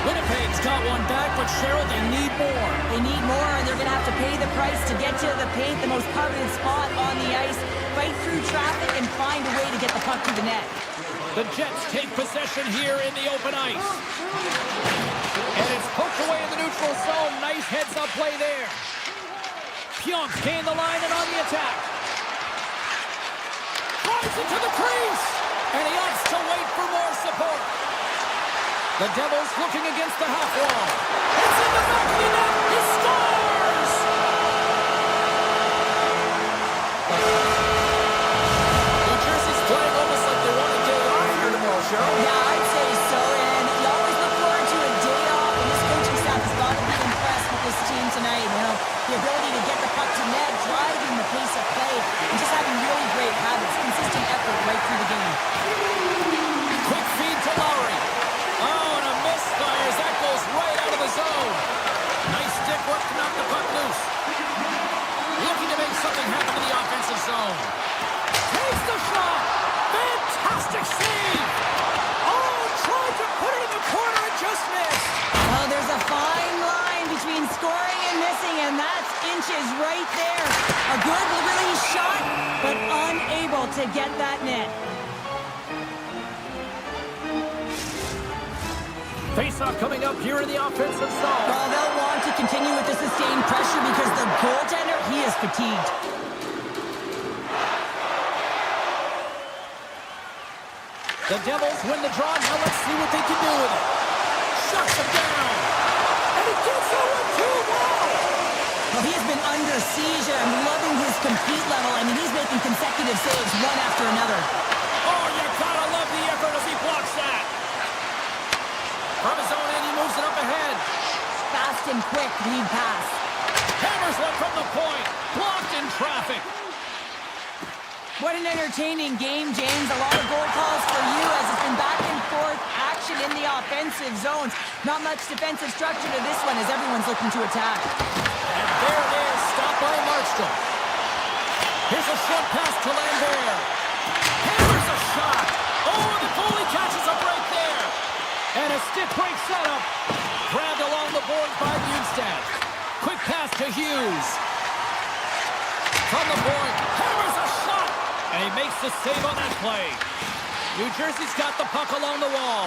Winnipeg's got one back, but Cheryl, they need more. They need more, and they're going to have to pay the price to get to the paint, the most coveted spot on the ice, fight through traffic, and find a way to get the puck to the net. The Jets take possession here in the open ice. And it's poked away in the neutral zone. Nice heads-up play there. Pionk gained the line and on the attack. Drives it to the crease. And he opts to wait for more support. The Devils looking against the half wall. It's in the back of the net. He scores! New Jersey's playing almost like they want a day off here tomorrow, Cheryl. Yeah, I'd say so, and you always look forward to a day off, and this coaching staff has got to be impressed with this team tonight. You know, the ability to get the puck to net, driving the pace of play, and just having really great habits, consistent effort right through the game. Quick feed to Lowry. Oh, and a misfires. That goes right out of the zone. Nice stick work to knock the puck loose. Looking to make something happen in the offensive zone. Takes the shot. Fantastic save. Oh, tried to put it in the corner and just missed. Well, there's a fine line between scoring and missing, and that's inches right there. A good release shot, but unable to get that net. Face-off coming up here in the offensive zone. Well, they'll want to continue with the sustained pressure because the goaltender, he is fatigued. The Devils win the draw. Now let's see what they can do with it. Shuts him down. And he gets over 2 well. Well, he has been under siege, and I'm loving his compete level. I mean, he's making consecutive saves one after another. Oh, you gotta love the effort as he blocks that. From his own end, he moves it up ahead. Fast and quick lead pass. Hammers one from the point. Blocked in traffic. What an entertaining game, James. A lot of goal calls for you as it's been back and forth action in the offensive zones. Not much defensive structure to this one as everyone's looking to attack. And there it is, stopped by Markstrom. Here's a short pass to Lambert. Hammers a shot. Oh, the goalie catches a break there. And a stick break setup. Grabbed along the boards by Bjugstad. Quick pass to Hughes. From the point, hammers a shot, and he makes the save on that play. New Jersey's got the puck along the wall.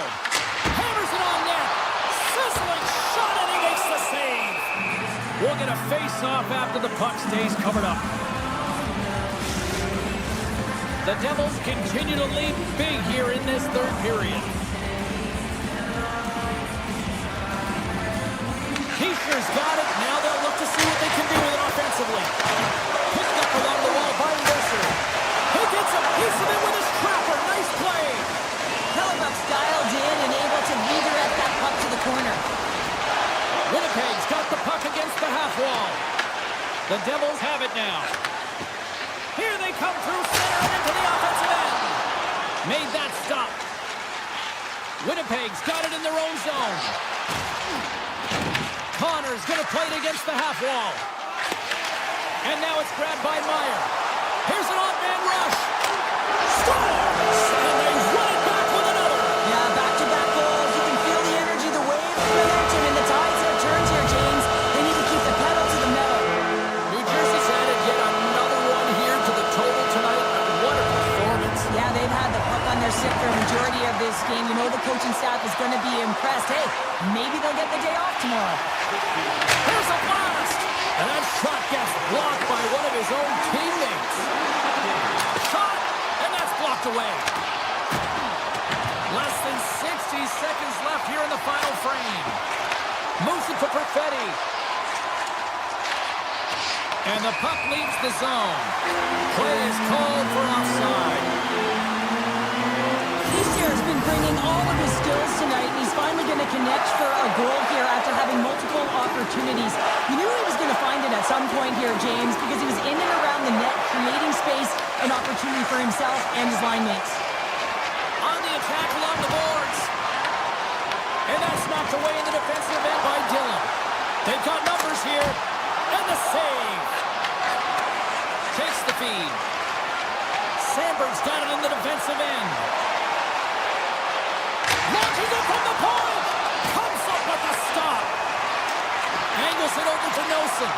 Hammers it on net. Sizzling shot, and he makes the save. We'll get a face-off after the puck stays covered up. The Devils continue to lead big here in this third period. Heischer's got it. Now they'll look to see what they can do with it offensively. Picked up along the wall by Mercer. He gets a piece of it with his trapper. Nice play. Hellebuck's dialed in and able to redirect that puck to the corner. Winnipeg's got the puck against the half wall. The Devils have it now. Here they come through center and into the offensive end. Made that stop. Winnipeg's got it in their own zone. Connor's going to play it against the half wall. And now it's grabbed by Meyer. Here's an odd-man rush. Scores! And they run it back with another. Yeah, back-to-back goals. You can feel the energy, the wave, the momentum, and the tides have turned here, James. They need to keep the pedal to the metal. New Jersey's added yet another one here to the total tonight. What a performance. Yeah, they've had the puck on their stick for a majority of this game. You know the coaching staff is going to be impressed. Hey, maybe they'll get the day off tomorrow. Here's a blast! And that shot gets blocked by one of his own teammates. Shot! And that's blocked away. Less than 60 seconds left here in the final frame. Moves it to Perfetti. And the puck leaves the zone. Play is called for offside. Heischer's been bringing all of his skills tonight, and he's finally going to connect for a goal here after having multiple opportunities. You knew he was going to find it at some point here, James, because he was in and around the net, creating space and opportunity for himself and his line mates. On the attack along the boards. And that's knocked away in the defensive end by Dillon. They've got numbers here. And the save. Takes the feed. Sandberg's got it in the defensive end. Launches it from the point. Comes up with the stop. Angles it over to Nelson.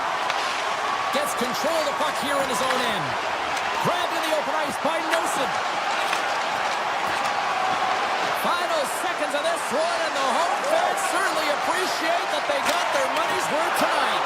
Gets control of the puck here in his own end. Grabbed in the open ice by Nelson. Final seconds of this one, and the home fans certainly appreciate that they got their money's worth tonight.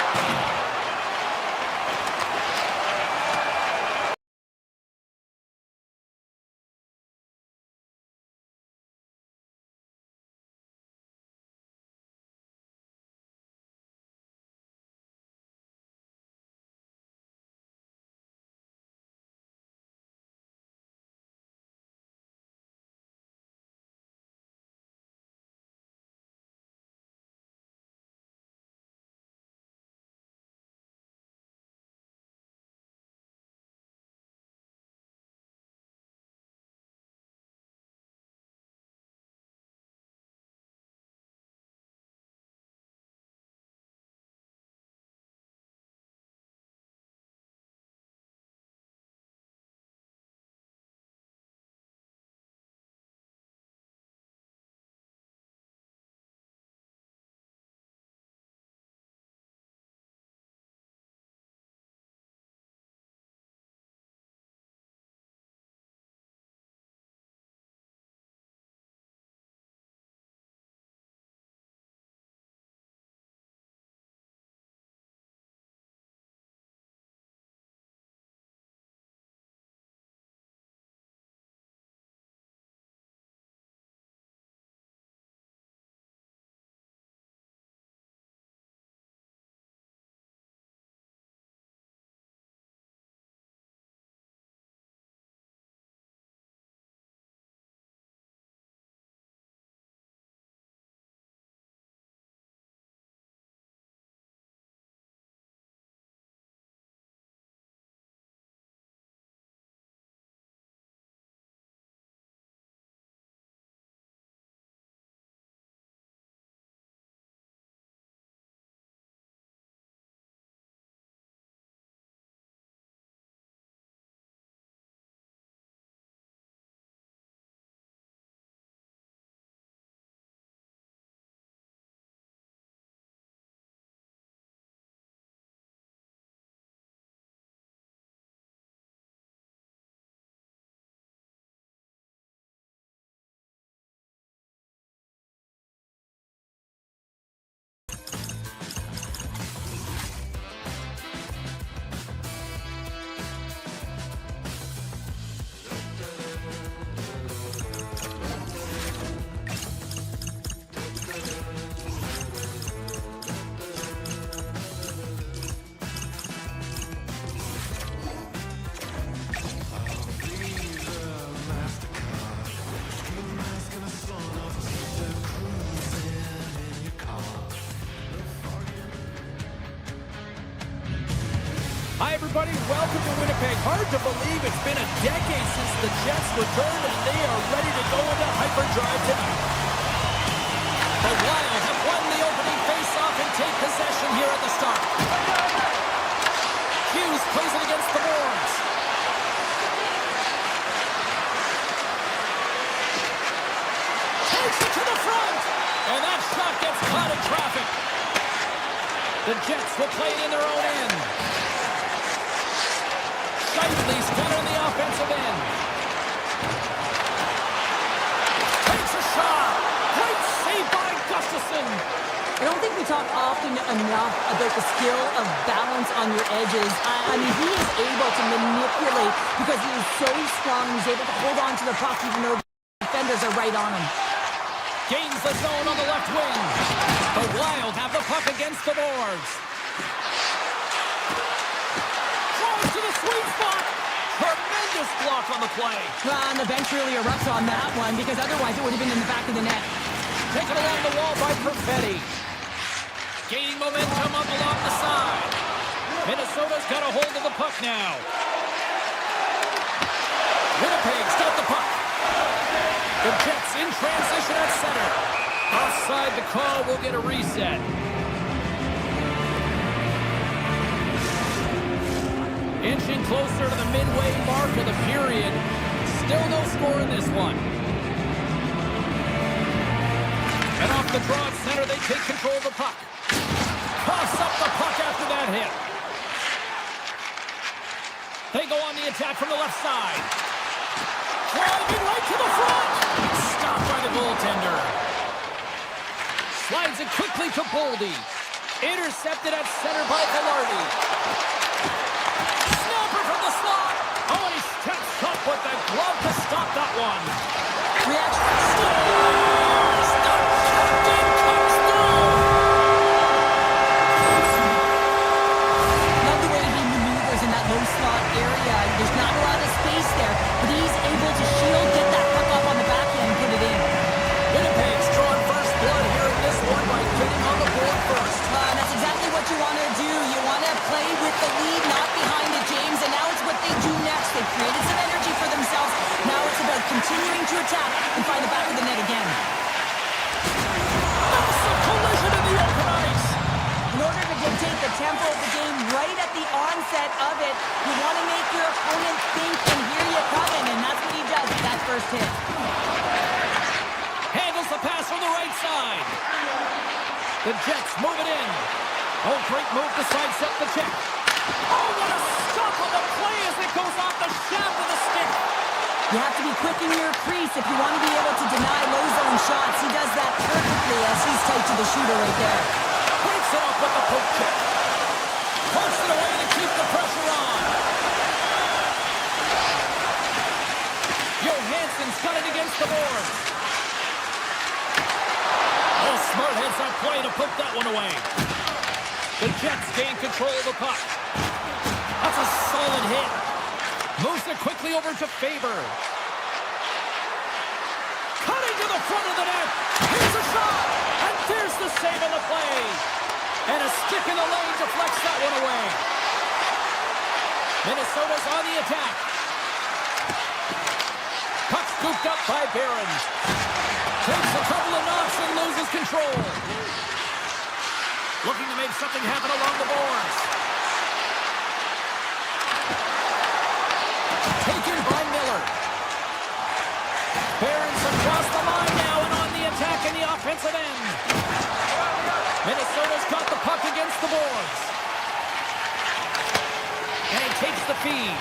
Hi, everybody. Welcome to Winnipeg. Hard to believe it's been a decade since the Jets returned, and they are ready to go into hyperdrive tonight. The Wild have won the opening faceoff and take possession here at the start. Hughes plays it against the boards. Takes it to the front, and that shot gets caught in traffic. The Jets will play it in their own end. Shifley's got on the offensive end. Takes a shot. Great save by Gustafsson. I don't think we talk often enough about the skill of balance on your edges. I mean, he is able to manipulate because he is so strong. He's able to hold on to the puck even though defenders are right on him. Gains the zone on the left wing. The Wild have the puck against the boards. Throws to the sweet spot. Tremendous block on the play. And the bench really erupts on that one because otherwise it would have been in the back of the net. Taken along the wall by Perfetti. Gaining momentum up along the side. Minnesota's got a hold of the puck now. Winnipeg's got the puck. The Jets in transition at center. Offside the call will get a reset. Inching closer to the midway mark of the period. Still no score in this one. And off the draw at center, they take control of the puck. Toss up the puck after that hit. They go on the attack from the left side. Driving right to the front. Stopped by the goaltender. Slides it quickly to Boldy. Intercepted at center by Velarde. Snapper from the slot. Oh, and he steps up with the glove to stop that one. Reaction. There's not a lot of space there, but he's able to shield, get that puck up on the backhand and put it in. Winnipeg's drawing first blood here in this one by getting on the board first. That's exactly what you want to do. You want to play with the lead, not behind it, James, and now it's what they do next. They've created some energy for themselves. Now it's about continuing to attack and find the back of the net again. Massive collision in the open ice. In order to dictate the tempo of the game right at the onset of it, you want to make your opponent think and hear you coming, and that's what he does with that first hit. Handles the pass from the right side. The Jets move it in. Oh, great move to sidestep the check. Oh, what a stop on the play as it goes off the shaft of the stick. You have to be quick in your crease if you want to be able to deny low zone shots. He does that perfectly as he's tight to the shooter right there. Breaks it off with the poke check. Punts it away to keep the pressure on. Johansson's got it against the board. Oh, smart heads-up play to put that one away. The Jets gain control of the puck. That's a solid hit. Moves it quickly over to Faber. Cutting to the front of the net. Here's a shot. And there's the save on the play. And a stick in the lane deflects that one away. Minnesota's on the attack. Puck scooped up by Barron. Takes a couple of knocks and loses control. Looking to make something happen along the boards. Taken by Miller. Barron's across the line now and on the attack in the offensive end. Minnesota's got the puck against the boards. And he takes the feed.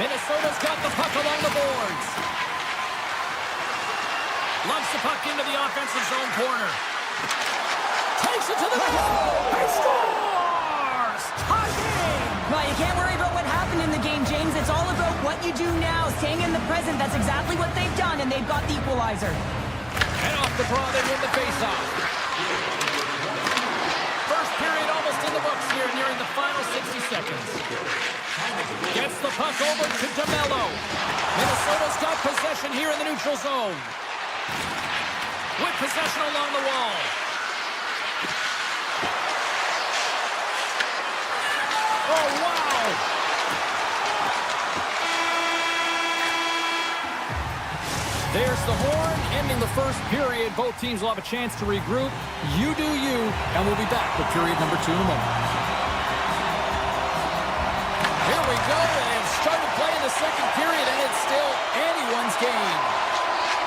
Minnesota's got the puck along the boards. Lugs the puck into the offensive zone corner. Takes it to the net. He scores! Tie game! Well, you can't worry about what happened in the game, James. It's all about what you do now, staying in the present. That's exactly what they've done, and they've got the equalizer. And off the draw, they win the faceoff. First period almost in the books here, nearing the final 60 seconds. Gets the puck over to DeMello. Minnesota's got possession here in the neutral zone. With possession along the wall. Oh, wow! the horn, ending the first period. Both teams will have a chance to regroup. You do you, and we'll be back with period number 2 in a moment. Here we go. They have started playing the second period, and it's still anyone's game.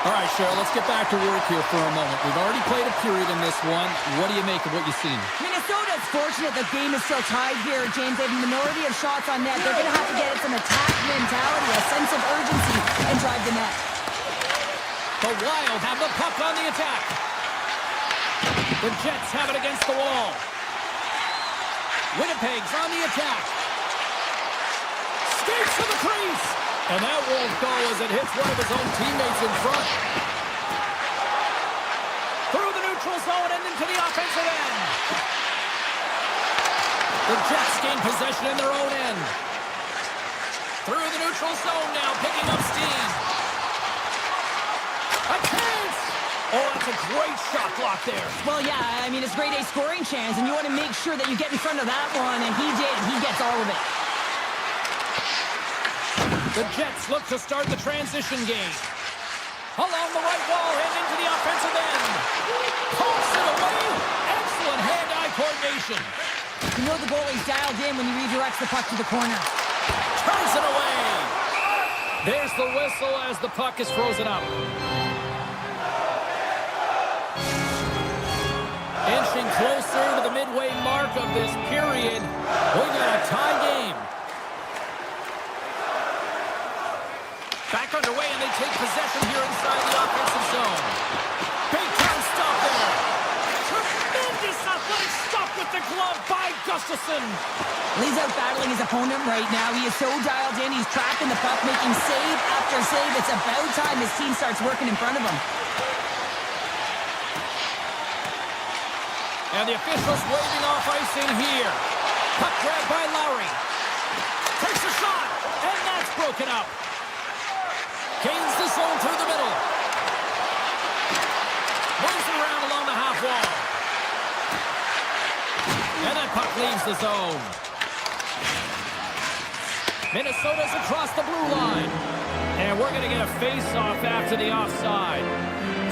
All right, Cheryl, let's get back to work here for a moment. We've already played a period in this one. What do you make of what you've seen? Minnesota's fortunate the game is still tied here, James. They have a minority of shots on net. They're going to have to get some attack mentality, a sense of urgency, and drive the net. The Wild have the puck on the attack. The Jets have it against the wall. Winnipeg's on the attack. Skates to the crease. And that won't go as it hits one of his own teammates in front. Through the neutral zone and into the offensive end. The Jets gain possession in their own end. Through the neutral zone now, picking up steam. A chance! Oh, that's a great shot block there. Well, yeah, I mean, it's a grade A scoring chance, and you want to make sure that you get in front of that one, and he did. He gets all of it. The Jets look to start the transition game. Along the right wall and into the offensive end. Pokes it away. Excellent hand-eye coordination. You know the goalie's dialed in when he redirects the puck to the corner. Turns it away. There's the whistle as the puck is frozen up. Inching closer to the midway mark of this period. We got a tie game. Back underway, and they take possession here inside the offensive zone. Big time stop there. Tremendous athletic stop with the glove by Gustafsson. He's out battling his opponent right now. He is so dialed in. He's tracking the puck, making save after save. It's about time his team starts working in front of him. And the officials waving off icing here. Puck grabbed by Lowry. Takes a shot, and that's broken up. Gains the zone through the middle. Moves it around along the half wall. And that puck leaves the zone. Minnesota's across the blue line. And we're going to get a face-off after the offside.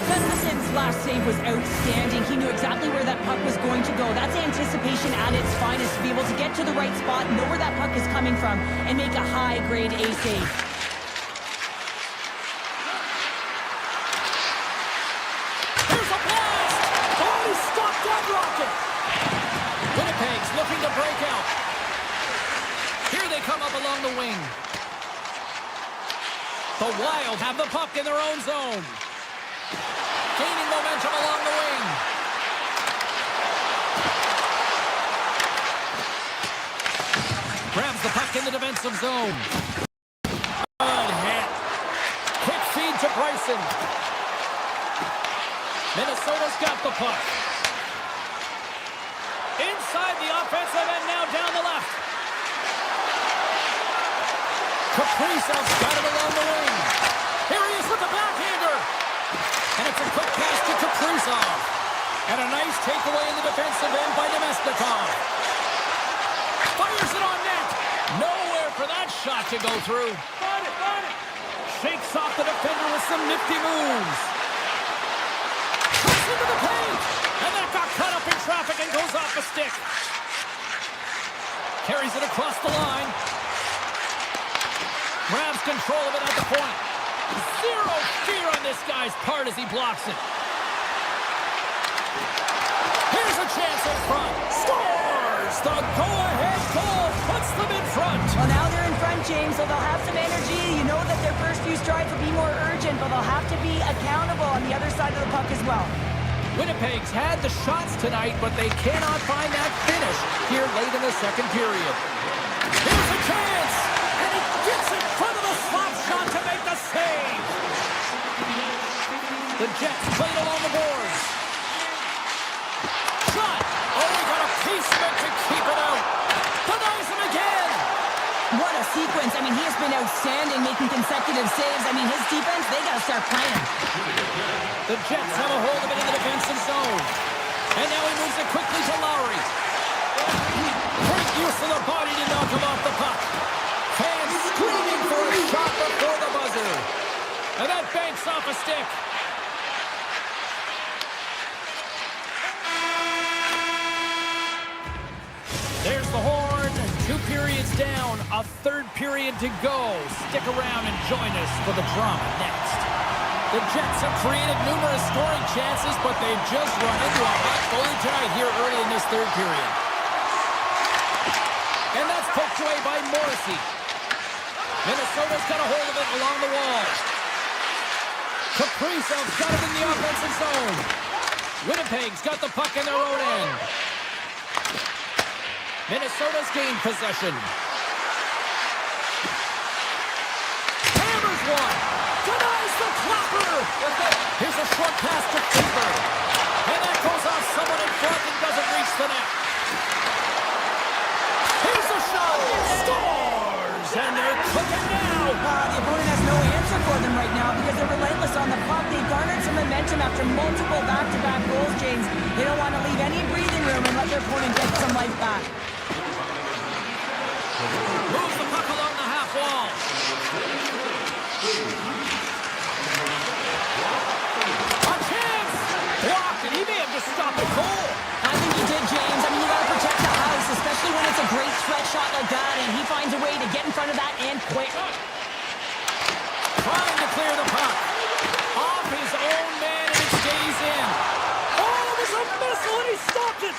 Gustafsson's last save was outstanding. He knew exactly where that puck was going to go. That's anticipation at its finest, to be able to get to the right spot, know where that puck is coming from, and make a high-grade A save. Winnipeg's looking to break out. Here they come up along the wing. The Wild have the puck in their own zone. Gaining momentum along the wing. Grabs the puck in the defensive zone. Good hit. Quick feed to Bryson. Minnesota's got the puck. Inside the offensive end, now down the left. Kaprizov's got it along the wing. Here he is with the backhander. And it's a quick pass to Kaprizov. And a nice takeaway in the defensive end by Nemestikov. Fires it on net. Nowhere for that shot to go through. Shakes off the defender with some nifty moves. Cuts into the paint. And that got cut up in traffic and goes off the stick. Carries it across the line. Grabs control of it at the point. Zero fear on this guy's part as he blocks it. Here's a chance in front. Scores! The go-ahead goal puts them in front. Well, now they're in front, James, so they'll have some energy. You know that their first few strides will be more urgent, but they'll have to be accountable on the other side of the puck as well. Winnipeg's had the shots tonight, but they cannot find that finish here late in the second period. Here's a chance! And he gets in front of the slap shot to make the save! The Jets played along the boards. Shot! Oh, he got a piece of it to keep it out. Denies him again! What a sequence. I mean, he has been outstanding, making consecutive saves. I mean, his defense, they got to start playing. The Jets have a hold of it in the defensive zone. And now he moves it quickly to Lowry. Great use of the body to knock him off the puck. Fans screaming for a shot before the buzzer. And that banks off a stick. There's the horn. 2 periods down. A third period to go. Stick around and join us for the drama next. The Jets have created numerous scoring chances, but they've just run into a hot goalie tie here early in this third period. And that's poked away by Morrissey. Minnesota's got a hold of it along the wall. Kaprizov's got it in the offensive zone. Winnipeg's got the puck in their own end. Minnesota's gained possession. Hammers one. Denies the clapper. Here's a short pass to Cooper. And that goes off someone in front and doesn't reach the net. Here's a shot. Scores. And they're cooking now. The opponent has no answer for them right now because they're relentless on the puck. They've garnered some momentum after multiple back-to-back goals, James. They don't want to leave any breathing room and let their opponent get some life back. Moves the puck along the half wall. A chance! Blocked, and he may have just stopped the goal. I think he did, James. I mean, you got to protect the house, especially when it's a great stretch shot like that, and he finds a way to get in front of that and quick. Trying to clear the puck. Off his own man, and it stays in. Oh, there's a missile, and he stopped it.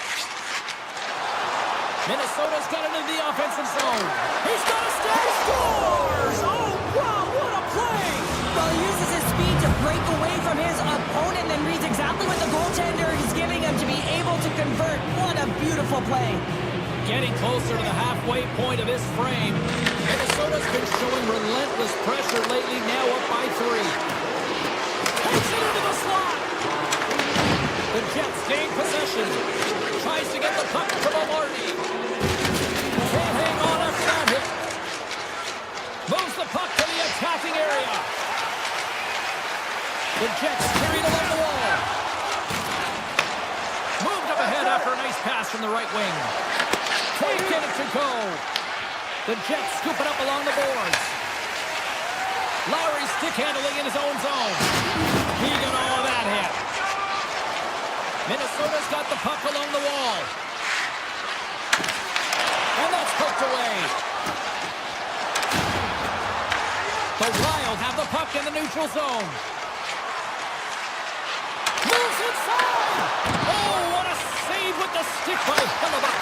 Minnesota's got it in the offensive zone. He's got to stay. Scores! Oh, wow, what a play! Well, he uses his speed to break away from his opponent and reads exactly what the goaltender is giving him to be able to convert. What a beautiful play. Getting closer to the halfway point of this frame. Minnesota's been showing relentless pressure lately, now up by 3. Takes it into the slot. The Jets gain possession. Tries to get the puck to Maloney. Can't hang on after that hit. Moves the puck to the attacking area. The Jets carried along the wall. Moved up ahead after a nice pass from the right wing. Can't get it to go. The Jets scoop it up along the boards. Lowry stick handling in his own zone. He got all of that hit. Minnesota's got the puck along the wall. And that's poked away. The Wild have the puck in the neutral zone. Moves inside! Oh, what a save with the stick by Hellebuck.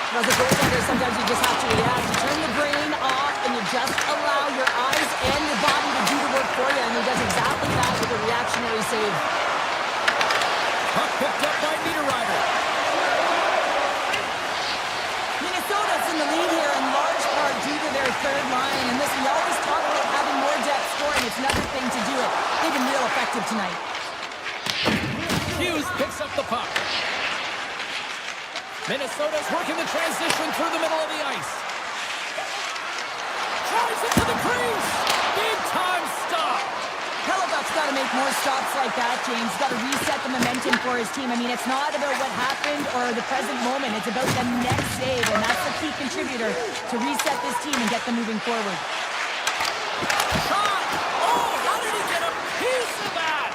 As a goaltender, sometimes you just have to react. You turn the brain off and you just allow your eyes and your body to do the work for you. And he does exactly that with a reactionary save. Puck picked up by Niederreiter. Minnesota's in the lead here in large part due to their third line. And listen, you always talk about having more depth scoring. It's another thing to do it. They've been real effective tonight. Hughes picks up the puck. Minnesota's working the transition through the middle of the ice. Drives it to the crease. Big time stop. Hellebuck's got to make more stops like that, James. Got to reset the momentum for his team. I mean, it's not about what happened or the present moment. It's about the next save, and that's the key contributor to reset this team and get them moving forward. Shot! Oh, how did he get a piece of that?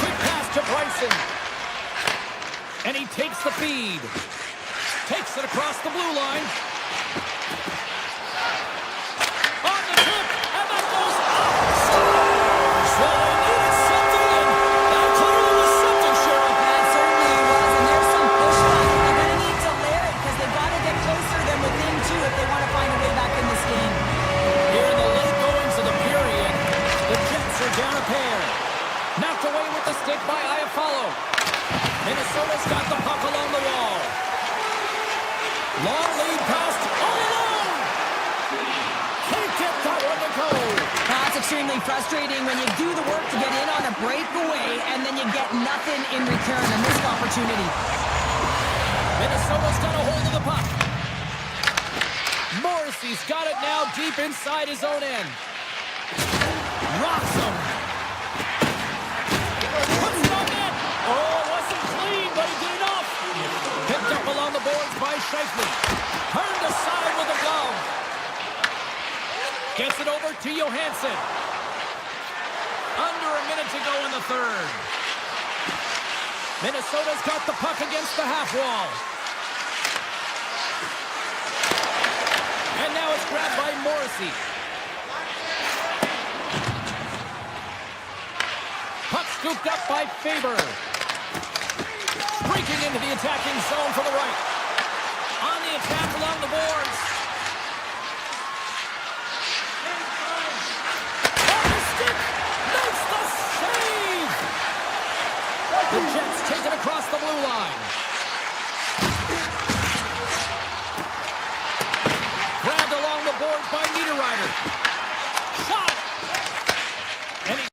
Quick pass to Bryson. And he takes the feed. Takes it across the blue line. On the tip, and that goes up. Scores! Well, they needed something, and that clearly was something, Sheriff. That certainly was, and there's some pushback. They're going to need to layer it because they've got to get closer than within 2 if they want to find a way back in this game. Here in the late goings of the period, the Jets are down a pair. Knocked away with the stick by Iafallo. Minnesota's got the puck along the wall. Long lead pass all alone. Can't get that one to go. That's extremely frustrating when you do the work to get in on a breakaway and then you get nothing in return. A missed opportunity. Minnesota's got a hold of the puck. Morrissey's got it now deep inside his own end. Rocks him. Puts it on net. Oh, it wasn't clean, but he did enough. Picked up along the boards by Scheifele. Turned aside with a glove. Gets it over to Johansson. a minute to go in the third. Minnesota's got the puck against the half wall. And now it's grabbed by Morrissey. Puck scooped up by Faber. Breaking into the attacking zone for the right. On the attack along the boards. On the stick. Makes the save. The Jets take it across the blue line. Grabbed along the boards by Niederreiter. Shot. And he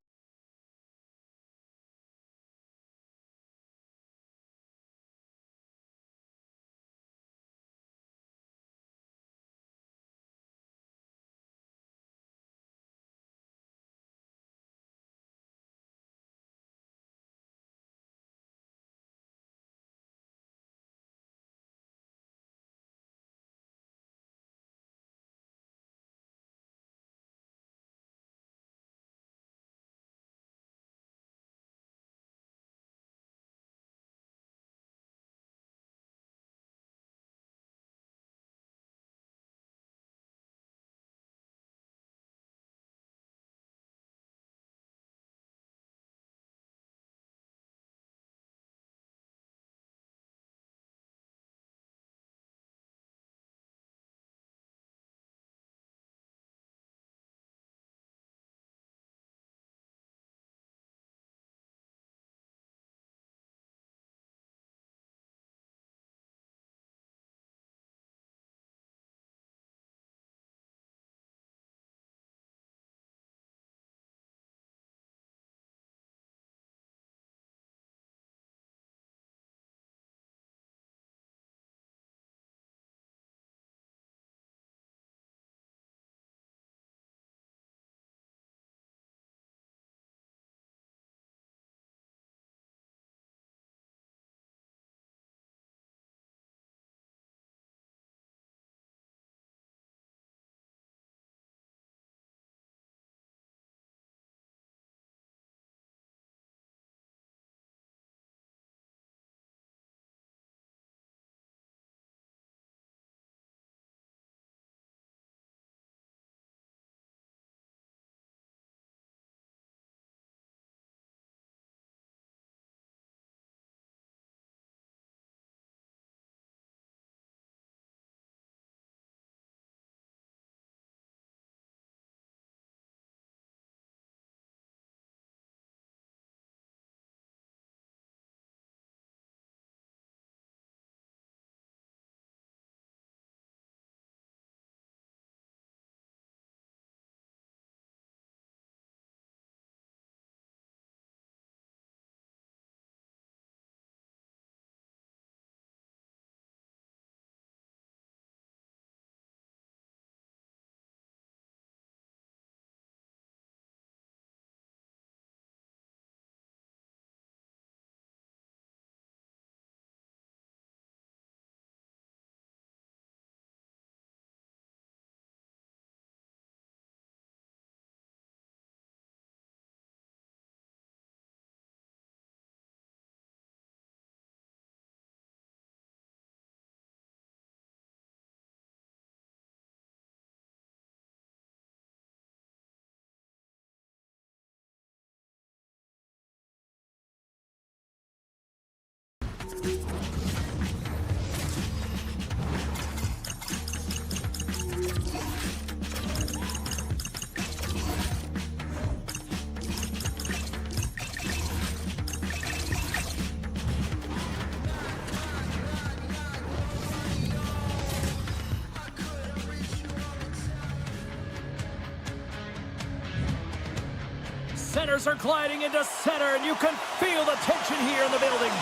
Centers are gliding into center, and you can feel the tension here in the building.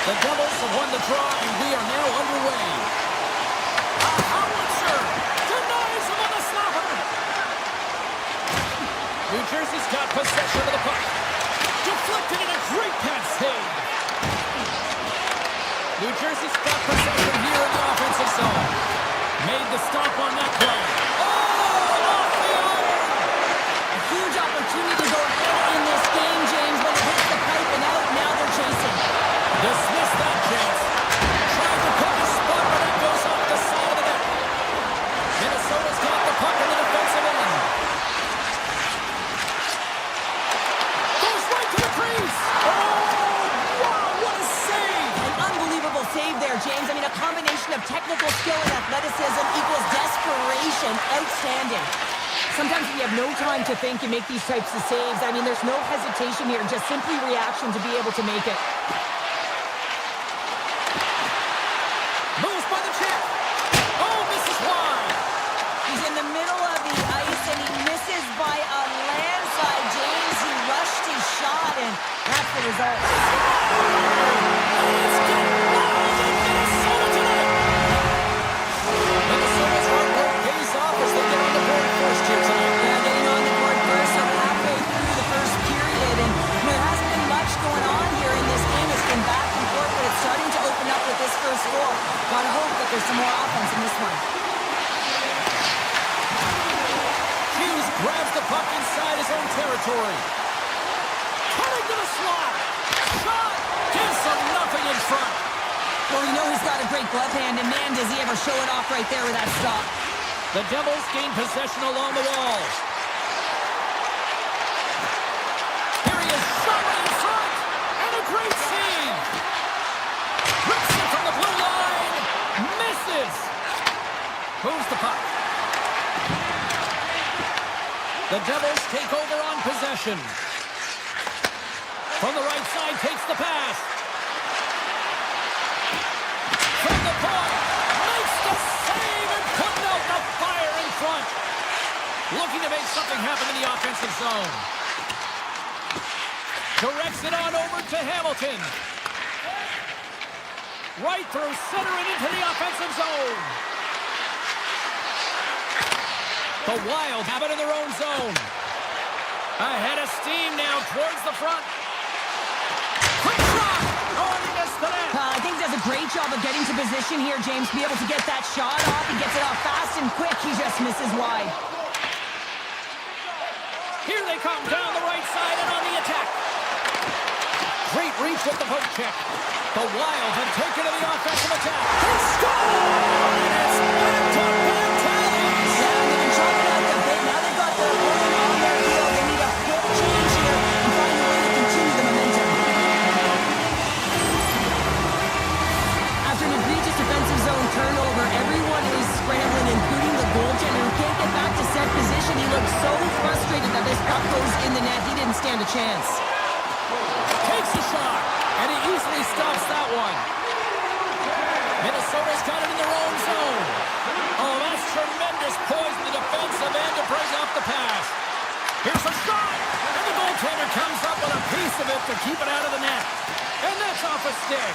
The Devils have won the draw, and we are now underway. A howitzer denies him on the slapper. New Jersey's got possession of the puck. Deflected in a great pass save. New Jersey's got possession here in the offensive zone. Made the stop on that play. Oh, off the iron! outstanding. Sometimes if you have no time to think, you make these types of saves. I mean, there's no hesitation here, just simply reaction to be able to make it. Moves by the chip. Oh, misses wide. He's in the middle of the ice, and he misses by a landslide. James, he rushed his shot, and that's the result. Let's get wild in Minnesota tonight. Minnesota's hard work pays off as they get on the board first here tonight. Yeah, getting on the board first, so halfway through the first period, and there hasn't been much going on here in this game. It's been back and forth, but it's starting to open up with this first goal. Gotta hope that there's some more offense in this one. Hughes grabs the puck inside his own territory. Cutting to the slot. Shot. Gives him nothing in front. Well, you know he's got a great glove hand, and man, does he ever show it off right there with that stop. The Devils gain possession along the wall. Here he is, shot right in front. And a great save. Rips it from the blue line. Misses. Moves the puck. The Devils take over on possession. From the right side, takes the pass. From the point, makes the save and putting out the fire in front. Looking to make something happen in the offensive zone. Directs it on over to Hamilton. Right through center and into the offensive zone. The Wild have it in their own zone. Ahead of steam now towards the front. Quick shot! Oh, and he missed the net. I think he does a great job of getting to position here, James. Be able to get that shot off. He gets it off fast and quick. He just misses wide. Here they come down the right side and on the attack. Great reach with the poke check. The Wild have taken to the offensive attack. He scored! And it's back-to-back tallies. Yeah, they've been chopping out the bit. Now they've got their opponent on their heel. They need a quick change here and find a way to continue the momentum. After an egregious defensive zone turnover, everyone is scrambling, including the goaltender who can't get back to set position. He looks so frustrated that this puck goes in the net. He didn't stand a chance. Takes a shot, and he easily stops that one. Minnesota's got it in their own zone. Oh, that's tremendous poise in the defensive end to break off the pass. Here's a shot, and the goaltender comes up with a piece of it to keep it out of the net. And that's off a stick.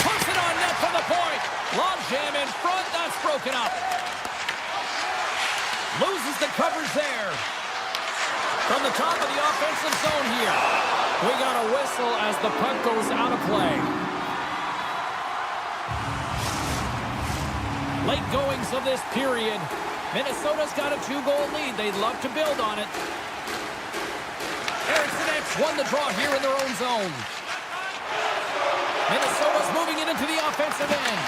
Puts it on net from the point. Log jam in front, that's broken up. Loses the coverage there. From the top of the offensive zone here. We got a whistle as the puck goes out of play. Late goings of this period. Minnesota's got a 2-goal lead. They'd love to build on it. Erickson X won the draw here in their own zone. Minnesota's moving it into the offensive end.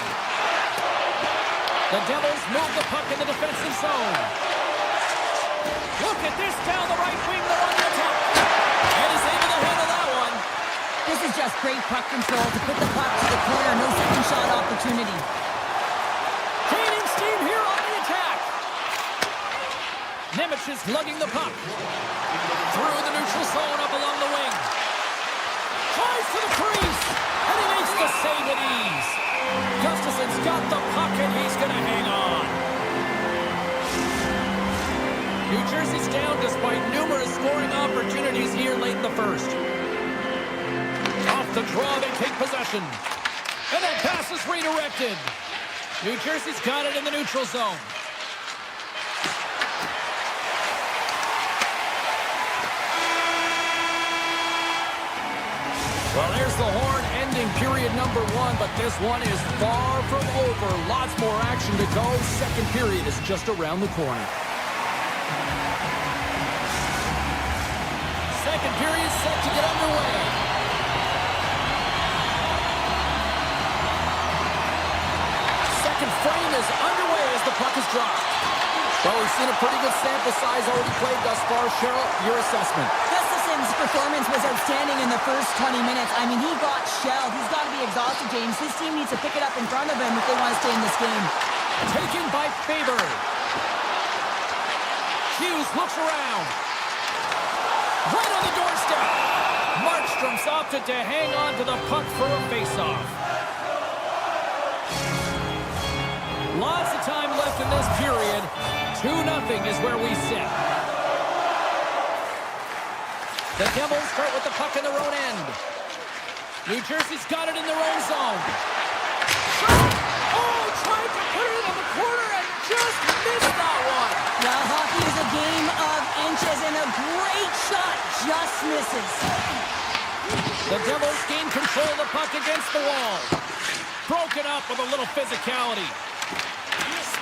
The Devils move the puck in the defensive zone. Look at this down the right wing. They're on the attack. And he's able to handle that one. This is just great puck control to put the puck to the corner. No second shot opportunity. Gaining steam here on the attack. Nemec is lugging the puck. Through the neutral zone up along the wing. Tries to the crease. And he makes the save at ease. Gustafson's got the puck and he's going to hang on. New Jersey's down despite numerous scoring opportunities here late in the first. Off the draw, they take possession. And that pass is redirected. New Jersey's got it in the neutral zone. Well, there's the horn ending period number 1, but this one is far from over. Lots more action to go. Second period is just around the corner. Second period set to get underway. Second frame is underway as the puck is dropped. Well, we've seen a pretty good sample size already played thus far. Cheryl, your assessment. Gustafson's performance was outstanding in the first 20 minutes. I mean, he got shelled. He's got to be exhausted, James. His team needs to pick it up in front of him if they want to stay in this game. Taken by Faber. Hughes looks around. Right on the doorstep. Markstrom's opted to hang on to the puck for a faceoff. Lots of time left in this period. 2-0 is where we sit. The Devils start with the puck in their own end. New Jersey's got it in their own zone. Shot! Oh, tried to put it in the corner and just missed that one. Well, hockey is a game of inches, and a great shot just misses. The Devils gain control of the puck against the wall. Broken up with a little physicality.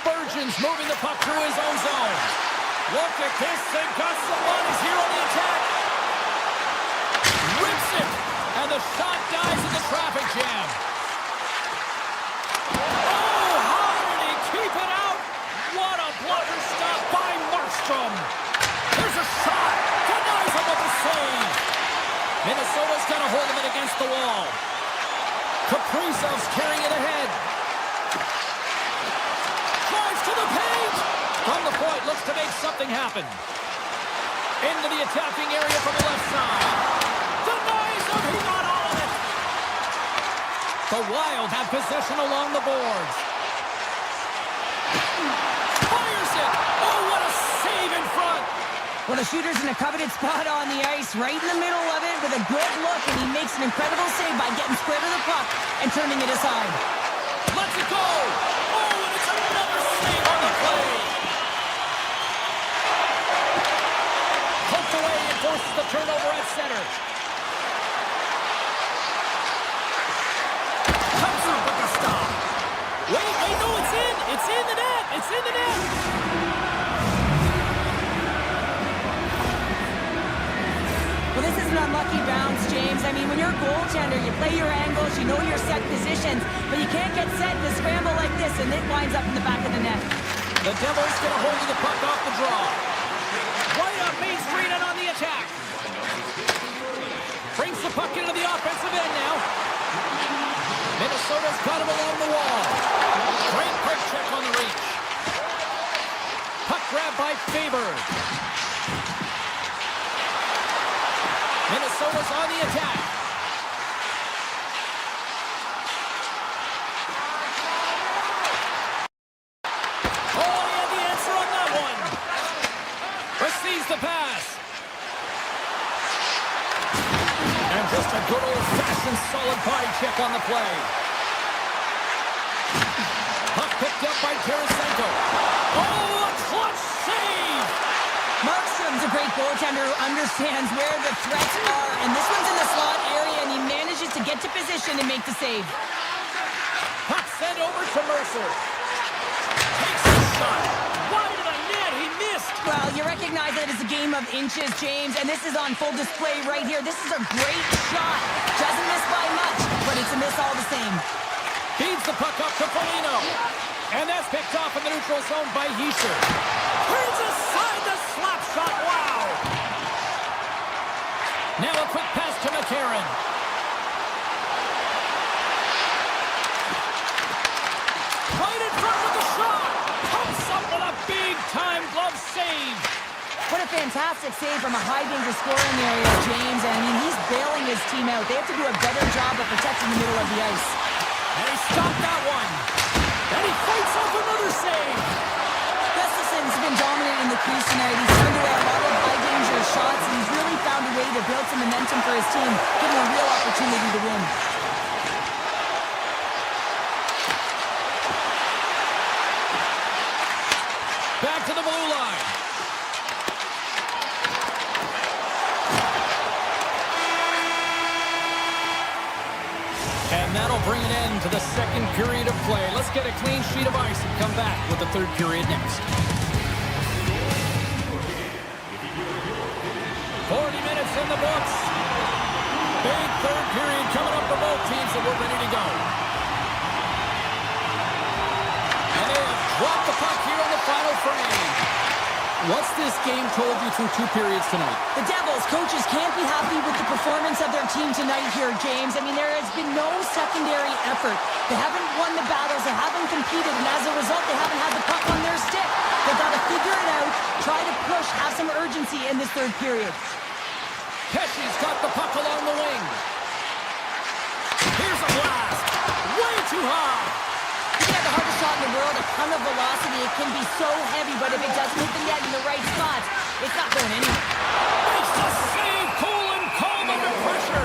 Spurgeon's moving the puck through his own zone. Look at this. They've got someone. He's here on the attack. Rips it. And the shot dies in the traffic jam. Oh, how did he keep it out? What a blocker stop by Markstrom. There's a shot. Denies him with the save. Minnesota's got a hold of it against the wall. Kaprizov's carrying it ahead. Drives to the paint. From the point, looks to make something happen. Into the attacking area from the left side. Denies him. He got all of it. The Wild have possession along the boards. Fires it. Oh, what a save in front. Well, the shooter's in a coveted spot on the ice, right in the middle of it with a good look, and he makes an incredible save by getting square to the puck and turning it aside. Let's it go. Oh, and it's another save on the play. Poked away and forces the turnover at center. Comes up with the stop. Wait, no, it's in. It's in the net. It's in the net. Well, this is an unlucky bounce, James. I mean, when you're a goaltender, you play your angles, you know your set positions, but you can't get set to scramble like this, and it winds up in the back of the net. The Devils get a hold of the puck off the draw. Right up Main Street and on the attack. Brings the puck into the offensive end now. Minnesota's got him along the wall. Great quick check on the reach. Puck grab by Faber. Minnesota's on the attack. Oh, he had the answer on that one. Receives the pass. And just a good old-fashioned solid body check on the play. Puck picked up by Tarasenko. Oh, a clutch save! Markstrom's a great goaltender who understands where the threats are, and this one's in the slot area, and he manages to get to position and make the save. Puck sent over to Mercer. Takes the shot. Why did I net? He missed. Well, you recognize that it's a game of inches, James, and this is on full display right here. This is a great shot. Doesn't miss by much, but it's a miss all the same. Feeds the puck up to Foligno. And that's picked off in the neutral zone by Hischier. Turns aside the slap shot. Wow. Now a quick pass to McCarron. Right in front with the shot. Pumps up with a big-time glove save. What a fantastic save from a high-danger scoring area, James. I mean, he's bailing his team out. They have to do a better job of protecting the middle of the ice. And he stopped that one. And he fights off another save. Gustafson's been dominant in the crease tonight. He's turned away a lot of high-danger shots, and he's really found a way to build some momentum for his team, giving a real opportunity to win. Back to the blue line. And that'll bring an end to the second period of play. Let's get a clean sheet of ice and come back with the third period next. 40 minutes in the books. Big third period coming up for both teams, and we're ready to go. And they have dropped the puck here on the final frame. What's this game told you through two periods tonight? The Devils coaches can't be happy with the performance of their their team tonight here, James. I mean, there has been no secondary effort. They haven't won the battles, they haven't competed, and as a result, they haven't had the puck on their stick. They've got to figure it out, try to push, have some urgency in this third period. Pesci's got the puck along the wing. Here's a blast. Way too high. You can have the hardest shot in the world, a ton of velocity. It can be so heavy, but if it doesn't hit the net in the right spots, it's not going anywhere. Makes the save. Cool and calm under pressure.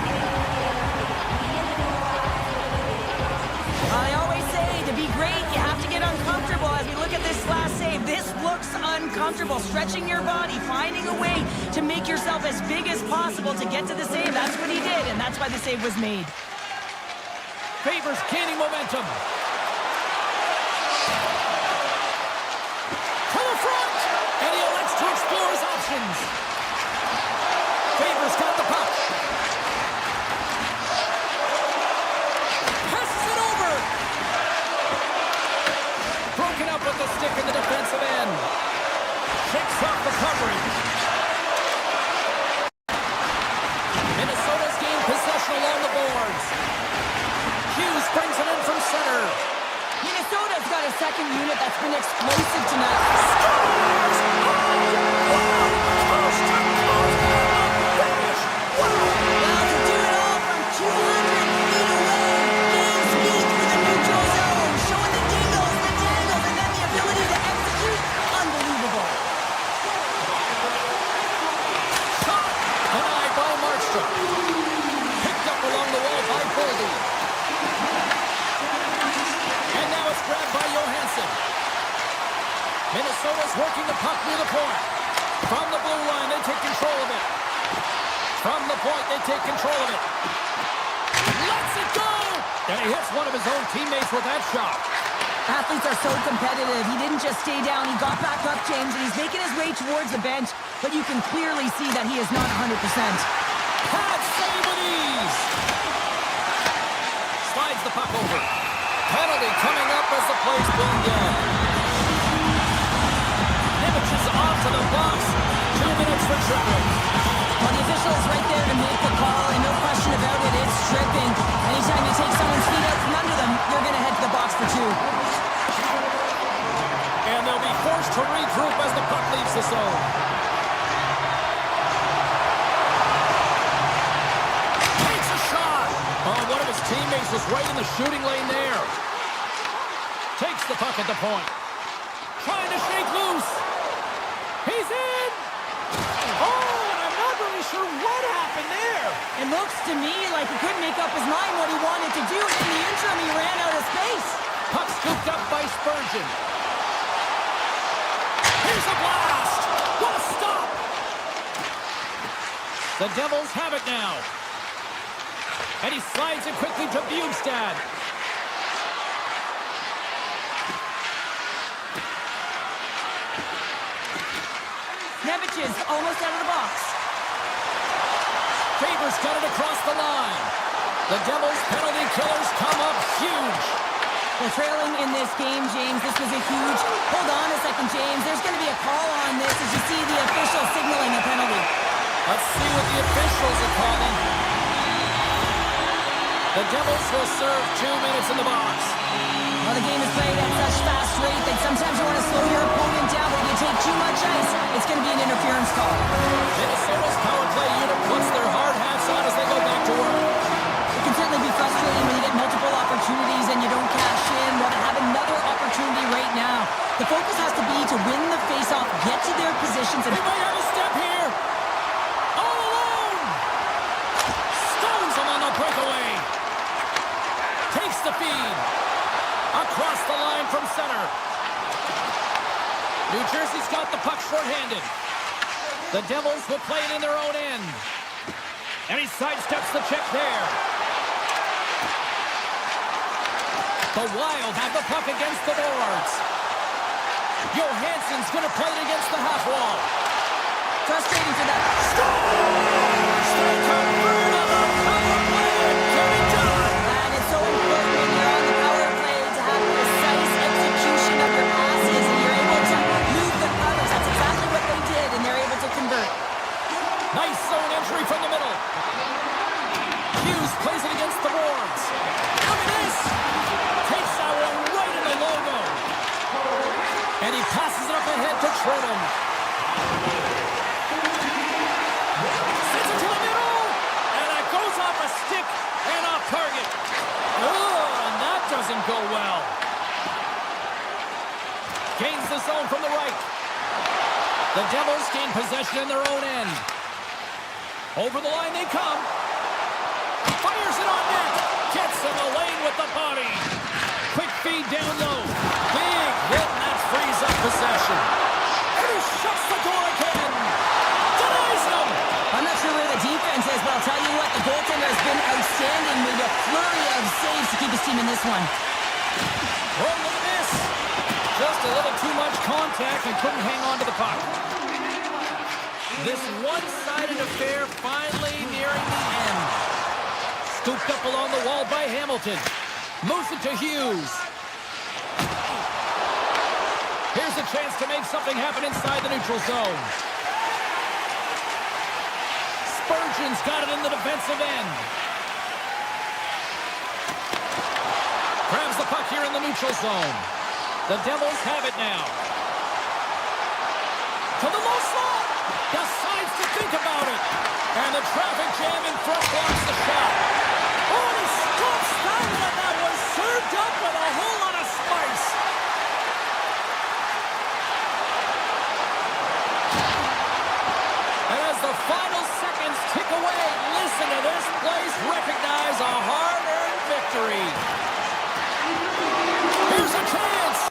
I always say, to be great, you have to get uncomfortable. As we look at this last save, this looks uncomfortable. Stretching your body, finding a way to make yourself as big as possible to get to the save. That's what he did, and that's why the save was made. Favors gaining momentum. To the front! And he elects to explore his options. Favors got the puck. Passes it over. Broken up with the stick in the defensive end. Shakes off the coverage. Minnesota's gained possession along the boards. Hughes brings it in from center. Minnesota's got a second unit that's been explosive tonight. Scores! Oh, wow! Coast to coast! Finish! Wow! Well, to do it all from 200 feet away. Game speed through the neutral zone. Showing the dingles, the dangles, and then the ability to execute. Unbelievable. Shot! Denied by Markstrom. Picked up along the wall by Boldy. And now it's grabbed by Johansson. Minnesota's working the puck near the point. From the blue line, they take control of it. From the point, they take control of it. Lets it go! And he hits one of his own teammates with that shot. Athletes are so competitive. He didn't just stay down. He got back up, James, and he's making his way towards the bench. But you can clearly see that he is not 100%. Pad save with ease. Slides the puck over. Penalty coming up as the play's being done. Nimitz is off to the box. 2 minutes for tripping. Well, the official is right there to make the call, and no question about it, it's tripping. Anytime you take someone's feet out from under them, you're going to head to the box for 2. And they'll be forced to regroup as the puck leaves the zone. Takes a shot. Oh, one of his teammates was right in the shooting lane there. Takes the puck at the point. Trying to shake loose. He's in. Oh, and I'm not really sure what happened there. It looks to me like he couldn't make up his mind what he wanted to do, and in the interim, he ran out of space. Puck scooped up by Spurgeon. Here's a blast. What a stop. The Devils have it now. And he slides it quickly to Bjugstad. Nimitz is almost out of the box. Favors got it across the line. The Devils' penalty killers come up huge. They're trailing in this game, James. This was a huge... Hold on a second, James. There's going to be a call on this as you see the official signaling a penalty. Let's see what the officials are calling. The Devils will serve 2 minutes in the box. Well, the game is played at such fast rate that sometimes you want to slow your opponent down, but if you take too much ice, it's going to be an interference call. Minnesota's power play unit puts their hard hats on as they go back to work. It can certainly be frustrating when you get multiple opportunities and you don't cash in. Well, to have another opportunity right now, the focus has to be to win the faceoff, get to their positions, and... He might have a step here. All alone. Stones him on the breakaway. Takes the feed. Across the line from center. New Jersey's got the puck shorthanded. The Devils will play it in their own end. And he sidesteps the check there. The Wild have the puck against the boards. Johansson's going to play it against the half wall. Frustrating for that. Scores! They convert on the power play and get it done. And it's so important when you're on the power play to have precise execution of your passes and you're able to move the covers. That's exactly what they did, and they're able to convert. Nice zone entry from the middle. Hughes plays it against the boards. Look at this. Takes that one right in the logo. And he passes it up ahead to Trenum. Sends it to the middle. And it goes off a stick and off target. Oh, and that doesn't go well. Gains the zone from the right. The Devils gain possession in their own end. Over the line they come. Fires it on net. Gets in the lane with the body. Quick feed down low. Big hit, and that frees up possession. And he shuts the door again. Denies him. I'm not sure where the defense is, but I'll tell you what, the goaltender has been outstanding with a flurry of saves to keep his team in this one. Oh, look at this. Just a little too much contact and couldn't hang on to the puck. This one-sided affair finally nearing the end. Scooped up along the wall by Hamilton. Moves it to Hughes. Here's a chance to make something happen inside the neutral zone. Spurgeon's got it in the defensive end. Grabs the puck here in the neutral zone. The Devils have it now. To the low slot. Decides to think about it. And the traffic jam in front blocks the shot. Oh, and he stops that, and that was served up with a whole lot of spice. And as the final seconds tick away, listen to this place recognize a hard-earned victory. Here's a chance.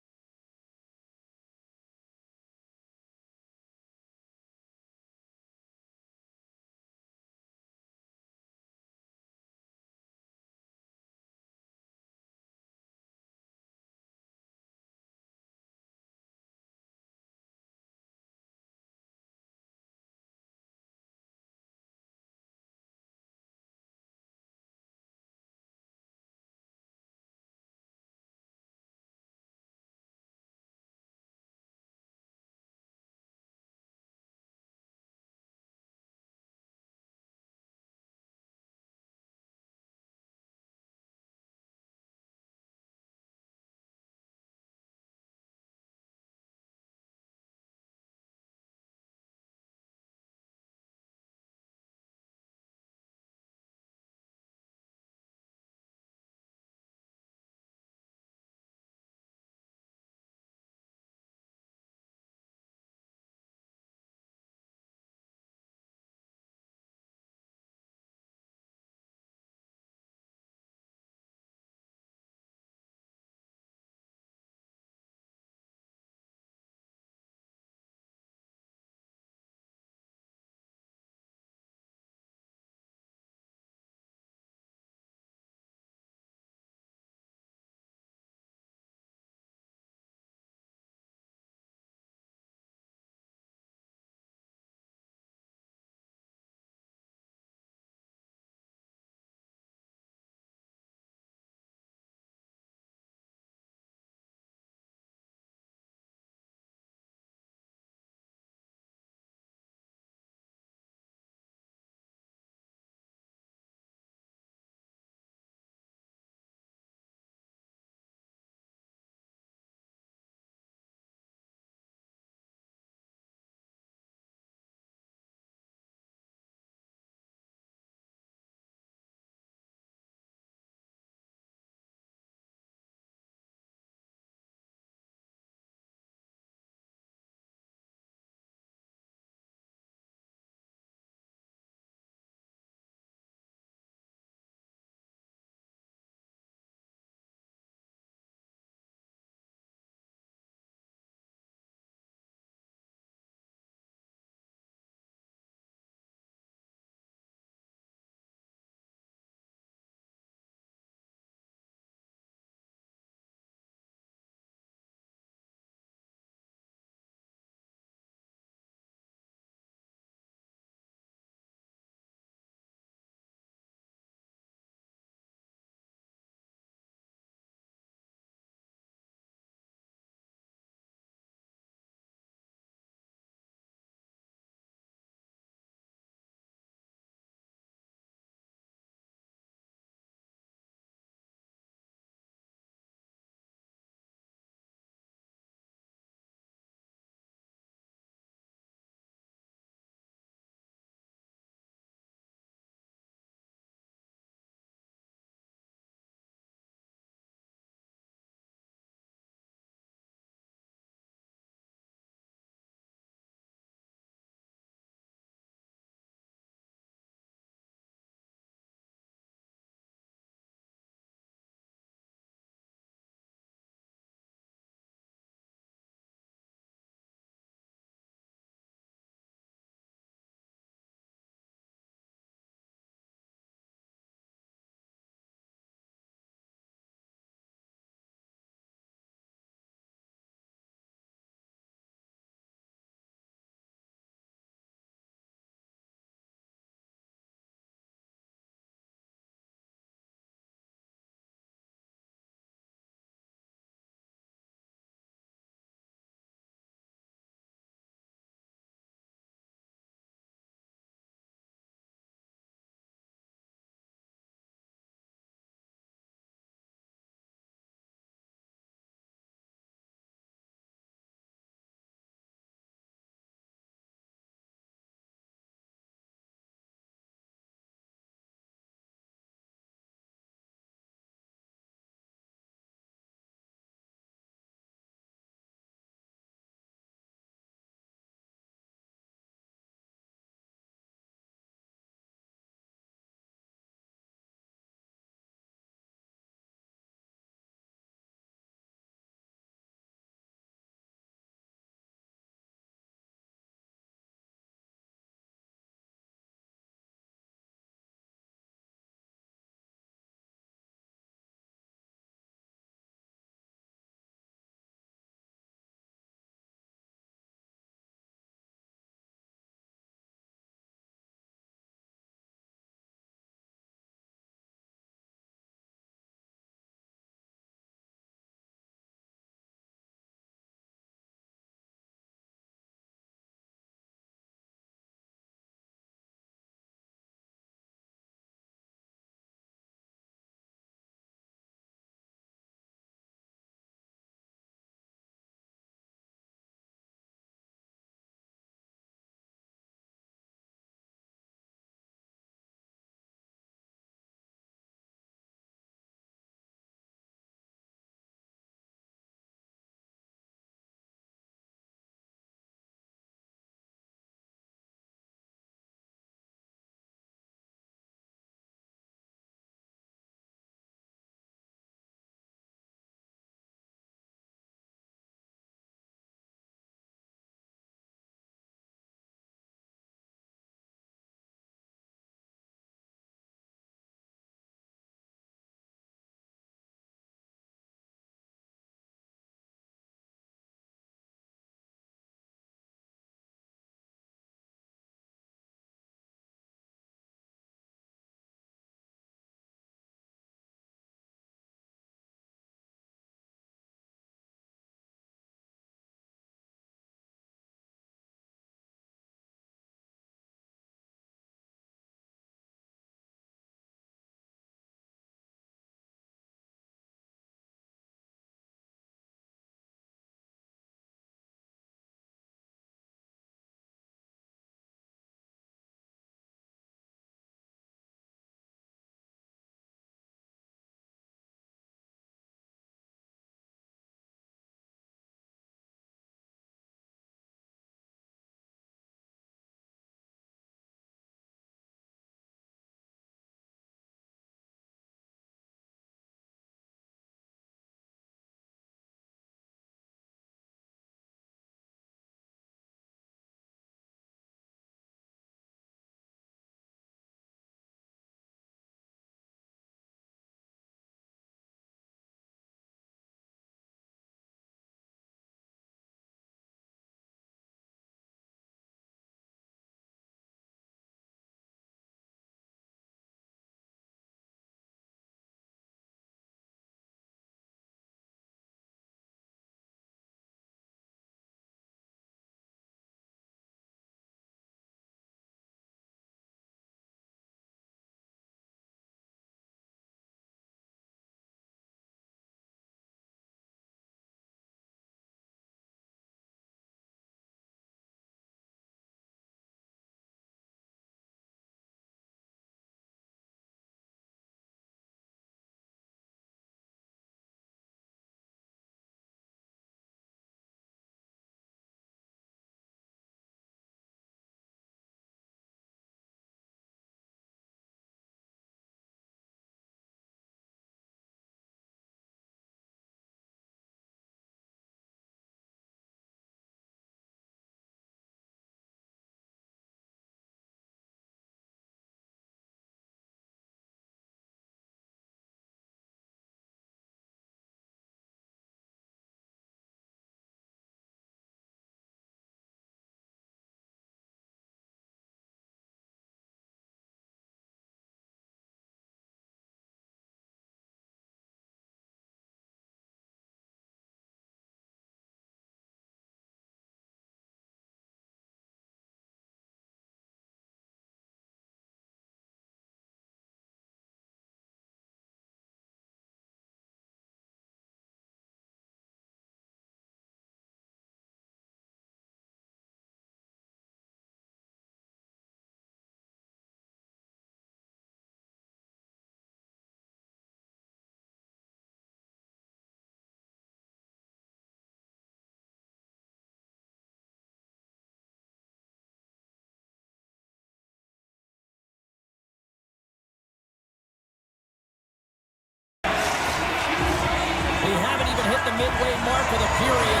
hasn't hit the midway mark of the period.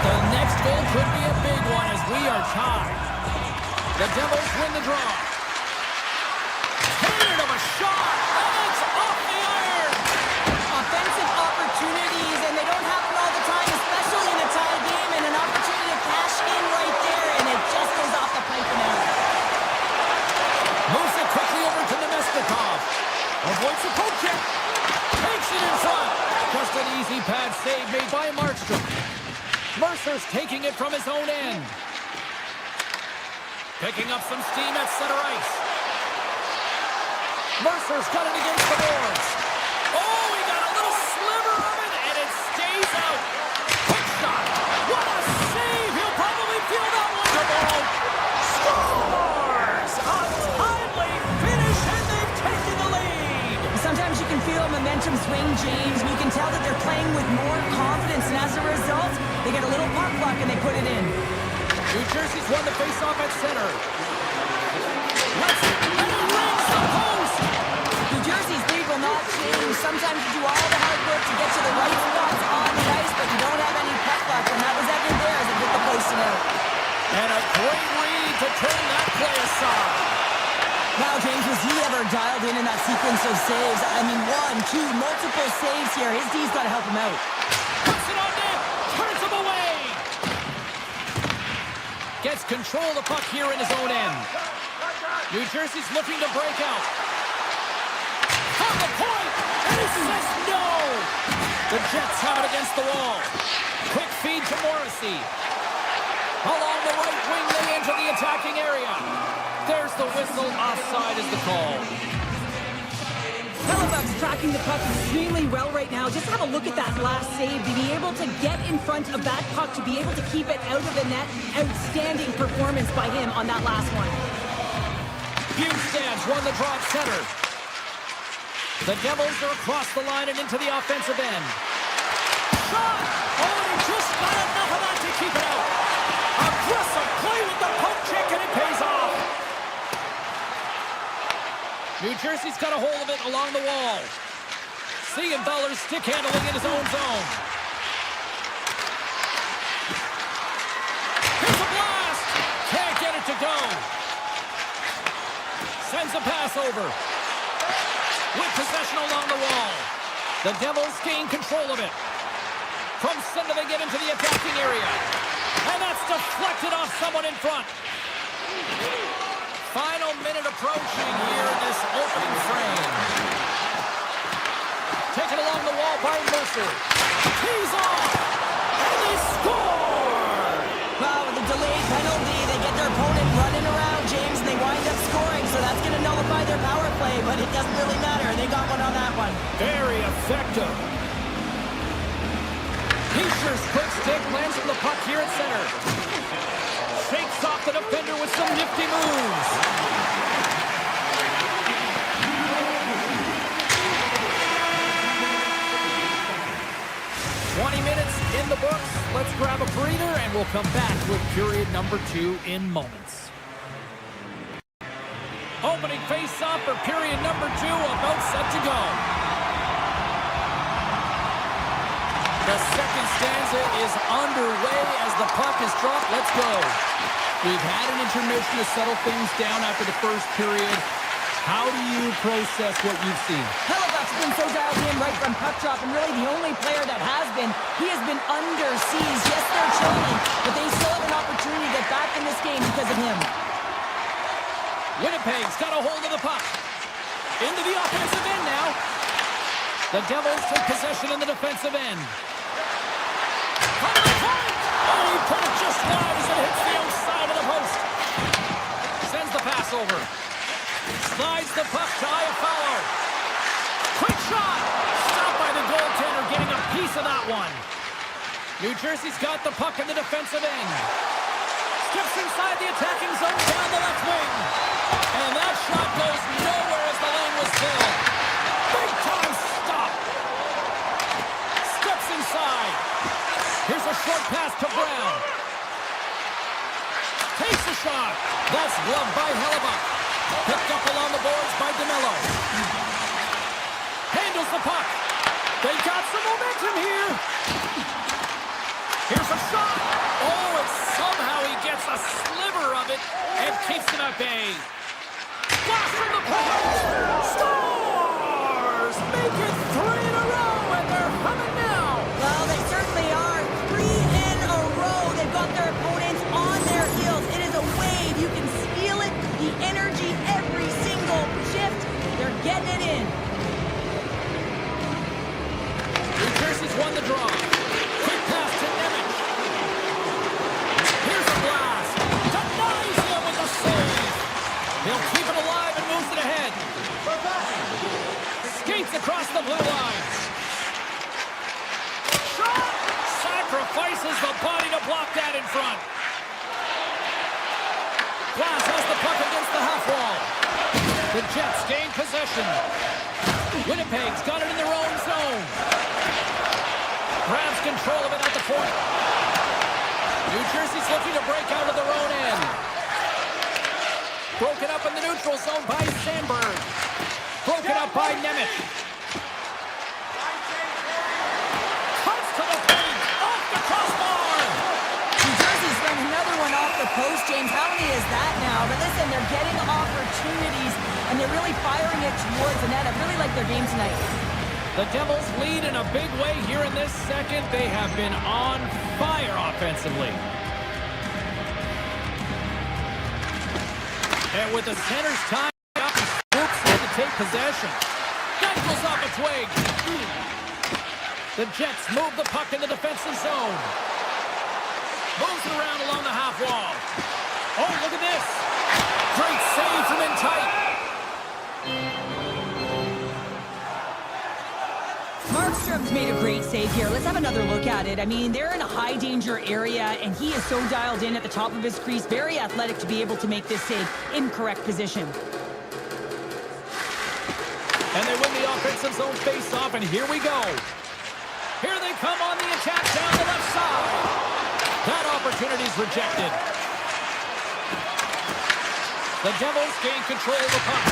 The next goal could be a big one as we are tied. The Devils win the draw. Cannon of a shot, and it's off the iron. Offensive opportunities, and they don't happen all the time, especially in a tie game, and an opportunity to cash in right there, and it just goes off the pipe and out. Moves it quickly over to Nemestikov. Avoids the poke check. Takes it in front. Just an easy pad save made by Markstrom. Mercer's taking it from his own end. Picking up some steam at center ice. Mercer's got it against the boards. Oh, he got a little sliver of it, and it stays out. Quick shot. What a save. He'll probably feel that one tomorrow. Scores! A timely finish, and they've taken the lead. Sometimes you can feel a momentum swing, James, and you can tell that they're playing with more confidence, and as a result, they get a little puck luck and they put it in. New Jersey's won the faceoff at center. Let's and he rings the post. New Jersey's lead will not change. Sometimes you do all the hard work to get to the right spots on the ice, but you don't have any puck luck, and that was evident there as it hit the post and out. And a great read to turn that play aside. Wow, James, was he ever dialed in that sequence of saves? I mean, one, two, multiple saves here. His D's got to help him out. Puts it on net. Turns him away. Gets control of the puck here in his own end. New Jersey's looking to break out. On the point. And he says no. The Jets have it against the wall. Quick feed to Morrissey. Along the right wing, they enter the attacking area. There's the whistle. Offside is the call. Hellebuyck's tracking the puck extremely well right now. Just have a look at that last save. To be able to get in front of that puck, to be able to keep it out of the net. Outstanding performance by him on that last one. Bukestad's won the draw at center. The Devils are across the line and into the offensive end. Shot! Oh, he just got enough of that to keep it out. Aggressive play with the poke check, and it pays off. New Jersey's got a hold of it along the wall. Siegenthaler's stick handling in his own zone. Here's a blast. Can't get it to go. Sends a pass over. With possession along the wall. The Devils gain control of it. From center they get into the attacking area. And that's deflected off someone in front. Final minute approaching here in this opening frame. Taken along the wall by Mercer. He's off! And they score! Wow, with a delayed penalty, they get their opponent running around, James, and they wind up scoring, so that's going to nullify their power play, but it doesn't really matter. They got one on that one. Very effective. Heischer's quick stick lands on the puck here at center. Shakes off the defender with some nifty moves. Minutes in the books. Let's grab a breather and we'll come back with period number 2 in moments. Opening face-off for period number 2, about set to go. The second stanza is underway as the puck is dropped. Let's go. We've had an intermission to settle things down after the first period. How do you process what you've seen? Hellebuyck's been so dialed in right from puck drop, and really the only player that has been. He has been under siege. Yes, they're trailing, but they still have an opportunity to get back in this game because of him. Winnipeg's got a hold of the puck. Into the offensive end now. The Devils take possession in the defensive end. From the point! Oh, he put it just wide as it hits the outside of the post. Sends the pass over. Slides the puck to Iafallo. Quick shot! Stopped by the goaltender, getting a piece of that one. New Jersey's got the puck in the defensive end. Skips inside the attacking zone down the left wing. And that shot goes nowhere as the lane was filled. Big time stop. Steps inside. Here's a short pass to Brown. Takes a shot. That's gloved by Hellebuyck. Picked up along the boards by DeMello. Handles the puck. They got some momentum here. keeps them at bay. Flash from the point. Stars make it 3 in a row, and they're humming now. Well, they certainly are. 3 in a row. They've got their opponents on their heels. It is a wave. You can feel it. The energy every single shift. They're getting it in. New Jersey's won the draw. Quick pass to Nemec. Here's a blast. Denies him with the save. He'll keep it alive and moves it ahead. Skates across the blue line. Shot! Sacrifices the body to block that in front. Glass has the puck against the half wall. The Jets gain possession. Winnipeg's got it in their own zone. Grabs control of it at the point. New Jersey's looking to break out of their own end. Broken up in the neutral zone by Sandberg. Broken up by Nemec. Cuts to the paint. Off the crossbar. New Jersey's getting another one off the post, James. How many is that now? But listen, they're getting opportunities, and they're really firing it towards the net. I really like their game tonight. The Devils lead in a big way here in this second. They have been on fire offensively. And with the center's time up, Spooks had to take possession. Rentals off a twig. The Jets move the puck in the defensive zone. Moves it around along the half wall. Oh, look at this. Great save from in tight. Markstrom's made a great save here. Let's have another look at it. I mean, they're in a high-danger area, and he is so dialed in at the top of his crease. Very athletic to be able to make this save in correct position. And they win the offensive zone face-off, and here we go. Here they come on the attack down the left side. That opportunity's rejected. The Devils gain control of the puck.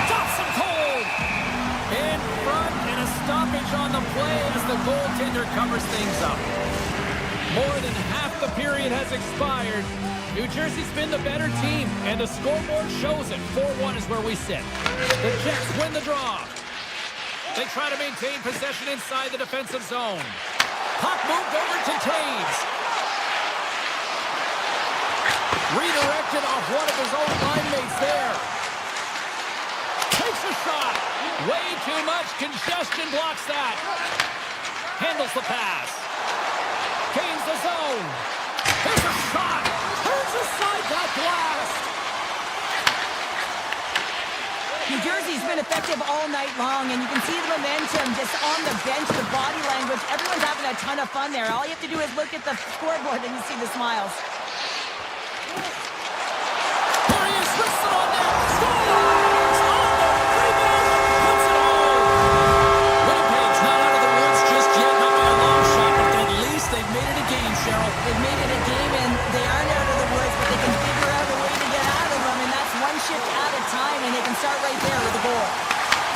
Stops him cold. In front, and a stoppage on the play as the goaltender covers things up. More than half the period has expired. New Jersey's been the better team, and the scoreboard shows it. 4-1 is where we sit. The Jets win the draw. They try to maintain possession inside the defensive zone. Puck moved over to Taves. Redirected off one of his own line mates there. Takes a shot. Way too much congestion blocks that. Handles the pass. Gains the zone. Here's a shot. Turns aside that blast. New Jersey's been effective all night long, and you can see the momentum just on the bench, the body language. Everyone's having a ton of fun there. All you have to do is look at the scoreboard and you see the smiles. There he is. Whistle on that. Scores! They've made it a game, and they aren't out of the woods, but they can figure out a way to get out of them, and that's one shift at a time, and they can start right there with a goal.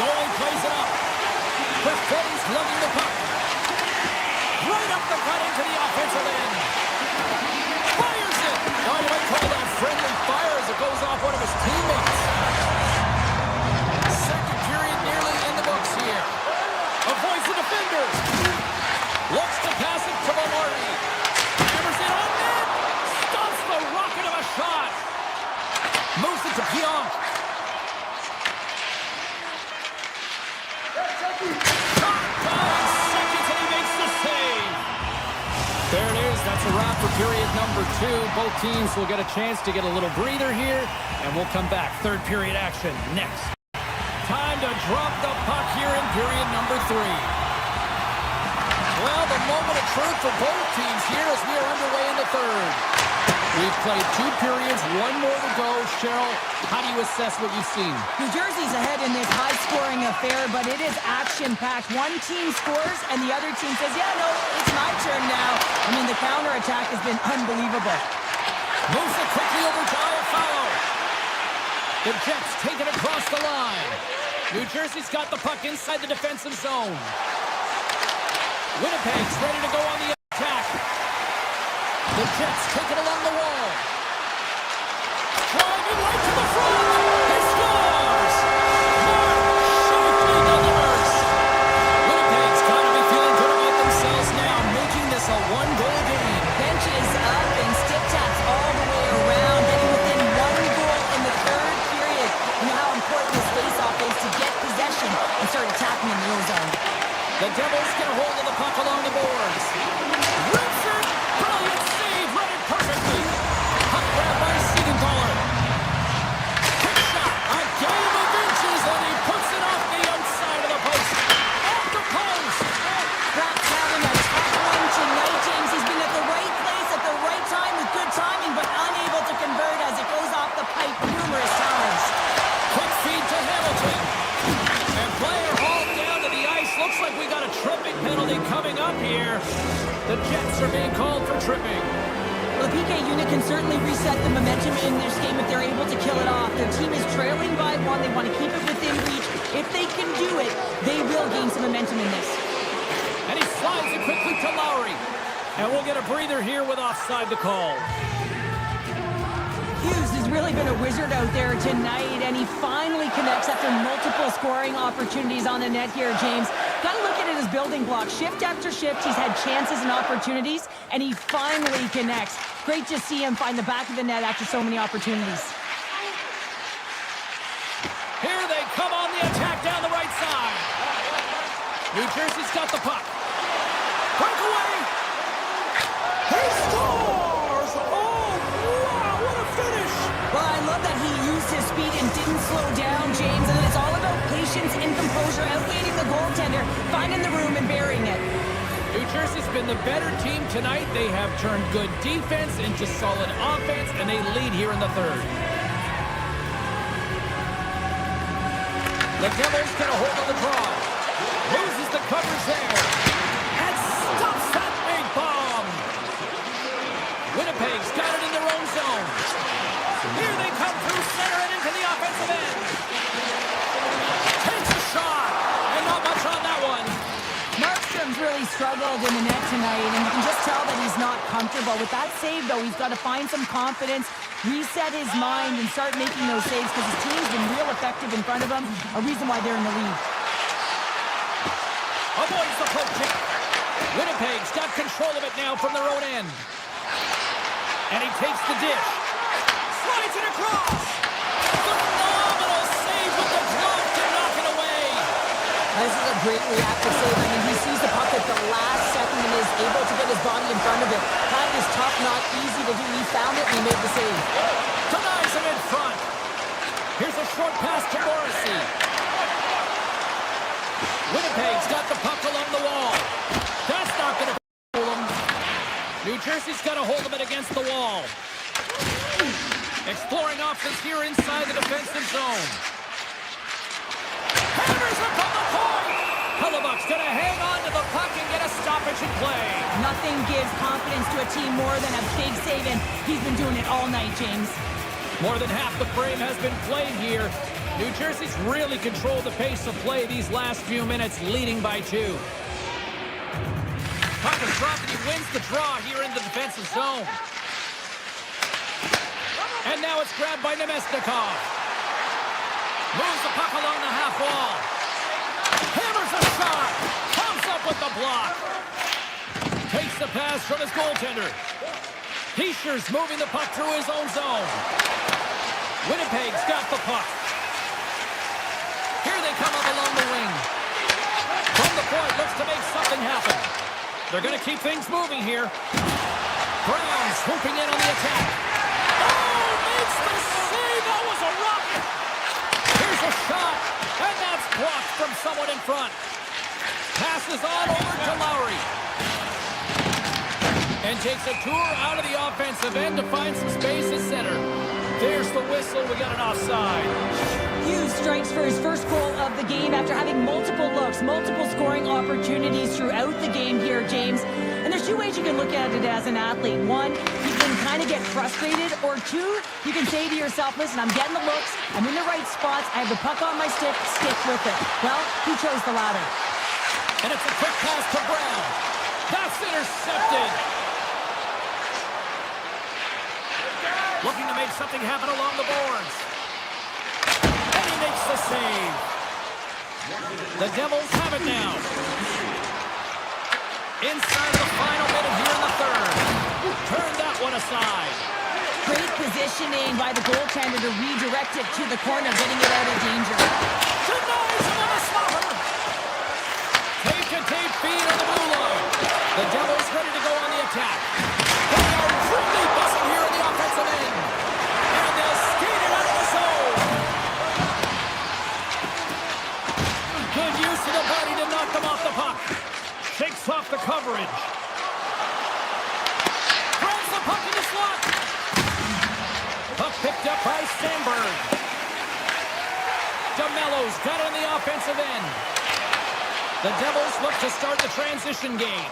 Goalie plays it up. Perfetti's lugging the puck. Right up the gut into the offensive end. Fires it. Now you might call that friendly fire as it goes off one of his teammates. Second period nearly in the books here. Avoids the defender. Looks to pass it to Maloney. Hammers it on net. Stops the rocket of a shot. Moves it to Pionk. Shot 5 seconds and he makes the save. There it is. That's a wrap for period number 2. Both teams will get a chance to get a little breather here, and we'll come back. Third period action next. Time to drop the puck here in period number 3. Well, the moment of truth for both teams here as we are underway in the third. We've played 2 periods, 1 more to go. Cheryl, how do you assess what you've seen? New Jersey's ahead in this high-scoring affair, but it is action-packed. One team scores, and the other team says, yeah, no, it's my turn now. I mean, the counterattack has been unbelievable. Moves it quickly over to Iafallo. The Jets take it across the line. New Jersey's got the puck inside the defensive zone. Winnipeg's ready to go on the attack. The Jets take it along the wall. Devils get a hold of the puck along the boards. Rips it! Brilliant save! Read it perfectly. Puck grab by Siegenthaler. Quick shot. A game of inches, and he puts it off the outside of the post. Off the post! Pratt's having a tough one tonight, James. He's been at the right place at the right time with good timing, but unable to convert as it goes off the pipe numerous times. Quick feed to Hamilton. And player hauled down to the ice. Looks like we got a tripping penalty coming up here. The Jets are being called for tripping. Well, the PK unit can certainly reset the momentum in this game if they're able to kill it off. Their team is trailing by 1. They want to keep it within reach. If they can do it, they will gain some momentum in this. And he slides it quickly to Lowry. And we'll get a breather here with offside to call. Hughes has really been a wizard out there tonight, and he finally connects after multiple scoring opportunities on the net here, James. Got to look at it as building blocks. Shift after shift, he's had chances and opportunities, and he finally connects. Great to see him find the back of the net after so many opportunities. Here they come on the attack down the right side. New Jersey's got the puck. Breakaway! He scores! Oh, wow, what a finish! Well, I love that he used his speed and didn't slow down, James, and it's all about patience and composure, outweighing the goaltender, finding the room and burying it. New Jersey's been the better team tonight. They have turned good defense into solid offense, and they lead here in the third. The Devils get a hold of the draw. Loses the coverage there. And stops that big bomb. Winnipeg's got it in their own zone. Here they come through center and into the offensive end. Takes a shot. And not much on that one. Markstrom's really struggled in the net tonight, and you can just tell that he's not comfortable. With that save, though, he's got to find some confidence, reset his mind, and start making those saves because his team's been real effective in front of him, a reason why they're in the lead. Avoids the poke check. Winnipeg's got control of it now from their own end. And he takes the dish. Slides it across. Phenomenal save with the glove to knock it away. This is a great reactive save. I mean, he sees the puck at the last second and is able to get his body in front of it. That is tough, not easy to do. He found it and he made the save. Denies him in front. Here's a short pass to Morrissey. Winnipeg's got the puck along the wall. That's not going to fool him. New Jersey's got a hold of it against the wall. Exploring options here inside the defensive zone. Hammers it from the point. Hellebuck's going to hang on to the puck and get a stoppage in play. Nothing gives confidence to a team more than a big save, and he's been doing it all night, James. More than half the frame has been played here. New Jersey's really controlled the pace of play these last few minutes, leading by 2. Puck is dropped and he wins the draw here in the defensive zone. And now it's grabbed by Nemesnikov. Moves the puck along the half wall. Hammers a shot. Comes up with the block. Takes the pass from his goaltender. Heischer's moving the puck through his own zone. Winnipeg's got the puck. Here they come up along the wing. From the point, looks to make something happen. They're going to keep things moving here. Brown swooping in on the attack. Oh, makes the save. That was a rocket. Here's a shot, and that's blocked from someone in front. Passes on over to Lowry. And takes a tour out of the offensive end to find some space at center. There's the whistle. We got an offside. Hughes strikes for his first goal of the game after having multiple looks, multiple scoring opportunities throughout the game here, James. And there's 2 ways you can look at it as an athlete. 1, you can kind of get frustrated, or 2, you can say to yourself, listen, I'm getting the looks, I'm in the right spots, I have the puck on my stick with it. Well, he chose the latter. And it's a quick pass to Brown. That's intercepted. Looking to make something happen along the boards. And he makes the save. The Devils have it now. Inside of the final minute here in the third. Turn that one aside. Great positioning by the goaltender to redirect it to the corner, getting it out of danger. Denies him on the slapper. Take Great feed on the blue line. The Devils ready to go on the attack. They are really busting here in the offensive end. And they'll skate it out of the zone. Good use of the body to knock them off the puck. Shakes off the coverage. Throws the puck in the slot. Puck picked up by Sandberg. DeMello's got it on the offensive end. The Devils look to start the transition game.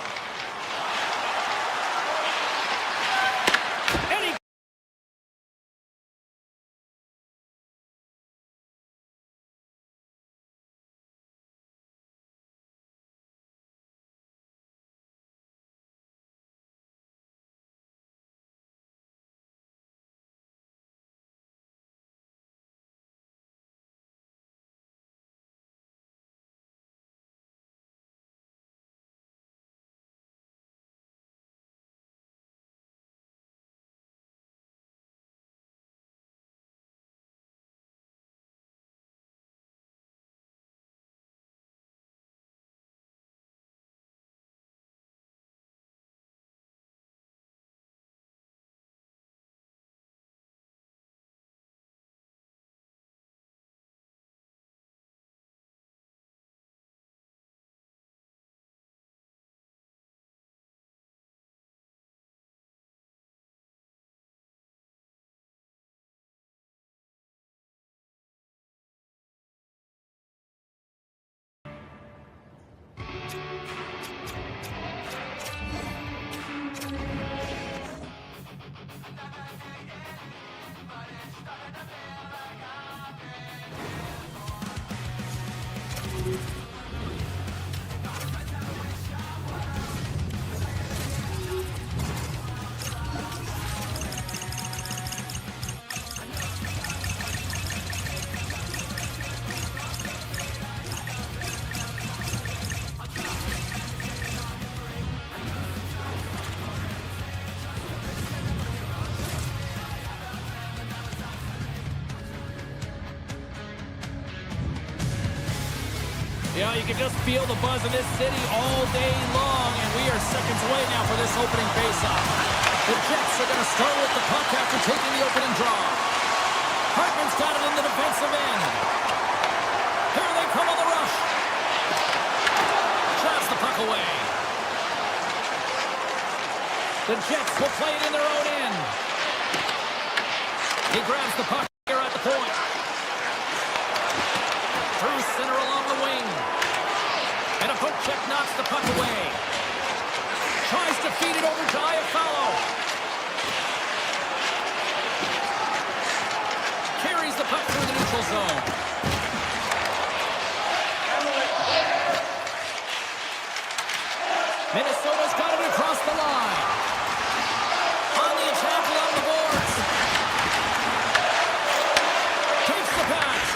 Yeah, you can just feel the buzz in this city all day long, and we are seconds away now for this opening faceoff. The Jets are going to start with the puck after taking the opening draw. Hartman's got it in the defensive end. Here they come on the rush. Shots the puck away. The Jets will play it in their own end. He grabs the puck here at the point. Through center along the wing. And a foot check knocks the puck away. Tries to feed it over to Iafallo. Carries the puck through the neutral zone. Minnesota's got it across the line. On the attack along the boards. Takes the pass.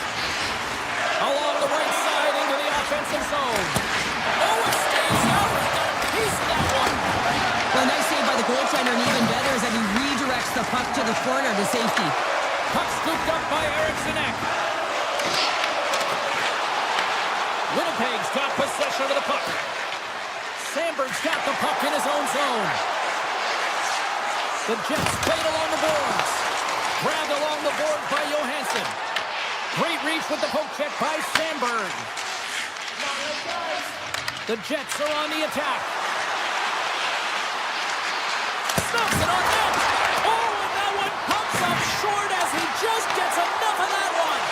Along the right side into the offensive zone. Oh, it stays out. He got a piece of that one. Well, nice save by the goaltender, and even better is that he redirects the puck to the corner to safety. Puck scooped up by Eriksson. Winnipeg's got possession of the puck. Sandberg's got the puck in his own zone. The Jets played along the boards. Grabbed along the board by Johansson. Great reach with the poke check by Sandberg. The Jets are on the attack. Stops it on net. Oh, and that one comes up short as he just gets enough of that one.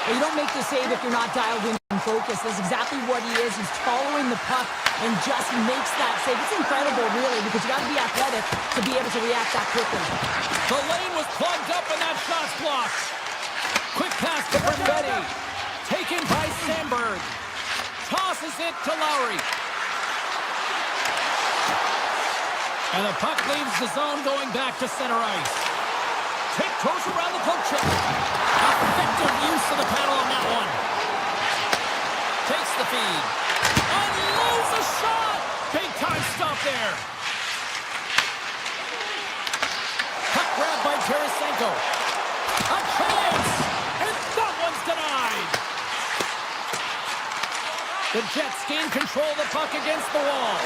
Well, you don't make the save if you're not dialed in and focused. That's exactly what he is. He's following the puck and just makes that save. It's incredible, really, because you got to be athletic to be able to react that quickly. The lane was plugged up and that shot's blocked. Quick pass to Brunbetti. Taken by Sandberg. Tosses it to Lowry. And the puck leaves the zone going back to center ice. Tiptoes around the poke check. Effective use of the paddle on that one. Takes the feed. Unloads a shot. Big time stop there. Puck grabbed by Tarasenko. A chance. And that one's denied. The The Jets gain control of the puck against the wall.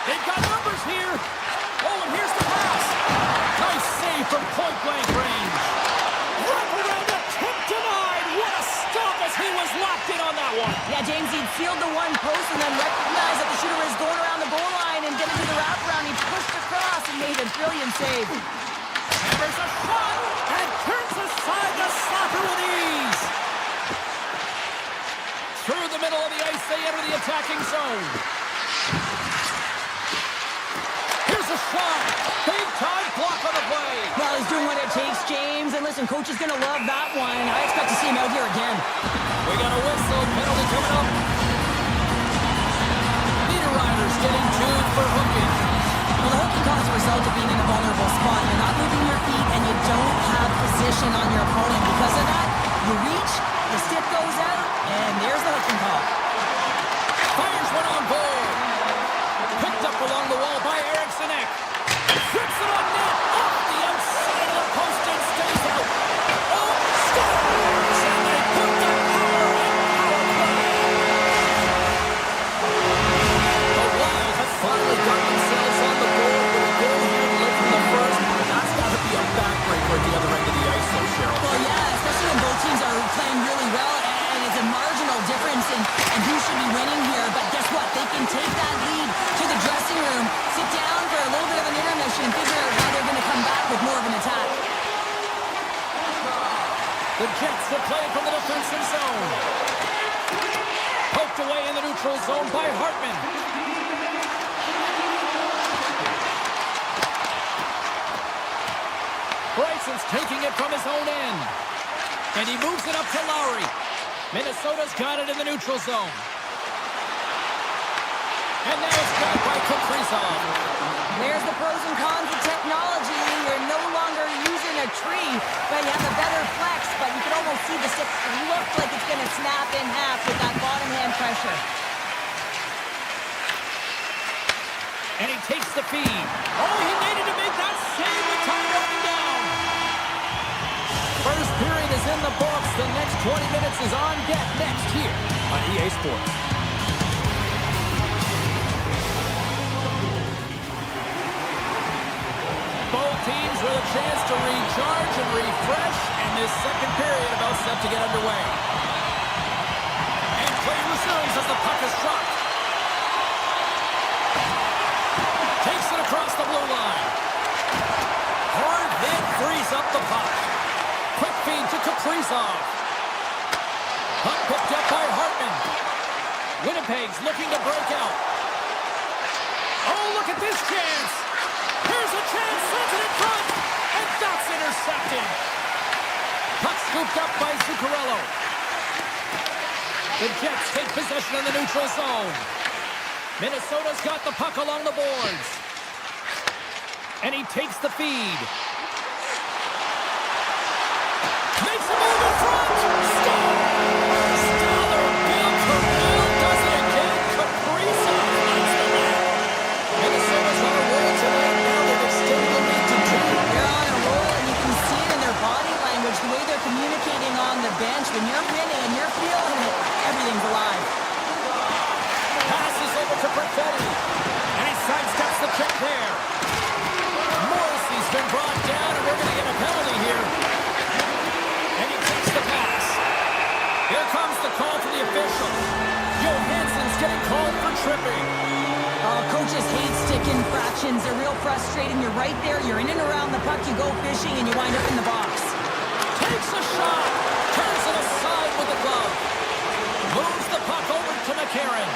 They've got numbers here. Oh, and here's the pass. Nice save from point-blank range. Wrap around the tip denied. What a stop as he was locked in on that one. Yeah, James, he'd sealed the one post and then recognized that the shooter was going around the goal line and getting to the wraparound. He pushed across and made a brilliant save. Hammers a shot and turns aside the slapper with ease. Through the middle of the ice, they enter the attacking zone. Here's a shot. Big-time block on the play. Well, he's doing what it takes, James. And listen, coach is going to love that one. I expect to see him out here again. We got a whistle. Penalty coming up. Leader Riders getting chewed for hooking. Well, the hooking causes a result of being in a vulnerable spot. You're not moving your feet, and you don't have position on your opponent. Because of that, you reach, the stick goes out, and there's the hooking call. Fires one on goal. Picked up along the wall by Eriksson. Flips it on net. Off the outside of the post and stays out. Oh, scores! And they put the power in power play. The Wild have finally got themselves on the board with a goal here late in the first. That's got to be a backbreaker at the other end of the ice, though, Cheryl. Well, yeah, especially when both teams are playing really well, and it's a marginal difference in who should be winning here. But guess what? They can take that lead to the dressing room, sit down for a little bit of an intermission, and figure out how they're going to come back with more of an attack. The Jets will play from the defensive zone. Poked away in the neutral zone by Hartman. Bryson's taking it from his own end. And he moves it up to Lowry. Minnesota's got it in the neutral zone. And now it's grabbed by Kaprizov. There's the pros and cons of technology. You're no longer using a tree, but you have a better flex, but you can almost see the stick look like it's going to snap in half with that bottom hand pressure. And he takes the feed. Oh, he needed to make that save with time running down. First period is in the books. The next 20 minutes is on deck next here on EA Sports. Both teams with a chance to recharge and refresh, and this second period about set to get underway. And play resumes as the puck is dropped. Takes it across the blue line. Hard hit frees up the puck. Quick feed to Kaprizov. Puck picked up by Hartman. Winnipeg's looking to break out. Oh, look at this chance. Here's a chance, sends it in front, and that's intercepted. Puck scooped up by Zuccarello. The Jets take possession in the neutral zone. Minnesota's got the puck along the boards. And he takes the feed. Makes a move in front. Scores! Stellar Bill Carell does it again. Kaprizov finds the net. Minnesota's on a roll tonight. Now they've extended the lead to 2. They're on a roll, and you can see it in their body language, the way they're communicating on the bench. When you're winning and you're feeling it, everything's alive. Passes over to Perfetti. And he sidesteps the check there. Morrissey's been brought down, and we're going to get a penalty here. And he takes the pass. Here comes the call to the official. Johansson's getting called for tripping. Coaches hate stick infractions. They're real frustrating. You're right there. You're in and around the puck. You go fishing, and you wind up in the box. Takes a shot. Turns it aside with the glove. Moves the puck over to McCarron.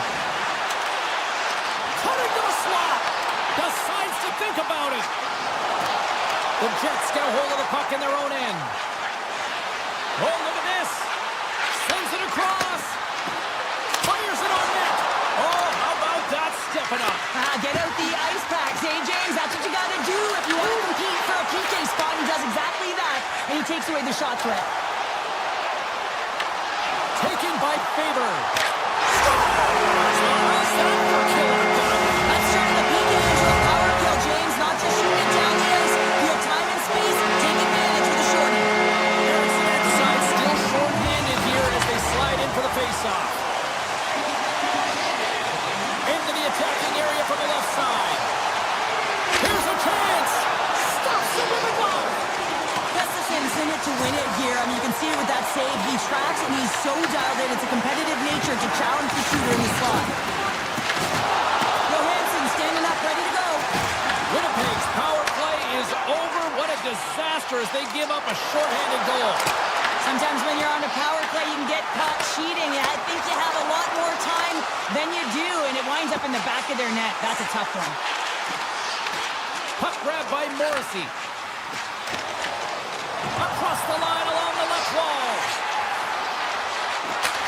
Cutting to the slot. Decides to think about it. The Jets get a hold of the puck in their own end. Oh, look at this. Sends it across. Fires it on net. Oh, how about that stepping up? Get out the ice packs, hey, James? That's what you got to do if you want to compete for a PK spot. He does exactly that, and he takes away the shot threat. Taken by Faber. Scores! How's that for killer? That's turning the PK into a power kill, James. Not just shooting it down the ice. You have time and space. Take advantage with the shorty. Eriksson inside, still short-handed here as they slide in for the face-off. in the slot. Johansson standing up, ready to go. Winnipeg's power play is over. What a disaster as they give up a shorthanded goal. Sometimes when you're on a power play, you can get caught cheating. I think you have a lot more time than you do, and it winds up in the back of their net. That's a tough one. Puck grab by Morrissey. Across the line along the left wall.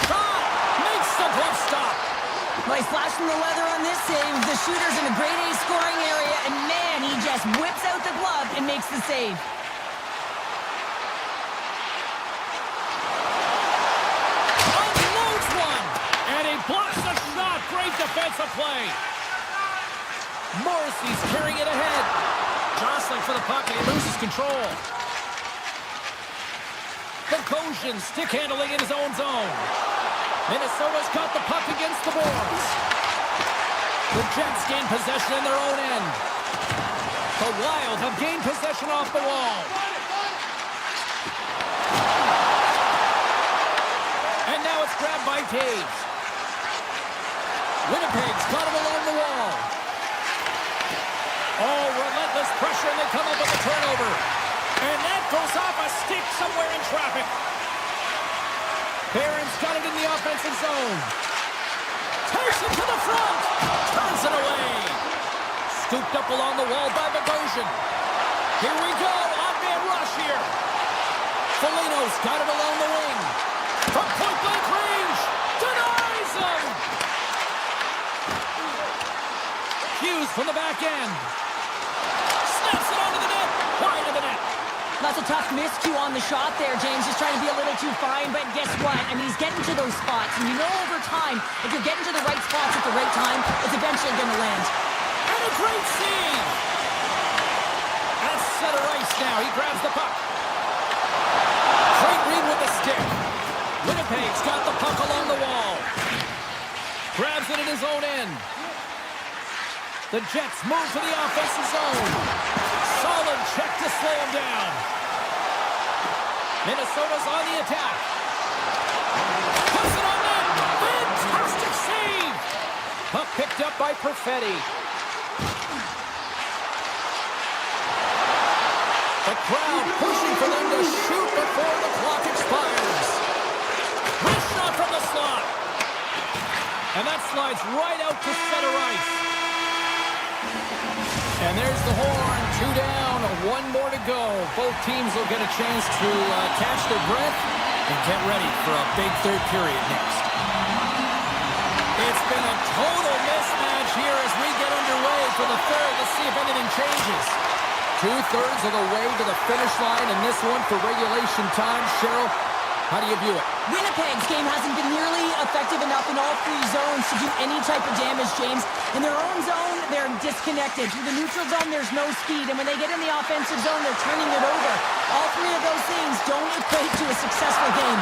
Shot! Makes the glove stop. Nice flash from the leather on this save. The shooter's in a grade A scoring area, and man, he just whips out the glove and makes the save. Unloads one! And he blocks the shot. Great defensive play. Morrissey's carrying it ahead. Jostling for the puck, and he loses control. Bogosian stick handling in his own zone. Minnesota's got the puck against the boards. The Jets gain possession in their own end. The Wild have gained possession off the wall. And now it's grabbed by Taves. Winnipeg's got him along the wall. Oh, relentless pressure, and they come up with a turnover. And that goes off a stick somewhere in traffic. Barron's got it in the offensive zone. Takes it to the front. Turns it away. Scooped up along the wall by Bogosian. Here we go. Odd-man rush here. Foligno's got it along the wing. From point-blank range. Denies him. Hughes from the back end. Snaps it onto the net. Wide of the net. That's a tough miscue on the shot there, James. Just trying to be a little too fine, but guess what? I mean, he's getting to those spots, and you know over time, if you're getting to the right spots at the right time, it's eventually going to land. And a great save! That's center ice now. He grabs the puck. Great read with the stick. Winnipeg's got the puck along the wall. Grabs it in his own end. The Jets move to the offensive zone. Solid check to slow him down. Minnesota's on the attack. Puts it on net. Fantastic save. Puck picked up by Perfetti. The crowd pushing for them to shoot before the clock expires. Wrist shot from the slot. And that slides right out to center ice. And there's the horn. 2 down, 1 more to go. Both teams will get a chance to catch their breath and get ready for a big third period next. It's been a total mismatch here as we get underway for the third. Let's see if anything changes. 2/3 of the way to the finish line in this one for regulation time. Cheryl, how do you view it? Winnipeg's game hasn't been nearly effective enough in all 3 zones to do any type of damage, James. In their own zone, they're disconnected. Through the neutral zone, there's no speed. And when they get in the offensive zone, they're turning it over. All 3 of those things don't equate to a successful game.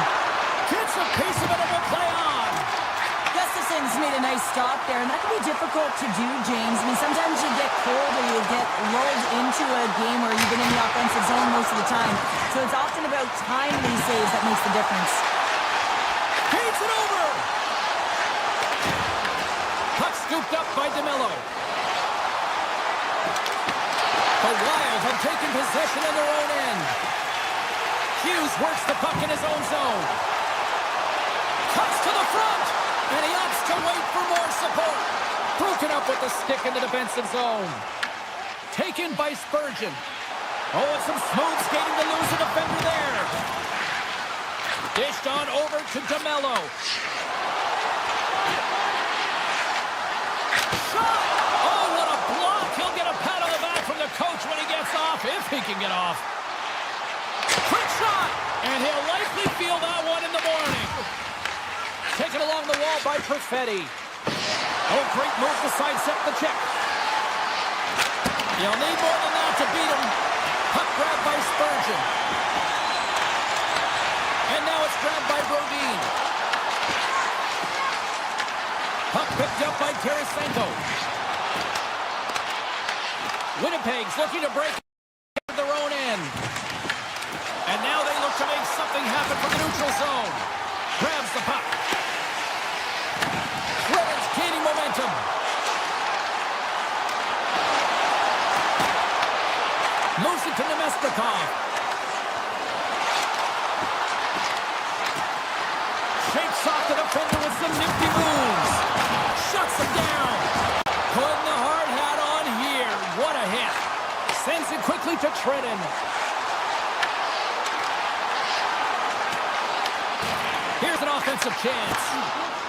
Gets a piece of it and will play on. Gustafson's made a nice stop there, and that can be difficult to do, James. I mean, sometimes you get cold or you get lulled into a game where you've been in the offensive zone most of the time. So it's often about timing these saves that makes the difference. Feeds it over. Puck scooped up by DeMello. The Wild have taken possession in their own end. Hughes works the puck in his own zone. Cuts to the front. And he opts to wait for more support. Broken up with the stick in the defensive zone. Taken by Spurgeon. Oh, it's some smooth skating to lose a defender there. Dished on over to DeMello. Shot! Oh, what a block. He'll get a pat on the back from the coach when he gets off, if he can get off. Quick shot! And he'll likely feel that one in the morning. Taken along the wall by Perfetti. Oh, great move to sidestep the check. You'll need more than that to beat him. Puck grab by Spurgeon. And now it's grabbed by Brodin. Puck picked up by Tarasenko. Winnipeg's looking to break their own end. And now they look to make something happen from the neutral zone. Grabs the puck. Nemestikov. Shakes off the defender with some nifty moves. Shuts him down. Putting the hard hat on here. What a hit. Sends it quickly to Trenton. Here's an offensive chance.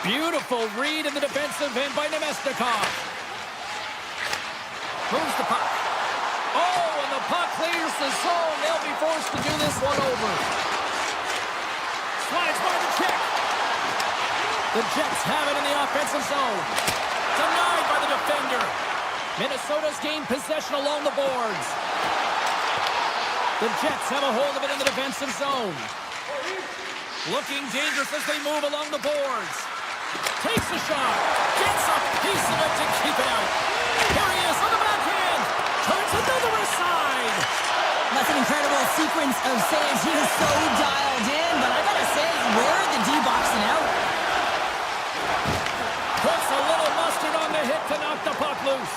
Beautiful read in the defensive end by Nemestikov. Moves the puck. Oh, and the puck clears the zone. They'll be forced to do this one over. Slides by the check. The Jets have it in the offensive zone. Denied by the defender. Minnesota's gained possession along the boards. The Jets have a hold of it in the defensive zone. Looking dangerous as they move along the boards. Takes a shot. Gets a piece of it to keep it out. Here he is on the backhand. Turns another aside. That's an incredible sequence of saves. He is so dialed in, but I gotta say, where are the D-boxing out? Puts a little mustard on the hit to knock the puck loose.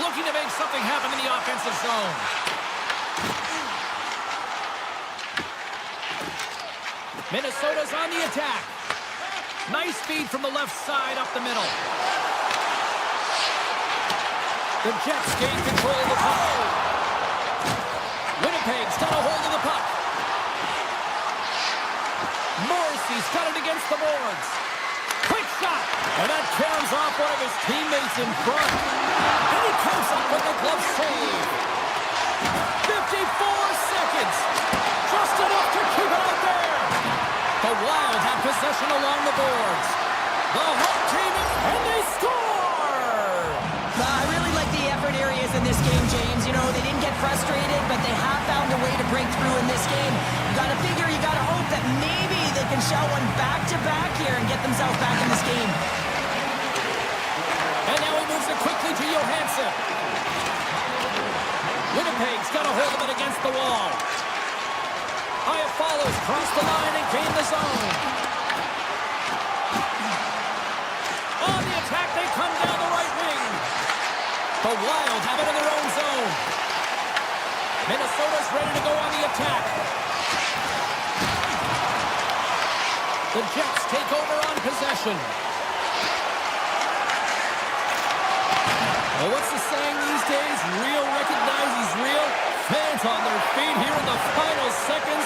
Looking to make something happen in the offensive zone. Minnesota's on the attack. Nice feed from the left side up the middle. The Jets gain control of the puck. Winnipeg's got a hold of the puck. Morrissey's got it against the boards. Quick shot. And that tears off one of his teammates in front. And he comes up with a glove save. 54 seconds. Just enough to keep it out there. The Wild have possession along the boards. The home team, and they score! I really like the effort areas in this game, James. You know, they didn't get frustrated, but they have found a way to break through in this game. You gotta figure, you gotta hope that maybe they can show one back-to-back here and get themselves back in this game. And now he moves it quickly to Johansson. Winnipeg's got a hold of it against the wall. High follows, cross the line and gain the zone. On the attack, they come down the right wing. The Wild have it in their own zone. Minnesota's ready to go on the attack. The Jets take over on possession. Well, what's the saying these days? Real recognizes real. Fans on their feet here in the final seconds.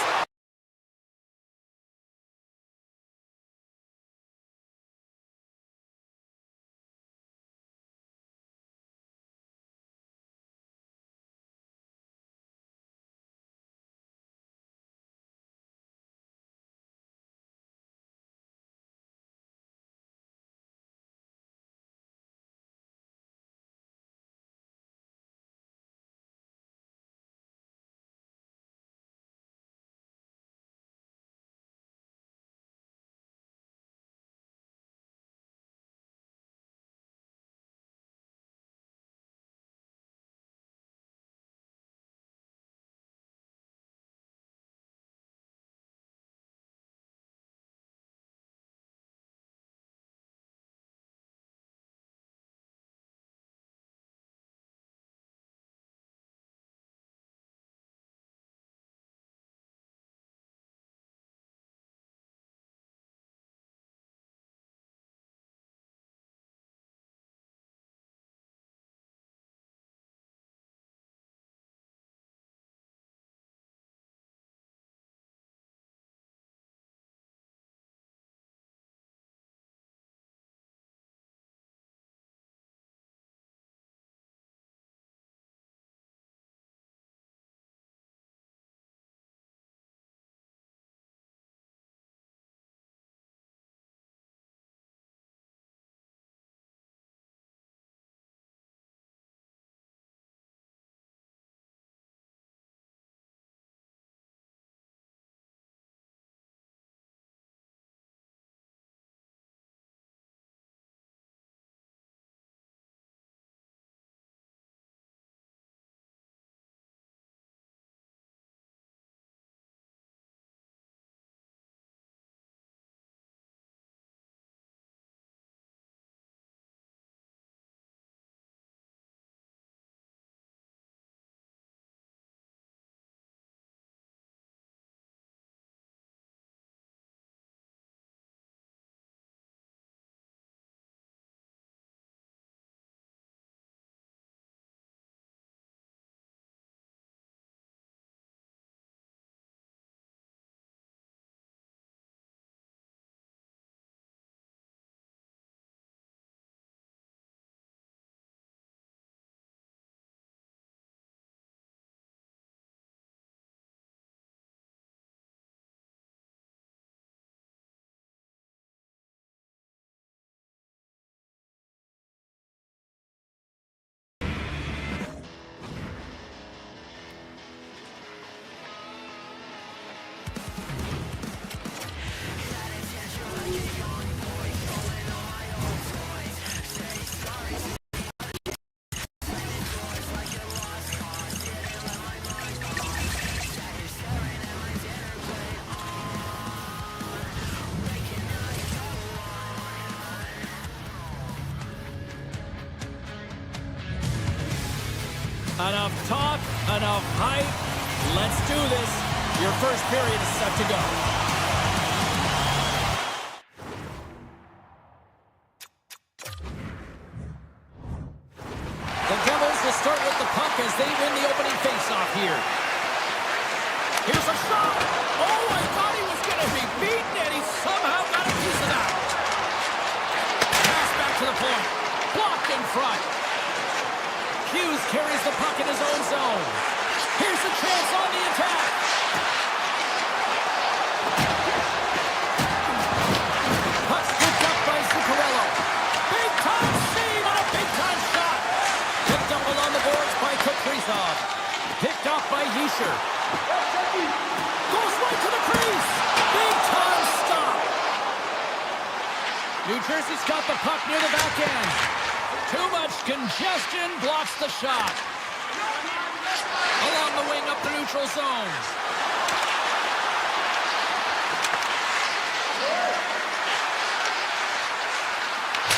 Enough talk, enough hype. Let's do this. Your first period is set to go. The Devils will start with the puck as they win the opening faceoff here. Here's a shot. Oh, I thought he was going to be beaten, and he somehow got a piece of that. Pass back to the point. Blocked in front. Hughes carries the puck in his own zone. Here's a chance on the attack. Puck scooped up by Zuccarello. Big-time save on a big-time shot. Picked up along the boards by Kaprizov. Picked off by Hischier. Goes right to the crease. Big-time stop. New Jersey's got the puck near the back end. Too much congestion blocks the shot. Along the wing up the neutral zone.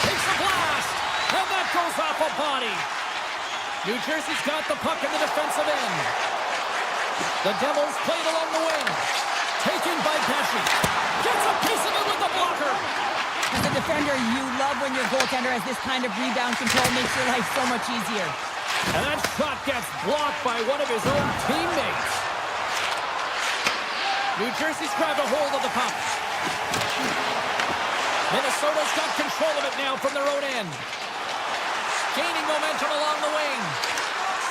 Takes a blast. And that goes off a body. New Jersey's got the puck in the defensive end. The Devils played along the wing. Taken by Pesci. Gets a piece of it with the blocker. As a defender, you love when your goaltender has this kind of rebound control. Makes your life so much easier. And that shot gets blocked by one of his own teammates. New Jersey's grabbed a hold of the puck. Minnesota's got control of it now from their own end. Gaining momentum along the wing.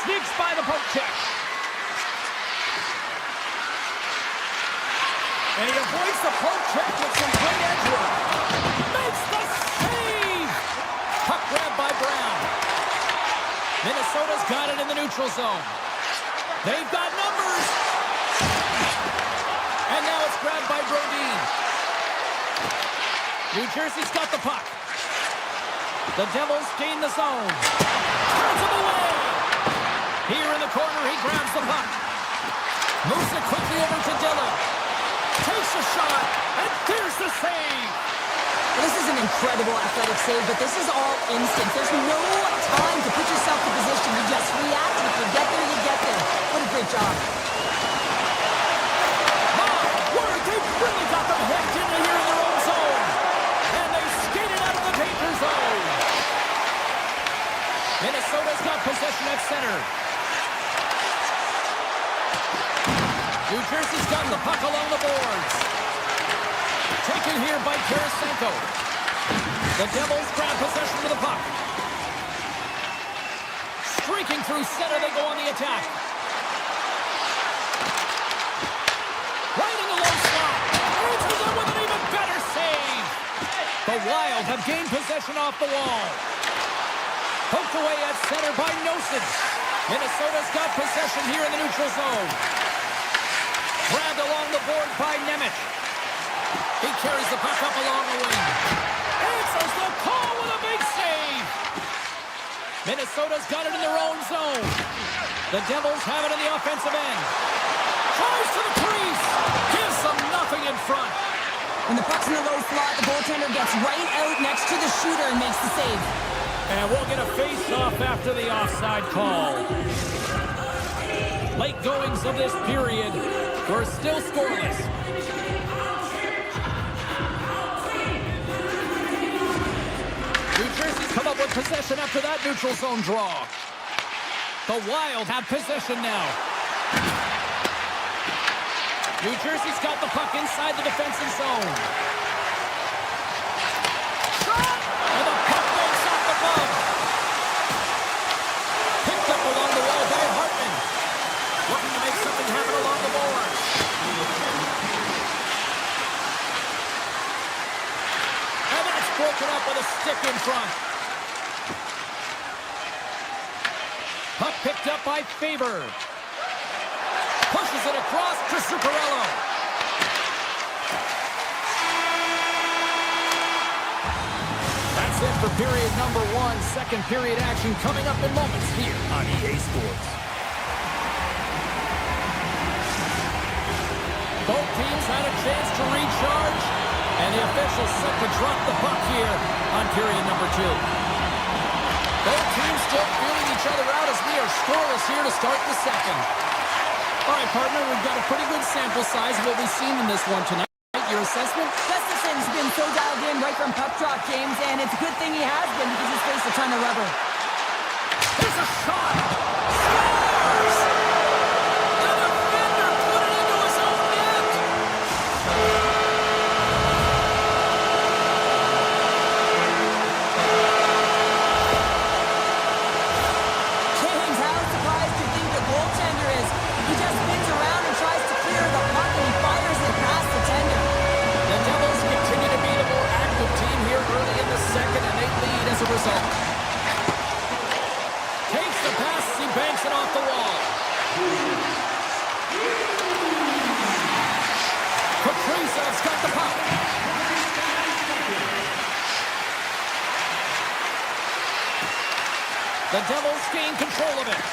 Sneaks by the poke check. And he avoids the poke check with some great edge work. Makes the save! Puck grabbed by Brown. Minnesota's got it in the neutral zone. They've got numbers. And now it's grabbed by Brodin. New Jersey's got the puck. The Devils gain the zone. Turns him away. Here in the corner, he grabs the puck. Moves it quickly over to Dillon. Takes a shot, and there's the save. Well, this is an incredible athletic save, but this is all instant. There's no time to put yourself in position. You just react. If you get there, you get there. What a great job. My word, they've really got them headed into here in their own zone. And they skated out of the danger zone. Minnesota's got possession at center. New Jersey's got the puck along the boards. Taken here by Tarasenko. The Devils grab possession of the puck. Streaking through center, they go on the attack. Right in the low slot. Answers it with an even better save. The Wild have gained possession off the wall. Poked away at center by Nosen. Minnesota's got possession here in the neutral zone. Grabbed along the board by Nemec. He carries the puck up along the wing. Answers the call with a big save. Minnesota's got it in their own zone. The Devils have it in the offensive end. Tries to the crease. Gives them nothing in front. When the puck's in the low slot, the goaltender gets right out next to the shooter and makes the save. And we'll get a face-off after the offside call. Late goings of this period. We're still scoreless. New Jersey's come up with possession after that neutral zone draw. The Wild have possession now. New Jersey's got the puck inside the defensive zone. Shot! And the puck breaks off the bump. Picked up along the wall by Hartman. Looking to make something happen along the board. And that's broken up with a stick in front. Puck picked up by Faber. Pushes it across to Zuccarello. That's it for period number one. Second period action coming up in moments here on EA Sports. Both teams had a chance to recharge, and the officials set to drop the puck here on period number two. Both teams still feeling each each other out as we are scoreless here to start the second. All right, partner, we've got a pretty good sample size of what we've seen in this one tonight. Your assessment? Gustafson's been so dialed in right from puck drop, James, and it's a good thing he has been because he's faced a ton of rubber. There's a shot! Scores! The defender put it into his own net! James, how surprised do you think the goaltender is? He just spins around and tries to clear the puck and he fires it past the tender. The Devils continue to be the more active team here early in the second, and they lead as a result. Takes the pass as he banks it off the wall. Kaprizov's got the puck. The Devils gain control of it.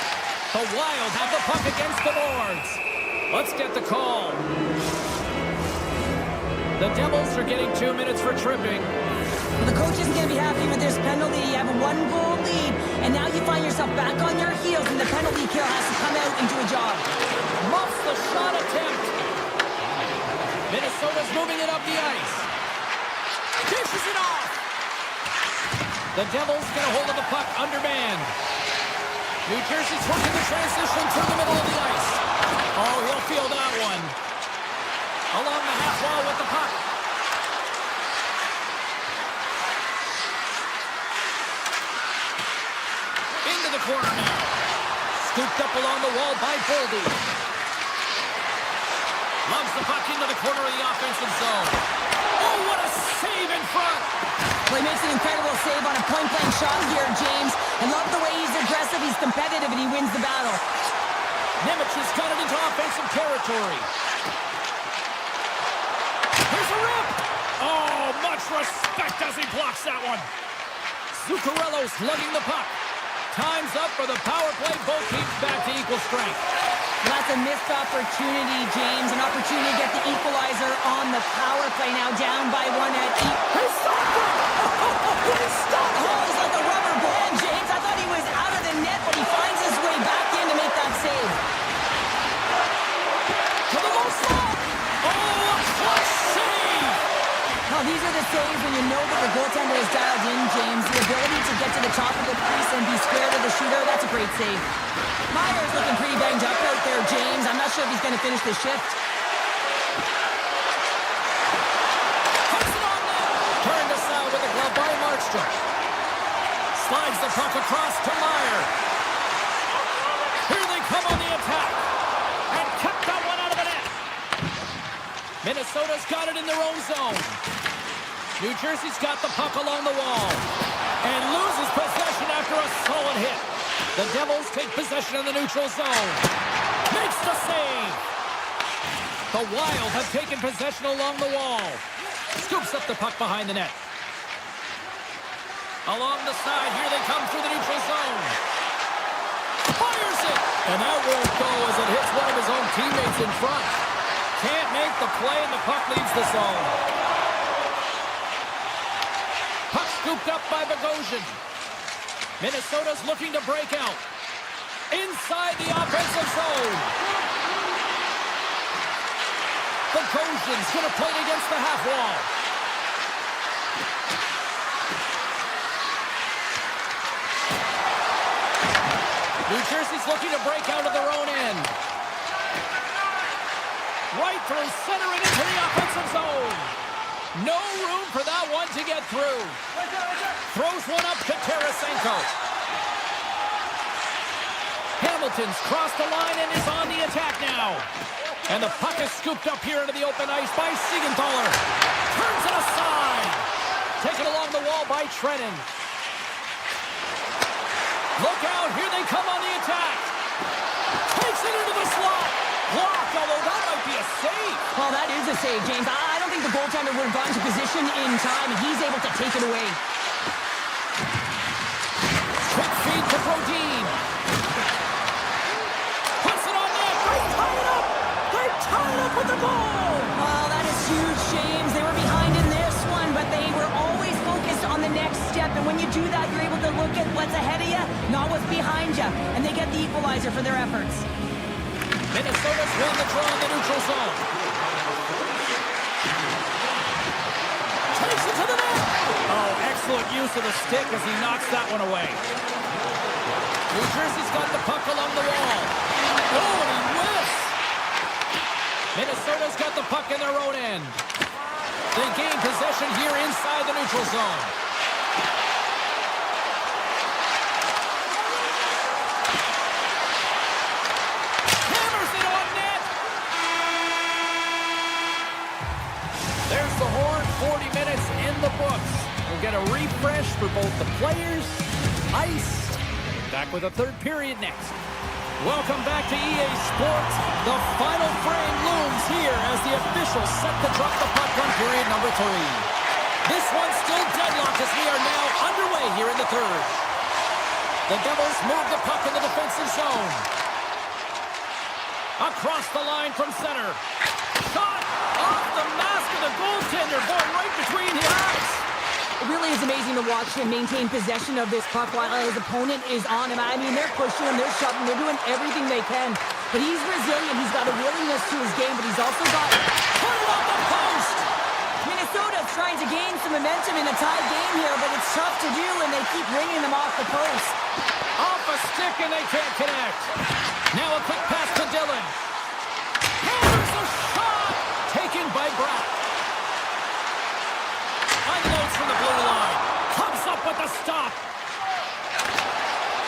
The Wild have the puck against the boards. Let's get the call. The Devils are getting 2 minutes for tripping. Well, the coach isn't going to be happy with this penalty. You have a 1-goal lead, and now you find yourself back on your heels, and the penalty kill has to come out and do a job. Muffs the shot attempt. Minnesota's moving it up the ice. Dishes it off. The Devils get a hold of the puck undermanned. New Jersey's working the transition through the middle of the ice. Oh, he'll feel that one. Along the half wall with the puck. Into the corner now. Scooped up along the wall by Boldy. Loves the puck into the corner of the offensive zone. Oh, what a save in front. Well, he makes an incredible save on a point-blank shot here, James. I love the way he's aggressive, he's competitive, and he wins the battle. Nemec has got it into offensive territory. Here's a rip! Oh, much respect as he blocks that one. Zuccarello's lugging the puck. Time's up for the power play. Both teams back to equal strength. Well, that's a missed opportunity, James. An opportunity to get the equalizer on the power play. Now down by one at He stopped it! He stopped it! Oh, it's like a rubber band, James. I thought he was out of the net, but he finds his way back in to make that save. To the low slot! Oh, a clutch save! Well, these are the saves when you know that the goaltender is dialed in, James. The ability to get to the top of the crease and be square to the shooter, that's a great save. Meyer's looking pretty banged up out there, James. I'm not sure if he's going to finish the shift. Puts it on net! Turned aside with a glove by Markstrom. Slides the puck across to Meyer. Here they come on the attack. And kept that one out of the net. Minnesota's got it in their own zone. New Jersey's got the puck along the wall. And loses possession after a solid hit. The Devils take possession in the neutral zone. Makes the save. The Wild have taken possession along the wall. Scoops up the puck behind the net. Along the side, here they come through the neutral zone. Fires it! And that won't go as it hits one of his own teammates in front. Can't make the play, and the puck leaves the zone. Puck scooped up by Bogosian. Minnesota's looking to break out. Inside the offensive zone. Bogosian's going to play it against the half wall. New Jersey's looking to break out of their own end. Right through center and into the offensive zone. No room for that one to get through. Throws one up to Tarasenko. Hamilton's crossed the line and is on the attack now. And the puck is scooped up here into the open ice by Siegenthaler. Turns it aside. Taken along the wall by Trennan. Look out, here they come on the attack. Takes it into the slot. Blocked, although that might be a save. Well, that is a save, James. I don't think the goaltender would have gotten to position in time, and he's able to take it away. Quick feed to Brodin. Puts it on net. They tie it up. They tie it up with the goal. Well, that is huge, James. They were behind in this one, but they were always focused on the next step. And when you do that, you're able to look at what's ahead of you not what's behind you, and they get the equalizer for their efforts. Minnesota's won the draw in the neutral zone. Takes it to the net. Oh, excellent use of the stick as he knocks that one away. New Jersey's got the puck along the wall. Oh, and he whiffs. Minnesota's got the puck in their own end. They gain possession here inside the neutral zone. Hammers it on net. There's the horn. 40 minutes in the books. We'll get a refresh for both the players, ice. Back with a third period next. Welcome back to EA Sports. The final frame looms here as the officials set to drop the puck on period number 3. This one's still deadlocked as we are now underway here in the third. The Devils move the puck in the defensive zone. Across the line from center. Shot off the mask of the goaltender, going right between the eyes. It really is amazing to watch him maintain possession of this puck while his opponent is on him. I mean, they're pushing him, they're shoving, they're doing everything they can. But he's resilient. He's got a willingness to his game, but he's also got put it on the post. Minnesota's trying to gain some momentum in a tie game here, but it's tough to do, and they keep ringing them off the post. Off a stick, and they can't connect. Now a quick pass to Dillon. Hammers a shot. Taken by Bratt. Unloads from the blue line. Comes up with the stop.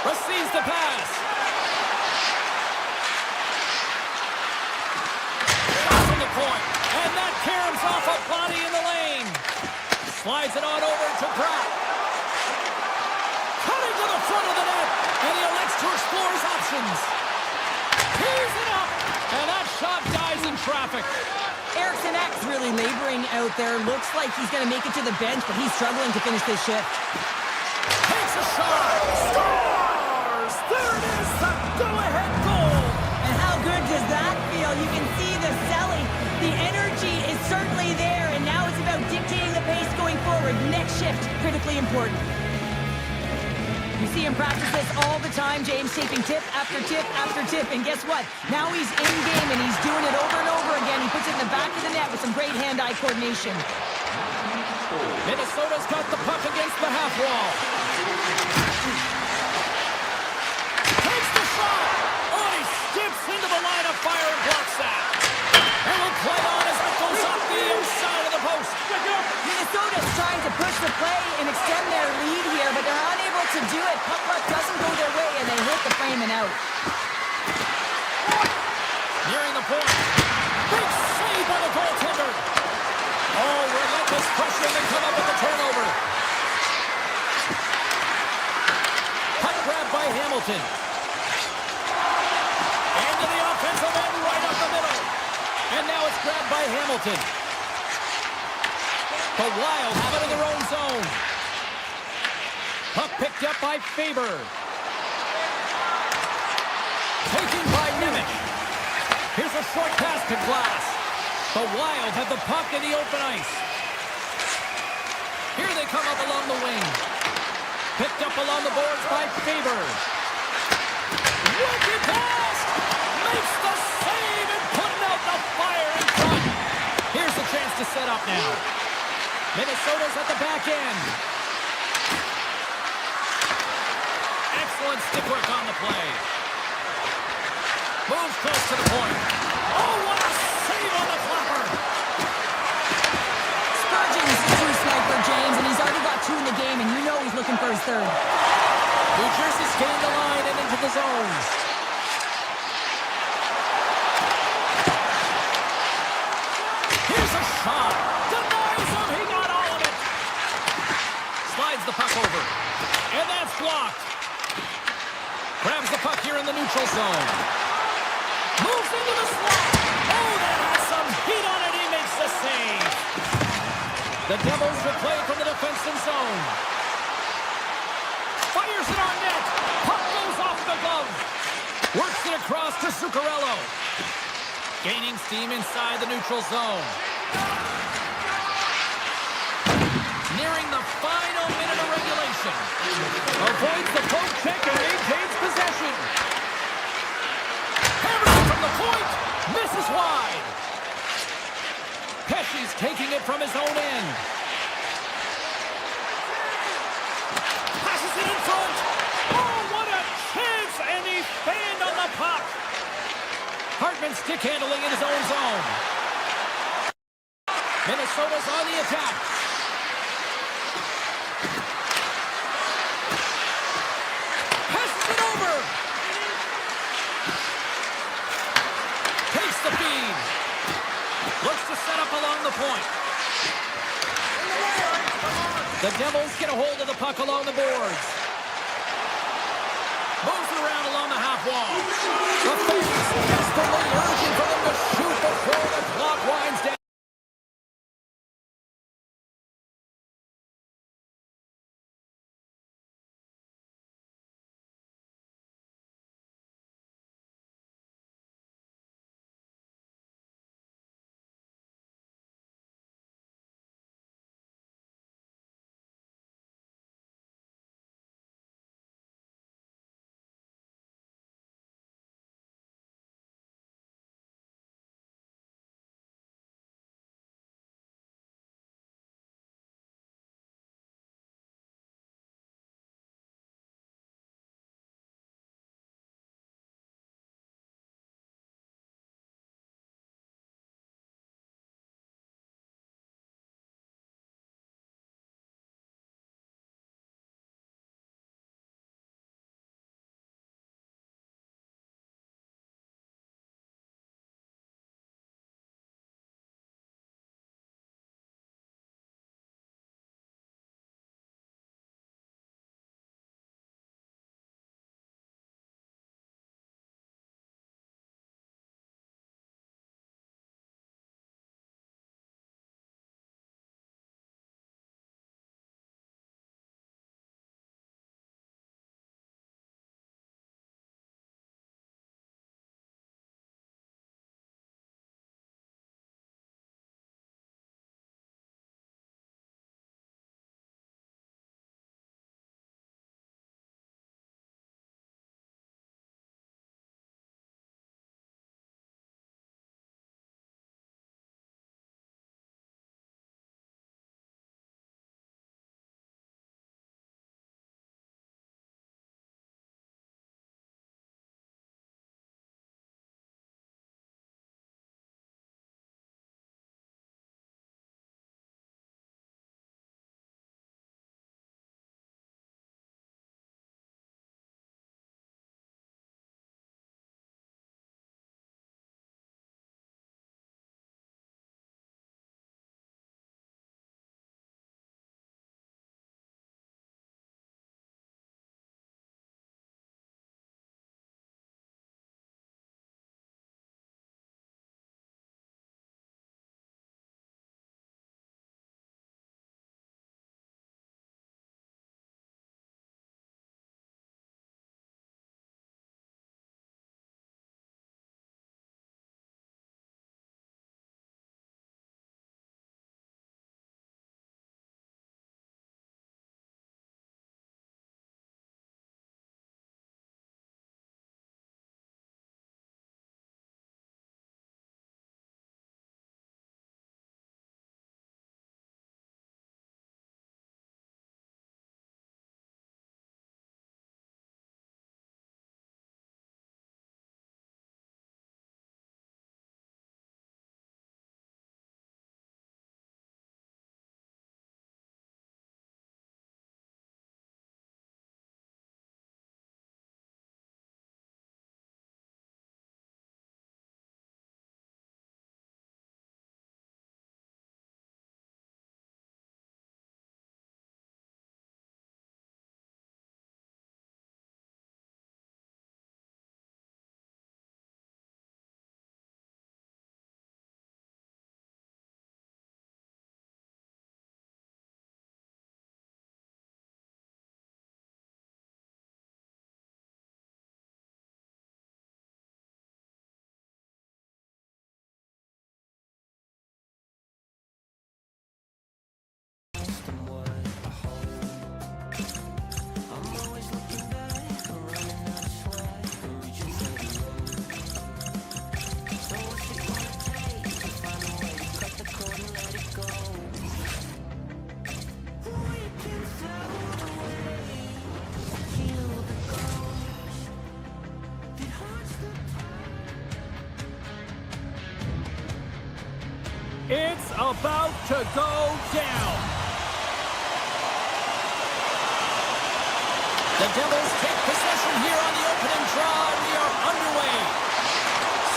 Receives the pass. Shot from the point. And that caroms off a body in the lane. Slides it on over to Bratt. Cutting to the front of the net. And he elects to explore his options. Tears it up. And that shot dies in traffic. Eriksson X really laboring out there. Looks like he's going to make it to the bench, but he's struggling to finish this shift. Takes a shot. Scores! There it is, the go-ahead goal. And how good does that feel? You can see the selling. The energy is certainly there, and now it's about dictating the pace going forward. Next shift, critically important. You see him practice this all the time, James, taking tip after tip after tip. And guess what? Now he's in game, and he's doing it over and over again. He puts it in the back of the net with some great hand-eye coordination. Minnesota's got the puck against the half wall. Takes the shot. Oh, he skips into the line of fire and blocks that. And will play on as it goes off the inside of the post. Minnesota's trying to push the play and extend their lead here, but they're unable to do it. Puck luck doesn't go their way, and they hit the frame and out. Nearing the point. Big save by the goaltender. Oh, relentless pressure, and they come up with the turnover. Puck grab by Hamilton. Into the offensive end, right up the middle. And now it's grabbed by Hamilton. The Wild have it in their own zone. Puck picked up by Faber. Taken by Nemec. Here's a short pass to Glass. The Wild have the puck in the open ice. Here they come up along the wing. Picked up along the boards by Faber. Wicked pass! Makes the save and putting out the fire in front. Here's the chance to set up now. Minnesota's at the back end. Excellent stick work on the play. Moves close to the point. Oh, what a save on the flapper! Spurgeon's a true sniper, James, and he's already got 2 in the game, and you know he's looking for his third. New Jersey's gained the line and into the zone. Here's a shot. Denies him. He got all of it. Slides the puck over. And that's blocked. Grabs the puck here in the neutral zone. Moves into the slot. Oh, that has some heat on it. He makes the save. The Devils replay from the defensive zone. Fires it on net. Puck goes off the glove. Works it across to Zuccarello. Gaining steam inside the neutral zone. Nearing the final minute of regulation. Avoids the poke check and He's taking it from his own end. Passes it in front. Oh, what a chance! And he fanned on the puck. Hartman stick handling in his own zone. Minnesota's on the attack. Passes it over. Takes the feed. Looks to set up along the point. The Devils get a hold of the puck along the boards. Moves around along the half wall. The fans desperately urging for them to shoot before the clock winds down. It's about to go down. The Devils take possession here on the opening draw, and we are underway.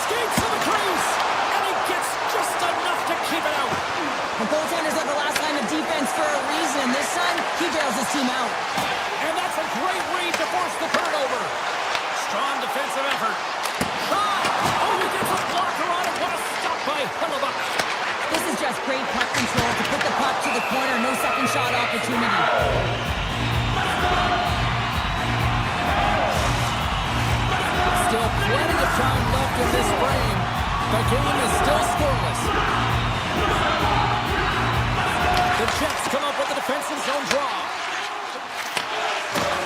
Skates to the crease, and he gets just enough to keep it out. The goaltenders are the last line of defense for a reason. This time, he bails his team out. And that's a great read to force the turnover. Strong defensive effort. Shot! Oh, he gets a blocker on it. What a stop by Hellebuck. This is just great puck control to put the puck to the corner. No second shot opportunity. Still plenty of time left in this frame. The game is still scoreless. The Jets come up with a defensive zone draw.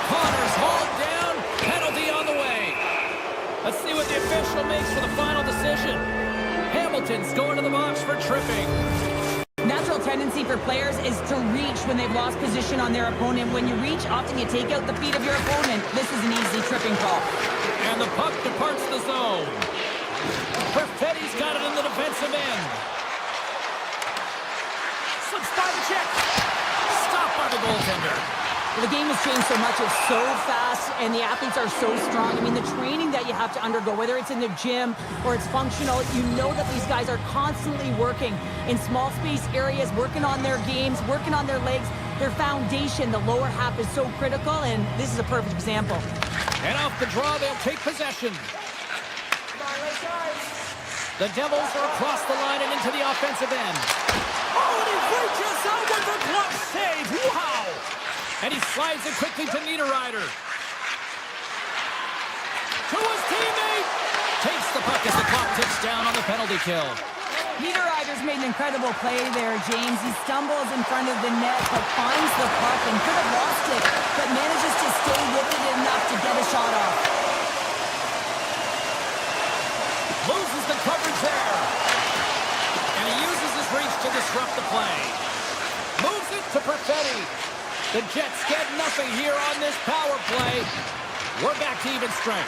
Connor's hauled down. Penalty on the way. Let's see what the official makes for the final decision. Hamilton's going to the box for tripping. Natural tendency for players is to reach when they've lost position on their opponent. When you reach, often you take out the feet of your opponent. This is an easy tripping call. And the puck departs the zone. Perfetti's got it in the defensive end. Slips by the check. Stopped by the goaltender. The game has changed so much. It's so fast, and the athletes are so strong. I mean, the training that you have to undergo, whether it's in the gym or it's functional, you know that these guys are constantly working in small space areas, working on their games, working on their legs. Their foundation, the lower half, is so critical, and this is a perfect example. And off the draw, they'll take possession. The Devils are across the line and into the offensive end. Oh, and he reaches out with a glove save. Wow! And he slides it quickly to Niederreiter. To his teammate. Takes the puck as the clock ticks down on the penalty kill. Niederreiter's made an incredible play there, James. He stumbles in front of the net, but finds the puck and could have lost it, but manages to stay with it enough to get a shot off. Loses the coverage there. And he uses his reach to disrupt the play. Moves it to Perfetti. The Jets get nothing here on this power play. We're back to even strength.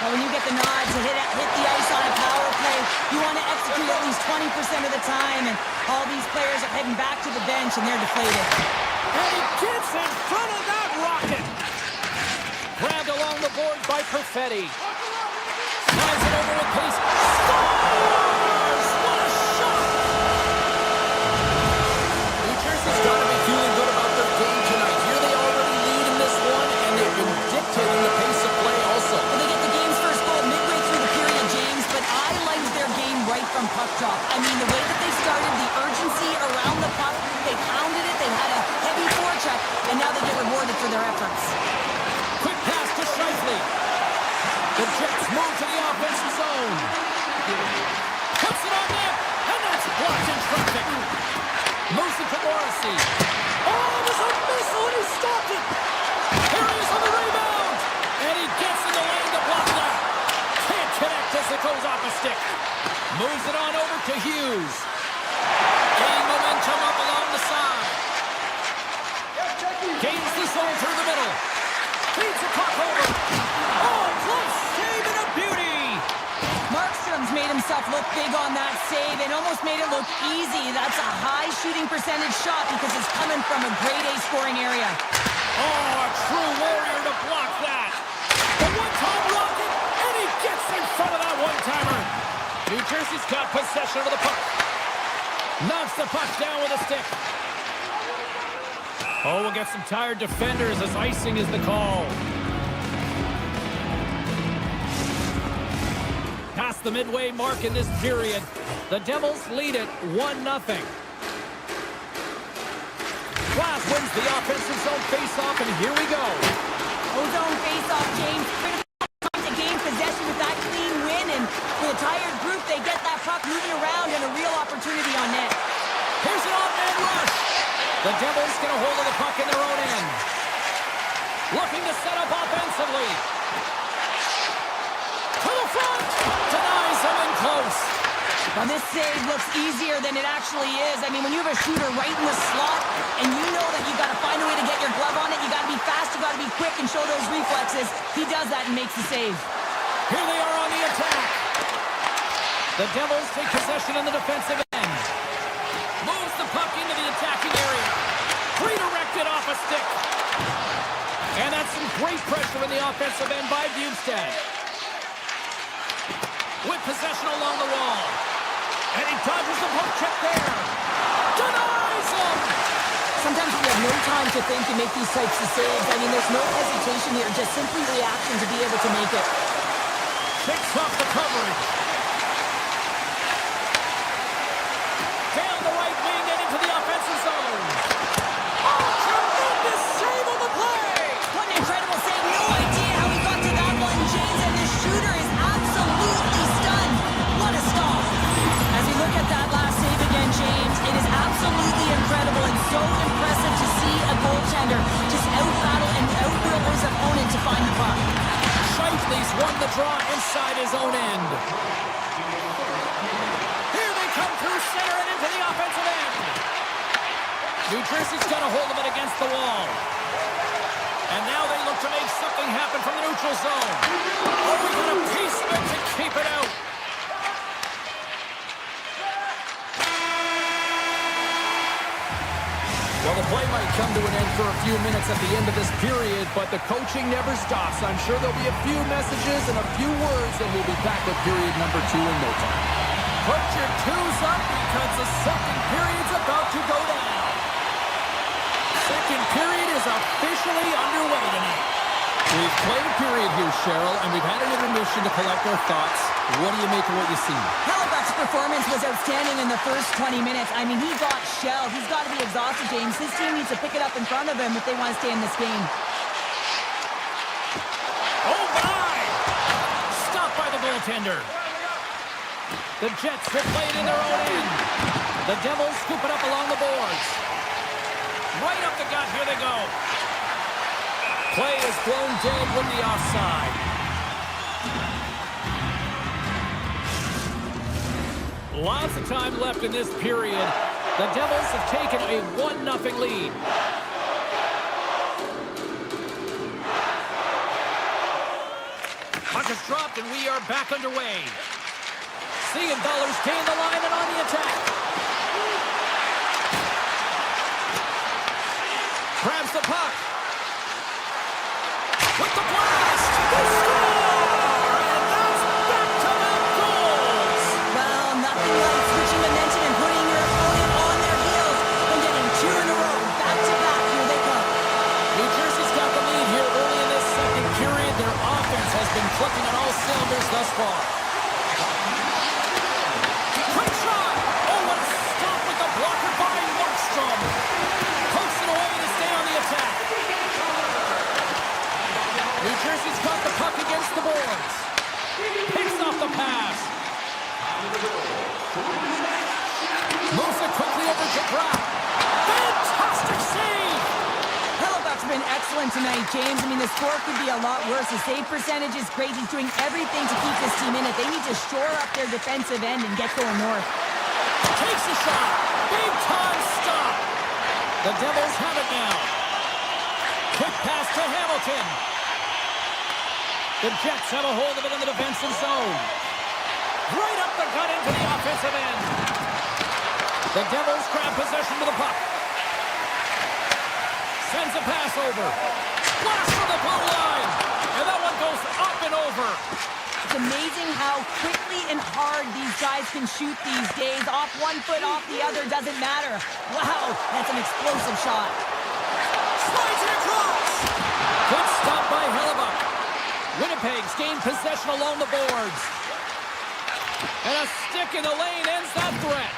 Well, when you get the nod to hit the ice on a power play, you want to execute at least 20% of the time, and all these players are heading back to the bench, and they're deflated. And he gets in front of that rocket. Grabbed along the board by Perfetti. Slides it over with pace. Scores! What a shot! New Jersey's got to be feeling good about their game tonight. Here they already lead in this one, and they've been dictating the pace of play also. Well, they get the game's first goal midway through the period, James, but I liked their game right from puck drop. I mean, the way that they started, the urgency around the puck, they pounded it, they had a heavy forecheck, and now they get rewarded for their efforts. Quick pass to Scheifele. The Jets move to the offensive zone. Puts it on net, and that's blocked in traffic. Moves it to Morrissey. Oh, there's a missile, and he stopped it. Here he is on the rebound. And he gets in the lane to block that. Can't connect as it goes off a stick. Moves it on over to Hughes. Gaining momentum up along the side. Gains the zone through the middle. Feeds the puck over. Oh, close save and a beauty. Markstrom's made himself look big on that save and almost made it look easy. That's a high shooting percentage shot because it's coming from a grade A scoring area. Oh, a true warrior to block that. The one-time rocket, and he gets in front of that one-timer. New Jersey's got possession of the puck. Knocks the puck down with a stick. Oh, we'll get some tired defenders as icing is the call. Past the midway mark in this period, the Devils lead it 1-0. Glass wins the offensive zone face-off, and here we go. Zone face-off, James. Critical time to gain possession with that clean win, and for the tired group, they get that puck moving around and a real opportunity on net. Here's an off-man rush. The Devils get a hold of the puck in their own end. Looking to set up offensively. To the front. Denies him in close. Well, this save looks easier than it actually is. I mean, when you have a shooter right in the slot and you know that you've got to find a way to get your glove on it, you got to be fast, you got to be quick and show those reflexes. He does that and makes the save. Here they are on the attack. The Devils take possession in the defensive end. puck into the attacking area. Redirected off a stick. And that's some great pressure in the offensive end by Bjugstad. With possession along the wall. And he dodges the poke check there. Denies him! Sometimes you have no time to think and make these types of saves. I mean, there's no hesitation here, just simply reaction to be able to make it. Shakes off the coverage. Down the right wing and into the offensive zone. Oh, tremendous save on the play! What an incredible save. No idea how he got to that one, James, and the shooter is absolutely stunned. What a stop. As we look at that last save again, James, it is absolutely incredible and so impressive to see a goaltender just out-battle and out-will his opponent to find the puck. Scheifele's won the draw inside his own end. Here they come through center and into the offensive end. New Jersey's got a hold of it against the wall. And now they look to make something happen from the neutral zone. Oh, we got a piece of it to keep it out. Well, the play might come to an end for a few minutes at the end of this period, but the coaching never stops. I'm sure there'll be a few messages and a few words, and we'll be back with period number 2 in no time. Put your twos up because the second period's about to go down. Second period is officially underway tonight. We've played a period here, Cheryl, and we've had an intermission to collect our thoughts. What do you make of what you see? Hellebuyck's performance was outstanding in the first 20 minutes. I mean, he got shelled. He's got to be exhausted, James. His team needs to pick it up in front of him if they want to stay in this game. Oh, my! Stopped by the goaltender. The Jets will play it in their own end. The Devils scoop it up along the boards. Right up the gut. Here they go. Play is blown dead with the offside. Lots of time left in this period. The Devils have taken a 1-0 lead. Puck is dropped and we are back underway. Siegenthalers gain the line and on the attack. Grabs the puck. With the blast! They score! And that's back-to-back goals! Well, nothing like switching momentum and putting your opponent on their heels and getting 2 in a row. Back-to-back, here they come. New Jersey's got the lead here early in this second period. Their offense has been clicking on all cylinders thus far. Quick shot! Oh, what a stop with the blocker by Markstrom. Pokes it away to stay on the attack. New Jersey's got the puck against the boards. Picks off the pass. Moves it quickly over to Brock. Fantastic save! Hellebuyck's been excellent tonight, James. I mean, the score could be a lot worse. The save percentage is great. He's doing everything to keep this team in it. They need to shore up their defensive end and get going north. Takes a shot. Big time stop. The Devils have it now. Quick pass to Hamilton. The Jets have a hold of it in the defensive zone. Right up the gut into the offensive end. The Devils grab possession to the puck. Sends a pass over. Blast from the blue line. And that one goes up and over. It's amazing how quickly and hard these guys can shoot these days. Off one foot, off the other, doesn't matter. Wow, that's an explosive shot. Slides it across. Good stop by Hellebuyck. Winnipeg's gained possession along the boards. And a stick in the lane ends that threat.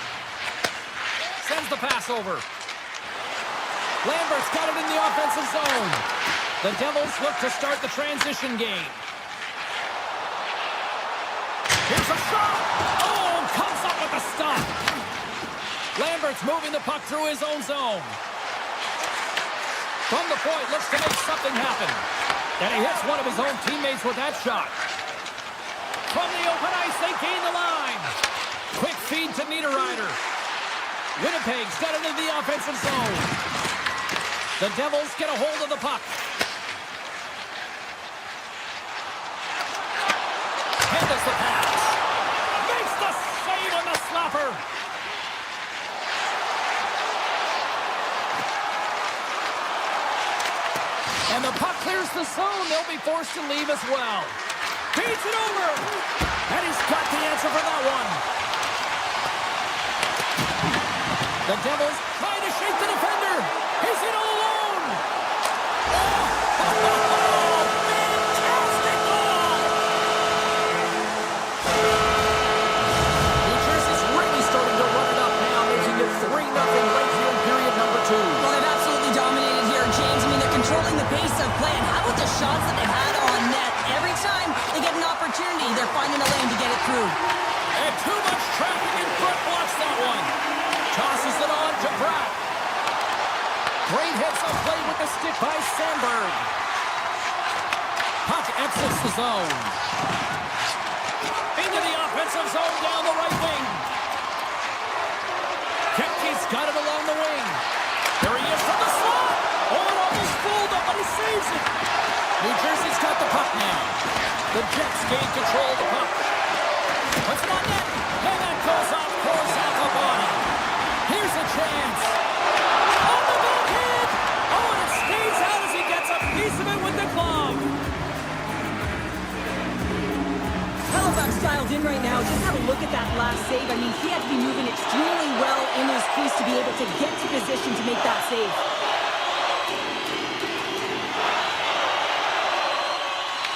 Sends the pass over. Lambert's got it in the offensive zone. The Devils look to start the transition game. Here's a shot. Oh, comes up with the stop. Lambert's moving the puck through his own zone. From the point, looks to make something happen. And he hits one of his own teammates with that shot. From the open ice, they gain the line. Quick feed to Niederreiter. Winnipeg's got it into the offensive zone. The Devils get a hold of the puck. Handles the pass. Makes the save on the slapper. clears the zone. They'll be forced to leave as well. Feeds it over. And he's got the answer for that one. The Devils trying to shake the defender. He's in all alone. Oh, fantastic goal. New Jersey's really starting to run it up now, making it 3-0 right here in period number 2. Well, they've absolutely dominated here, James. I mean, they're controlling the pace of play. And how about the shots that they've had on net? Every time they get an opportunity, they're finding a lane to get it through. And too much traffic in front blocks that one. Tosses it on to Pratt. Great hits on play with the stick by Sandberg. Puck exits the zone. Into the offensive zone down the right wing. Kempke's got it along the wing. There he is from the slot. Oh, it almost fooled him, but he saves it. New Jersey's got the puck now. The Jets gain control of the puck. Puts it on net. And that goes off Korzak-Obani. Here's a chance. On the backhand. Oh, and it stays out as he gets a piece of it with the glove. Halifax dialed in right now. Just have a look at that last save. I mean, he had to be moving extremely well in his crease to be able to get to position to make that save.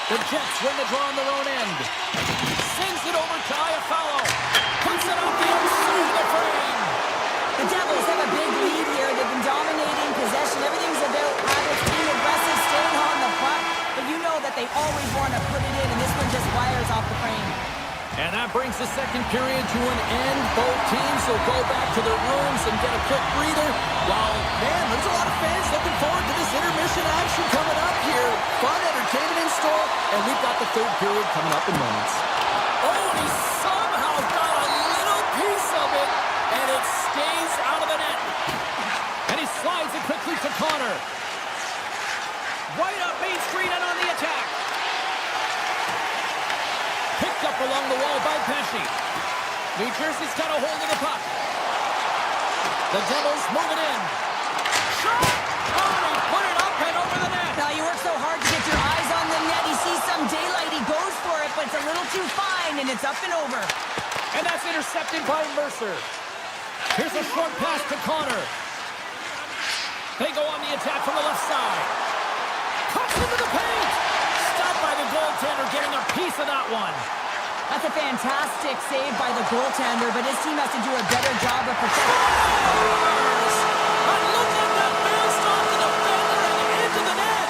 The Jets win the draw on their own end. Sends it over to Iafallo. Puts it up the outside of the frame. The Devils have a big lead here. They've been dominating possession. Everything's about habits, being aggressive, staying on the puck. But you know that they always want to put it in, and this one just wires off the frame. And that brings the second period to an end. Both teams will go back to their rooms and get a quick breather. While, man, there's a lot of fans looking forward to this intermission action coming up here. Fun entertainment in store, and we've got the third period coming up in moments. Oh, he somehow got a little piece of it, and it stays out of the net. And he slides it quickly to Connor. Right up Main Street and on the attack. Picked up along the wall by Pesci. New Jersey's got a hold of the puck. The Devils move it in. Shot! Oh, he put it up and over the net. Now, you work so hard to get your eyes on the net. He sees some daylight. He goes for it, but it's a little too fine, and it's up and over. And that's intercepted by Mercer. Here's a short pass to Connor. They go on the attack from the left side. Cuts into the paint. Stopped by the goaltender, getting a piece of that one. That's a fantastic save by the goaltender, but his team has to do a better job of protecting. Scores! And look at that, bounced off the defender and into the net.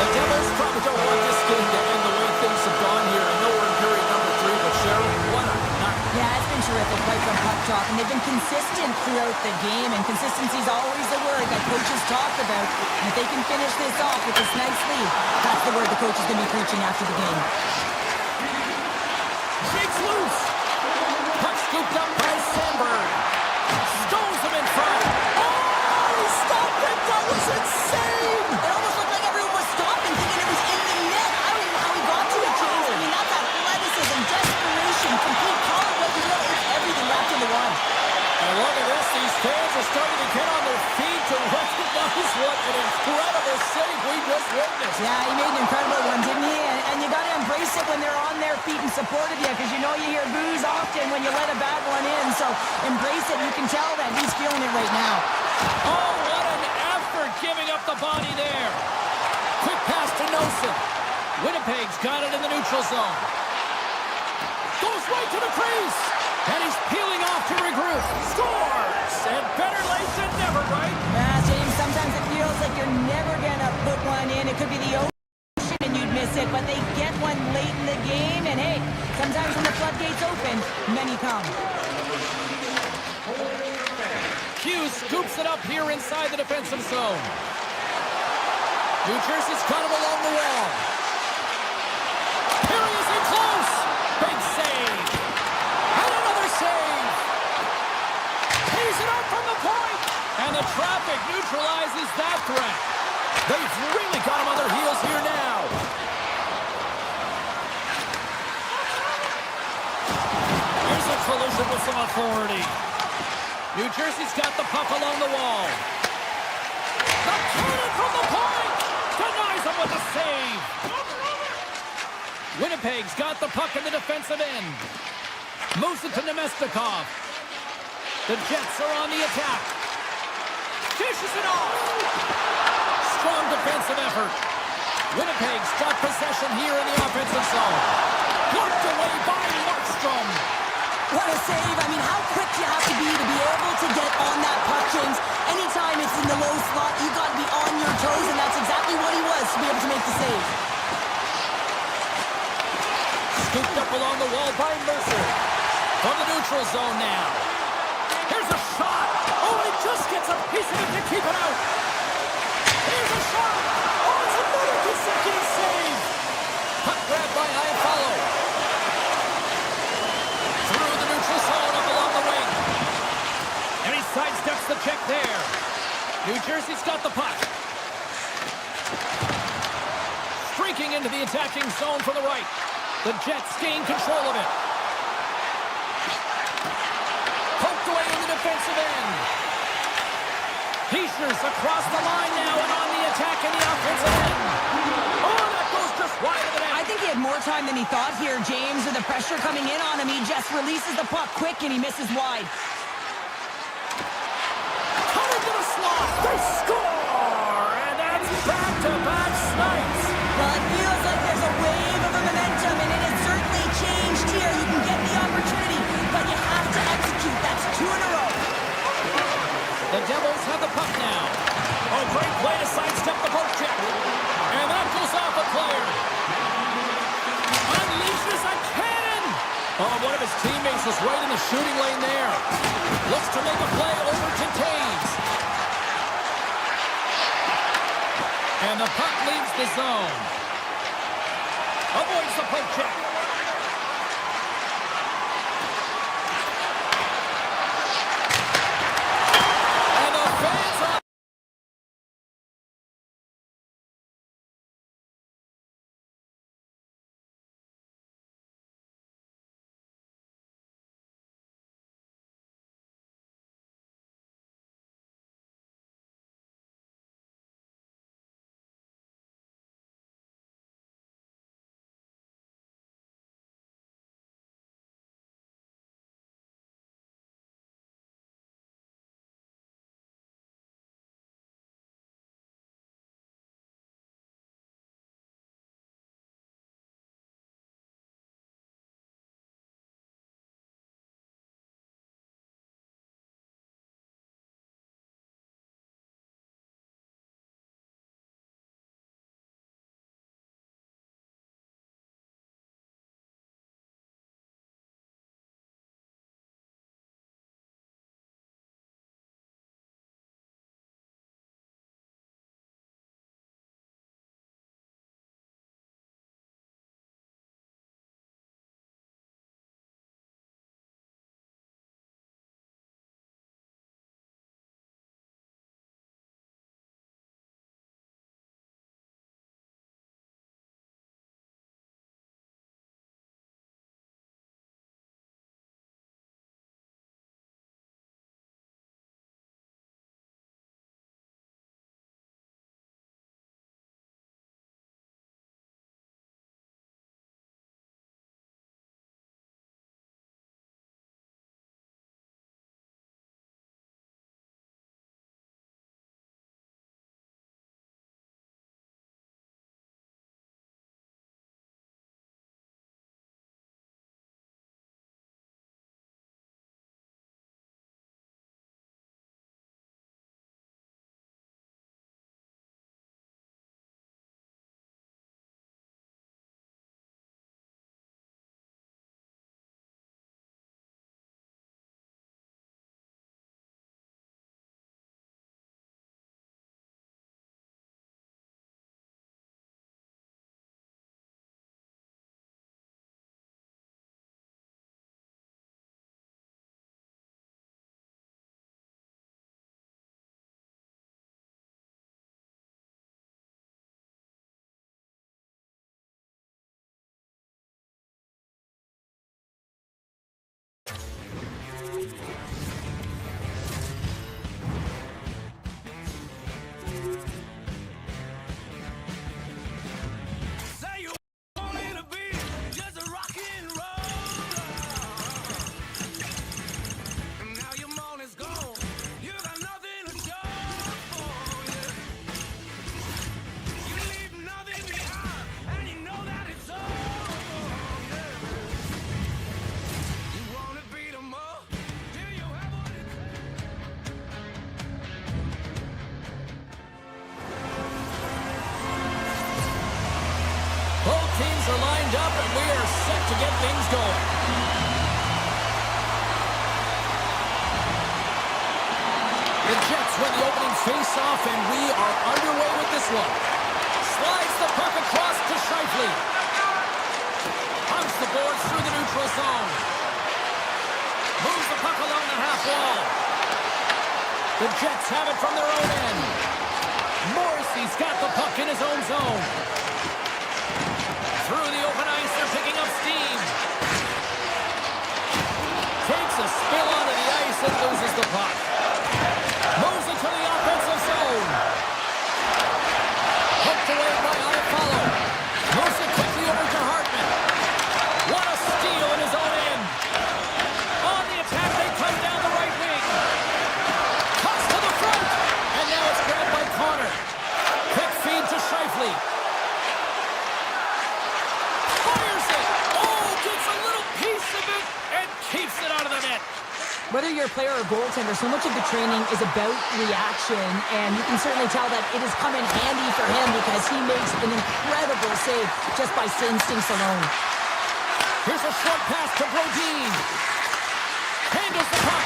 The Devils probably don't want this game to end the way things have gone here. I know we're in period number 3, but Cheryl, what a night. Yeah, it's been terrific right from puck drop, and they've been consistent throughout the game, and consistency is always the word that coaches talk about. And if they can finish this off with this nice lead, that's the word the coach is going to be preaching after the game. Shakes loose. Puck scooped up by Sandberg. Stones him in front. Oh, he stopped it. That was insane. It almost looked like everyone was stopping, thinking it was in the net. I don't know how he got to it, James. I mean, that's athleticism, desperation, complete call it what you will. It's everything wrapped into one. And look at this. These fans are starting to get on their feet to recognize what an incredible save we just witnessed. Yeah, he made an incredible one, didn't he? And you got to embrace it when they're on their feet in support of you, because you know you hear boos often when you let a bad one in. So embrace it. You can tell that he's feeling it right now. Oh, what an effort giving up the body there. Quick pass to Nelson. Winnipeg's got it in the neutral zone. Goes right to the crease. And he's peeling off to regroup. Scores! And better late than never, right? Yeah, James, sometimes it feels like you're never going to put one in. It could be the ocean and you'd miss it, but they get one late in the game. And hey, sometimes when the floodgates open, many come. Hughes scoops it up here inside the defensive zone. New Jersey's got him along the wall. Here he is in close. Big save. And another save. Pays it up from the point. And the traffic neutralizes that threat. They've really got him on their heels here now. Here's a collision with some authority. New Jersey's got the puck along the wall. point! Denies him with a save! Winnipeg's got the puck in the defensive end. Moves it to Nemestikov. The Jets are on the attack. Dishes it off! Strong defensive effort. Winnipeg's got possession here in the offensive zone. Blocked away by Markstrom. What a save. I mean, how quick you have to be able to get on that puck, James. Anytime it's in the low slot, you got to be on your toes, and that's exactly what he was to be able to make the save. Scooped up along the wall by Mercer. From the neutral zone now. Here's a shot. Oh, he just gets a piece of it to keep it out. Here's a shot. Oh, it's another consecutive save. Puck grabbed by Iafallo. Through the neutral zone up along the wing. And he sidesteps the check there. New Jersey's got the puck. Streaking into the attacking zone from the right. The Jets gain control of it. Poked away in the defensive end. Heischer's across the line now and on the attack in the offensive end. Oh, that goes just wide of the net. I think he had more time than he thought here, James. With the pressure coming in on him, he just releases the puck quick and he misses wide. Cut into the slot. They score! And that's back-to-back snipes. Well, it feels like there's a wave of momentum, and it has certainly changed here. You can get the opportunity, but you have to execute. That's 2 in a row. The Devils have the puck now. Oh, great play to sidestep the poke check. And that goes off a player. Unleashes a cannon. Oh, one of his teammates was right in the shooting lane there. Looks to make a play over to Taves. And the puck leaves the zone. Avoids the poke check. teams are lined up, and we are set to get things going. The Jets win the opening face-off, and we are underway with this one. Slides the puck across to Scheifele. Hunts the boards through the neutral zone. Moves the puck along the half wall. The Jets have it from their own end. Morrissey's got the puck in his own zone. Through the open ice, they're picking up steam. Takes a spill onto the ice and loses the puck. Moves it to the offensive zone. Hooked away by Iafallo. Moves it quickly over to Hartman. What a steal in his own end. On the attack, they come down the right wing. Cuts to the front. And now it's grabbed by Connor. Quick feed to Scheifele. Fires it. Oh, gets a little piece of it and keeps it out of the net. Whether you're a player or goaltender, so much of the training is about reaction, and you can certainly tell that it has come in handy for him because he makes an incredible save just by instincts alone. Here's a short pass to Brodin. Handles the puck.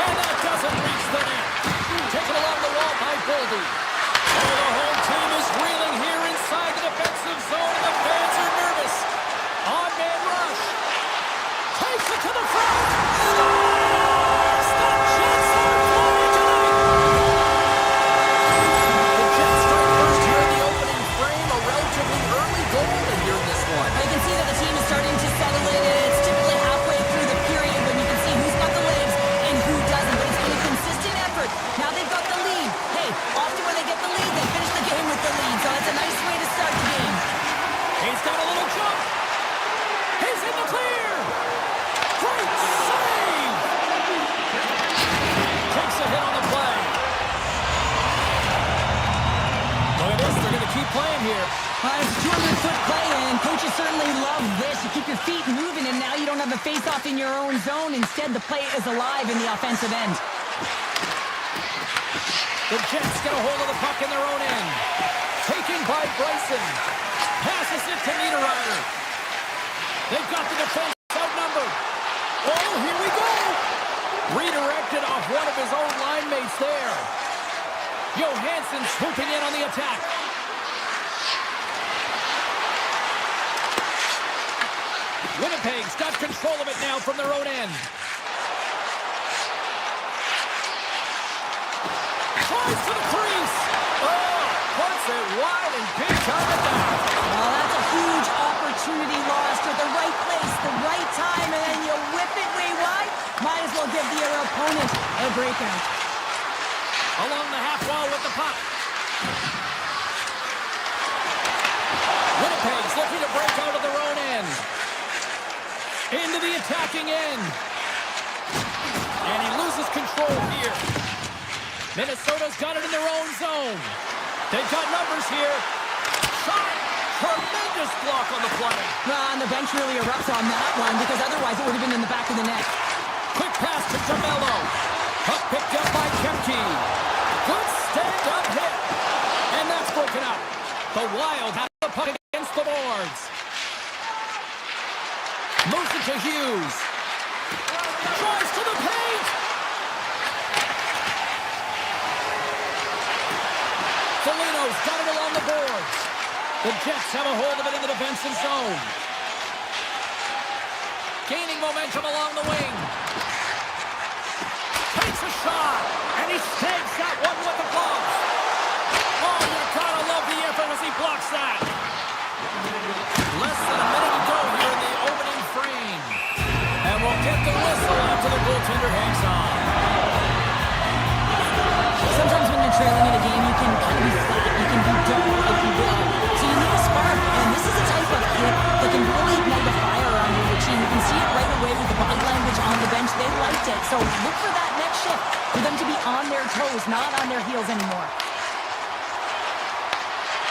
And that doesn't reach the net. Taken along the wall by Goldie. Oh, the home team is reeling here inside the defensive zone, and the fans are nervous. On-man rush. Takes it to the front. Scores! The Jets are flying tonight. The Jets start first here in the opening frame. A relatively early goal to hear this one. You can see that the team is starting to settle in. It's typically halfway through the period when you can see who's got the legs and who doesn't. But it's been a consistent effort. Now they've got the lead. Hey, often when they get the lead, they finish the game with the lead. So that's a nice way to start the game. He's got a little jump. He's in the clear. Great save. Takes a hit on the play. Look at this. They're going to keep playing here. It's a 200-foot play, and coaches certainly love this. You keep your feet moving, and now you don't have a face-off in your own zone. Instead, the play is alive in the offensive end. The Jets get a hold of the puck in their own end. Taken by Bryson. Passes it to Niederreiter. They've got the defense outnumbered. Oh, here we go. Redirected off one of his own line mates there. Johansson swooping in on the attack. Winnipeg's got control of it now from their own end. Tries to the crease. Oh, puts it wide and big time at that. Well, that's a huge opportunity lost at the right place, the right time, and then you whip it way wide. Might as well give the opponent a breakout. Along the half wall with the puck. Winnipeg's looking to break out of their own end. Into the attacking end. And he loses control here. Minnesota's got it in their own zone. They've got numbers here. Shot. Tremendous block on the play. And the bench really erupts on that one because otherwise it would have been in the back of the net. Quick pass to DeMello. Puck picked up by Kemke. Good stand-up hit. And that's broken up. The Wild have the puck against the boards. Moves it to Hughes. Tries to the paint. Foligno's got it along the boards. The Jets have a hold of it in the defensive zone. Gaining momentum along the wing. Takes a shot. And he snags that one with the gloves. Oh, you gotta love the effort as he blocks that. Less than a minute to go here in the opening frame. And we'll get the whistle after the goaltender hangs on. Sometimes when you're trailing in a game, you can kind of be flat. You can be dull, if you will. So you need a spark. And this is a type of hit that can really ignite a fire on your team. You can see it right away with the body language on the bench. They liked it. So look for that next shift, for them to be on their toes, not on their heels anymore.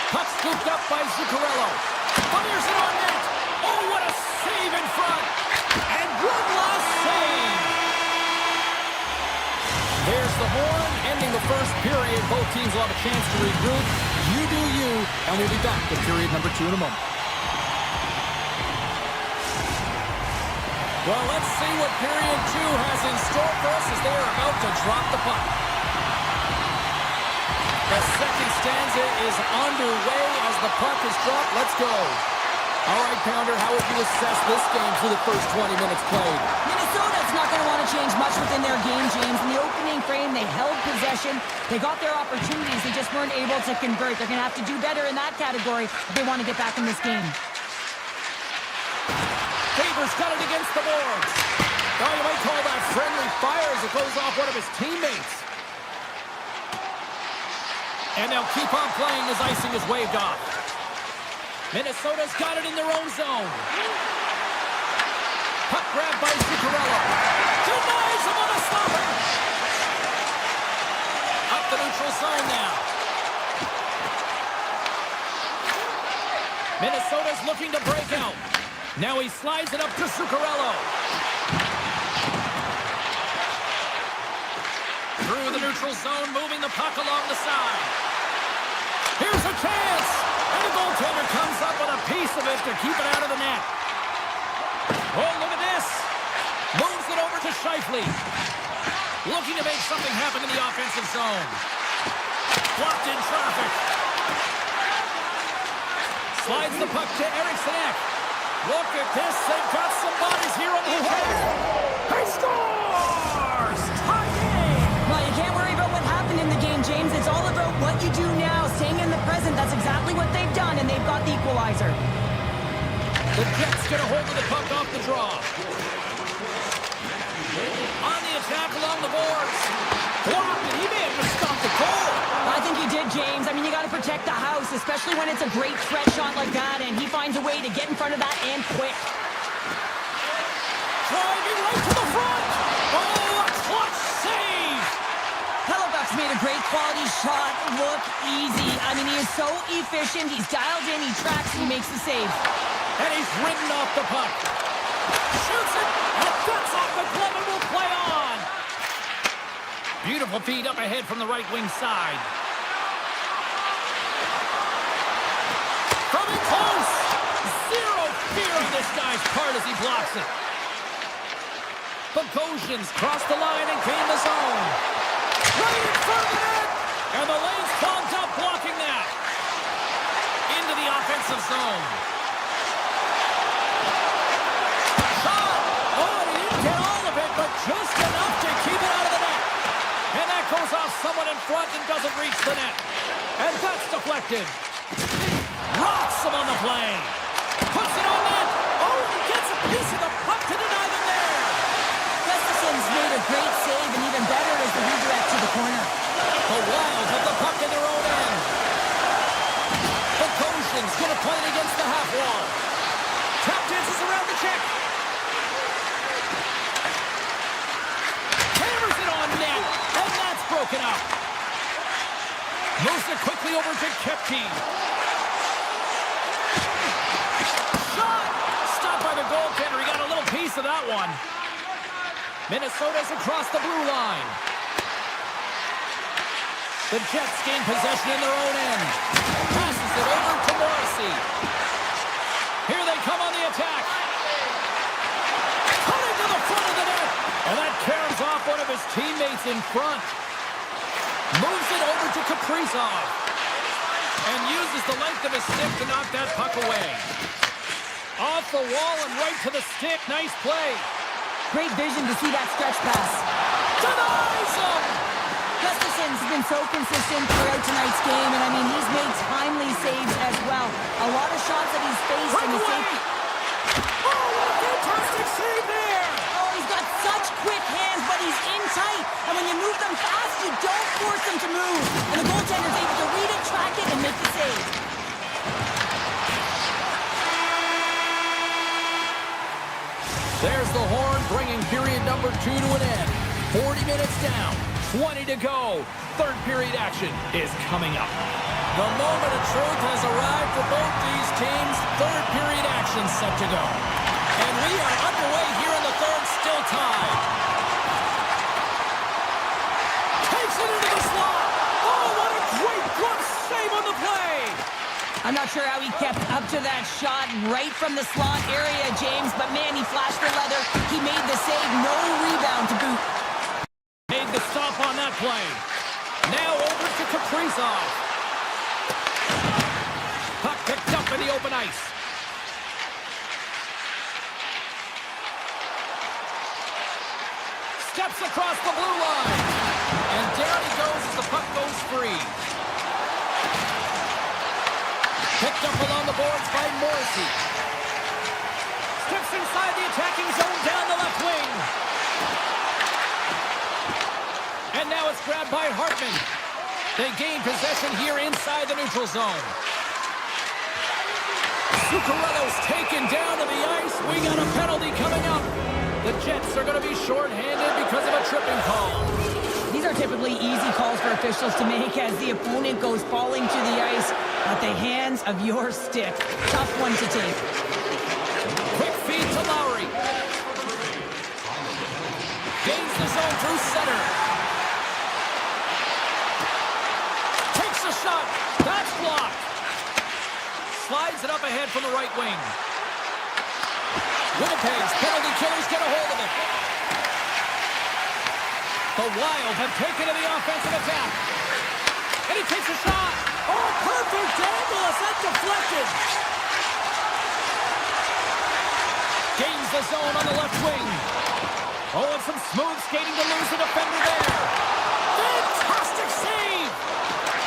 Puck scooped up by Zuccarello. Fires it on net. Oh, what a save in front. And one last save. There's the horn, ending the first period. Both teams will have a chance to regroup. You do you, and we'll be back with period number 2 in a moment. Well, let's see what period 2 has in store for us as they are about to drop the puck. The second stanza is underway as the puck is dropped. Let's go. All right, Pounder, how would you assess this game through the first 20 minutes played? Minnesota's not going to want to change much within their game, James. In the opening frame, they held possession. They got their opportunities. They just weren't able to convert. They're going to have to do better in that category if they want to get back in this game. Faber's got it against the boards. Oh, you might call that friendly fire as it goes off one of his teammates. And they'll keep on playing as icing is waved off. Minnesota's got it in their own zone. Puck grab by Zuccarello. Denies him on a stopper. Up the neutral zone now. Minnesota's looking to break out. Now he slides it up to Zuccarello. Through the neutral zone, moving the puck along the side. Here's a chance! And the goaltender comes up with a piece of it to keep it out of the net. Oh, look at this! Moves it over to Scheifele. Looking to make something happen in the offensive zone. Blocked in traffic. Slides the puck to Eriksson. Look at this. They've got some bodies here on the attack. He scores! Tie game! Well, you can't worry about what happened in the game, James. It's all about what you do now, staying in the present. That's exactly what they've done, and they've got the equalizer. The Jets get a hold of the puck off the draw. On the attack along the boards. Blocked, and he may have just stopped the goal. I think he did, James. I mean, you got to protect the house, especially when it's a great threat shot like that, and he finds a way to get in front of that and quick. Driving right to the front. Oh, a clutch save. Hellebuyck's made a great quality shot look easy. I mean, he is so efficient. He's dialed in, he tracks, and he makes the save. And he's ridden off the puck. Shoots it, and cuts off the glove and will play on. Beautiful feed up ahead from the right wing side. From in close. Zero fear on this guy's part as he blocks it. Bogosian's crossed the line and gained the zone. Right in front of the net. And the lane's clogged up blocking that. Into the offensive zone. Shot. Oh, he didn't get all of it, but just enough to keep it out of the net. And that goes off someone in front and doesn't reach the net. And that's deflected. Rocks him on the play. Puts it on net. Oh, he gets a piece of the puck to deny them there. Gustafson's made a great save, and even better is the redirect to the corner. The Wild have the puck in their own end. Bogosian's going to play it against the half wall. Tap dances around the check. Hammers it on net, and that's broken up. Moves it quickly over to Kepke. Shot! Stopped by the goaltender. He got a little piece of that one. Minnesota's across the blue line. The Jets gain possession in their own end. Passes it over to Morrissey. Here they come on the attack. Coming to the front of the net. And that carries off one of his teammates in front. Moves it over to Kaprizov. And uses the length of his stick to knock that puck away. Off the wall and right to the stick. Nice play. Great vision to see that stretch pass. Denies him! Gustafson's been so consistent throughout tonight's game, and I mean, he's made timely saves as well. A lot of shots that he's faced in the safety. Oh, what a fantastic save there! Oh, he's got such quick hands, but he's in tight. And when you move them fast, you don't force them to move. And the goaltender's able to read it, track it, and make the save. There's the horn, bringing period number 2 to an end. 40 minutes down, 20 to go. Third period action is coming up. The moment of truth has arrived for both these teams. Third period action set to go. And we are underway here in the third, still tied. Takes it into the slot. Oh, what a great glove save on the play. I'm not sure how he kept up to that shot right from the slot area, James, but man, he flashed the leather. He made the save, no rebound to boot. Made the stop on that play. Now over to Kaprizov. Puck picked up in the open ice. Steps across the blue line. And down he goes as the puck goes free. Picked up along the boards by Morrissey. Steps inside the attacking zone down the left wing. And now it's grabbed by Hartman. They gain possession here inside the neutral zone. Zuccarello's taken down to the ice. We got a penalty coming up. The Jets are going to be shorthanded because of a tripping call. These are typically easy calls for officials to make as the opponent goes falling to the ice at the hands of your stick. Tough one to take. Quick feed to Lowry. Gains the zone through center. Takes a shot. That's blocked. Slides it up ahead from the right wing. Winnipeg's penalty killers get a hold of it. The Wild have taken to the offensive attack. And he takes a shot. Oh, perfect angle as that deflected. Gains the zone on the left wing. Oh, and some smooth skating to lose the defender there. Fantastic save.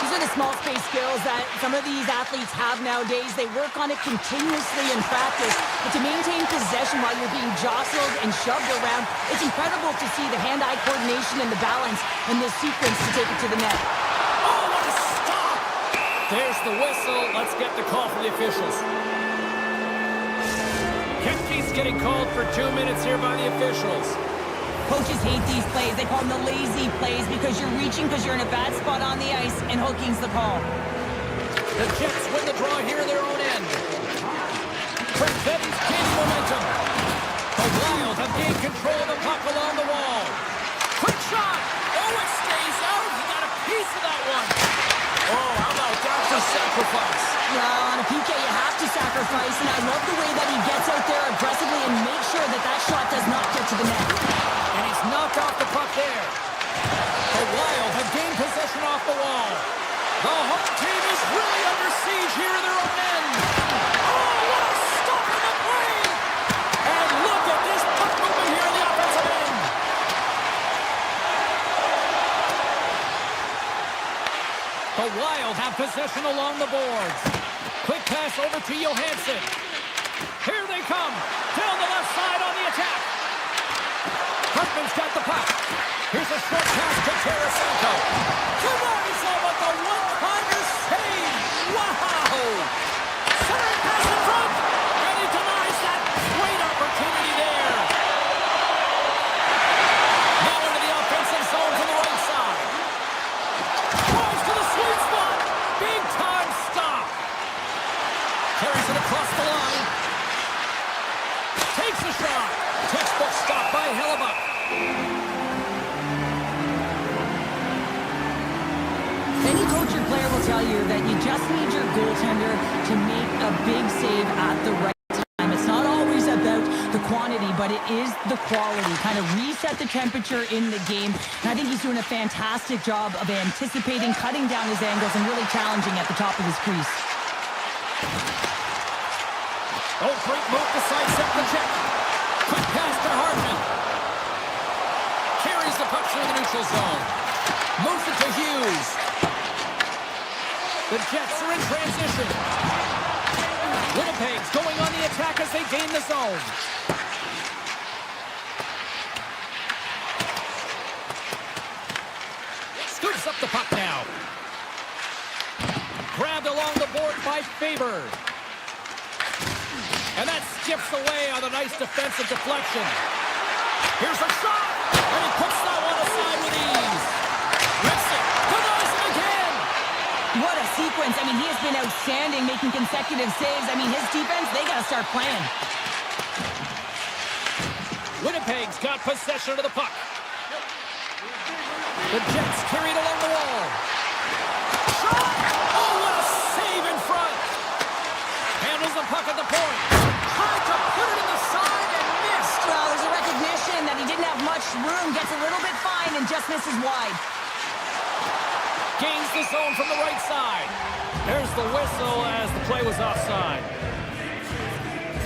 These are the small space skills that some of these athletes have nowadays. They work on it continuously in practice. But to maintain possession while you're being jostled and shoved around, it's incredible to see the hand-eye coordination and the balance in this sequence to take it to the net. Oh, what a stop! There's the whistle. Let's get the call from the officials. Kempke's getting called for 2 minutes here by the officials. Coaches hate these plays. They call them the lazy plays because you're reaching because you're in a bad spot on the ice, and hooking's the call. The Jets win the draw here in their own end. Perfetti's gaining momentum. The Wild have gained control of the puck along the wall. Quick shot! Oh, it stays out. He got a piece of that one. Oh, how about that for sacrifice? Well, on a PK, you have to sacrifice, and I love the way that he gets out there aggressively and makes sure that that shot does not get to the net. And he's knocked off the puck there. The Wild have gained possession off the wall. The home team is really under siege here in their own end. Oh, what a stop in the play! And look at this puck movement here in the offensive end. The Wild have possession along the boards. Quick pass over to Johansson. Here they come. Down the left side on the attack. Hartman's got the puck. Here's a short pass to Tarasenko. Tarasenko with the one-timer save. Wow! Center pass in front. And he denies that great opportunity there. Now into the offensive zone from the right side. Drives to the sweet spot. Big time stop. Carries it across the line. Takes a shot. Textbook stop by Hellebuck. Any coach or player will tell you that you just need your goaltender to make a big save at the right time. It's not always about the quantity, but it is the quality. Kind of reset the temperature in the game. And I think he's doing a fantastic job of anticipating, cutting down his angles, and really challenging at the top of his crease. Oh, great move to sidestep the check. Quick pass to Hartman. Carries the puck through the neutral zone. Moves it to Hughes. The Jets are in transition. Winnipeg's going on the attack as they gain the zone. Scoops up the puck now. Grabbed along the board by Faber. And that skips away on a nice defensive deflection. Here's a shot, and he puts that one aside with ease. Rips it, denies him again. What a sequence. I mean, he has been outstanding, making consecutive saves. I mean, his defense, they got to start playing. Winnipeg's got possession of the puck. The Jets carried along the wall. Shot! Oh, what a save in front! and just misses wide. Gains the zone from the right side. There's the whistle as the play was offside.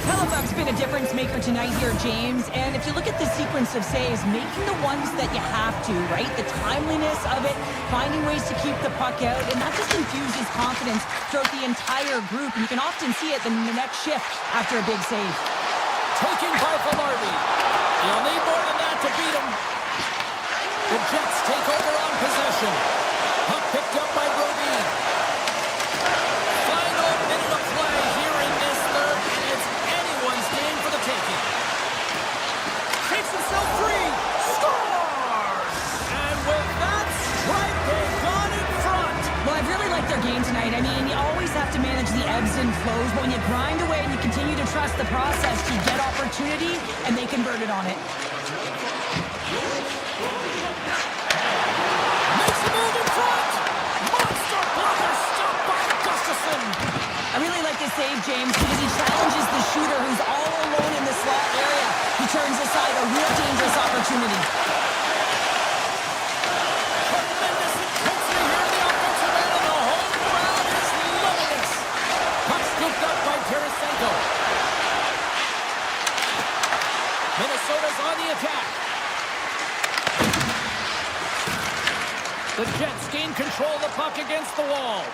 Hellebuck's been a difference maker tonight here, James. And if you look at the sequence of saves, making the ones that you have to, right? The timeliness of it, finding ways to keep the puck out, and that just infuses confidence throughout the entire group. And you can often see it in the next shift after a big save. Taking by Velarde. You'll need more than that to beat him. The Jets take over on possession. Puck picked up by Brodin. Final minute of play here in this third, and it's anyone's game for the taking. Takes himself free. Scores! And with that strike, they got in front. Well, I've really liked their game tonight. I mean, you always have to manage the ebbs and flows, but when you grind away and you continue to trust the process, you get opportunity, and they converted on it. Makes a move in front. Monster blocker stopped by Gustafsson. I really like this save, James, because he challenges the shooter who's all alone in the slot area. He turns aside a real dangerous opportunity. Tremendous intensity here in the offensive end, and the home crowd is loving this. Puck scooped up by Tarasenko. Minnesota's on the attack. The Jets gain control of the puck against the wall.